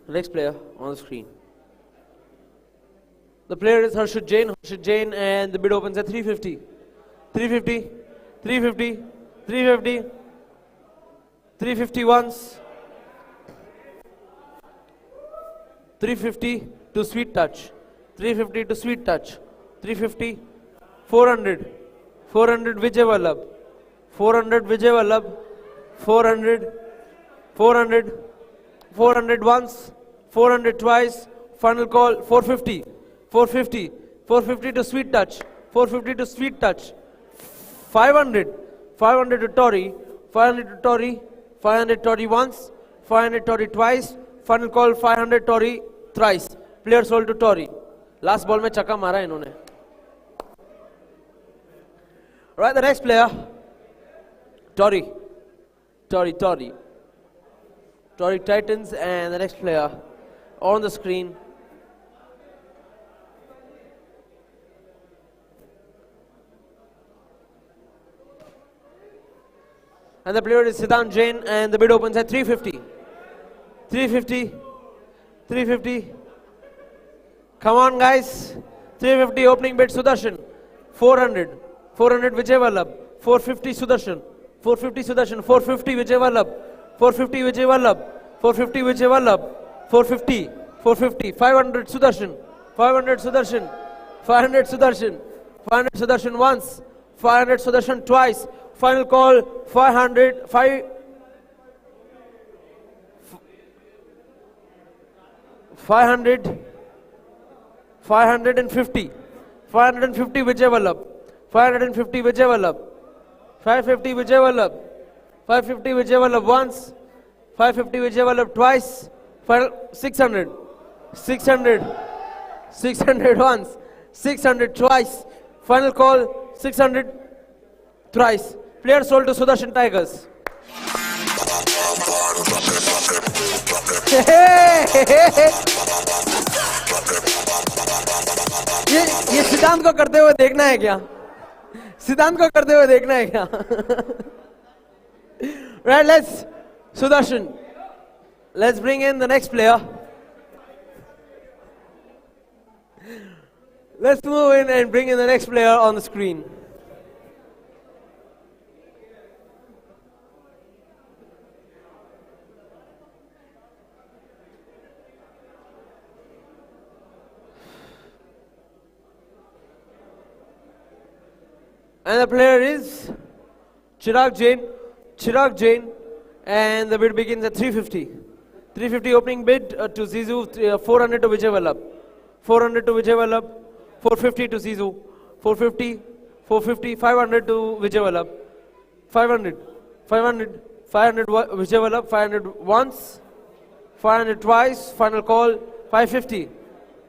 Next player on the screen. The player is Harshit Jain, and the bid opens at 350. 350, 350, 350, 350 once, 350 to Sweet Touch, 350 to Sweet Touch, 350, 400, 400 Vijay Vallabh, 400 Vijay Vallabh, 400, 400, 400 once, 400 twice, final call 450, 450, 450 to Sweet Touch, 450 to Sweet Touch, 500, 500 to Tori, 500 to Tori, 500 Tori once, 500 Tori twice, final call 500 Tori thrice. Player sold to Tori. Last ball में चक्का मारा इन्होंने. Right, the next player, Tori, Tori, Tori, Tori Titans, and the next player on the screen. And the player is Siddhant Jain, and the bid opens at 350. 350, 350. Come on, guys. 350 opening bid Sudarshan. 400, 400 Vijay Vallabh. 450 Sudarshan. 450 Sudarshan. 450 Vijay Vallabh. 450 Vijay Vallabh. 450 Vijay Vallabh. 450, 450. 500 Sudarshan. 500 Sudarshan. 500 Sudarshan. 500 Sudarshan once. 500 Sudarshan twice. Final call 500, 550, 550 Vijay Vallabh, 550 Vijay Vallabh, 550 Vijay Vallabh, 550 Vijay Vallabh once, 550 Vijay Vallabh twice, 600, 600, 600 once, 600 twice, final call 600 thrice. Player sold to Sudarshan Tigers. ये सिद्धांत को करते हुए देखना है क्या? सिद्धांत को करते हुए देखना है क्या? Right, let's Sudarshan. Let's bring in the next player. Let's move in and bring in the next player on the screen. And the player is Chirag Jain. Chirag Jain. And the bid begins at 350. 350 opening bid to Zizou, 400 to Vijay Vallabh. 400 to Vijay Vallabh. 450 to Zizou. 450, 450, 500 to Vijay Vallabh. 500, 500, 500 Vijay Vallabh. 500 once, 500 twice. Final call, 550.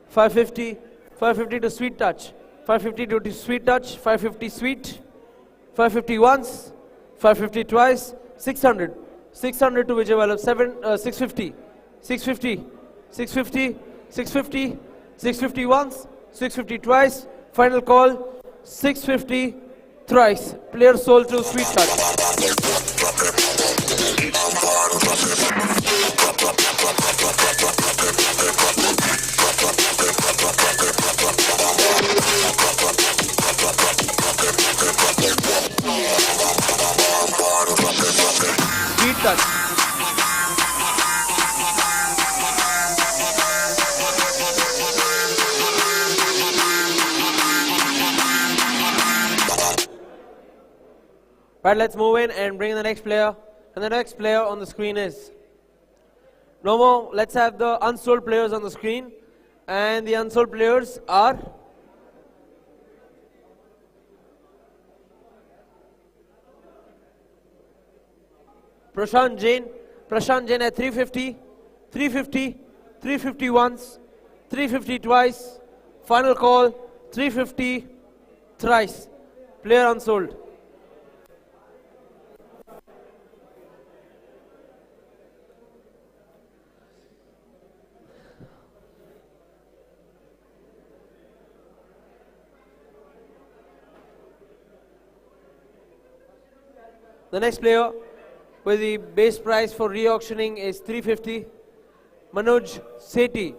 550, 550 to Sweet Touch. 550 to Sweet Touch. 550 Sweet. 550 once, 550 twice. 600. 600 to Vijay Vallabh, 650, 650, 650, 650, 650 once, 650 twice, final call, 650 thrice, player sold to Sweet Touch. Sweet Touch. Right, let's move in and bring in the next player. And the next player on the screen is no more. Let's have the unsold players on the screen. And the unsold players are Prashant Jain. Prashant Jain at 350, 350, 350 once, 350 twice. Final call, 350 thrice. Player unsold. The next player with the base price for re-auctioning is 350. Manoj Sethi.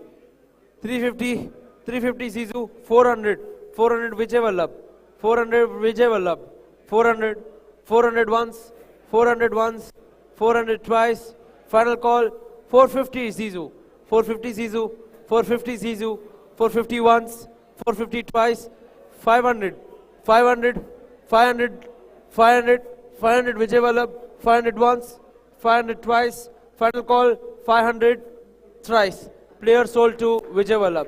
350, 350 Zizou, 400, 400 Vijay Vallabh, 400 Vijay Vallabh, 400, 400 once, 400 once, 400 twice. Final call, 450 Zizou, 450 Zizou, 450 Zizou, 450 once, 450 twice, 500, 500, 500, 500, 500 Vijay Vallabh, 500 once, 500 twice. Final call, 500 thrice. Player sold to Vijay Vallabh.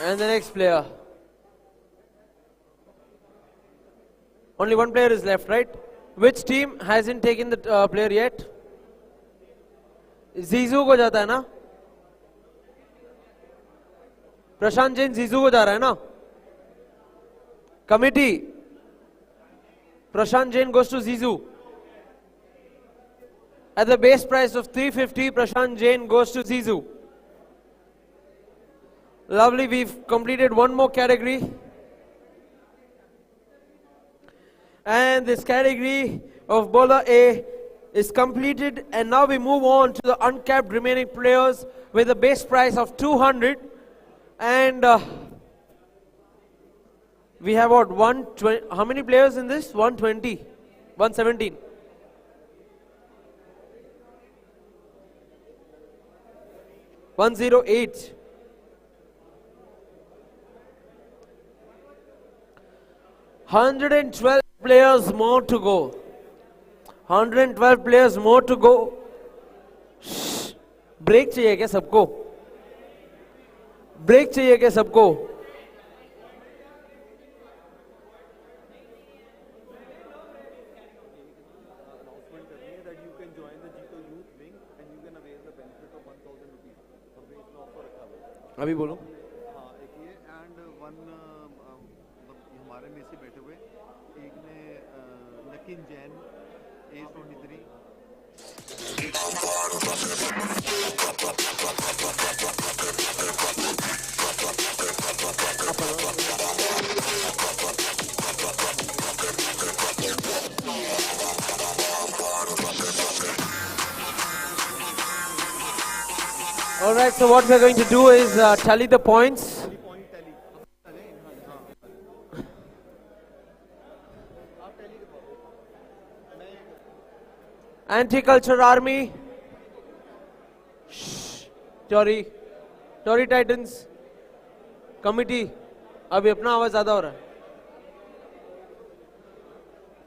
And the next player. Only one player is left, right? Which team hasn't taken the player yet? Zizou को जाता है ना? प्रशांत जैन जीजू को जा रहा है ना? Committee. Prashant Jain goes to Zizou. At the base price of 350, Prashant Jain goes to Zizou. Lovely, we've completed one more category. And this category of bowler A is completed, and now we move on to the uncapped remaining players with a base price of 200. And we have what, 120, how many players in this? 120, 117. $108. $112 players more to go. 112 players more to go. Break चाहिए क्या सबको? Break चाहिए क्या सबको? अभी बोलो. हाँ, एक ये एंड वन हमारे में से बैठे हुए एक ने नकीन Jain as 23. All right, so what we're going to do is tally the points. Anti-culture army. Shh. Tory Titans. Committee. अभी अपना आवाज ज़्यादा हो रहा है.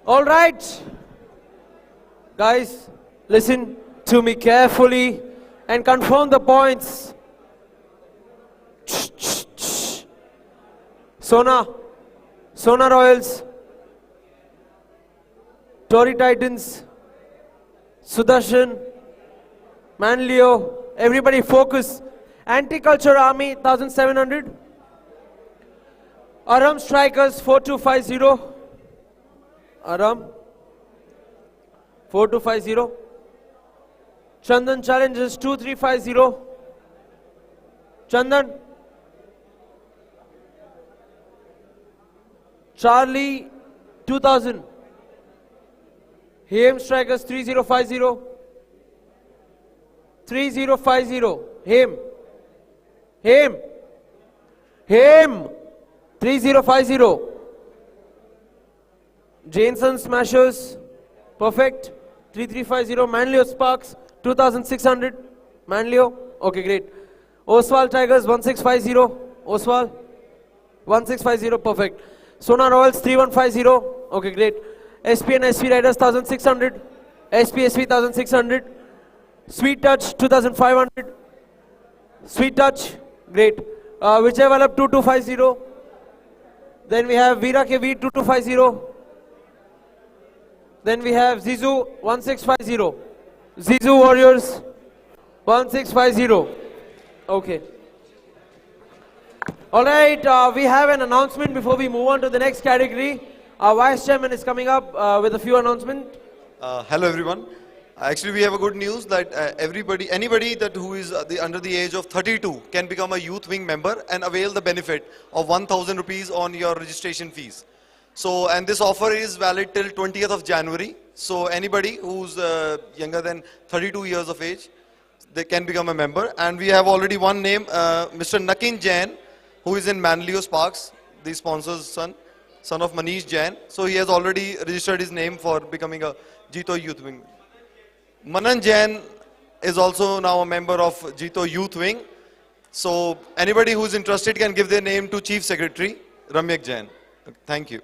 All right, guys, listen to me carefully and confirm the points. Sona Royals, Tory Titans, Sudarshan, Manlio, everybody focus. Anti-culture army 1700. Aram Strikers 4250. Aram 4250. Chandan Challenges 2350. Chandan. Charlie 2000. Hem Strikers 3050. 3050. Hem 3050. Jameson Smashers, perfect. 3350. Manlio Sparks 2600. Manlio, okay, great. Oswald Tigers 1650. Oswald 1650, perfect. Sona Royals 3150. Okay, great. SP and SP Riders 1600. SP 1600. Sweet Touch 2500. Sweet Touch, great. Vijay Vallabh 2250. Then we have Veera KV 2250. Then we have Zizu 1650. Zizu Warriors 1650. Okay. Alright, we have an announcement before we move on to the next category. Our Vice Chairman is coming up with a few announcements. Hello everyone. Actually, we have a good news that anybody who is under the age of 32 can become a youth wing member and avail the benefit of 1,000 rupees on your registration fees. So, and this offer is valid till 20th of January. So, anybody who's younger than 32 years of age, they can become a member. And we have already one name, Mr. Nakin Jain, who is in Manlio Sparks, the sponsor's son of Manish Jain. So, he has already registered his name for becoming a Jito Youth Wing. Manan Jain is also now a member of Jito Youth Wing. So anybody who is interested can give their name to Chief Secretary Ramyak Jain. Thank you.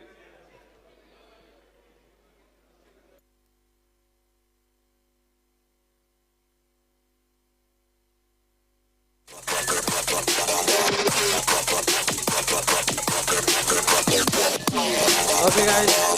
Okay, guys.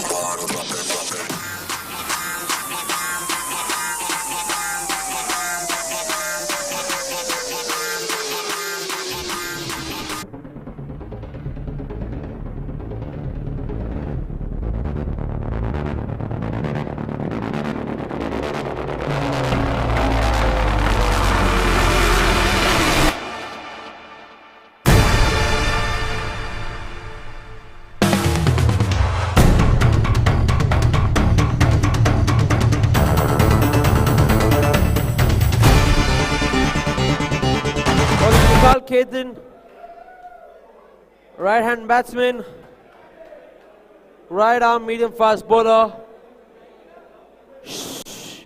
Ketan, right hand batsman, right arm medium fast bowler. Shh.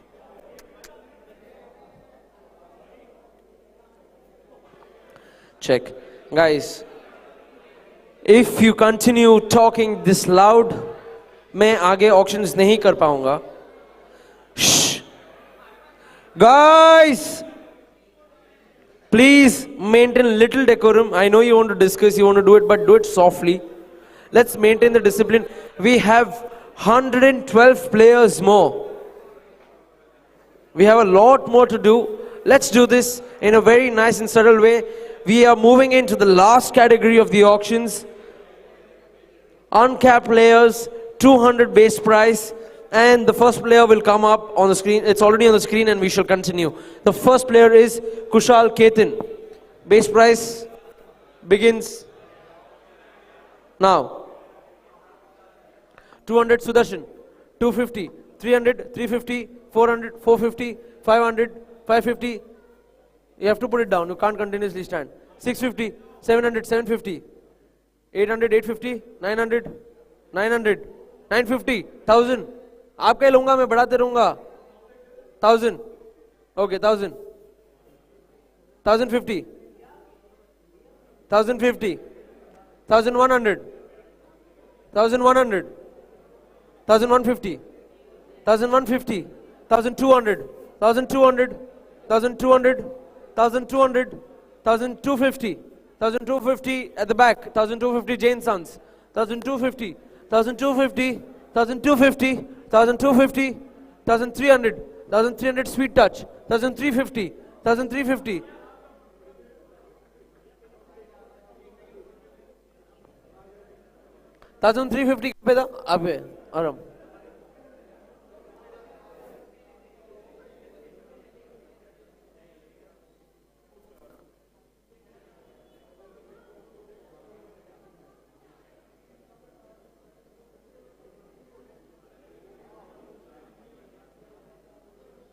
Check. Guys, if you continue talking this loud, मैं आगे auctions नहीं कर पाऊंगा. Shh. Guys! Please maintain little decorum. I know you want to discuss, you want to do it, but do it softly. Let's maintain the discipline. We have 112 players more. We have a lot more to do. Let's do this in a very nice and subtle way. We are moving into the last category of the auctions. Uncapped players, 200 base price. And the first player will come up on the screen. It's already on the screen and we shall continue. The first player is Kushal Ketan. Base price begins now. 200 Sudarshan, 250, 300, 350, 400, 450, 500, 550. You have to put it down. You can't continuously stand. 650, 700, 750, 800, 850, 900, 900, 950, 1000. आपका ही लूंगा मैं बढ़ाते रहूंगा. 1000. Okay, 1000. 1050. 1050. 1100. 1100. 1150. 1150. 1200. 1200. 1200. 1200. 1250. 1250 at the back. 1250 Jane Sons. 1250. 1250. 1250. 1250. 1300. 1300 Sweet Touch. 1350. 1350. 1350 पे था अब है आराम.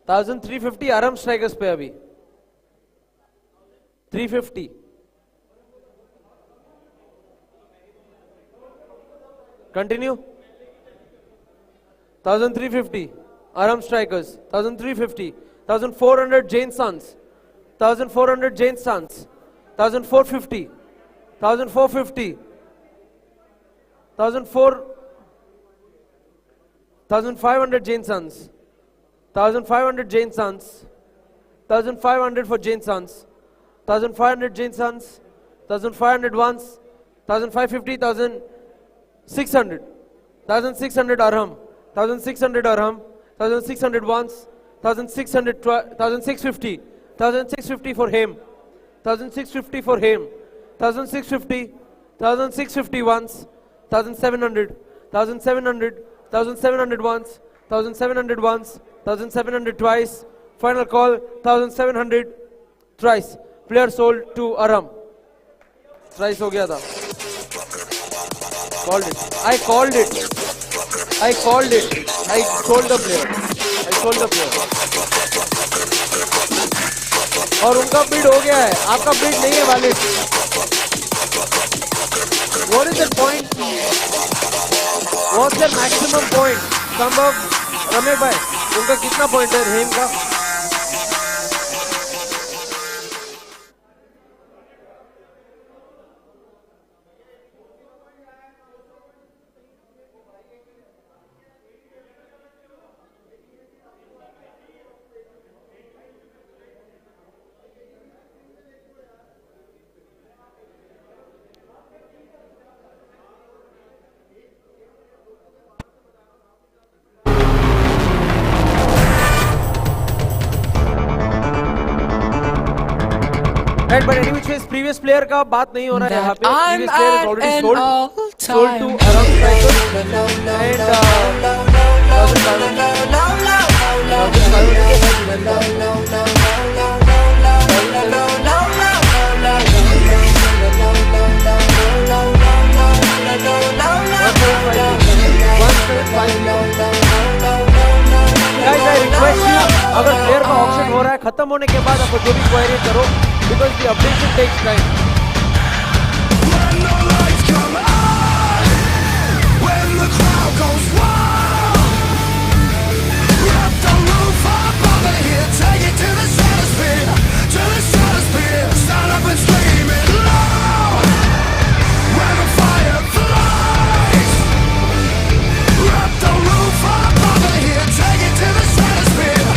थाउजेंड 350 आराम स्ट्राइकर्स पे अभी 350. Continue. 1350 Aram Strikers. 1350. 1400 Jane Sons. 1400 Jane Sons. 1450. 1450. 1500 Jane Sons. 1500 Jane Sons. 1500 for Jane Sons. 1500 Jane Sons. 1500 once. 1550. 600. 1600 Arham. 1600 Arham. 1600 once. 1600 1650. 1650 for him. 1650 for him. 1650. 1650 once. 1700. 1700. 1700 once. 1700 once. 1700 twice. Final call 1700 thrice. Player sold to Arham. Thrice हो गया था. Called it. I called it. I called it. I sold the player. I sold the player. और उनका bid हो गया है. आपका bid नहीं है valid. What is the point? What's their maximum point? संभव रमेश भाई उनका कितना पॉइंट है रहीम का? Right, but anyway, previous player का बात नहीं हो रहा है यहाँ पे. Previous player is already sold to Aram Strikers Guys, I request you, अगर player का auction हो रहा है खत्म होने के बाद आपको जो भी query करो, because the updation takes time. When the lights come on, when the crowd goes wild, wrap the roof above it here, take it to the stratosphere, stand up and scream it loud. When the fire flies, wrap the roof above it here, take it to the stratosphere,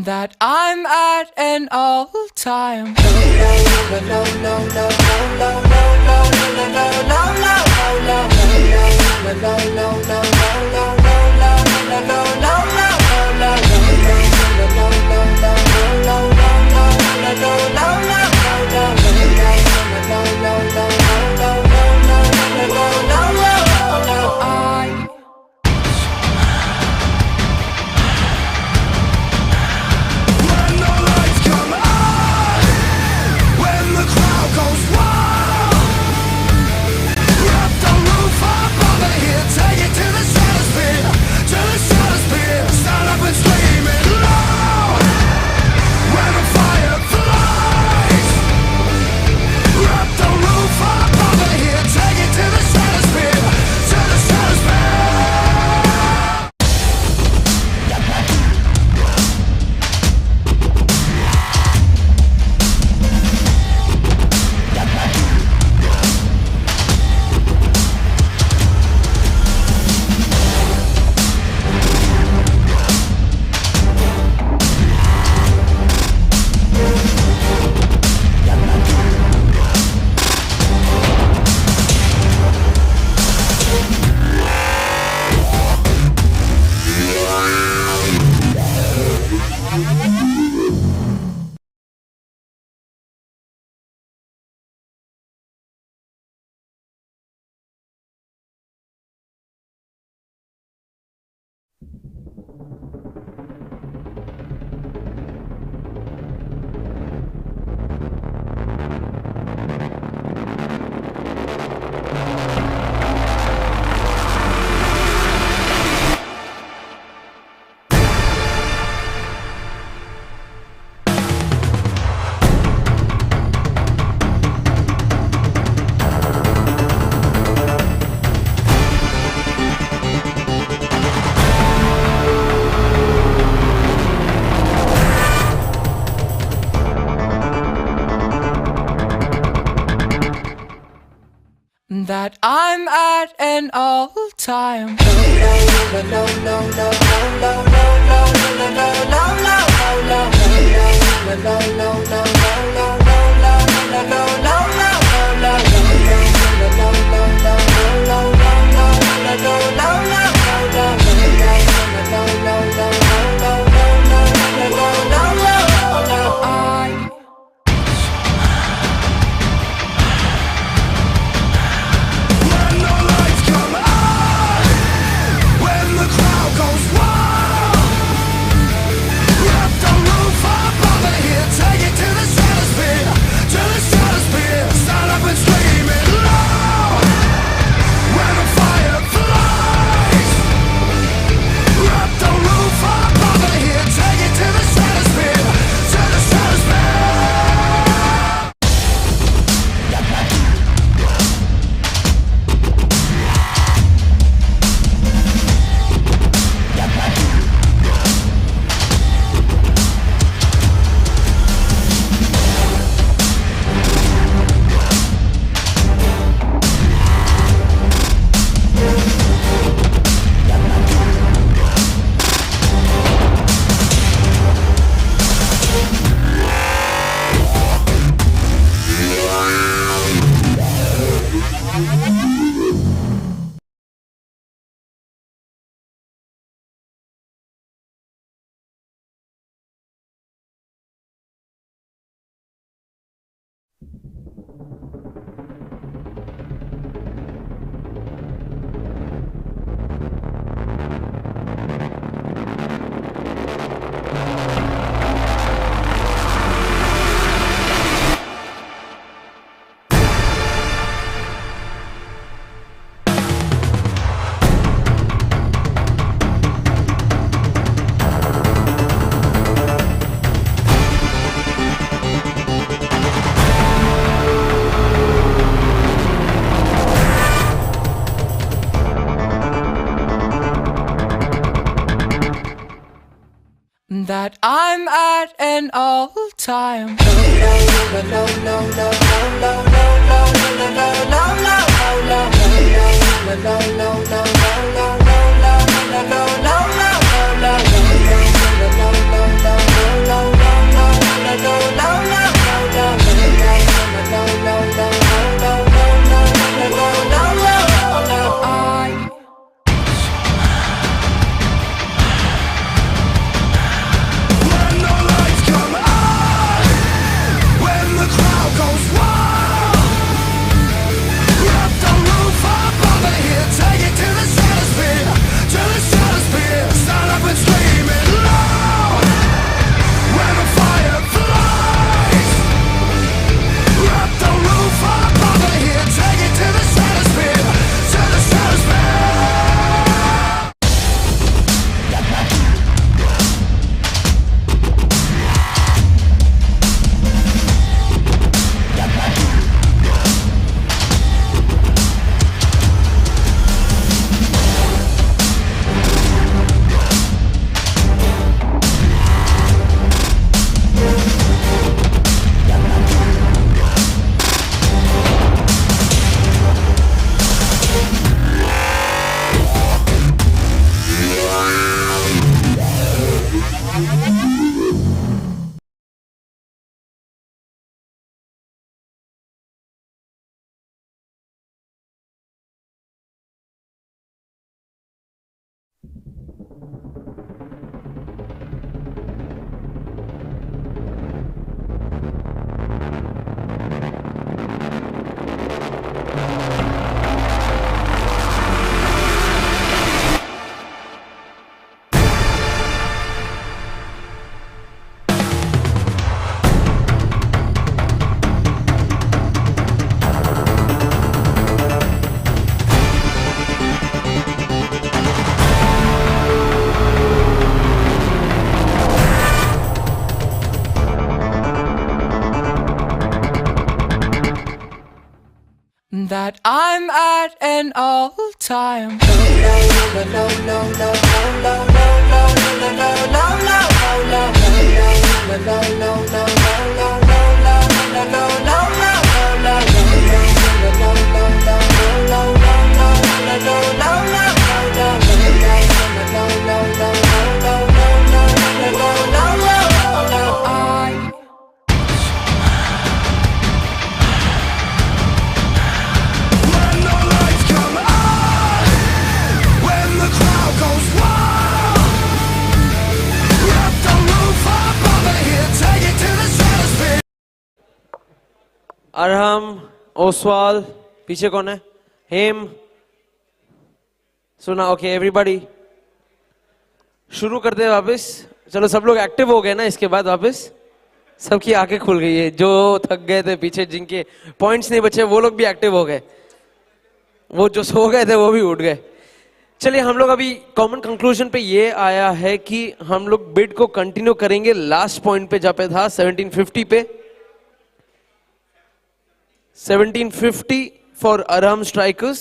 that I'm at an all-time that I'm at an all-time that I'm at an all-time that I'm at an all-time. Arham, Oswal, पीछे कौन है? हेम, सुना? Okay everybody, शुरू करते हैं वापस. चलो सब लोग एक्टिव हो गए ना इसके बाद वापस? सबकी आंखें खुल गई है. जो थक गए थे पीछे, जिनके पॉइंट्स नहीं बचे, वो लोग भी एक्टिव हो गए. वो जो सो गए थे वो भी उठ गए. चलिए हम लोग अभी कॉमन कंक्लूजन पे ये आया है कि हम लोग बिड को कंटिन्यू करेंगे लास्ट पॉइंट पे जहाँ पे था 1750 पे. 1750 फॉर अरहम स्ट्राइकर्स,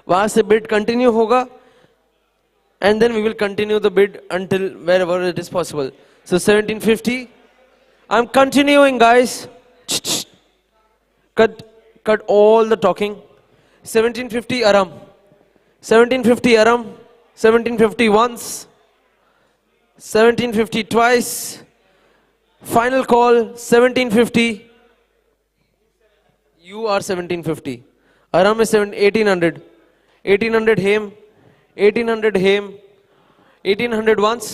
वहां से बिड कंटिन्यू होगा and then we will continue the bid until wherever it is possible. So 1750, I'm continuing guys. Cut all the talking. 1750 Aram, 1750 Aram, 1750 once, 1750 twice, final call 1750. You are 1750. Aram is 1800. 1800 Haim. 1800 Haim. 1800 once.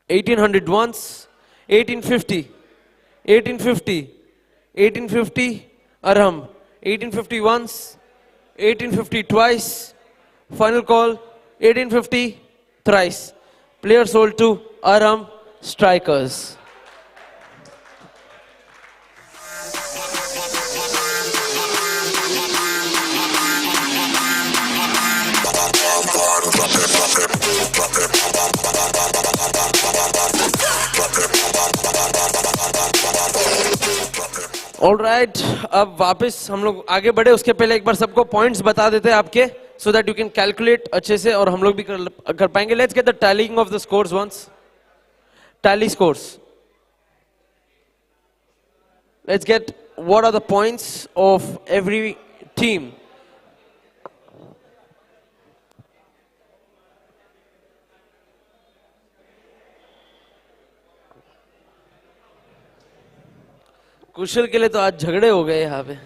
1800 once. 1850. 1850. 1850 Aram. 1850 once. 1850 twice. Final call 1850 thrice. Player sold to Aram Strikers. Alright, अब वापस हम लोग आगे बढ़े उसके पहले एक बार सबको पॉइंट्स बता देते हैं आपके, so that you can calculate अच्छे से और हम लोग भी कर पाएंगे. Let's get the tallying of the scores once. Tally scores. Let's get what are the points of every team. Kushal के लिए तो आज झगड़े हो गए यहाँ पे.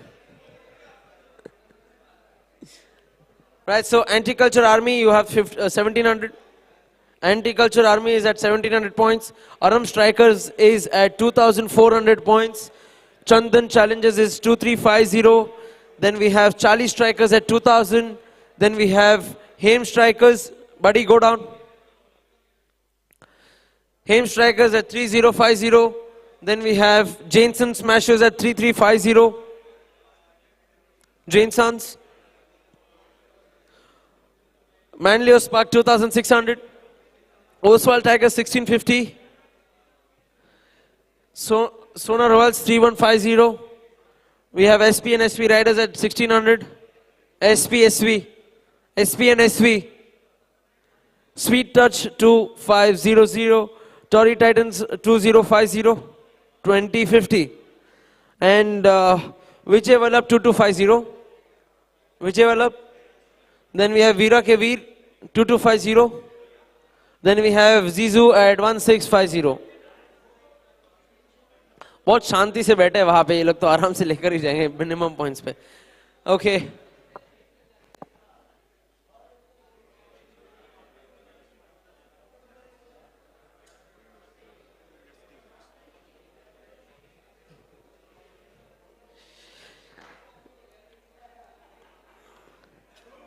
Right, so anti-culture army you have 1700. Anti-culture army is at 1700 points. Aram strikers is at 2400 points. Chandan challenges is 2350. Then we have Charlie strikers at 2000. Then we have Haim strikers. Buddy, go down. Haim strikers at 3050. Then we have Jainson smashers at 3350. Jainsons. Manlio Spark 2600. Oswald Tiger 1650. Sonar Royals 3150. We have SP and SV Riders at 1600. SP and SV. Sweet Touch 2500. Tory Titans 2050. 2050. And Vijay Vallabh 2250. Vijay Vallabh. Then we have Veera Ke Veer 2250. Then we have Zizu at 1650. बहुत शांति से बैठे हैं वहां पे, ये लोग तो आराम से लेकर ही जाएंगे मिनिमम पॉइंट्स पे. ओके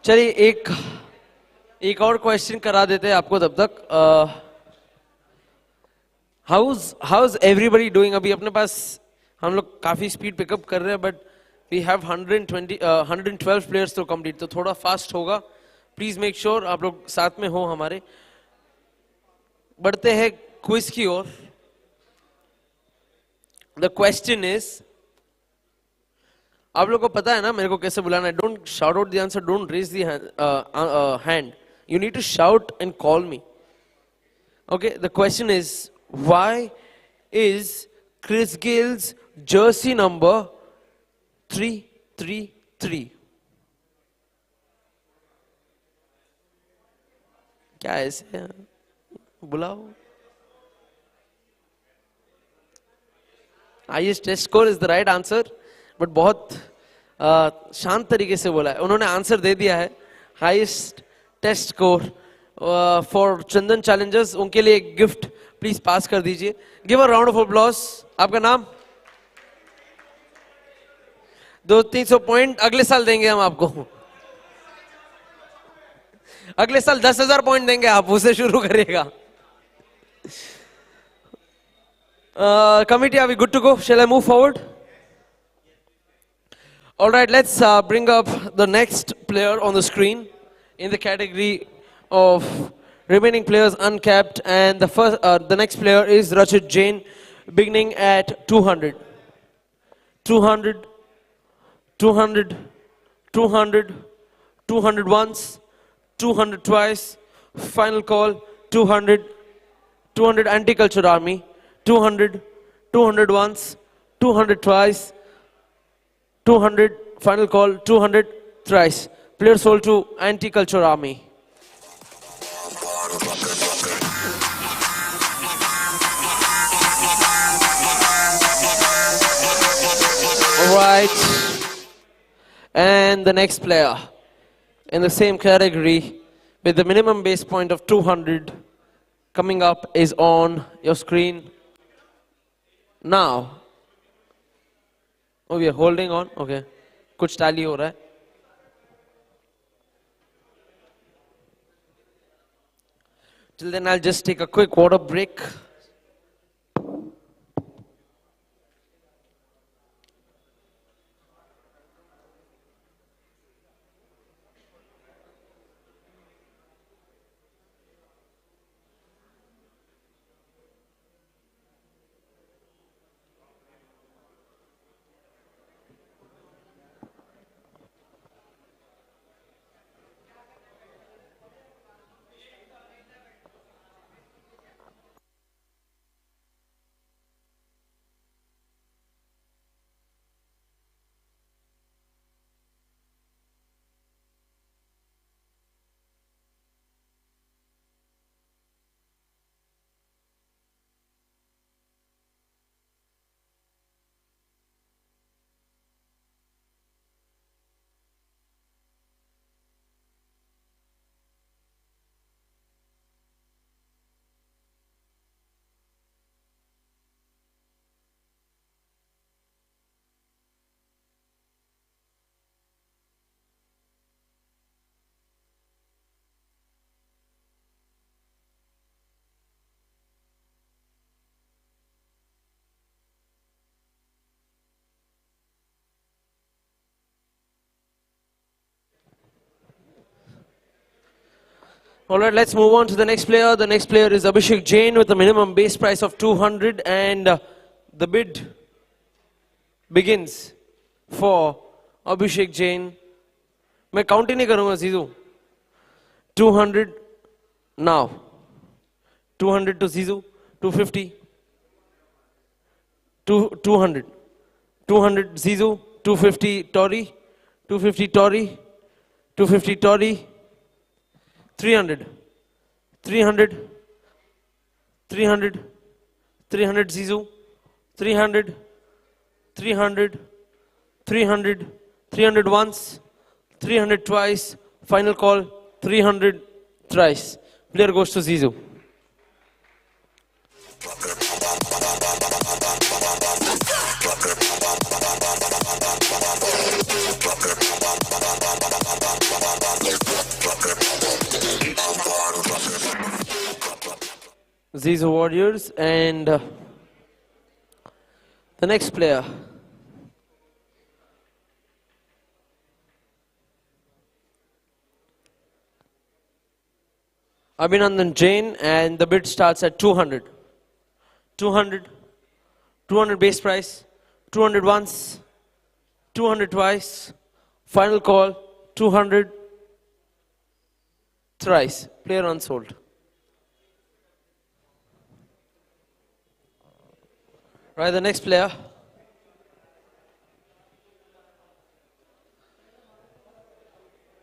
चलिए एक और क्वेश्चन करा देते हैं आपको तब तक. How's everybody doing? अभी अपने पास हम लोग काफी स्पीड पिकअप कर रहे हैं, but we have 112 players to complete, तो थोड़ा फास्ट होगा. प्लीज मेक श्योर आप लोग साथ में हो हमारे. बढ़ते हैं क्विज की ओर. द क्वेश्चन इज, आप लोग को पता है ना मेरे को कैसे बुलाना है. Don't shout out the answer. Don't raise the hand. You need to shout and call me. Okay. The question is, why is Chris Gale's jersey number 333? क्या है ऐसे? बुलाओ. Highest test score is the right answer, but बहुत शांत तरीके से बोला है. उन्होंने आंसर दे दिया है. Highest test score for Chandan Challengers. उनके लिए एक गिफ्ट प्लीज पास कर दीजिए. Give a round of applause. आपका नाम? 200-300 पॉइंट अगले साल देंगे हम आपको. अगले साल 10,000 पॉइंट देंगे आप, उसे शुरू करिएगा. Committee, are we good to go? Shall I move forward? All right, let's bring up the next player on the screen in the category of remaining players uncapped, and the next player is Rachit Jain, beginning at 200. 200, 200, 200, 200 once, 200 twice, final call, 200, 200 anti-culture army, 200, 200 once, 200 twice, 200, final call, 200 thrice. Players sold to anti-culture army. All right. And the next player in the same category with the minimum base point of 200 coming up is on your screen now. Oh, we are holding on. Okay. कुछ tally हो रहा है. Till then, I'll just take a quick water break. All right, let's move on to the next player. The next player is Abhishek Jain with a minimum base price of 200, and the bid begins for Abhishek Jain. मैं count ही नहीं करूंगा सीधू. 200 now. 200 to Zizu. 250. 200. 200 Zizu. 250 Tori. 250 Tori. 250 Tori. 300, 300, 300, 300 Zizu, 300, 300, 300, 300 once, 300 twice, final call, 300 thrice. Player goes to Zizu. Zizu Warriors, and the next player Abhinandan Jain, and the bid starts at 200. 200, 200 base price, 200 once, 200 twice. Final call, 200 thrice. Player unsold. Right, the next player.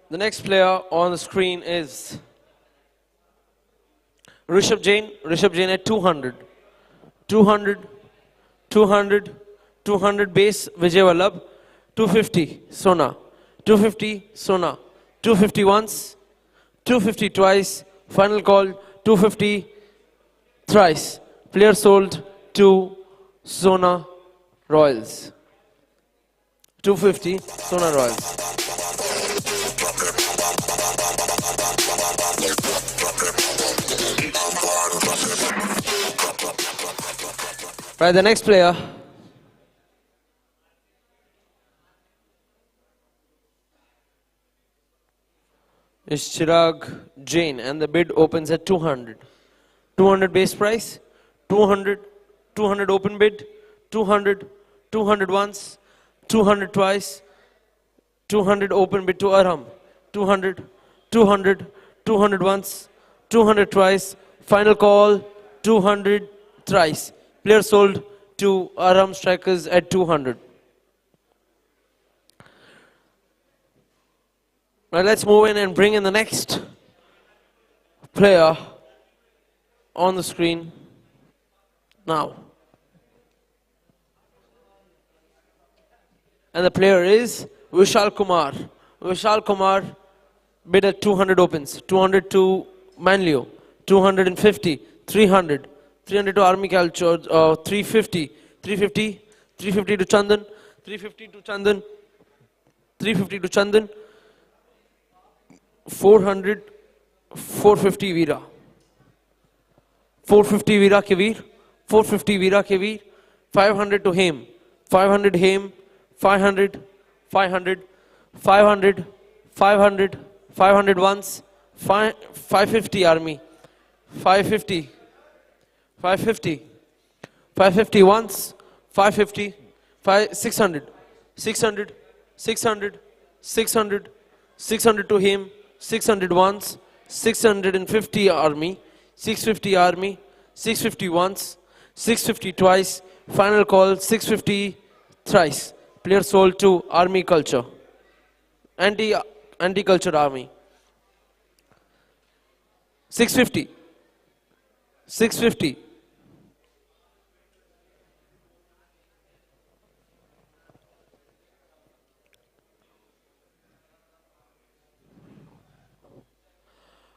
The next player on the screen is Rishabh Jain. Rishabh Jain at 200. 200, 200, 200 base, Vijay Vallabh. 250, Sona. 250, Sona. 250 once, 250 twice. Final call, 250 thrice. Player sold to Sona Royals. 250, Sona Royals. Right, the next player is Chirag Jain, and the bid opens at 200. 200 base price, 200, 200 open bid, 200, 200 once, 200 twice, 200 open bid to Arham, 200, 200, 200 once, 200 twice, final call, 200 thrice. Player sold to Arham Strikers at 200. Now let's move in and bring in the next player on the screen now. And the player is Vishal Kumar. Vishal Kumar bid at 200 opens. 200 to Manlio. 250. 300. 300 to Army Culture. 350. 350. 350 to Chandan. 350 to Chandan. 350 to Chandan. 400. 450 Veera. 450 Veera ke Veer. 450 Veera ke Veer. 500 to Hem. 500 Hem. 500, 500, 500, 500, 500 once, 550 Army, 550, 550, 550 once, 550, 600, 600, 600, 600, 600 to him, 600 once, 650 Army, 650 Army, 650 once, 650 twice, final call, 650 thrice. Player sold to Army Culture. Anti-culture Army. 650. 650.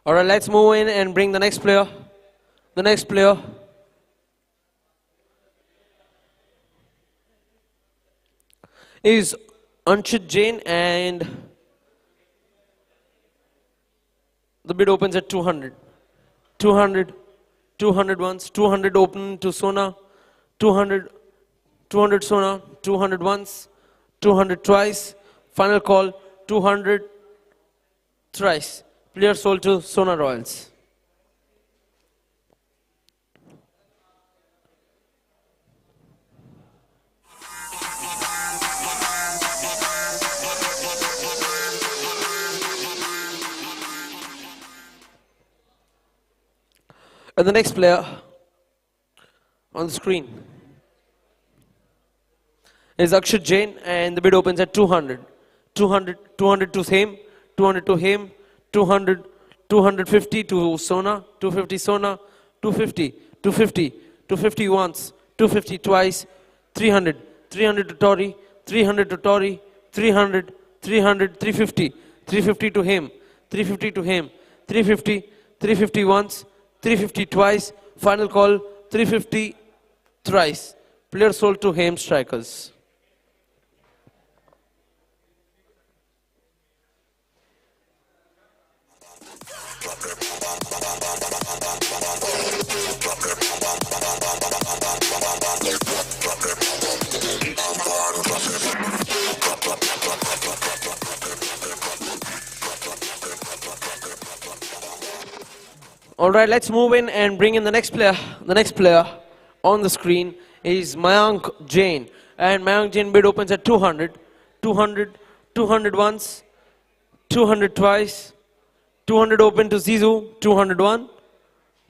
All right, let's move in and bring the next player. The next player is Anshit Jain, and the bid opens at 200. 200, 200 once, 200 open to Sona, 200, 200 Sona, 200 once, 200 twice, final call, 200 thrice. Player sold to Sona Royals. And the next player on the screen is Akshat Jain, and the bid opens at 200. 200, 200 to him, 200 to him, 200, 250 to Sona, 250 Sona, 250, 250, 250 once, 250 twice, 300, 300 to Tori, 300 to Tori, 300, 300, 350, 350 to him, 350 to him, 350, 350 once, 350 twice, final call, 350 thrice. Player sold to Hem Strikers. All right, let's move in and bring in the next player. The next player on the screen is Mayank Jain. And Mayank Jain bid opens at 200. 200, 200 once, 200 twice, 200 open to Zizou, 201,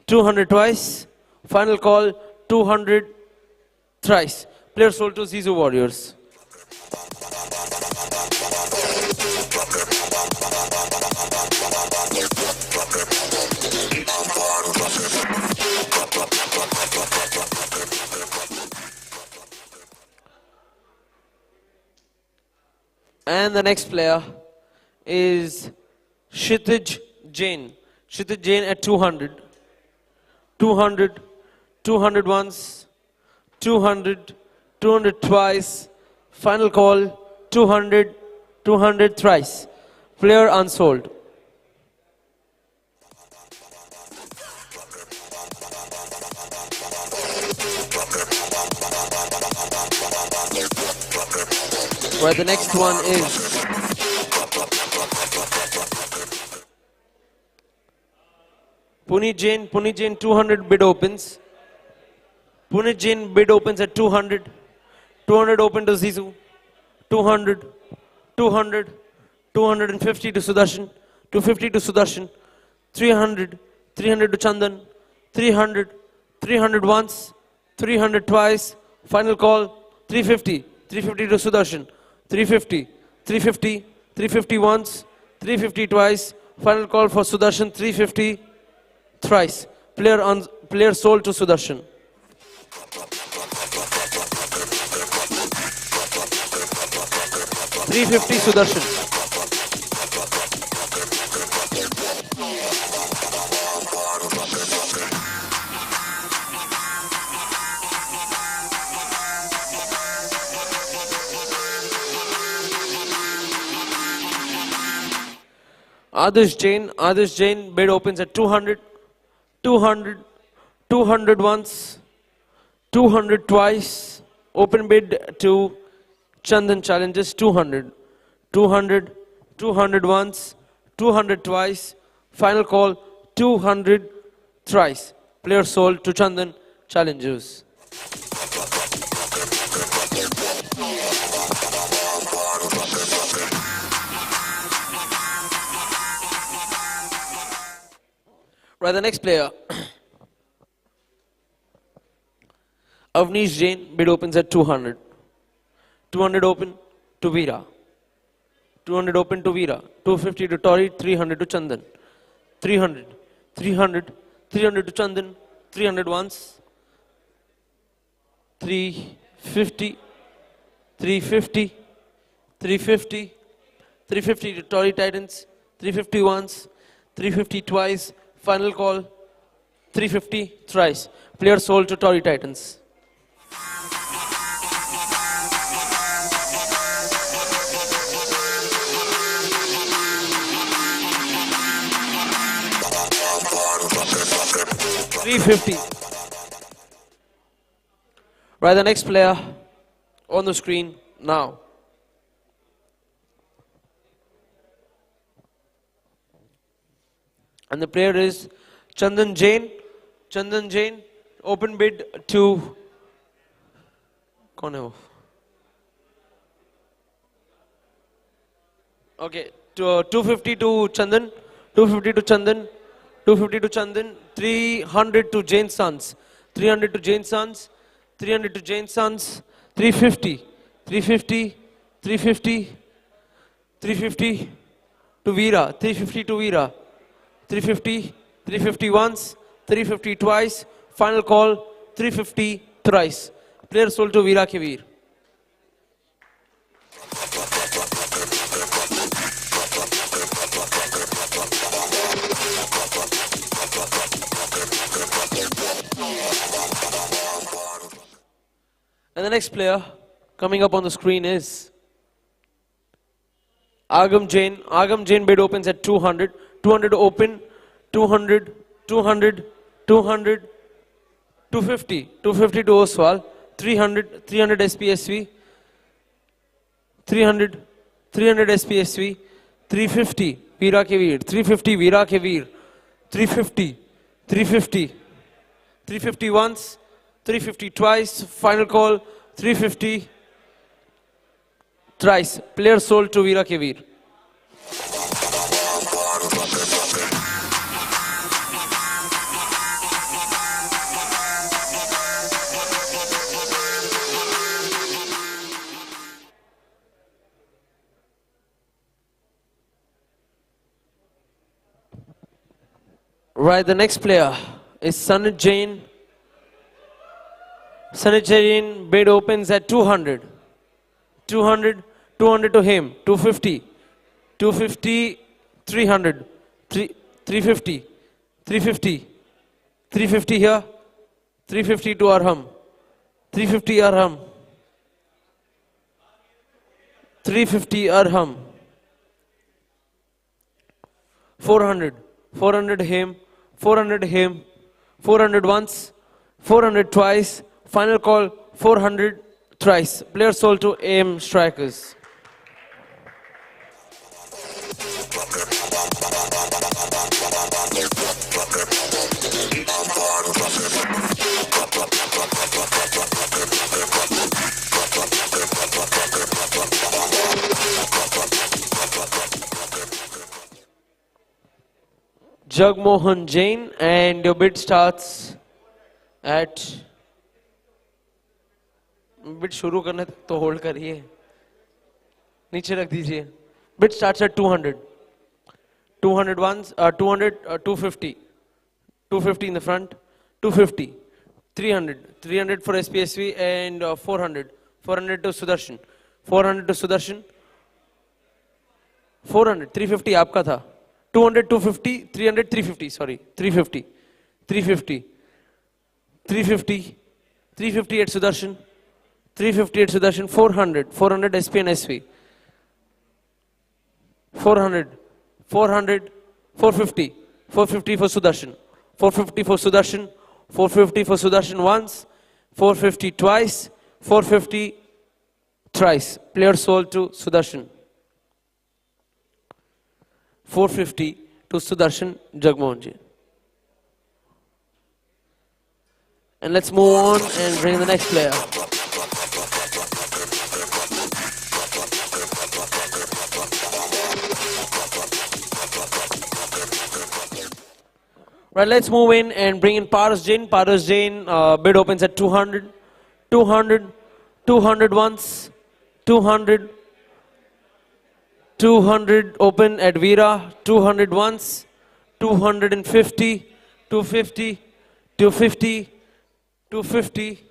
200 twice, final call, 200 thrice. Player sold to Zizou Warriors. And the next player is Kshitij Jain. Kshitij Jain at 200. 200, 200 once, 200, 200 twice. Final call, 200, 200 thrice. Player unsold. Where the next one is Puneet Jain 200 bid opens. Puneet Jain bid opens at 200. 200 open to Zizou. 200, 200, 250 to Sudarshan. 250 to Sudarshan. 300, 300 to Chandan. 300, 300 once, 300 twice. Final call, 350. 350 to Sudarshan. 350, 350, 350 once, 350 twice. Final call for Sudarshan, 350 thrice. Player sold to Sudarshan. $350 Sudarshan. Adarsh Jain bid opens at 200, 200, 200 once, 200 twice. Open bid to Chandan challenges 200, 200, 200 once, 200 twice. Final call 200 thrice. Player sold to Chandan challenges. Right, the next player, Avnish Jain, bid opens at 200. 200 open to Veera. 200 open to Veera. 250 to Tori, 300 to Chandan. 300, 300, 300 to Chandan. 300 once. 350, 350, 350, 350 to Tori Titans. 350 once, 350 twice. Final call, 350 thrice. Player sold to Tori Titans. $350. Right, the next player on the screen now. And the player is Chandan Jain. Chandan Jain, open bid to... कौन है वो? Okay, 250 to Chandan. 250 to Chandan. 250 to Chandan. 300 to Jain Sons. 300 to Jain Sons. 300 to Jain Sons. 350. 350. 350. 350 to Veera. 350 to Veera. 350, 350 once, 350 twice, final call, 350 thrice. Player sold to Veera ke Veer. And the next player coming up on the screen is Agam Jain. Agam Jain bid opens at 200. 200 open, 200, 200, 200, 250, 250 to Oswal, 300, 300 SPSV, 300, 300 SPSV, 350 Veera ke Veer, 350 Veera ke Veer, 350, 350, 350 once, 350 twice, final call, 350 thrice. Player sold to Veera ke Veer. Right, the next player is Sanit Jain. Sanit Jain bid opens at 200. 200, 200 to him, 250, 250, 300, 350, 350, 350 here, 350 to Arham, 350 Arham, 350 Arham, 400, 400 him, 400 him, 400 once, 400 twice, final call 400 thrice. Player sold to AM Strikers. Jagmohan Jain, and your bid starts at bit शुरू करने तो hold करिए, नीचे रख दीजिए. Bit starts at 200. 200 once, 200, 250, 250 in the front, 250, 300, 300 for SPSV, and 400, 400 to Sudarshan, 400 to Sudarshan, 400, 350 आपका था, 200, 250, 300, 350, sorry, 350, 350, 350, 350 at Sudarshan, 350 at Sudarshan, 400, 400 SP and SV, 400, 400, 450, 450 for Sudarshan, 450 for Sudarshan, 450 for Sudarshan once, 450 twice, 450 thrice. Player sold to Sudarshan. 450 to Sudarshan Jagmohanji. And let's move on and bring in the next player. Right, let's move in and bring in Paras Jain. Paras Jain bid opens at 200, 200, 200 once, 200, 200 open at Veera, 200 once, 250, 250, 250, 250,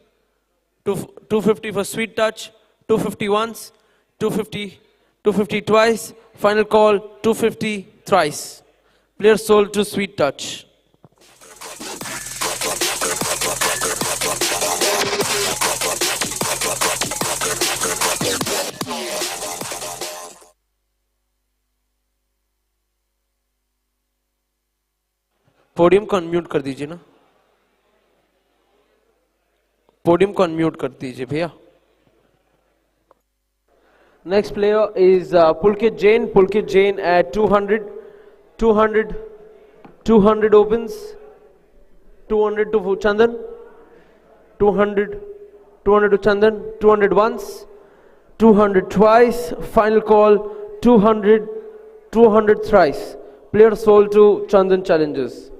250 for Sweet Touch, 250 once, 250, 250 twice, final call 250 thrice. Player sold to Sweet Touch. Podium को unmute कर दीजिए ना, podium को unmute कर दीजिए भैया. Next player is Pulkit Jain. Pulkit Jain at 200, 200, 200 opens, 200 to Chandan, 200, 200 to Chandan, 200 once, 200 twice, final call 200, 200 thrice. Player sold to Chandan Challengers.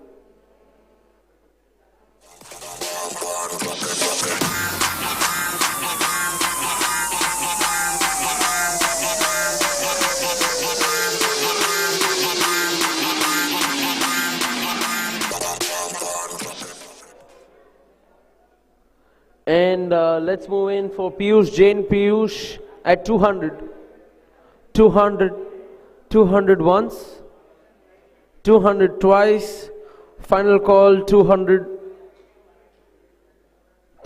And let's move in for Piyush Jain. Piyush at 200, 200, 200 once, 200 twice, final call 200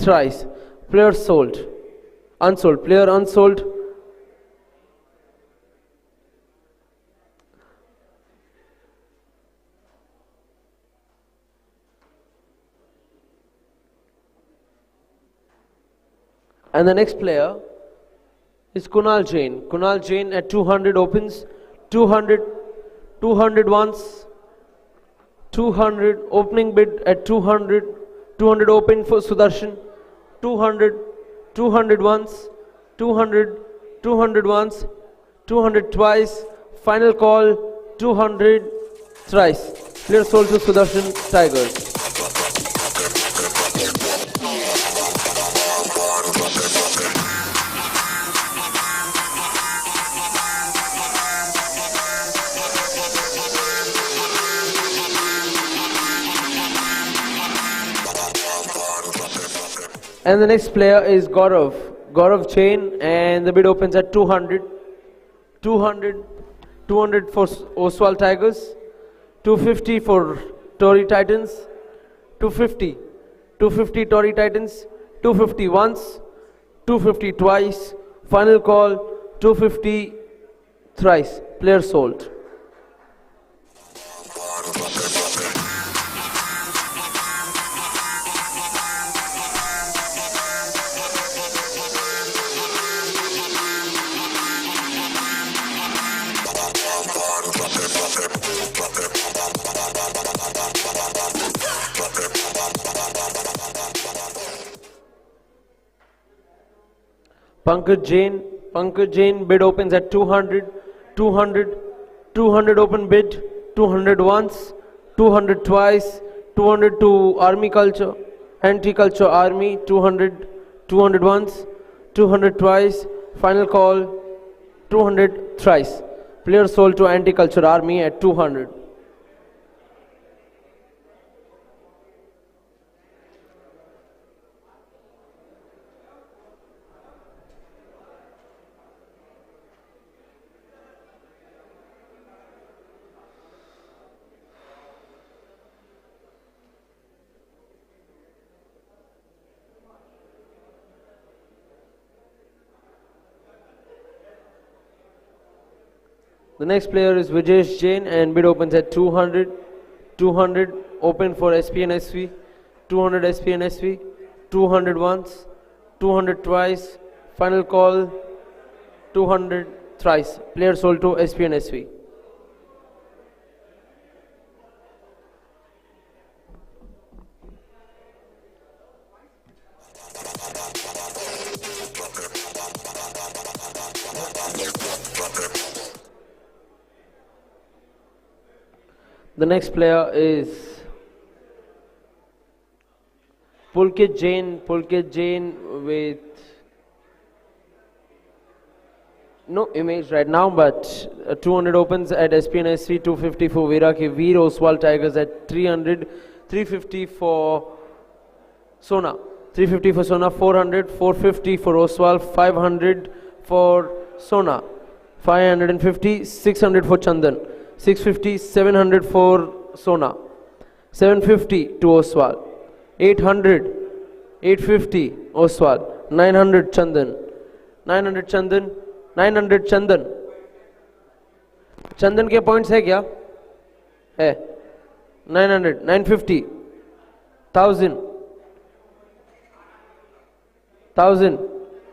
thrice. Player sold, unsold, player unsold. And the next player is Kunal Jain. Kunal Jain at 200 opens, 200, 200 once, 200 opening bid at 200, 200 open for Sudarshan, 200, 200 once, 200, 200 once, 200 twice, final call 200 thrice. Player sold to Sudarshan Tigers. And the next player is Gaurav Chain, and the bid opens at 200, 200, 200 for Oswal Tigers, 250 for Tory Titans, 250, 250 Tory Titans, 250 once, 250 twice, final call 250 thrice, player sold. Pankaj Jain, bid opens at 200, 200, 200 open bid, 200 once, 200 twice, 200 to Army Culture, Anti-Culture Army, 200, 200 once, 200 twice, final call 200 thrice. Player sold to Anti-Culture Army at 200. The next player is Vijesh Jain, and bid opens at 200, 200 open for SPNSV, 200 SPNSV, 200 once, 200 twice, final call 200 thrice. Player sold to SPNSV. The next player is Pulkit Jain with no image right now, but 200 opens at SPNSC, 250 for Viraki Veer Oswal Tigers at 300, 350 for Sona, 350 for Sona, 400, 450 for Oswal, 500 for Sona, 550, 600 for Chandan, 650, 700 for Sona, 750 to Oswal, 800, 850 Oswal, 900 Chandan, 900 Chandan, 900 Chandan. चंदन के points है क्या? है 900, 950, 1000, 1000,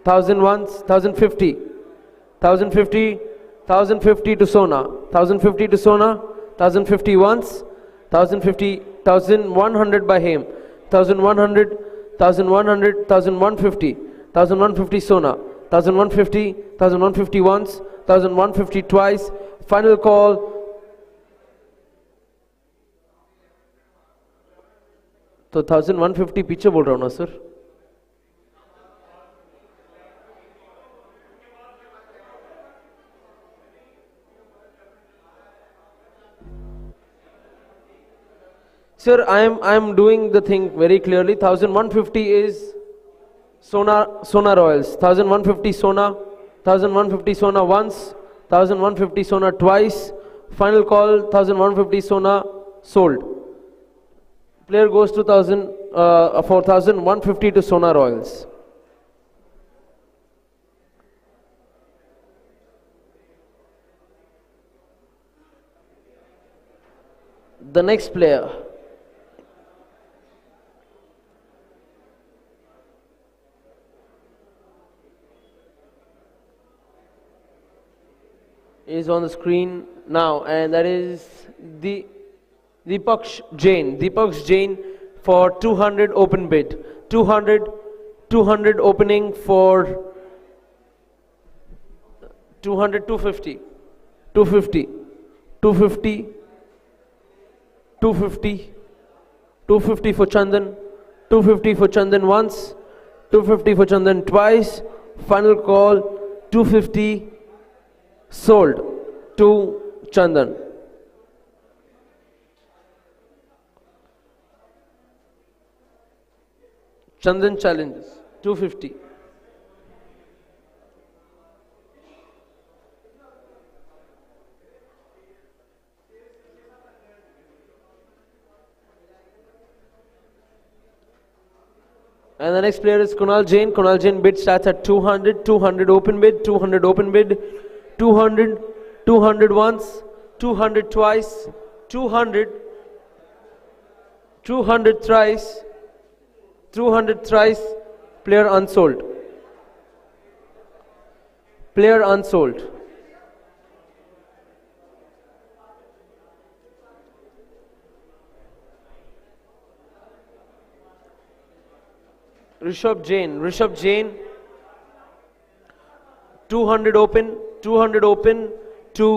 1000 once, 1050, 1050, 1050 to Sona, 1050 to Sona, 1050 once, 1050, 1100 by him, 1100, 1100, 1150, 1150 Sona, 1150, 1150 once, 1150 twice, final call. तो 1150 पीछे बोल रहा हूँ ना sir? Sir, I am doing the thing very clearly. 1150 is Sona Royals. 1150 Sona, 1150 Sona once, 1150 Sona twice. Final call 1150 Sona sold. Player goes to 1150 to Sona Royals. The next player is on the screen now, and that is Deepak Jain for 200 open bid. 200 opening for 200, 250, 250, 250, 250, 250 for Chandan, 250 for Chandan once, 250 for Chandan twice, final call, 250, sold to Chandan. Chandan challenges, 250. And the next player is Kunal Jain. Kunal Jain bid starts at 200, 200 open bid, 200 open bid, 200, 200 once, 200 twice, 200, 200 thrice, 200 thrice, player unsold. Player unsold. Rishabh Jain, 200 open, 200 open to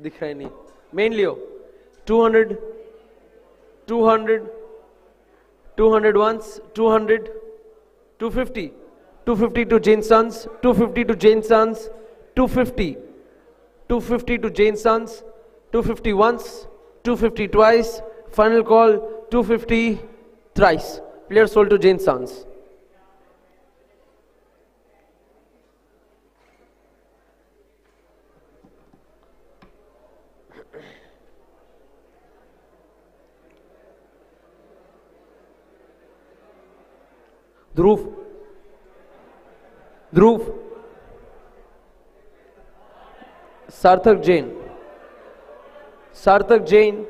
दिख रहा ही नहीं main Leo 200 200 200 once 200 250 250 to Jain Sons 250 to Jain Sons 250 250 to Jain Sons 250 once 250 twice final call 250 thrice player sold to Jain Sons. Dhruv Sarthak Jain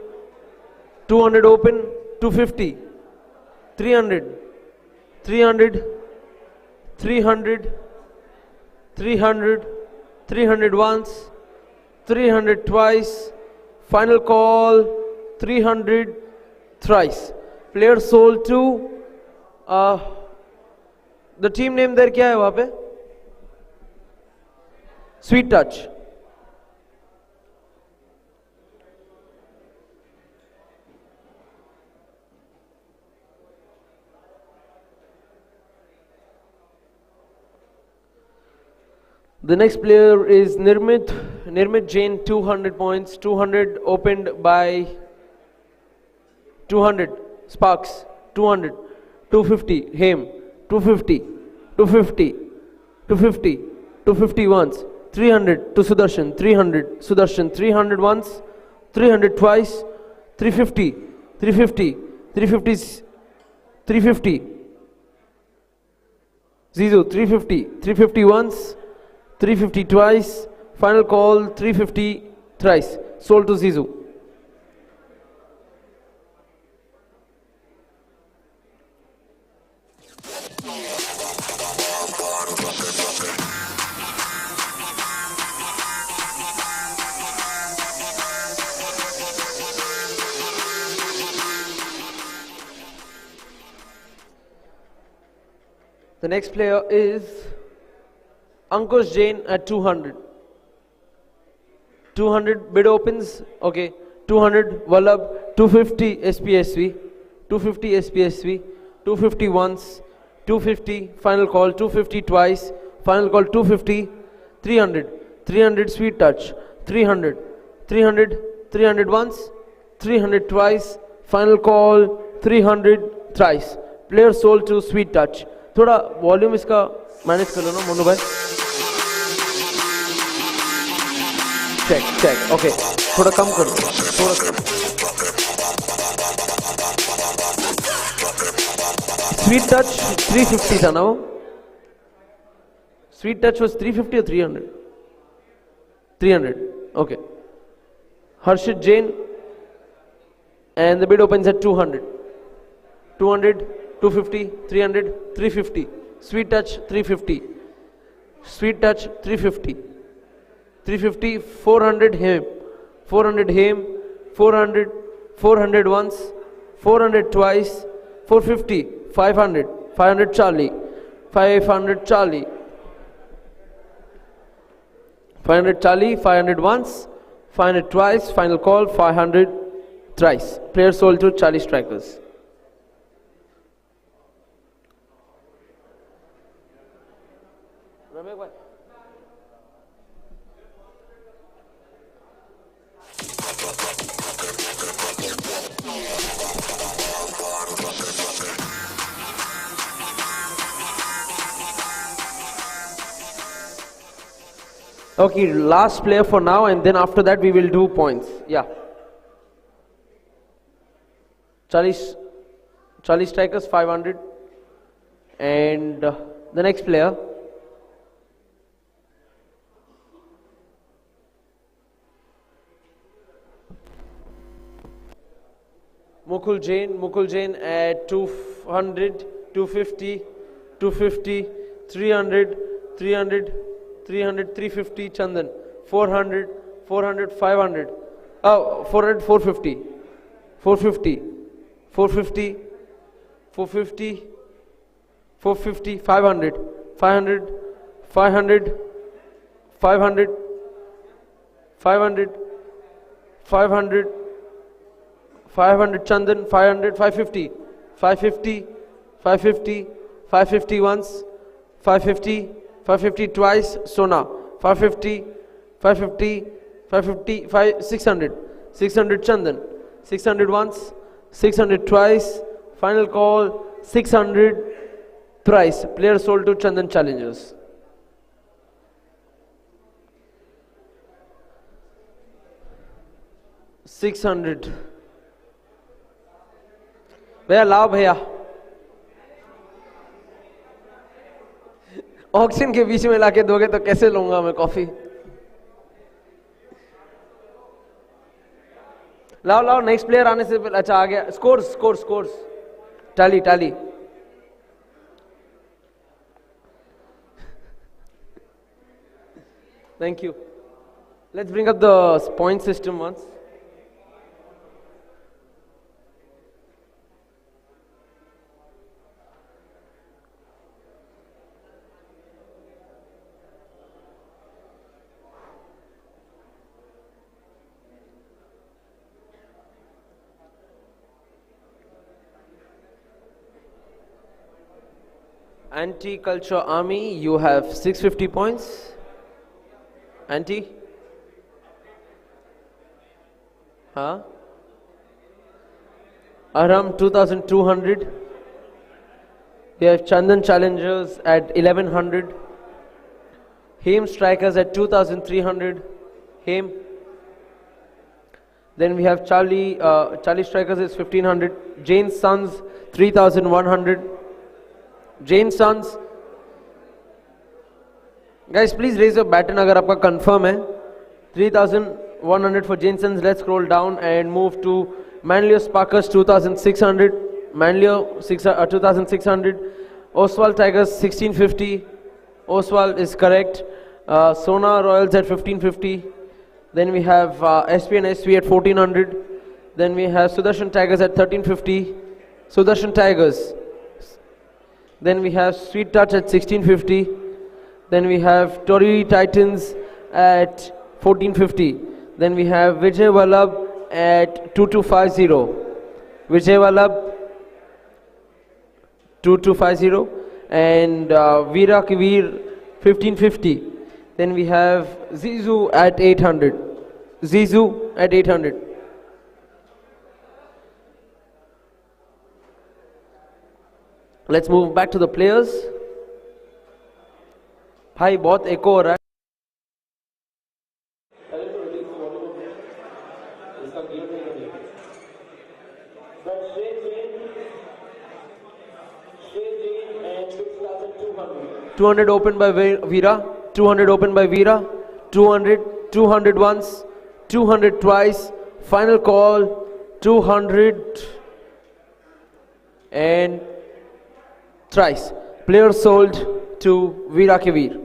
200 open 250 300 300 300 300 300 once 300 twice final call 300 thrice player sold to the team name there क्या है वहाँ पे? Sweet Touch. The next player is Nirmit Jain, 200 points, 200 opened by 200 Sparks, 200, 250 Haim, 250, 250, 250, 250 once, 300 to Sudarshan, 300 once, 300 twice, 350, 350, 350, 350, Zizu, 350, 350 once, 350 twice, final call 350 thrice, sold to Zizu. The next player is Ankush Jain at 200. 200 bid opens, okay. 200 Vallabh, 250 SPSV, 250 SPSV, 250 once, 250 final call, 250 twice, final call 250, 300, 300 Sweet Touch, 300, 300, 300 once, 300 twice, final call 300 thrice. Player sold to Sweet Touch. थोड़ा volume इसका manage कर लो ना मोनू भाई. Check okay थोड़ा कम कर दो थोड़ा कम. Sweet touch 350 था ना वो. Sweet touch was 350 or 300? 300 okay. Harshit Jain and the bid opens at 200. 200 250, 300, 350. Sweet Touch 350. Sweet Touch 350. 350, 400 Haim. 400 Haim, 400, 400 once, 400 twice, 450, 500, 500 Charlie, 500 Charlie. 500 Charlie, 500 once, 500 twice, final call, 500 thrice. Player sold to Charlie Strikers. Okay, last player for now, and then after that we will do points. Yeah. Charlie Strikers 500, and the next player. Mukul Jain at 200, 250, 250, 300, 300, 300, 350, Chandan, 400, 400, 500, 400, 450, 450, 450, 450, 450, 500, 500, 500, 500, 500, 500, 500, Chandan, 500, 550, 550, 550, 550 once, 550, 550 twice, Sona, 550, 550, 550, 600, 600 Chandan, 600 once, 600 twice, final call, 600 thrice. Player sold to Chandan Challengers. $600. भैया लाओ भैया, auction के बीच में लाके दोगे तो कैसे लूंगा मैं कॉफी। लाओ लाओ, नेक्स्ट प्लेयर आने से पहले। अच्छा आ गया। Scores scores scores, tally tally. Thank you. Let's bring up the point system once. Anti-Culture Army, you have 650 points. Anti? Huh? Aram 2200. We have Chandan Challengers at 1100. Heme Strikers at 2300. Heme. Then we have Charlie Strikers is 1500. Jain Sons 3100. Jain Sons, guys please raise your baton अगर आपका confirm है। 3100 for Jain Sons. Let's scroll down and move to Manlio Sparkers 2600, Manlio 2600, Oswald Tigers 1650, Oswald is correct. Sona Royals at 1550. Then we have SP and SV at 1400. Then we have Sudarshan Tigers at 1350, Sudarshan Tigers. Then we have Sweet Touch at 1650. Then we have Tori Titans at 1450. Then we have Vijay Vallabh at 2250. Vijay Vallabh 2250. And Veera Kivir 1550. Then we have Zizu at 800. Zizu at 800. Let's move back to the players. भाई बहुत एको हो रहा है। $200 open by Veera, 200 open by Veera, 200 once, 200 twice, final call, 200 and thrice. Player sold to Veera Kivir.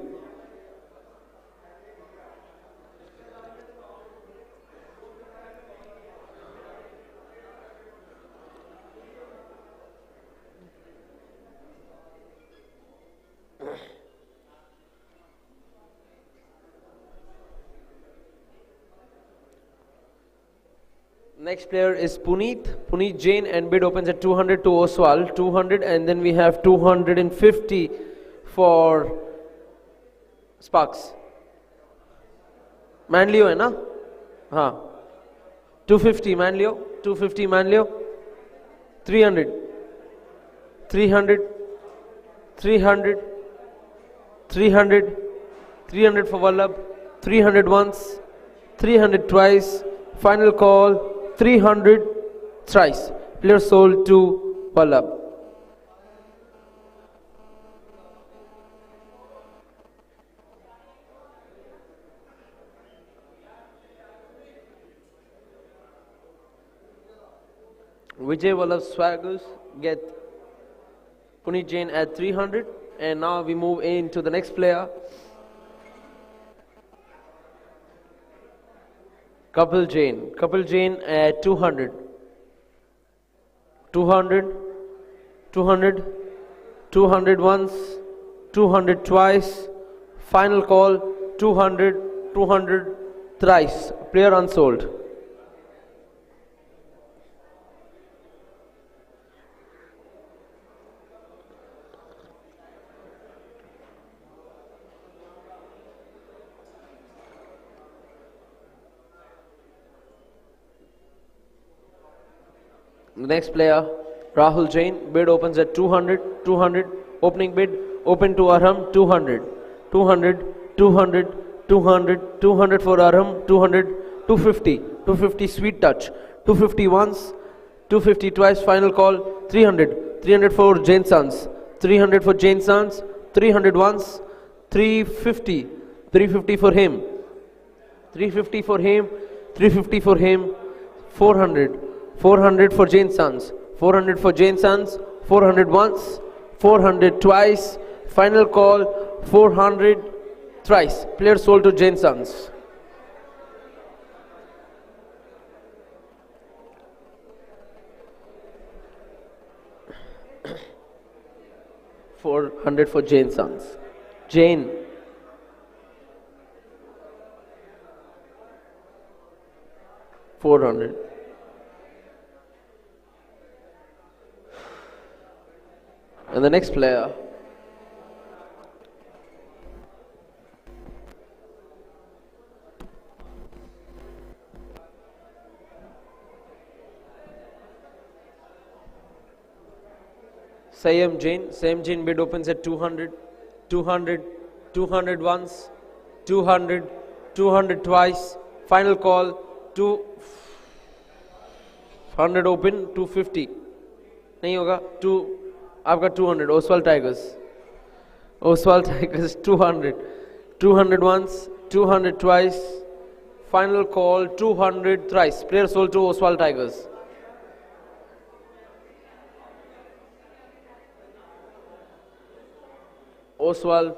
Next player is Puneet Jain, and bid opens at 200 to Oswal, 200, and then we have 250 for Sparks. Manlio है ना? हाँ. 250 Manlio, 250 Manlio, 300, 300, 300, 300, 300 for Vallabh, 300 once, 300 twice, final call, 300 thrice. Player sold to Vallabh. Vijay Vallabh Swaggers get Puneet Jain at 300, and now we move into the next player. Kapil Jain at 200, 200, 200, 200 once, 200 twice, final call, 200, 200 thrice, player unsold. The next player, Rahul Jain, bid opens at 200, 200, opening bid, open to Arham, 200, 200, 200, 200, 200 for Arham, 200, 250, 250 sweet touch, 250 once, 250 twice, final call, 300, 300 for Jain Sons, 300 for Jain Sons, 300 once, 350, 350 for him, 350 for him, 350 for him, 400, 400 for Jain Sons, 400 for Jain Sons, 400 once, 400 twice, final call, 400 thrice, player sold to Jain Sons. $400 for Jain Sons. Jain. $400. And the next player, Sayam Jain bid opens at 200, 200, 200 once, 200, 200 twice, final call, 200 open, 250, नहीं होगा, आपका 200, Oswal Tigers 200, 200 once, 200 twice, final call, 200 thrice, player sold to Oswal Tigers. Oswal.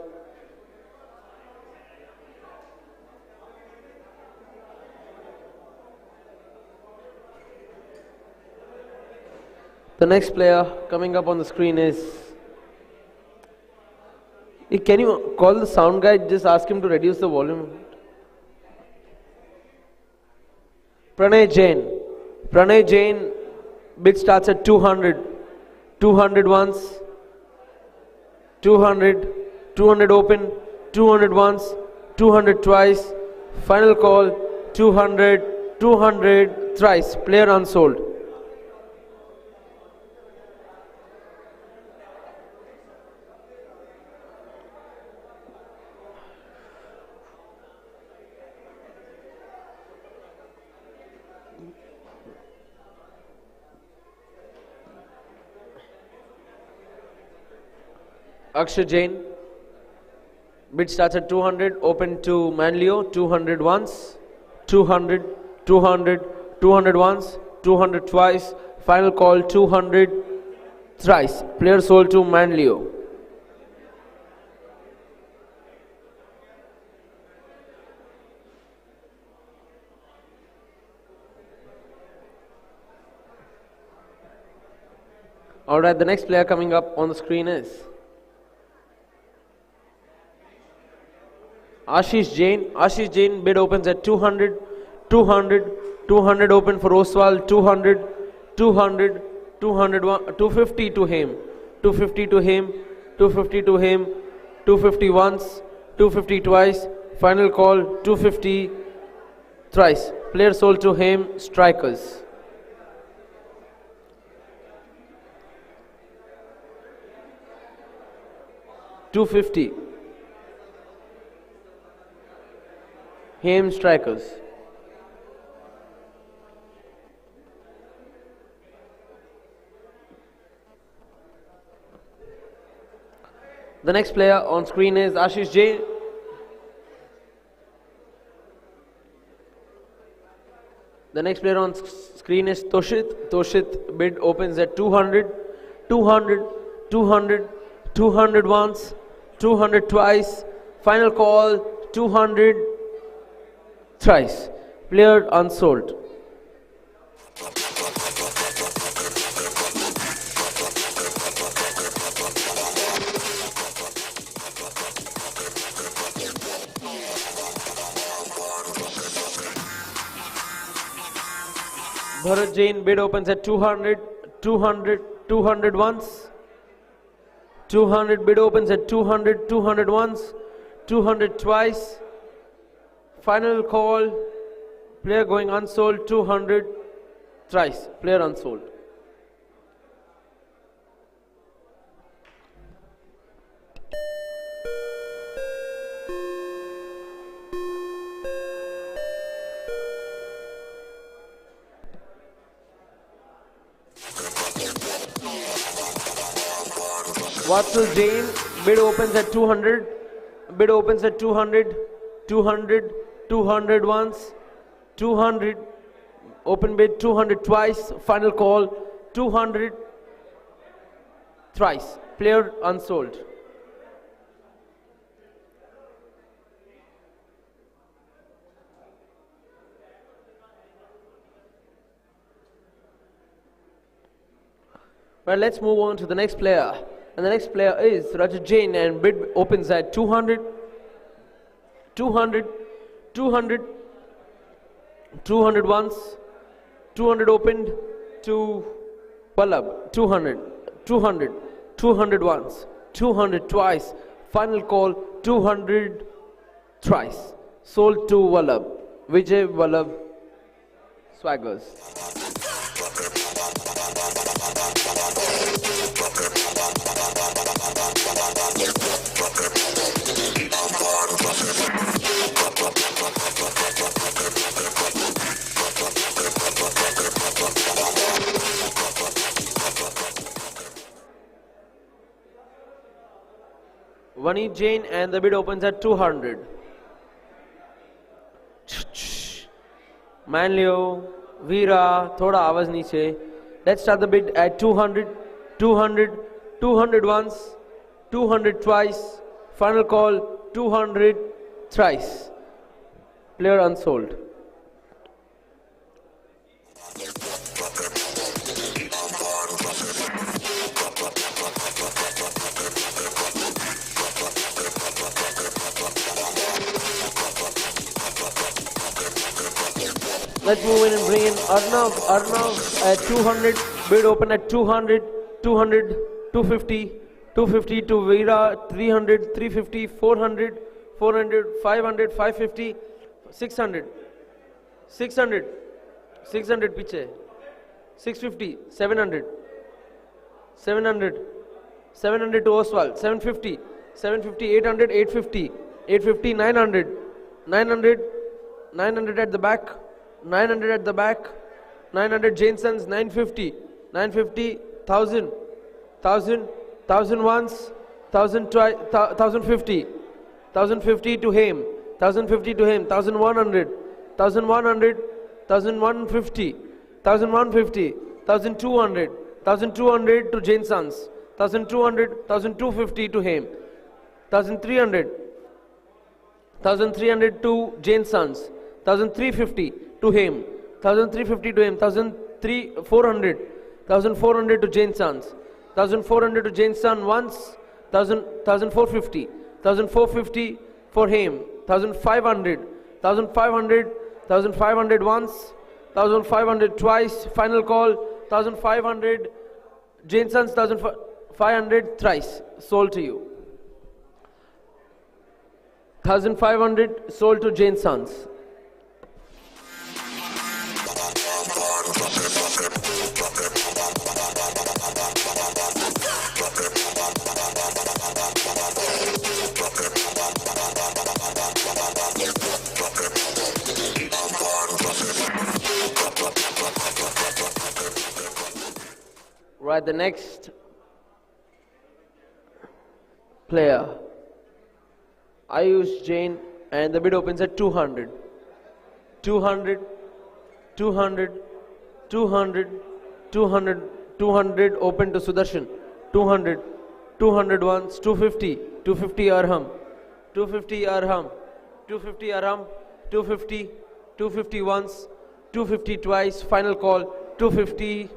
The next player coming up on the screen is, can you call the sound guy, just ask him to reduce the volume. Pranay Jain, bid starts at 200, 200 once, 200, 200 open, 200 once, 200 twice, final call, 200, 200 thrice, player unsold. Akshay Jain, bid starts at 200, open to Manlio, 200 once, 200, 200, 200 once, 200 twice, final call, 200 thrice, player sold to Manlio. Alright, the next player coming up on the screen is Ashish Jain, bid opens at 200, 200, 200 open for Oswald, 200, 200, 200, 250 to him, 250 to him, 250 to him, 250 once, 250 twice, final call, 250 thrice. Player sold to him, strikers. $250. Him strikers. The next player on screen is Ashish J. The next player on screen is Toshit. Toshit bid opens at 200, 200, 200, 200 once, 200 twice, final call 200 thrice. Player unsold. Bharat Jain bid opens at 200, 200, 200 once, 200 bid opens at 200, 200 once, 200 twice, final call, player going unsold, 200 thrice, player unsold. Vatsal Jain, bid opens at 200, bid opens at 200, 200, 200 once, 200, open bid 200 twice, final call 200 thrice, player unsold. Well, let's move on to the next player. And the next player is Rajat Jain, and bid opens at 200, 200, 200, 200 once, 200 opened to Vallabh, 200, 200, 200 once, 200 twice, final call 200 thrice, sold to Vallabh, Vijay Vallabh Swaggers. Vaneet Jain, and the bid opens at 200. Manlio, Veera, thoda आवाज नीचे. Let's start the bid at 200, 200, 200 once, 200 twice, final call 200 thrice. Player unsold. Let's move in and bring in Arnav. Arnav at 200, bid open at 200, 200, 250, 250 to Veera, 300, 350, 400, 400, 500, 550, 600, 600, 600 पीछे, 650, 700, 700, 700 to Oswald, 750, 750, 800, 850, 850, 900, 900, 900 at the back, 900 at the back, 900 Jainsons, 950, 950, 1000, 1000, 1000 once, 1000 twice, 1050, 1050 to him, 1050 to him, 1100, 1100, 1150, 1150, 1200, 1200 to Jainsons, 1200, 1250 to him, 1300, 1300 to Jainsons, 1350 to him, 1350 to him, 1400, 1400 to Jainsons, 1400 to Jainson once, 1450, 1450 for him, 1500, 1500, 1500 once, 1,500 twice, final call, 1,500, Jane Sons, 1,500 thrice, sold to you. 1,500 sold to Jane Sons. Right, the next player, Ayush Jain, and the bid opens at 200. 200, 200, 200, 200, 200 open to Sudarshan. 200, 200 once, 250, 250 Arham, 250 Arham, 250 Arham, 250, 250 once, 250 twice, final call, 250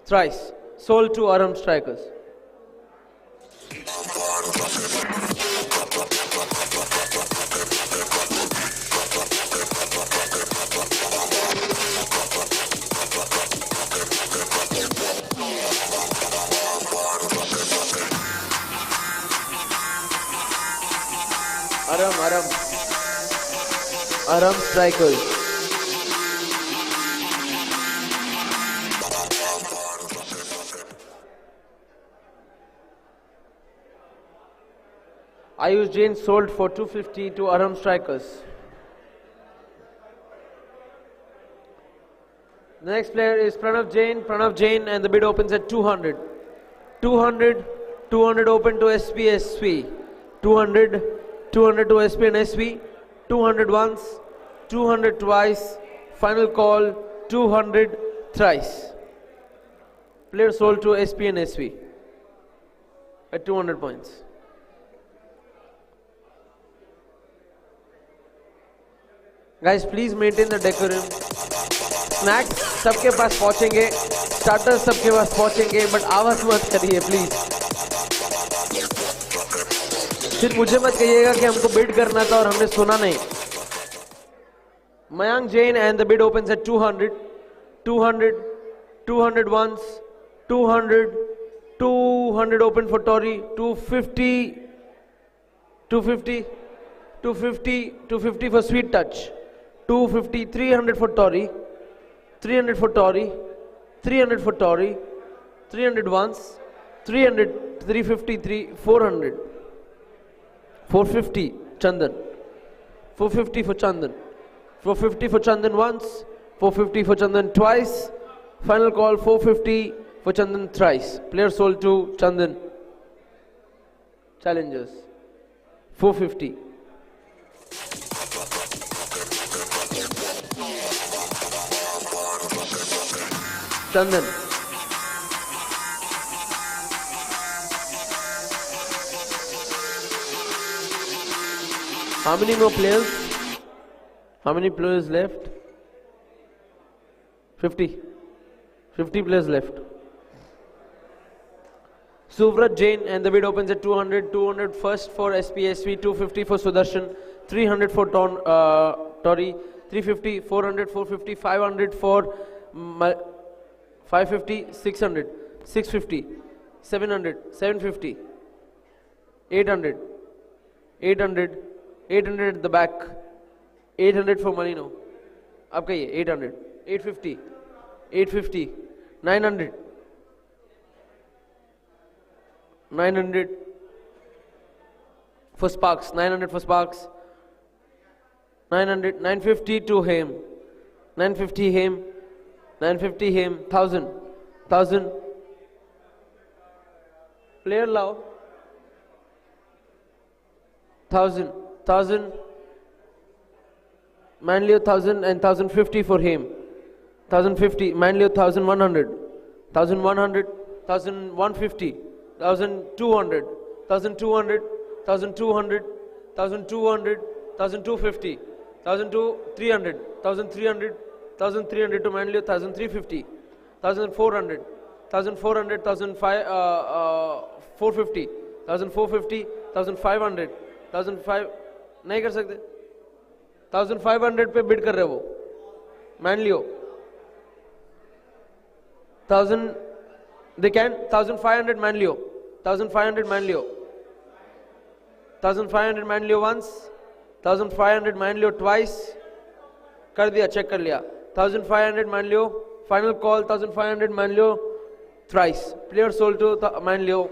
thrice. Sold to Aram Strikers. Aram Strikers. Ayush Jain sold for 250 to Aram Strikers. The next player is Pranav Jain, and the bid opens at 200. 200, 200 open to SPSV. 200, 200 to SP and SV. 200 once, 200 twice, final call, 200 thrice. Player sold to SP and SV at 200 points. Guys, please maintain the decorum. Snacks सबके पास पहुंचेंगे, starters सबके पास पहुंचेंगे, but आवाज मत करिए please. फिर मुझे मत कहिएगा कि हमको बिड करना था और हमने सुना नहीं. Mayank Jain, and the bid opens at 200. 200, 200 once, 200, 200 open for Tori, 250, 250, 250, 250 for Sweet Touch. 250, 300 for Tori, 300 for Tori, 300 for Tori, 300 once, 300, 350, 400, 450 Chandan, 450 for Chandan, 450 for Chandan once, 450 for Chandan twice, final call 450 for Chandan thrice. Player sold to Chandan. Challengers 450. Chandan. How many more players? How many players left? 50. 50 players left. Suvrat Jain, and the bid opens at 200. 200 first for SPSV, 250 for Sudarshan, 300 for Tori, 350, 400, 450, 500 for 550, 600, 650, 700, 750, 800, 800, 800 at the back, 800 for Malino. Up kaiye, 800, 850, 850, 900, 900 for Sparks, 900 for Sparks, 900, 950 to him, 950 him, 950 him, 1000, 1000. Player lao. 1000, 1000. Manlio 1000 and 1050 for him. 1050. Manlio 1100. 1100, 1150, 1200, 1200, 1200, 1200, 1250, 1300, 1300, 1300 to Manlio 1350, 1400, 1400, 450, 1450, 1500, 1500 नहीं कर सकते 1500 पे bid कर रहे वो मान लियो 1000, they can. 1500 Manlio. 1500 Manlio. 1500 Manlio once. 1500 Manlio twice. कर दिया, check कर लिया. 1500 Manlio. Final call. 1500 Manlio thrice. Player sold to Manlio.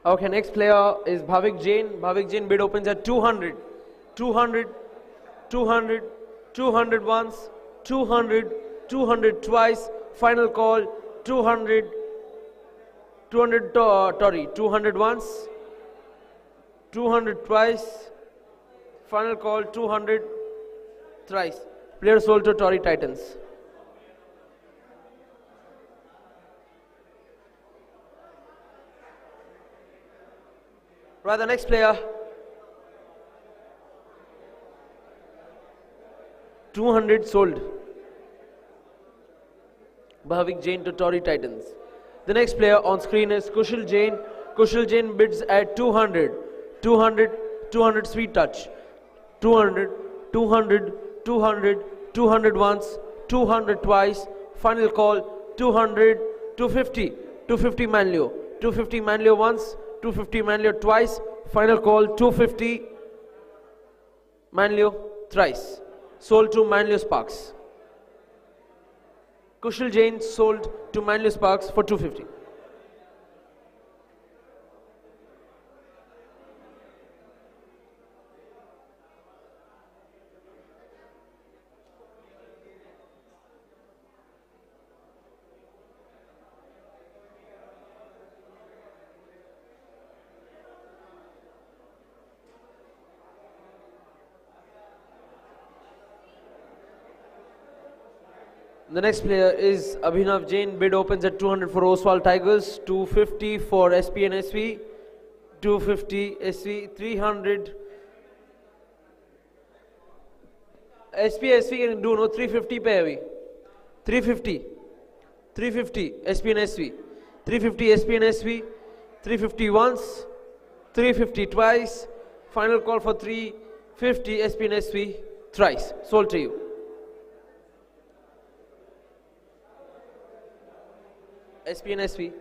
Okay, next player is Bhavik Jain. Bhavik Jain bid opens at 200. 200, 200, 200 once, 200, 200 twice. Final call, 200, 200 Tori. 200 once, 200 twice. Final call, 200 thrice. Player sold to Tori Titans. Right, the next player. 200 sold. Bhavik Jain to Tori Titans. The next player on screen is Kushal Jain. Kushal Jain bids at 200. 200, 200 sweet touch. 200, 200, 200, 200 once, 200 twice. Final call, 200, 250. 250 Manlio. 250 Manlio once, 250 Manlio twice. Final call, 250 Manlio thrice. Sold to Manlio Sparks. Kushal Jain sold to Manlio Sparks for 250. The next player is Abhinav Jain. Bid opens at 200 for Oswald Tigers, 250 for SP and SV, 250 SV, 300. SP can do no 350 pe abhi. 350, 350 SP and SV, 350 SP and SV, 350 once, 350 twice. Final call for 350 SP and SV thrice. Sold to you. SP and SV.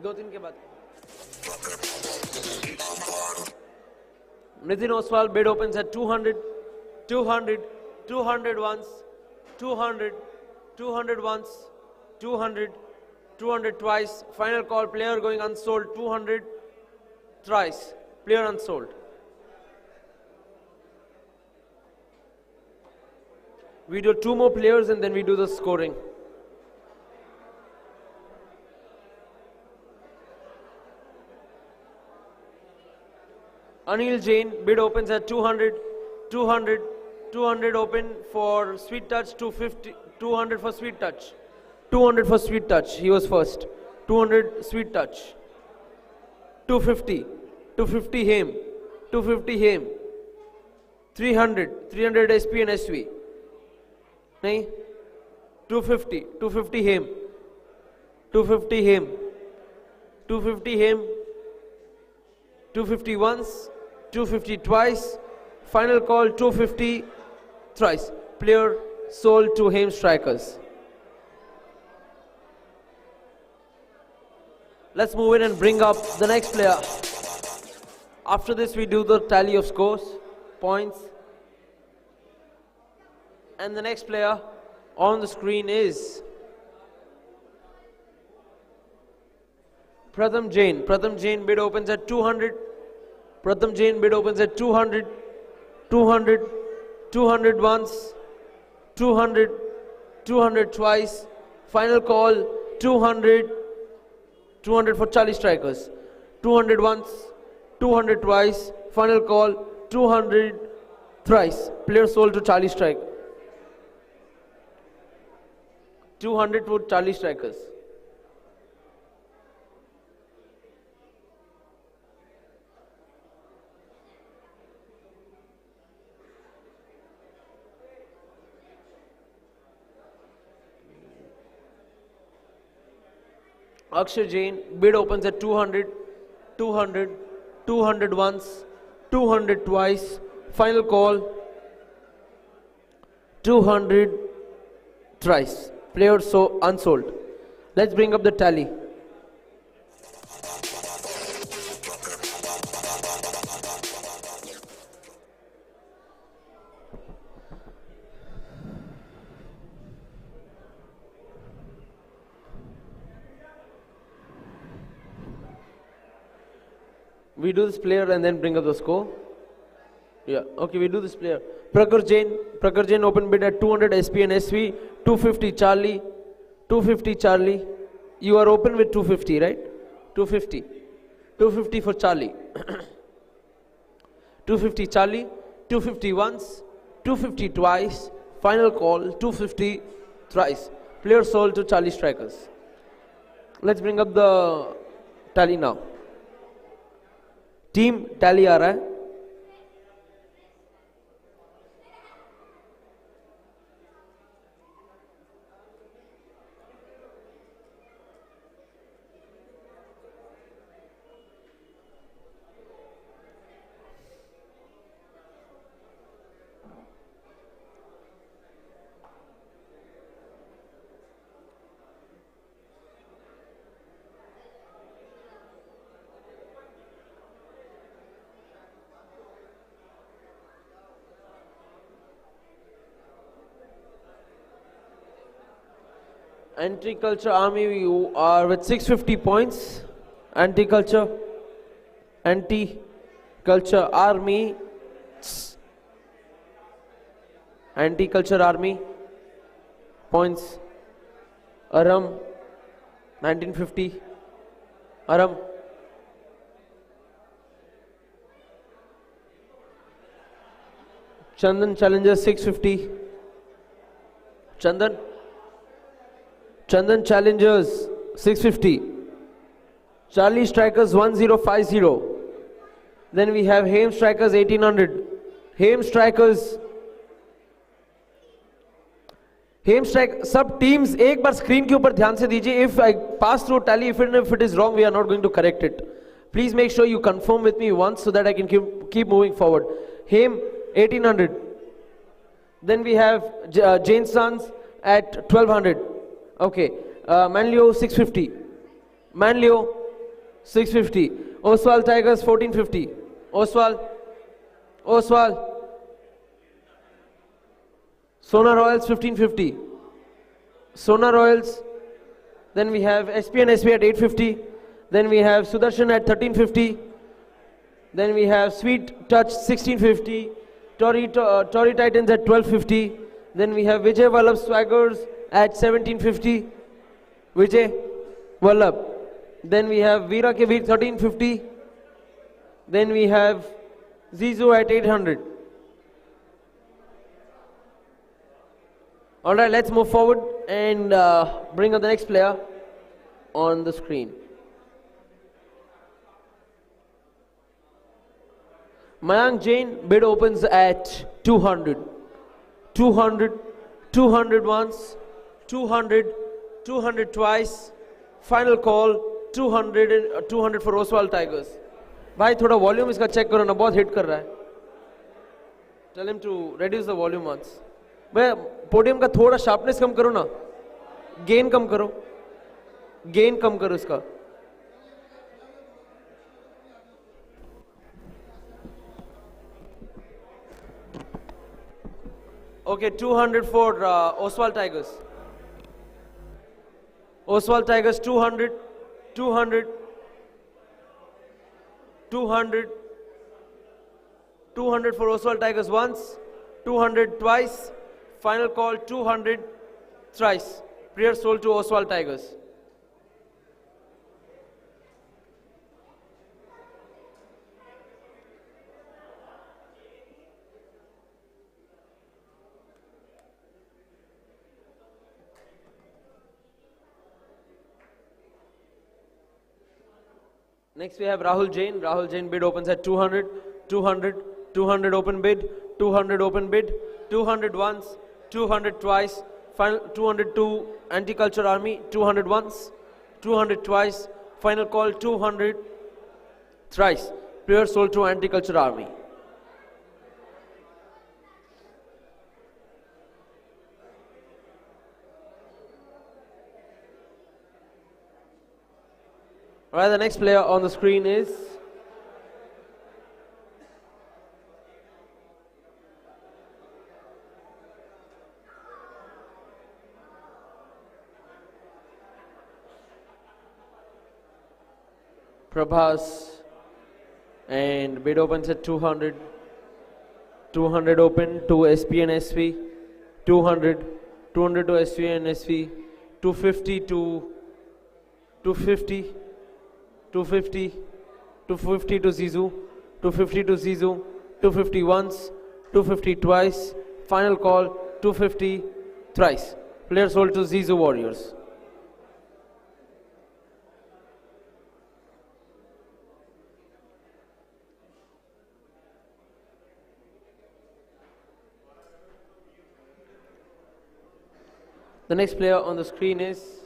दो दिन के बाद Nitin Oswal bid opens at 200, 200, 200 once, 200, 200 once, 200, 200 twice. Final call, player going unsold, 200 thrice. Player unsold. We do two more players and then we do the scoring. Anil Jain, bid opens at 200, 200, 200 open for sweet touch, 250, 200 for sweet touch, 200 for sweet touch, he was first, 200 sweet touch, 250, 250 him, 250 him, 300, 300 SP and SV, nahin, 250, 250 him, 250 him, 250 him, 250 once, 250 twice, final call 250 thrice. Player sold to Haim Strikers. Let's move in and bring up the next player. After this we do the tally of scores, points. And the next player on the screen is Pratham Jain. Pratham Jain bid opens at 200. Pratham Jain bid opens at 200, 200, 200 once, 200, 200 twice. Final call 200, 200 for Charlie Strikers. 200 once, 200 twice. Final call 200 thrice. Player sold to Charlie Strike. 200 for Charlie Strikers. Akshay Jain, bid opens at 200, 200, 200 once, 200 twice, final call, 200 thrice. Players so unsold. Let's bring up the tally. We do this player and then bring up the score. Yeah, okay, we do this player. Prakhar Jain open bid at 200 SP and SV, 250 Charlie, 250 Charlie. You are open with 250, right? 250. 250 for Charlie. 250 Charlie, 250 once, 250 twice, final call, 250 thrice. Player sold to Charlie Strikers. Let's bring up the tally now. Team tally आ रहा है. Anti-Culture Army, you are with 650 points. Anti-Culture Army. Anti-Culture Army. Points. Aram, 1950. Aram. Chandan Challengers 650. Chandan Challengers 650. Charlie Strikers 1050. Then we have Haim Strikers 1800. Haim Strikers. सब teams एक बार screen के ऊपर ध्यान से दीजिए. If I pass through tally, if it is wrong, we are not going to correct it. Please make sure you confirm with me once so that I can keep moving forward. Haim 1800. Then we have Jain Sons at 1200. Okay, Manlio 650. Manlio 650. Oswal Tigers 1450. Oswal. Sona Royals 1550. Sona Royals. Then we have SP and SP at 850. Then we have Sudarshan at 1350. Then we have Sweet Touch 1650. Tory Titans at 1250. Then we have Vijay Vallabh Swaggers at 1750. Vijay Vallabh. Then we have Veera Ke Veer 1350. Then we have Zizu at 800. Alright, let's move forward and bring up the next player on the screen. Mayank Jain, bid opens at 200. 200, 200 once, 200, 200 twice, final call, 200 for Oswal Tigers. भाई थोड़ा volume इसका check करो ना, बहुत hit कर रहा है. Tell him to reduce the volume once. भाई पोडियम का थोड़ा शार्पनेस कम करो ना, गेन कम करो इसका. Okay, 200 for Oswal Tigers. Oswal Tigers 200, 200, 200, 200 for Oswal Tigers once, 200 twice, final call 200 thrice. Prayer sold to Oswal Tigers. Next we have Rahul Jain. Rahul Jain bid opens at 200, 200, 200 open bid, 200 open bid, 200 once, 200 twice, final 200 to Anti-Culture Army, 200 once, 200 twice, final call 200 thrice. Player sold to Anti-Culture Army. Alright, the next player on the screen is Prabhas, and bid opens at 200, 200 open to SP and SV, 200, 200 to SV and SV, 250 to 250, 250, 250 to Zizou, 250 to Zizou, 250 once, 250 twice, final call 250 thrice. Player sold to Zizou Warriors. The next player on the screen is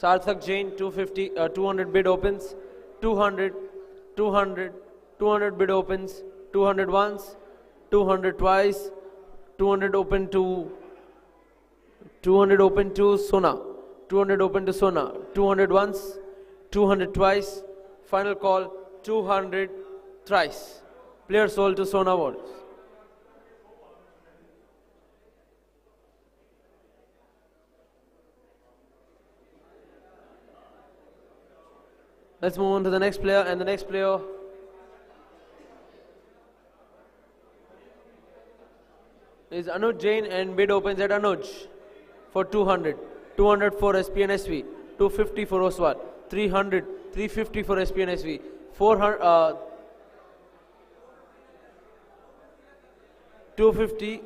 Sarthak Jain, 200 bid opens, 200, 200, 200 bid opens, 200 once, 200 twice, 200 open to Sona, 200 open to Sona, 200 once, 200 twice, final call 200 thrice. Player sold to Sona Warriors. Let's move on to the next player, and the next player is Anuj Jain, and bid opens at Anuj for 200, 200 for SP and SV, 250 for Oswal, 300, 350 for SP and SV, 400, 250,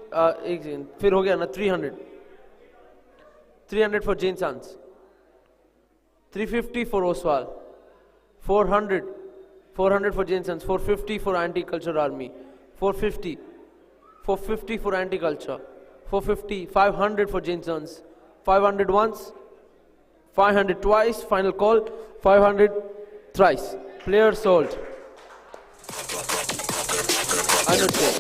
फिर हो गया ना 300, 300 for Jain Sans, 350 for Oswal, 400, 400 for Jain Sons, 450 for Anti-Culture Army, 450, 450 for Anti-Culture, 450, 500 for Jain Sons, 500 once, 500 twice, final call, 500 thrice. Player sold. Anuj Jain.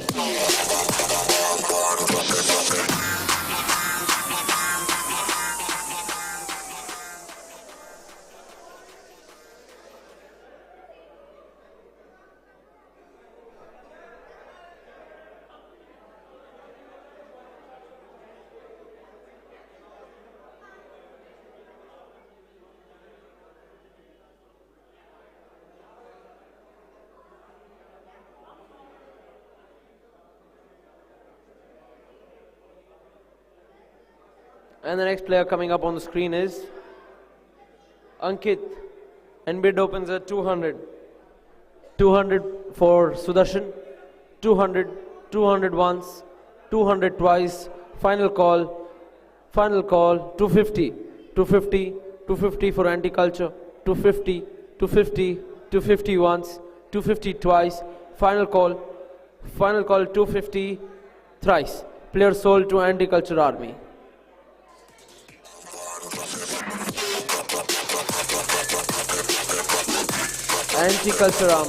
And the next player coming up on the screen is Ankit, and bid opens at 200, 200 for Sudarshan, 200, 200 once, 200 twice, final call 250, 250, 250 for Anti-Culture, 250, 250, 250 once, 250 twice, final call 250 thrice. Player sold to Anti-Culture Army. Anti-Culture Army.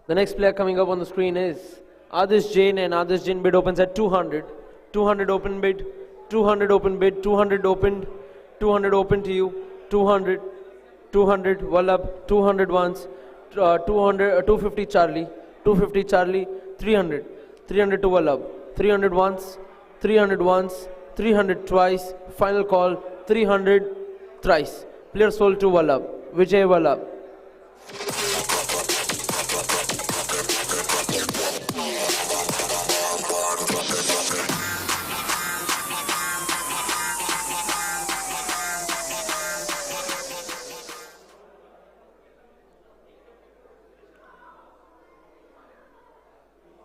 The next player coming up on the screen is Adesh Jain, and Adesh Jain bid opens at 200, 200 open bid, 200 open bid, 200 opened, 200 open to you, 200, 200 Wallab, 200 once, 200, 250 Charlie, 250 Charlie, 300, 300 to Wallab, 300 once, 300 once, 300 twice, final call 300 thrice. Player sold to Wallab, Vijay Wallab.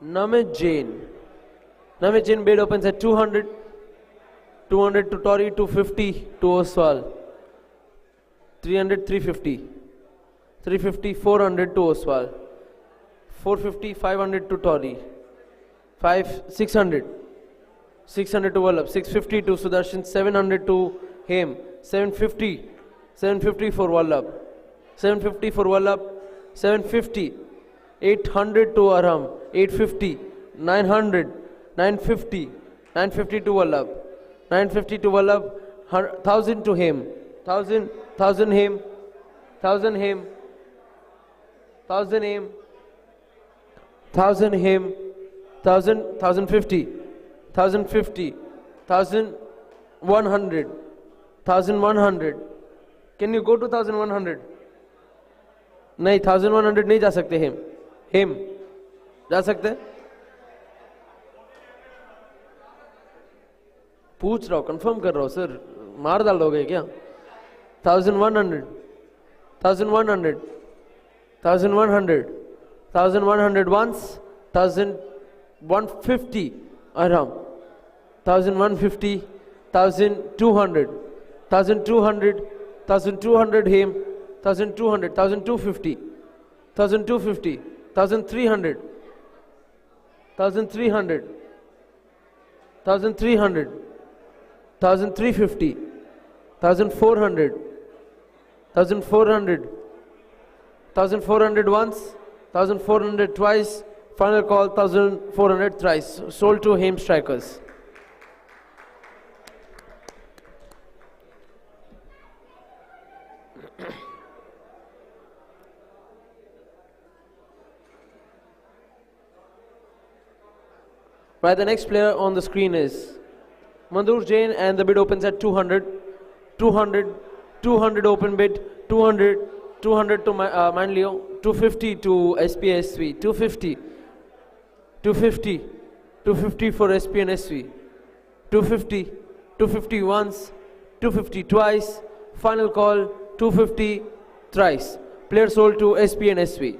Namit Jain. Namit Jain bid opens at 200. 200 to Tori, 250 to Oswal. 300, 350. 350, 400 to Oswal. 450, 500 to Tori. 600. 600 to Vallabh. 650 to Sudarshan. 700 to Hem. 750. 750 for Vallabh. 750 for Vallabh. 750. 800 to Aram. 850. 900. 950. 950 to Vallabh. 950 to Vallabh. 1000 to Hem. 1000. 1000 Hem. 1000 Hem. 1000 Hem. 1000 Hem. 1000. 1050. 1050. 1100. 1100. Can you go to 1100? नहीं 1100 नहीं जा सकते हेम जा सकते पूछ रहा हूँ confirm कर रहा हूँ सर मार डाल दोगे क्या 1100 1100 1100 1100 once 1150 आराम 1150 1200 1200 1200 हेम 1200 1250 1250 1300 1300 1300 1350 1400 1400 1400 once 1400 twice final call 1400 thrice sold to Hem Strikers. Right, the next player on the screen is Madhur Jain and the bid opens at 200, 200, 200 open bid, 200, 200 to Manlio, 250 to SPSV, 250, 250, 250 for SP and SV, 250, 250 once, 250 twice, final call 250 thrice, player sold to SP and SV.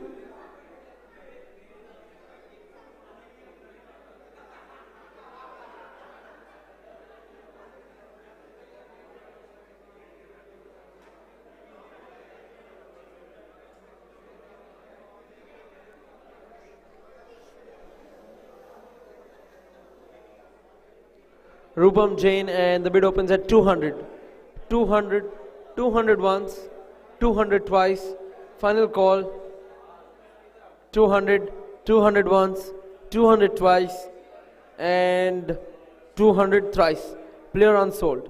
Rupam Jain and the bid opens at 200, 200, 200 once, 200 twice, final call 200, 200 once, 200 twice and 200 thrice, player unsold.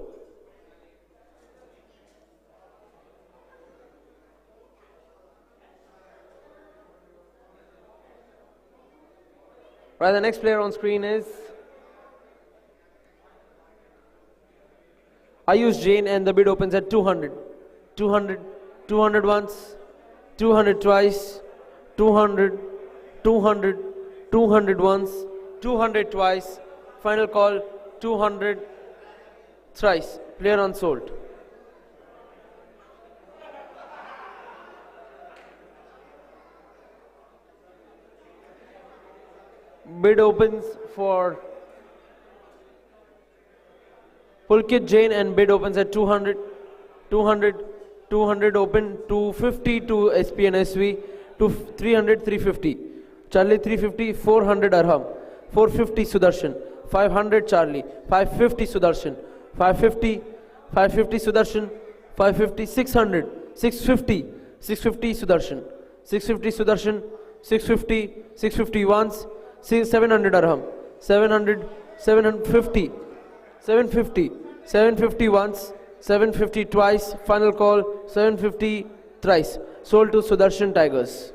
Right, the next player on screen is Ayush Jain and the bid opens at 200, 200, 200 once, 200 twice, 200, 200, 200 once, 200 twice, final call 200 thrice, player unsold. Bid opens for Pulkit Jain and bid opens at 200, 200, 200 open, 250 to SP and SV, 300, 350. Charlie 350, 400 Arham, 450 Sudarshan, 500 Charlie, 550 Sudarshan, 550, 550 Sudarshan, 550, 600, 650, 650 Sudarshan, 650 Sudarshan, 650, 650 once, 700 Arham, 700, 750, 750, 750 once, 750 twice, final call 750 thrice, sold to Sudarshan Tigers.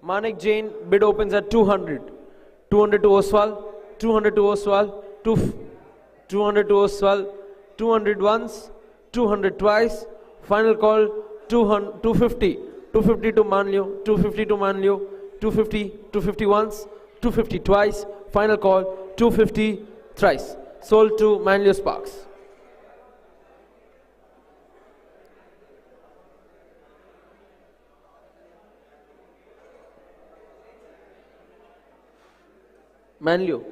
Manik Jain bid opens at 200, 200 to Oswal, 200 to Oswal, 200 to Oswal, 200 once, 200 twice, final call 200, 250, 250 to Manlio, 250 to Manlio, 250, 250 once, 250 twice, final call 250 thrice, sold to Manlio Sparks. Manlio.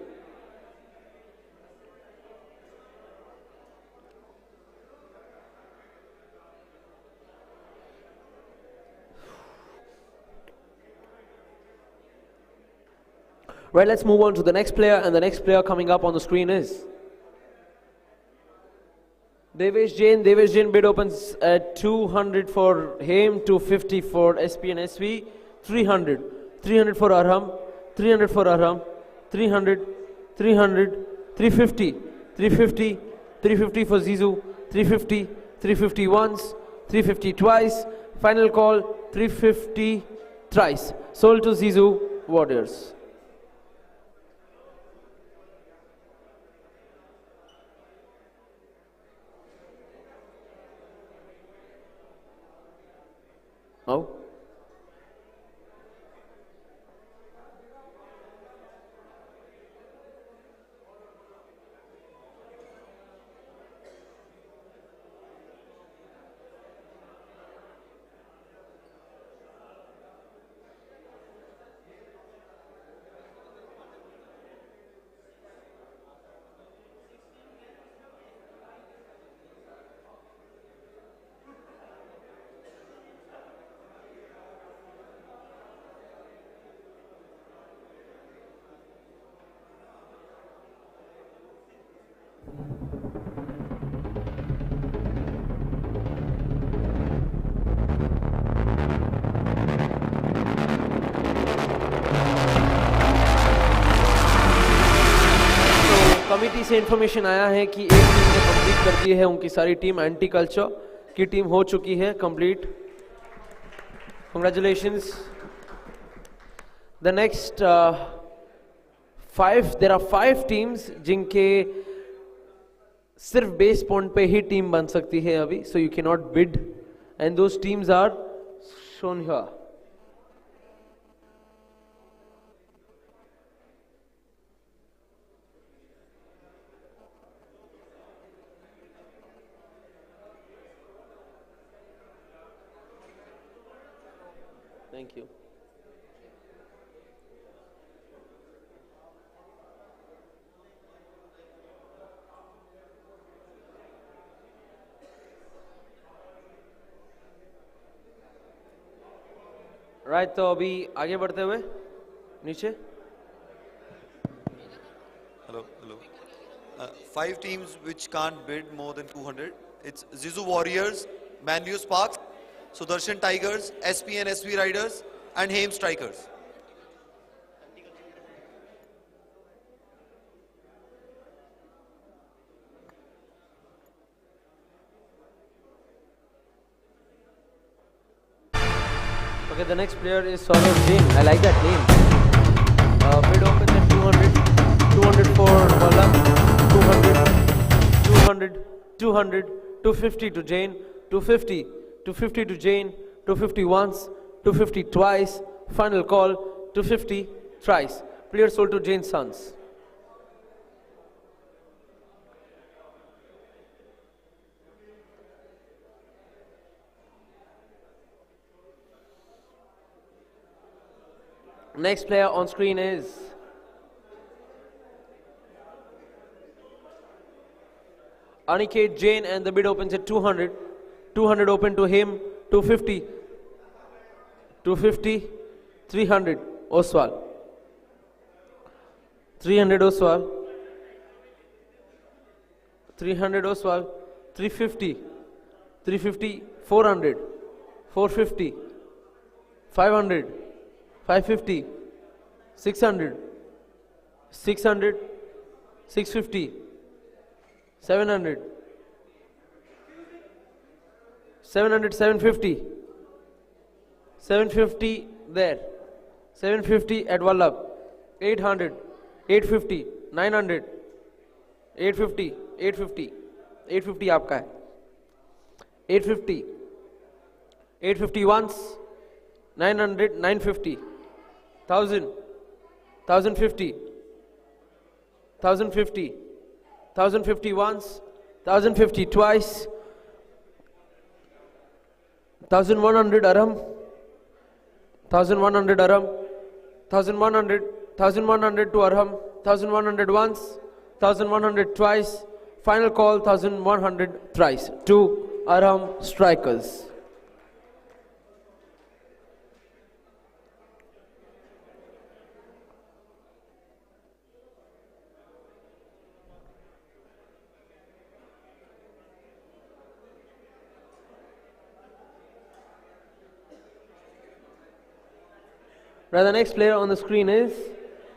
Right, let's move on to the next player, and the next player coming up on the screen is Devesh Jain. Devesh Jain bid opens at 200 for him, 250 for SP and SV, 300, 300 for Arham, 300 for Arham, 300, 300, 350, 350, 350 for Zizou, 350, 350 once, 350 twice, final call 350 thrice, sold to Zizou Warriors. Oh. Committee से information आया है कि एक team ने complete कर दी है, उनकी सारी टीम एंटी कल्चर की टीम हो चुकी है complete. Congratulations. The next there are 5 teams जिनके सिर्फ बेस पॉइंट पे ही टीम बन सकती है अभी, so you cannot bid, and those teams are shown here. Thank you. Right, तो अभी आगे बढ़ते हुए नीचे. Hello. 5 teams which can't bid more than 200. It's Zizou Warriors, Manlio Sparks, Sudarshan Tigers, SP and SV Riders, and Haim Strikers. Okay, the next player is Saurav Jain. I like that name. Bid opens at 200, 200 for Walla, 200, 250 to Jain, 250 to Jain, 250 once, 250 twice, final call, 250 thrice. Player sold to Jain Sons. Next player on screen is Aniket Jain, and the bid opens at 200. 200 open to him, 250, 300, Oswal. 300 Oswal, 350, 400, 450, 500, 550, 600, 650, 700, 750, 750 there, 750 at Wallabh, 800, 850, 900, 850, 850 850 आपका है 850 850 once 900 950 1000 1050 1050 1050 once 1050 twice 1100 dirham 1100 dirham 1100 1100 to dirham 1100 once 1100 twice final call 1100 thrice to dirham strikers. Now the next player on the screen is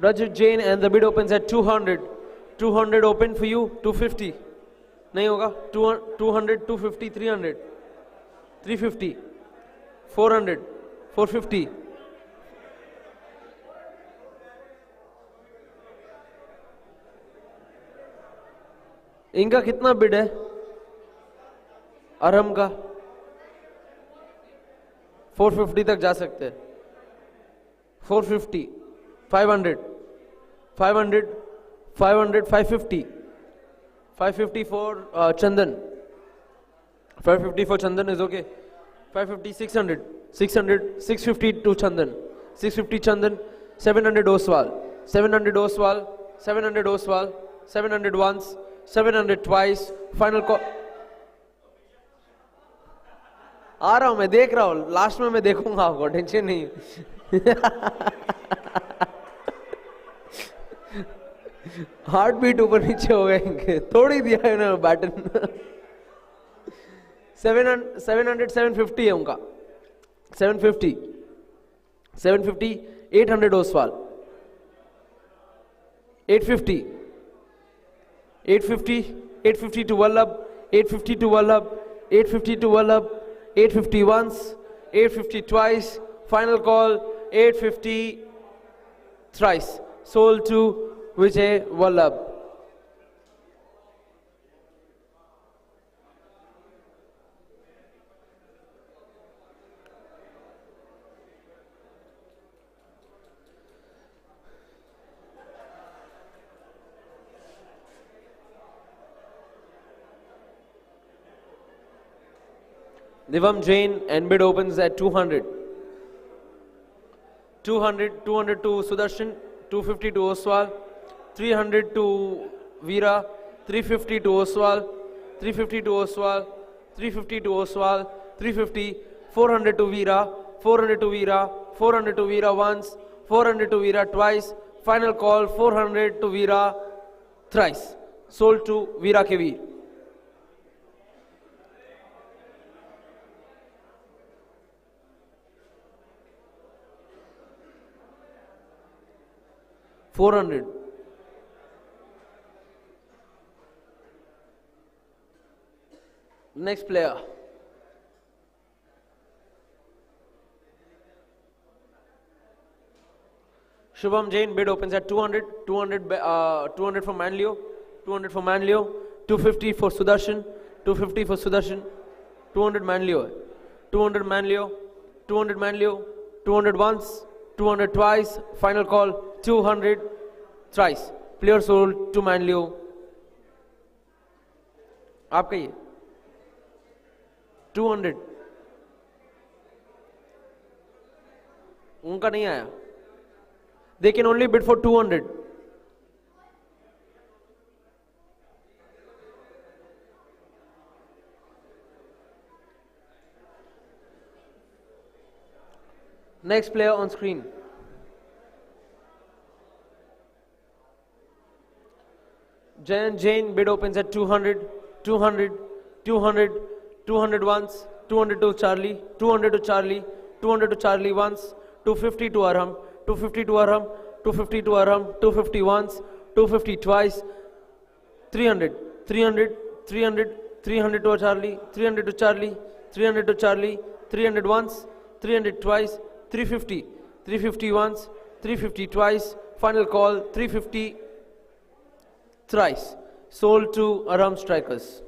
Rajat Jain and the bid opens at 200. 200 open for you, 250. नहीं होगा 200, 250, 300, 350, 400, 450. इनका कितना bid है अरहम का 450 तक जा सकते हैं 450 500 500 500 550 550 for Chandan 550 for Chandan is okay 550 600 600 650 to Chandan 650 Chandan 700 Oswal 700 Oswal 700 Oswal 700 once 700 twice final call आ रहा हूं मैं देख रहा हूं लास्ट में मैं देखूंगा आपको टेंशन नहीं हार्ट बीट ऊपर नीचे हो गए थोड़ी दिया है ना बैटन 700 750 है उनका 750 750 800 Oswal 850 850 850 to Wallab 850 to Wallab 850 to Wallab 850 once 850 twice final call 850 thrice sold to Vijay Wallab. Divam Jain and bid opens at 200. 200, 200 to Sudarshan, 250 to Oswal, 300 to Veera, 350 to Oswal, 350 to Oswal, 350 to Oswal, 350, 400 to Veera, 400 to Veera, 400 to Veera once, 400 to Veera twice, final call 400 to Veera thrice, sold to Veera Kevir. $400. Next player. Shubham Jain bid opens at 200. 200 for Manlio. 200 for Manlio. 250 for Sudarshan. 250 for Sudarshan. 200 Manlio. 200 Manlio. 200 Manlio. 200 once. 200 twice. Final call 200 thrice. Player sold to Manlio. आपका ये 200 उनका नहीं आया. They can only bid for 200. Next player on screen. Jayan Jain bid opens at 200, 200, 200, 200 once, 200 to Charlie, 200 to Charlie, 200 to Charlie once, 250 to Arham, 250 to Arham, 250 to Arham, 250 once, 250 twice, 300, 300, 300, 300 to Charlie, 300 to Charlie, 300 to Charlie, 300 once, 300 twice, 350, 350 once, 350 twice, final call 350 thrice, sold to Aram Strikers.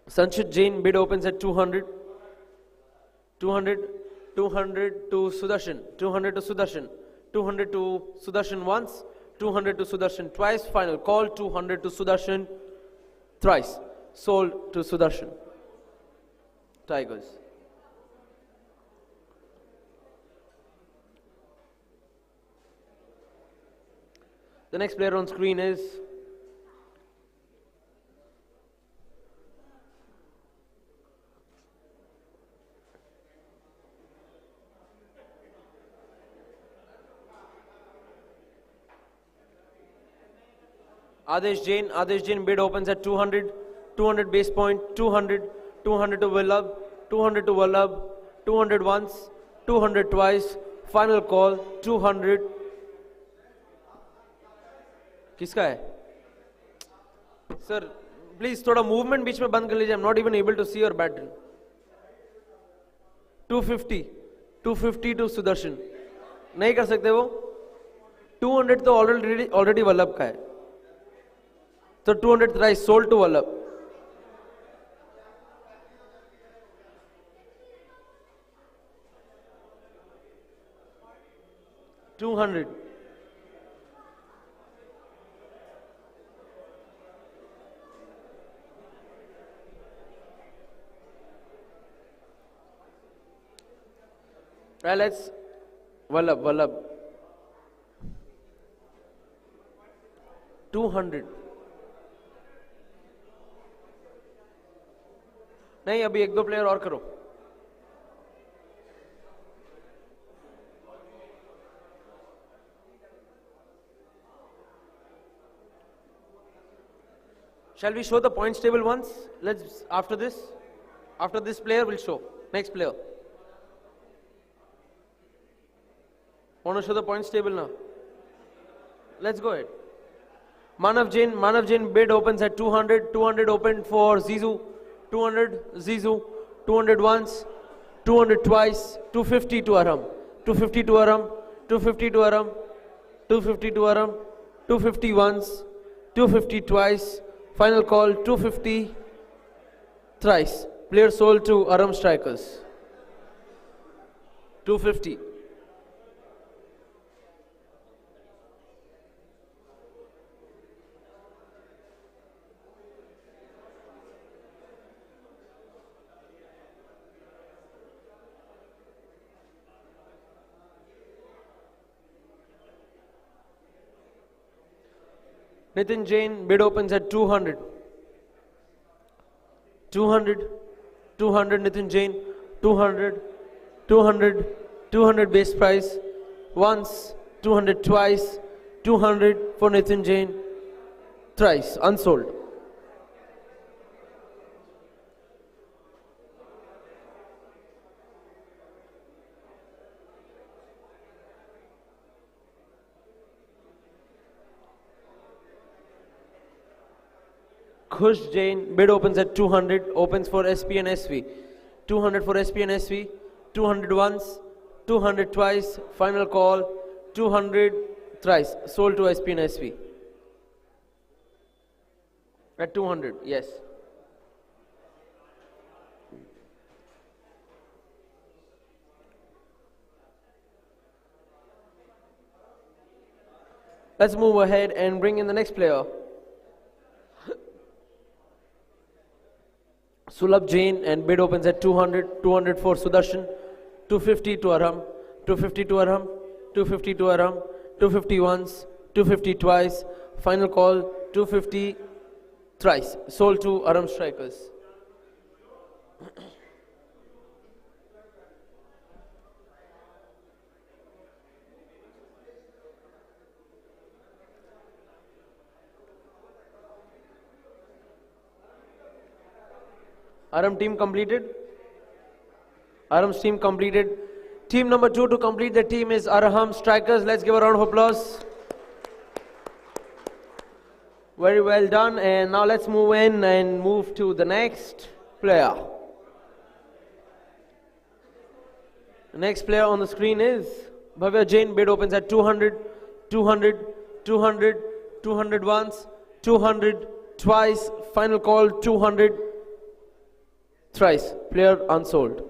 Sanchit Jain bid opens at 200. 200 to Sudarshan, 200 to Sudarshan, 200 to Sudarshan once, 200 to Sudarshan twice, final call, 200 to Sudarshan thrice, sold to Sudarshan. Tigers. The next player on screen is Adesh Jain. Adesh Jain bid opens at 200. 200 base point, 200. 200 to Vallabh. 200 to Vallabh. 200 once. 200 twice. Final call, 200. किसका है? Sir, please थोड़ा movement बीच में बंद कर लीजिए. I'm not even able to see your batter. 250. 250 to Sudarshan. नहीं कर सकते वो? 200 तो already Vallabh का है. So 200 thrice sold to Vallabh. $200. Right, let's Vallabh. 200. नहीं अभी एक दो प्लेयर और करो. Shall we show the points table once? Let's after this player we'll show next player. Want to show the points table now? Let's go ahead. Manav Jain bid opens at 200. 200 opened for Zizou. 200 Zizou. 200 once. 200 twice. 250 to Aram. 250 to Aram. 250 to Aram. 250 to Aram. 250 once. 250 twice. Final call 250 thrice. Player sold to Aram Strikers. 250. Nitin Jain bid opens at 200. 200 Nitin Jain. 200 base price. Once, 200 twice, 200 for Nitin Jain. Thrice, unsold. Khush Jain bid opens at 200, opens for SP and SV. 200 for SP and SV, 200 once, 200 twice, final call, 200 thrice, sold to SP and SV. At 200, yes. Let's move ahead and bring in the next player. Sulabh Jain and bid opens at 200. 200 for Sudarshan. 250 to Aram. 250 to Aram. 250 to Aram. 250 once. 250 twice. Final call 250 thrice. Sold to Aram Strikers. Aram team completed. Aram's team completed Team number 2 to complete the team is Arham Strikers. Let's give a round of applause. Very well done. And now let's move in and move to the next player. The next player on the screen is Bhavya Jain. Bid opens at 200, 200, 200, 200 once, 200 twice. Final call 200 thrice. Player unsold.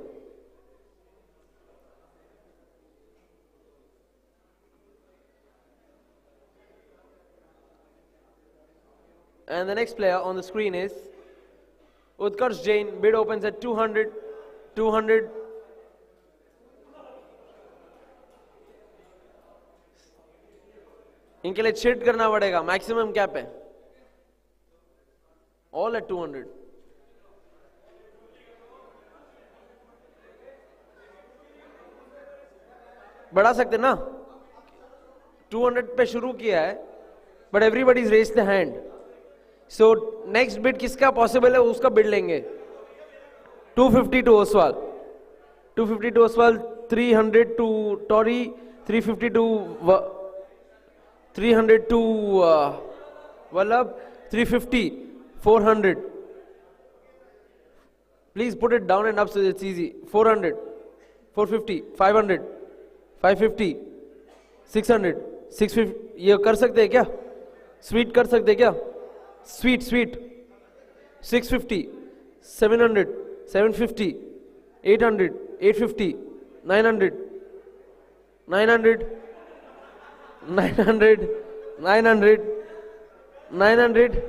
And the next player on the screen is Utkarsh Jain. Bid opens at 200, 200. इनके लिए chit करना पड़ेगा. Maximum cap है. All at 200. बढ़ा सकते ना? 200 पे शुरू किया है, but everybody's raised the hand. So next bid किसका possible है उसका bid लेंगे. 250 to Oswal, 250 to Oswal, 300 to Tori, 350 to 300 to Vallabh, 350, 400. Please put it down and up so it's easy. 400, 450, 500, 550, 600, 650. ये कर सकते हैं क्या? Sweet कर सकते हैं क्या? Sweet, sweet. 650, 700, 750, 800, 850, 900, 900, 900, 900, 900,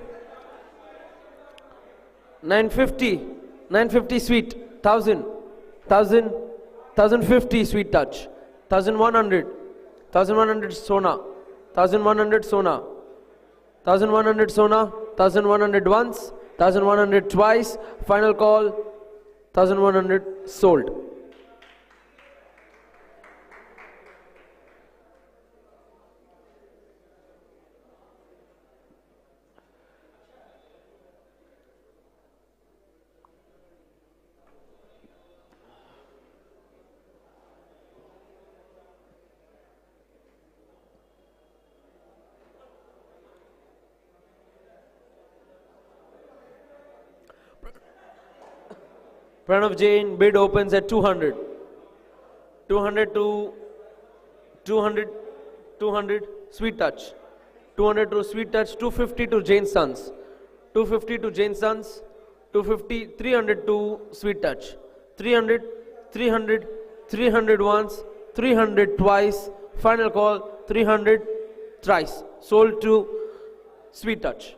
950, 950 sweet, 1000, 1000, 1050 sweet touch, 1100, 1100 Sona, 1100 Sona, 1100 Sona, 1100 once, 1100 twice, final call, 1100 sold. Pranav Jain, bid opens at 200. 200 to 200, 200, sweet touch. 200 to sweet touch, 250 to Jain Sons. 250 to Jain Sons, 250, 300 to sweet touch. 300, 300, 300 once, 300 twice, final call, 300 thrice. Sold to sweet touch.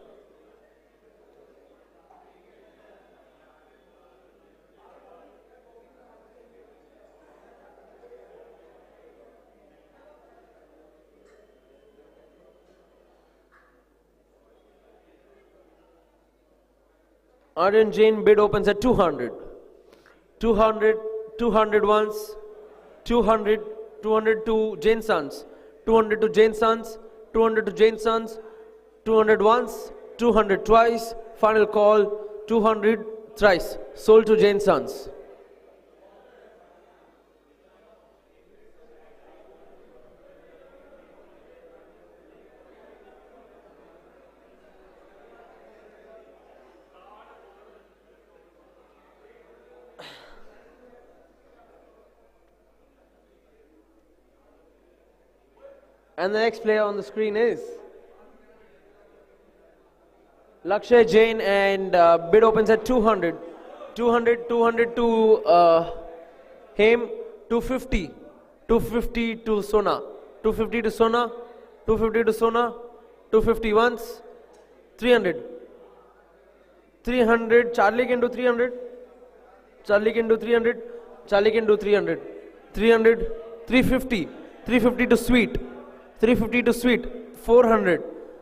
Aryan Jain, bid opens at 200. 200, 200 once, 200, 200 to Jain Sons, 200 to Jain Sons, 200 to Jain Sons, 200 once, 200 twice, final call, 200 thrice. Sold to Jain Sons. And the next player on the screen is Lakshay Jain, and bid opens at 200. 200, 200 to Haim, 250. 250 to Sona. 250 to Sona. 250 to Sona. 250 once. 300. 300. Charlie can do 300. Charlie can do 300. Charlie can do 300. 300. 350. 350 to Sweet. 350 to Sweet, 400,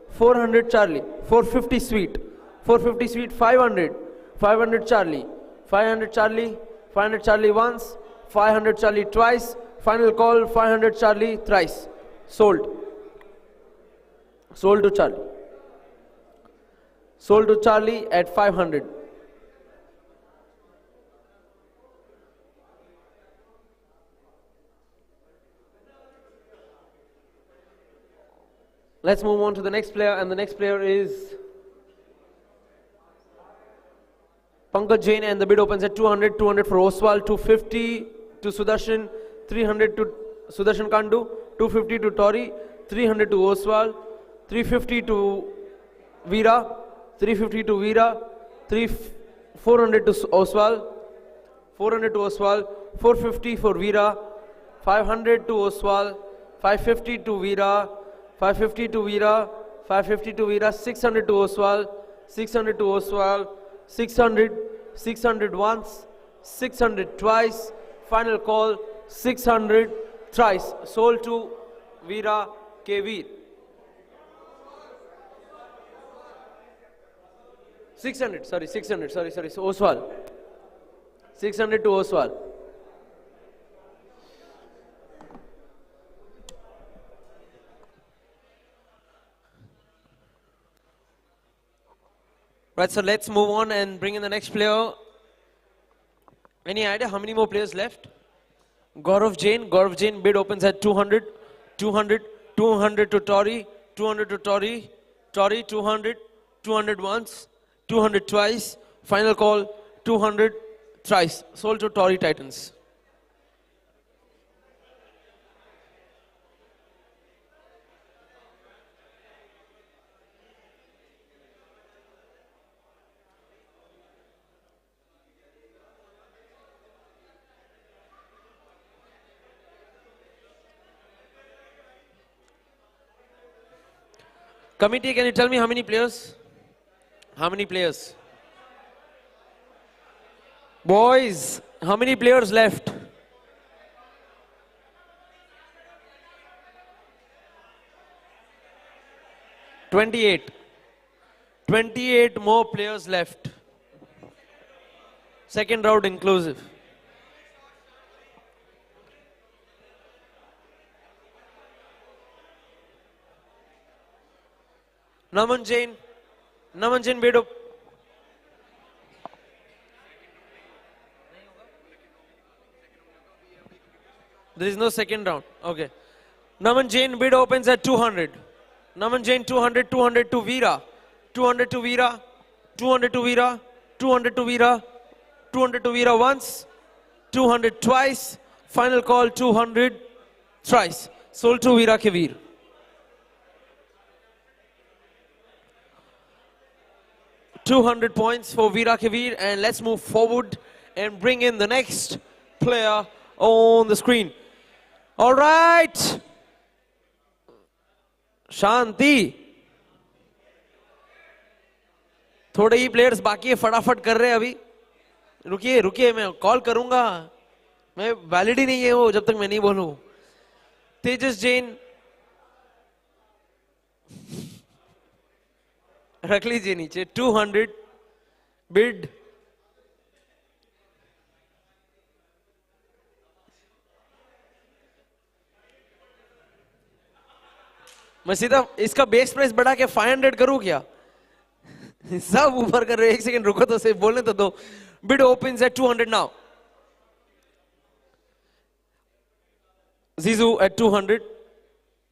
400 Charlie, 450 Sweet, 450 Sweet, 500, 500 Charlie, 500 Charlie, 500 Charlie once, 500 Charlie twice, final call, 500 Charlie thrice. Sold. Sold to Charlie. Sold to Charlie at 500. Let's move on to the next player, and the next player is Pankaj Jain, and the bid opens at 200. 200 for Oswal, 250 to Sudarshan, 300 to Sudarshan Kandu, 250 to Tori, 300 to Oswal, 350 to Veera, 350 to Veera, 400 to Oswal, 400 to Oswal, 450 for Veera, 500 to Oswal, 550 to Veera, 550 to Veera, 550 to Veera, 600 to Oswal, 600 to Oswal, 600, 600 once, 600 twice, final call, 600 thrice, sold to Veera K. Veer. 600, sorry, so Oswal. 600 to Oswal. Right, so let's move on and bring in the next player. Any idea how many more players left? Gaurav Jain bid opens at 200, 200, 200 to Tori, 200 to Tori, Tori 200, 200 once, 200 twice, final call 200 thrice, sold to Tori Titans. Committee, can you tell me how many players? How many players? Boys, how many players left? $28. 28 more players left. Second round inclusive. Naman Jain bid up. There is no second round. Okay. Naman Jain bid opens at 200. Naman Jain 200, 200 to Veera. 200 to Veera. 200 to Veera. 200 to Veera. 200 to Veera once. 200 twice. Final call 200 thrice. Sold to Veera K. Veer. $200 points for Veera K. Veer, and let's move forward and bring in the next player on the screen. All right. Shanti. थोड़े ही players बाकी है, फटाफट कर रहे हैं अभी. रुकिए मैं कॉल करूंगा. मैं वैलिड ही नहीं है वो जब तक मैं नहीं बोलूं. तेजस जैन रख लीजिए नीचे. 200 बिड. मैं सीधा इसका बेस प्राइस बढ़ा के 500 करूं क्या? सब ऊपर कर रहे हो. एक सेकंड रुको तो सिर्फ बोलने तो दो. Bid opens eight 200 now. Zizou at 200.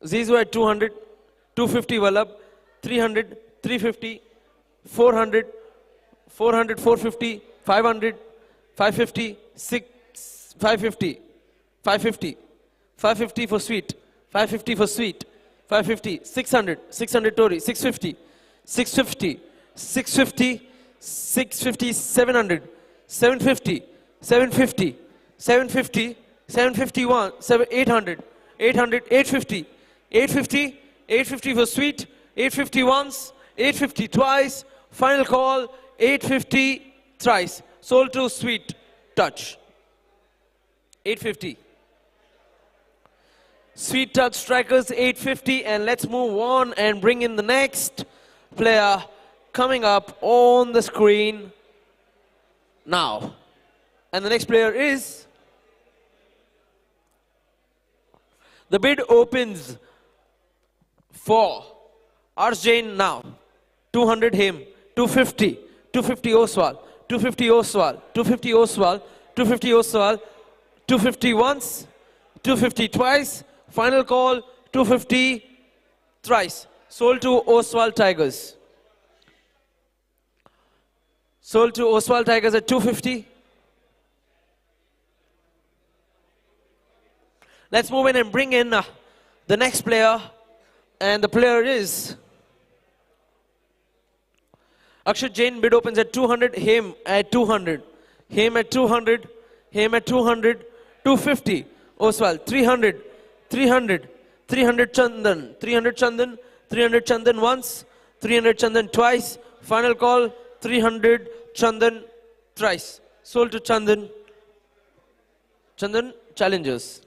Zizou at 200. 250 Vallabh. 300. 350, 400, 400, 450, 500, 550, 550, 550, 550 for Sweet, 550 for Sweet, 550, 600, 600 Tori, 650, 650, 650, 650, 700, 750, 750, 750, 751, 800, 800, 850, 850, 850 for Sweet, 850 once, 850 twice, final call, 850 thrice, sold to Sweet Touch. 850. Sweet Touch Strikers 850, and let's move on and bring in the next player coming up on the screen now. And the next player is, the bid opens for Arsh Jain now. 200 him, 250, 250 Oswal, 250 Oswal, 250 Oswal, 250 Oswal, 250 once, 250 twice, final call, 250 thrice, Sold to Oswald Tigers. Sold to Oswald Tigers at 250. Let's move in and bring in the next player. And the player is Akshat Jain. Bid opens at 200. Him at 200. Him at 200. Him at 200. 250. Oswald 300. 300. 300 Chandan. 300 Chandan. 300 Chandan once. 300 Chandan twice. Final call 300 Chandan thrice. Sold to Chandan. Chandan challengers.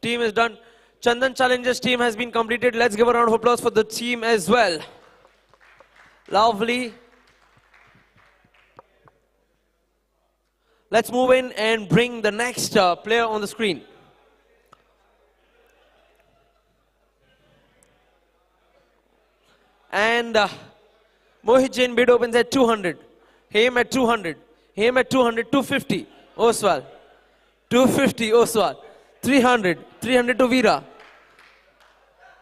Team is done. Chandan Challengers team has been completed. Let's give a round of applause for the team as well. Lovely. Let's move in and bring the next player on the screen. And Mohit Jain. Bid opens at 200. Him at 200. Him at 200. 250. Oswald. 250 Oswald. 300. 300 to Veera.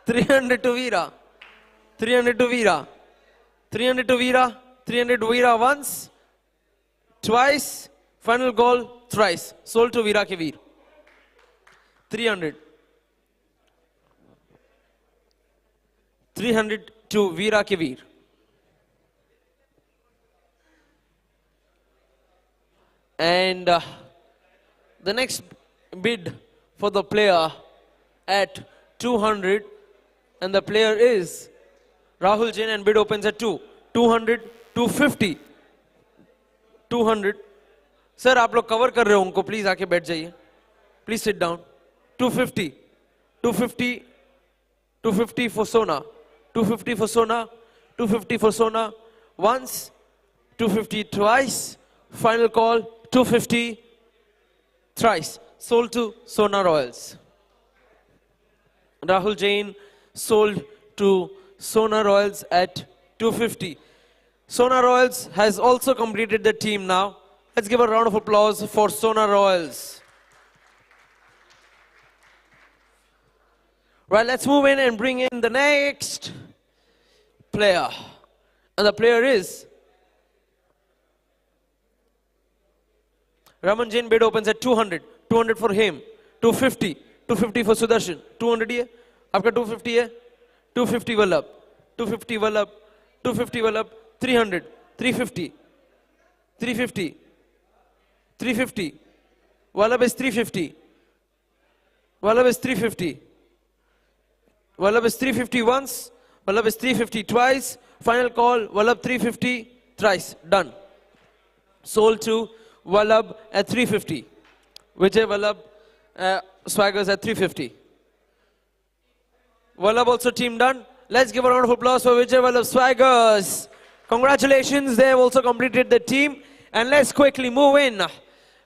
300 to Veera. 300 to Veera. 300 to Veera. 300 to Veera once. Twice. Final goal thrice. Sold to Veera ke Veer. 300. 300 to Veera ke Veer. And the next bid for the player at 200, and the player is Rahul Jain, and bid opens at 200, 250, 200. Sir, आप लोग cover कर रहे हो उनको, please आके बैठ जाइए. Please sit down. 250, 250, 250 for Sona, 250 for Sona, 250 for Sona. Once, 250 twice. Final call 250 thrice. Sold to Sona Royals. Rahul Jain sold to Sona Royals at 250. Sona Royals has also completed the team now. Let's give a round of applause for Sona Royals. Right, let's move in and bring in the next player. And the player is Raman Jain. Bid opens at 200. 200 for him. 250. 250 for Sudarshan. 200 है आपका 250 है 250 Vallabh 250 Vallabh 250 Vallabh 300 350 350 350 Vallabh is 350 Vallabh is 350 Vallabh is 350 once Vallabh is 350 twice. Final call Vallabh 350 thrice. Done. Sold to Vallabh at 350. Vijay Vallabh Swaggers at 350. Vallabh also team done. Let's give a round of applause for Vijay Vallabh Swaggers. Congratulations, they have also completed the team. And let's quickly move in.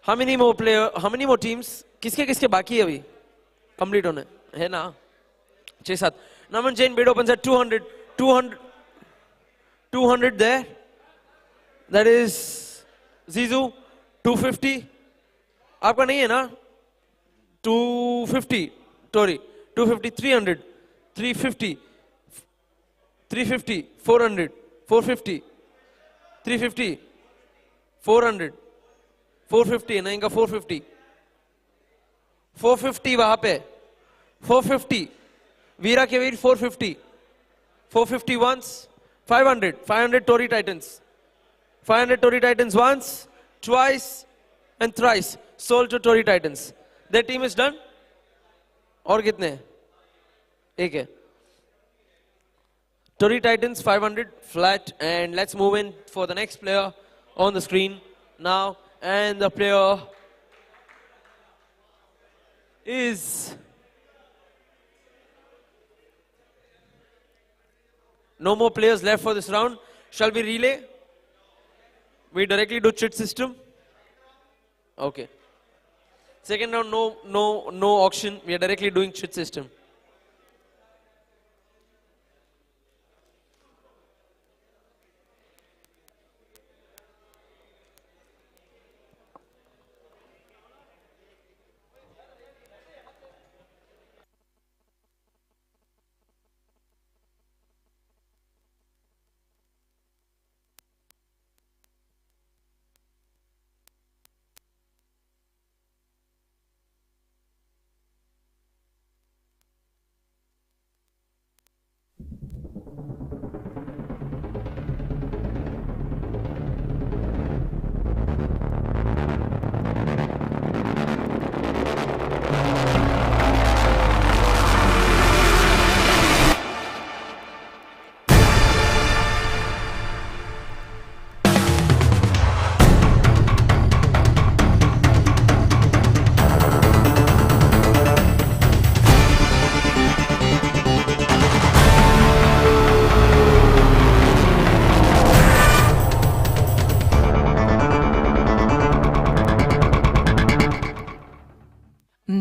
How many more teams? किसके किसके बाकी है अभी? Complete होने है ना? 6-7. Naman Jain. Bid opens at 200. 200 there. That is Zizu. 250. आपका नहीं है ना? 250 Tori. 250 300 350 350 400 450 350 400 450 नहीं का 450 450 वहां पे 450 वीरा के वीर 450 450 once 500 Tori Titans 500 Tori Titans once twice and thrice. Sold to Tori Titans. Their team is done. और कितने? एक है. Tori Titans 500 flat, and let's move in for the next player on the screen now, and the player is no more players left for this round. Shall we relay? We directly do chit system. Okay. Second round, no auction. We are directly doing chit system.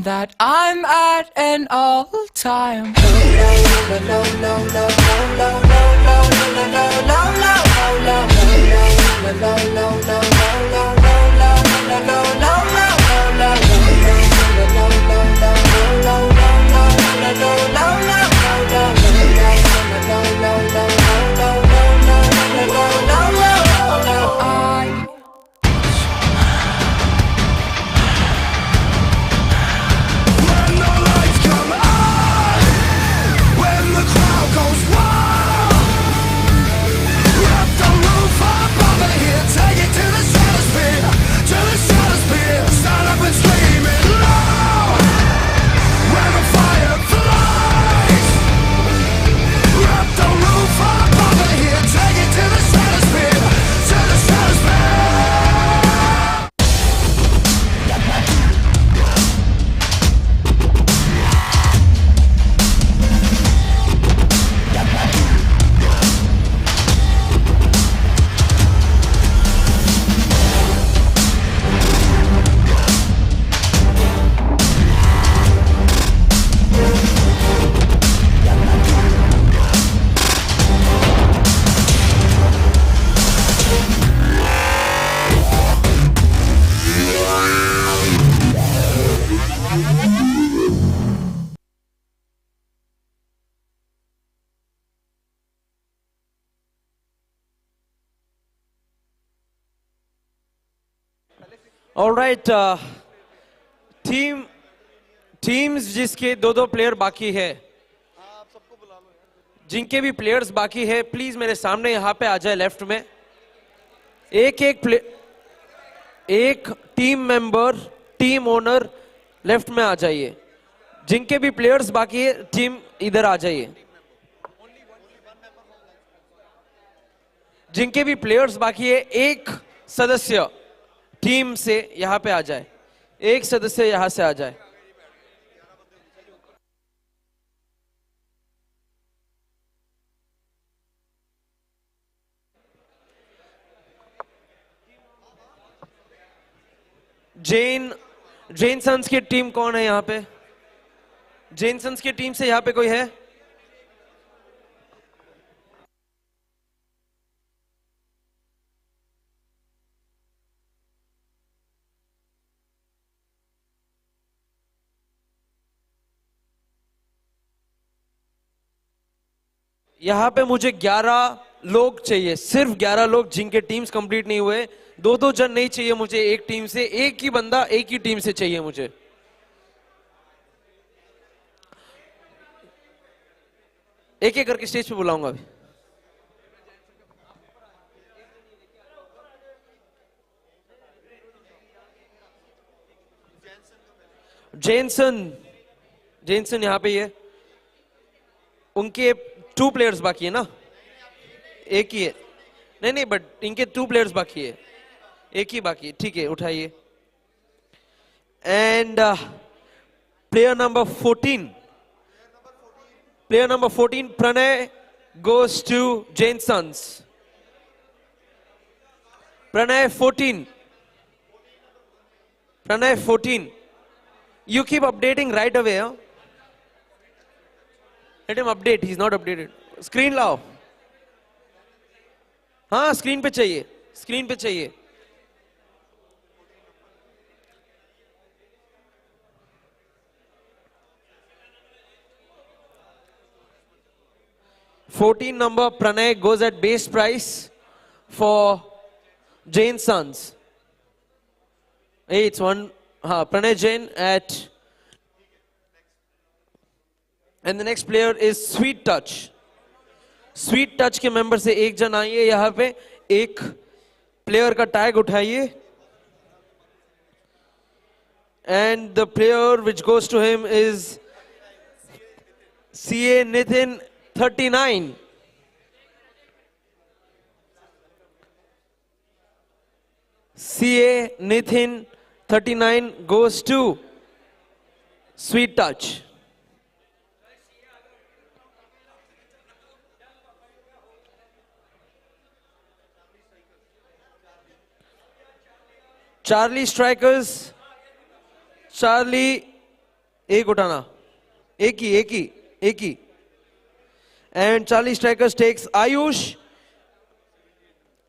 that I'm at an all-time All right, teams जिसके दो दो player बाकी है, जिनके भी players बाकी है, please मेरे सामने यहां पे आ जाए लेफ्ट में। एक team member, team owner left में आ जाइए। जिनके भी प्लेयर्स बाकी है, टीम इधर आ जाइए। जिनके भी प्लेयर्स बाकी है, एक सदस्य टीम से यहां पे आ जाए, एक सदस्य यहां से आ जाए। जैन सन्स की टीम कौन है यहां पे? जैन सन्स की टीम से यहां पे कोई है? यहां पे मुझे 11 लोग चाहिए, सिर्फ 11 लोग जिनके टीम्स कंप्लीट नहीं हुए। दो दो जन नहीं चाहिए मुझे एक टीम से, एक ही बंदा एक ही टीम से चाहिए मुझे। एक एक करके स्टेज पे बुलाऊंगा अभी। जेनसन यहां पे ही है। उनके 2 प्लेयर्स बाकी है ना? एक ही है? नहीं, बट इनके 2 प्लेयर्स बाकी है, एक ही बाकी है। ठीक है, उठाइए। And player number 14, Pranay goes to Jane Sons. Pranay 14. You keep updating right away, huh? Let him update. He's not updated. Screen लाओ। हाँ, स्क्रीन पे चाहिए। $14 number Pranay goes at base price for Jane Sons. Hey, it's one. Pranay Jain at. And the next player is Sweet Touch. Sweet touch के member से एक जन आइए यहां पे, एक प्लेयर का टैग उठाइए। And the player which goes to him is CA Nitin 39. CA Nitin 39 goes to Sweet Touch. Charlie Strikers. Charlie एक उठाना, एक ही. And Charlie Strikers takes Ayush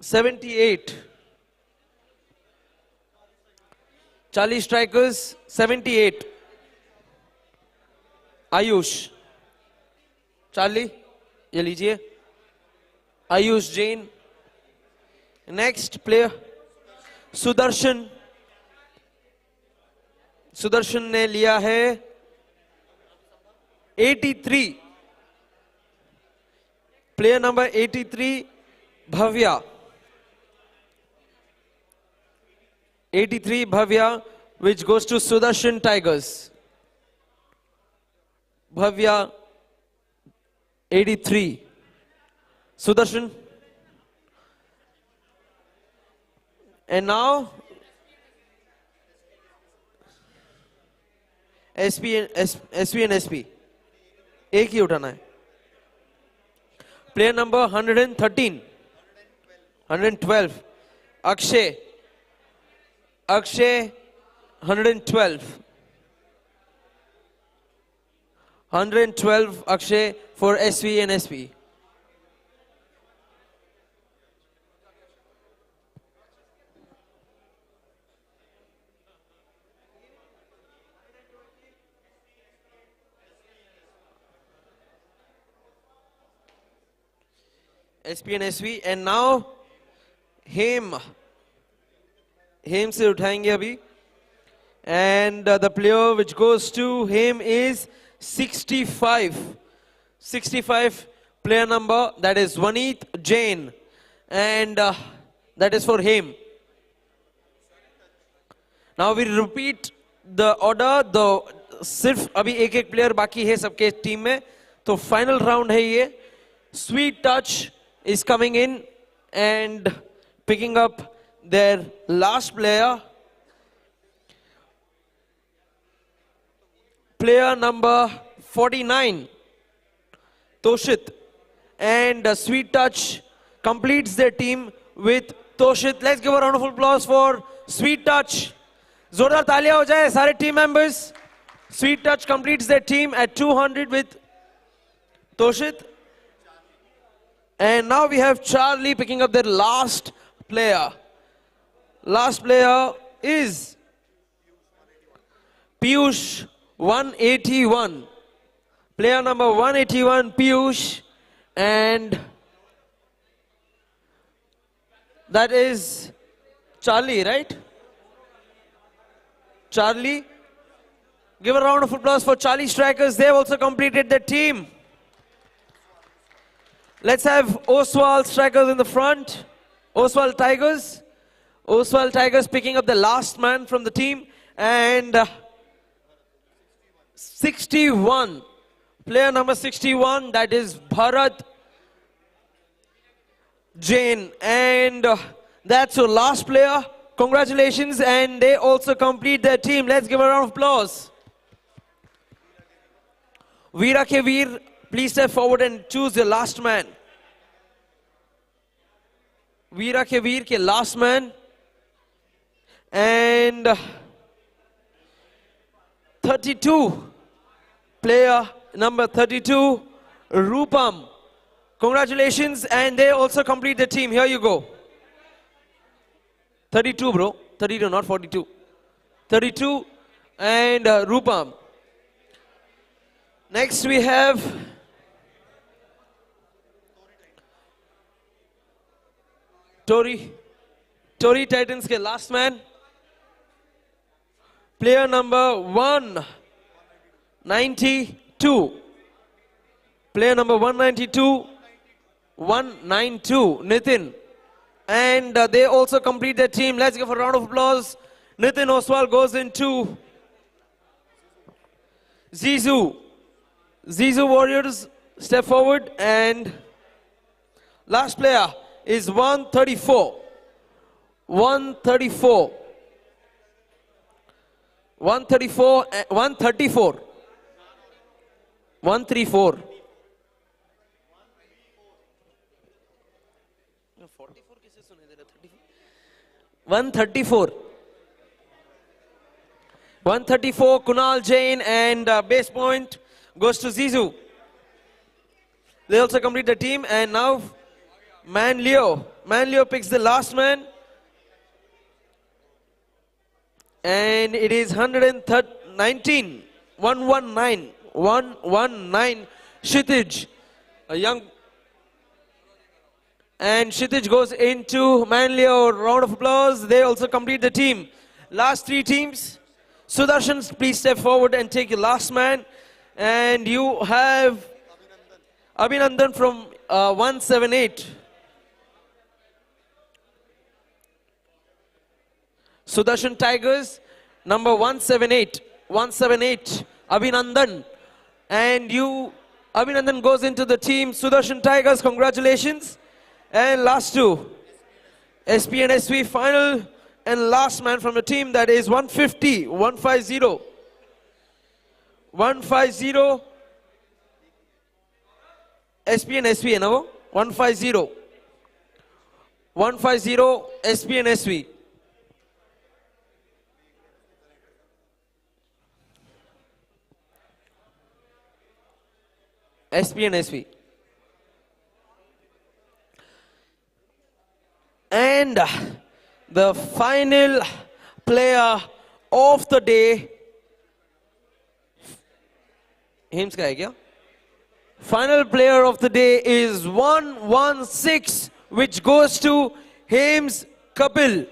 78. Charlie Strikers 78. Ayush. Charlie, ये लीजिए. Ayush Jain. Next player, Sudarshan. Sudarshan ने लिया है 83. Player number 83, Bhavya. 83, Bhavya, which goes to Sudarshan Tigers. Bhavya, 83. Sudarshan. And now, SP and SP. एक ही उठाना है. Player number 113, 112, Akshay, 112, 112 Akshay for SV and SP. SP and SV, and now Hem से उठाएंगे अभी, and the player which goes to Hem is 65. 65 player number, that is Vaneet Jain, and that is for Hem. Now we repeat the order. सिर्फ अभी एक player बाकी है सबके team में, तो final round है ये. Sweet Touch is coming in and picking up their last player. Player number 49, Toshit. And Sweet Touch completes their team with Toshit. Let's give a round of applause for Sweet Touch. जोरदार तालियां हो जाए सारे team members. Sweet Touch completes their team at 200 with Toshit. And now we have Charlie picking up their last player. Last player is Piyush, 181. Player number 181, Piyush. And that is Charlie, right? Charlie. Give a round of applause for Charlie Strikers. They have also completed their team. Let's have Oswald Strikers in the front. Oswald Tigers. Oswald Tigers picking up the last man from the team. And 61. Player number 61, that is Bharat Jain. And that's your last player. Congratulations. And they also complete their team. Let's give a round of applause. Veera ke Veer, please step forward and choose your last man. Veera ke Veer ke last man. And 32, player number 32, Rupam. Congratulations, and they also complete the team. Here you go. 32, bro. 32, not 42. 32 and Rupam. Next we have Tori Titans ke last man. Player number 192. Player number 192, Nitin. And they also complete their team. Let's give a round of applause. Nitin Oswal goes into Zizou. Zizou Warriors step forward, and last player is 134. 134. 134. 134. 134. 134. 134 Kunal Jain, and base point goes to Zizou. They also complete the team, and now Man Leo picks the last man, and it is 119, 119 Kshitij, a young, and Kshitij goes into Man Leo. Round of applause. They also complete the team. Last three teams. Sudarshan, please step forward and take your last man. And you have Abhinandan from 178. Sudarshan Tigers, number 178. 178, Abhinandan. And you, Abhinandan goes into the team. Sudarshan Tigers, congratulations. And last two, SP and SV final. And last man from the team, that is 150, 150. 150. SP and SV, no? 150. 150, SP and SV. SP and SV. And the final player of the day. Hims ka hai kya? Final player of the day is 116, which goes to Hims Kapil.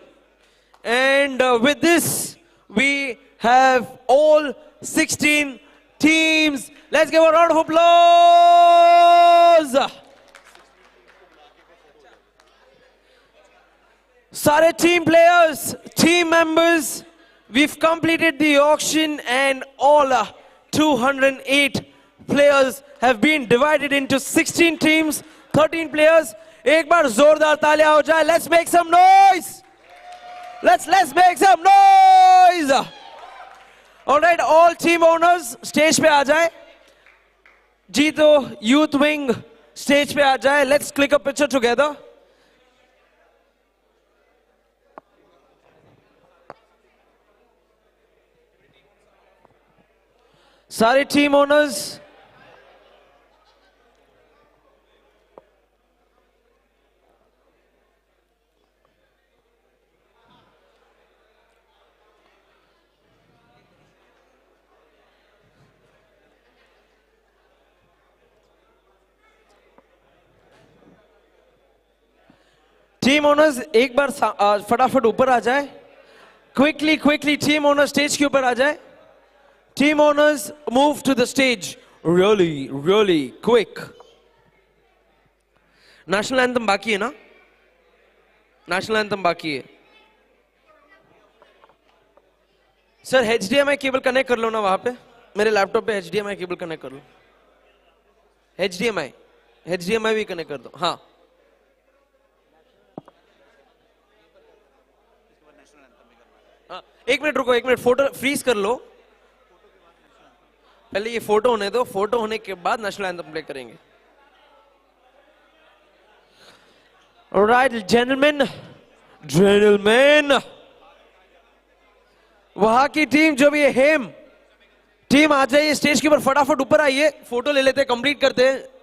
And with this, we have all 16 teams. Let's give a round of applause. Sare team players, team members, we've completed the auction, and all 208 players have been divided into 16 teams, 13 players. एक बार जोरदार तालियां हो जाए. Let's make some noise. Let's make some noise. All right, all team owners stage पे आ जाए. Jito Youth Wing stage पे आ जाए. Let's click a picture together. सारे team owners, एक बार फटाफट ऊपर आ जाए. Quickly team owners stage के ऊपर आ जाए. Team owners, move to the stage really quick. National anthem बाकी है ना? National anthem बाकी है. सर HDMI केबल कनेक्ट कर लो ना वहां पे. मेरे लैपटॉप पे HDMI केबल कनेक्ट कर लो. HDMI भी कनेक्ट कर दो. हाँ. एक मिनट रुको, एक मिनट फोटो फ्रीज कर लो. पहले ये फोटो होने दो. फोटो होने के बाद नेशनल एंथम प्ले करेंगे. Alright, gentlemen, वहां की टीम जो भी है, हेम टीम आ जाइए स्टेज के ऊपर. फटाफट ऊपर आइए. फोटो ले लेते, कंप्लीट करते हैं.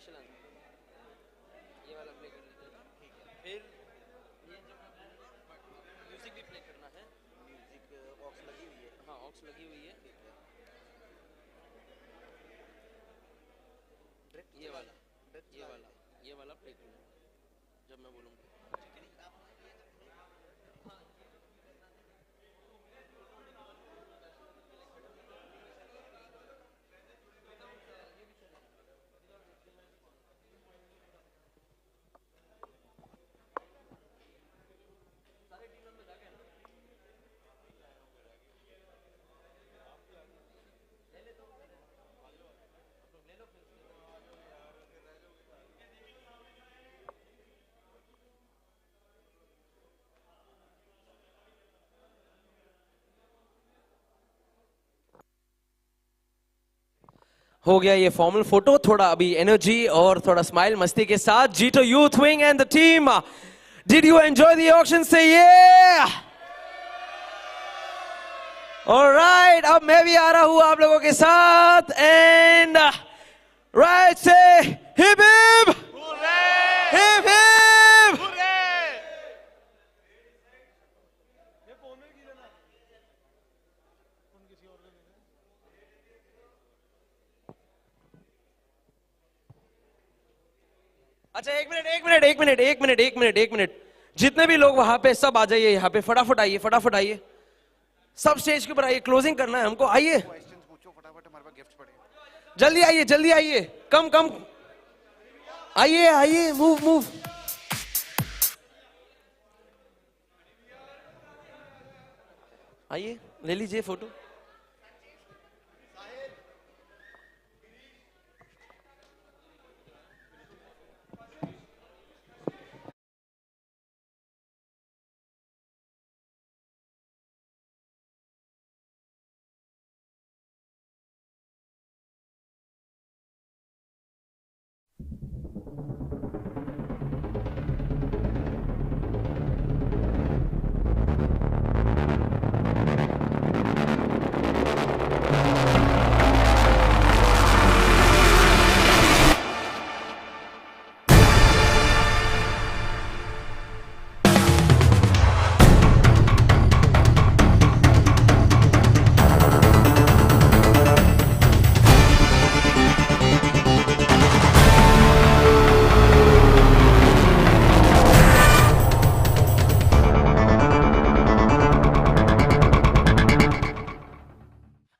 स्पेशल आंसर ये वाला प्ले कर लीजिएगा फिर ये जो म्यूजिक भी प्ले करना है म्यूजिक ऑक्स लगी हुई है हाँ ऑक्स लगी हुई है ये वाला प्ले करना जब मैं बोलूँगा हो गया ये फॉर्मल फोटो थोड़ा अभी एनर्जी और थोड़ा स्माइल मस्ती के साथ JITO youth wing and the team did you enjoy the auction से ये ऑलराइट अब मैं भी आ रहा हूं आप लोगों के साथ एंड राइट से हिप हिप हिप हिप अच्छा एक मिनट जितने भी लोग वहां पे सब आ जाइए यहाँ पे फटाफट आइए सब स्टेज के ऊपर आइए क्लोजिंग करना है हमको आइए जल्दी आइए कम आइए मूव आइए ले लीजिए photo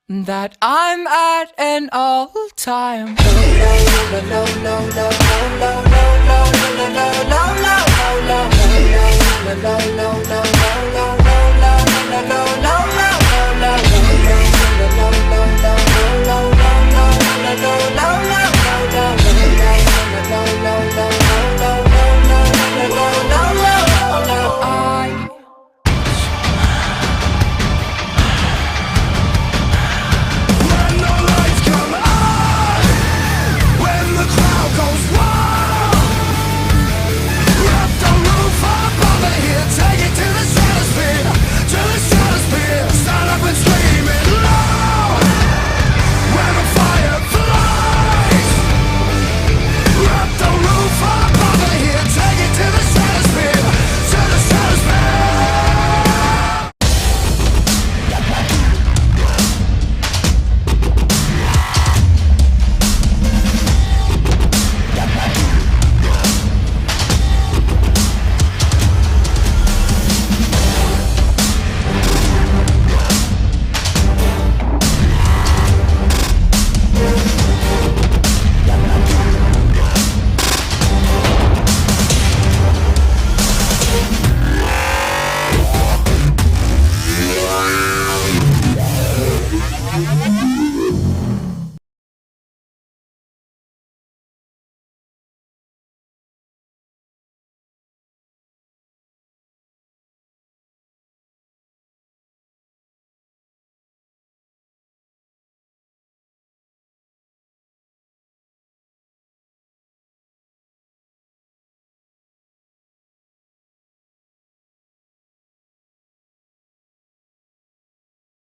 that I'm at an all-time low.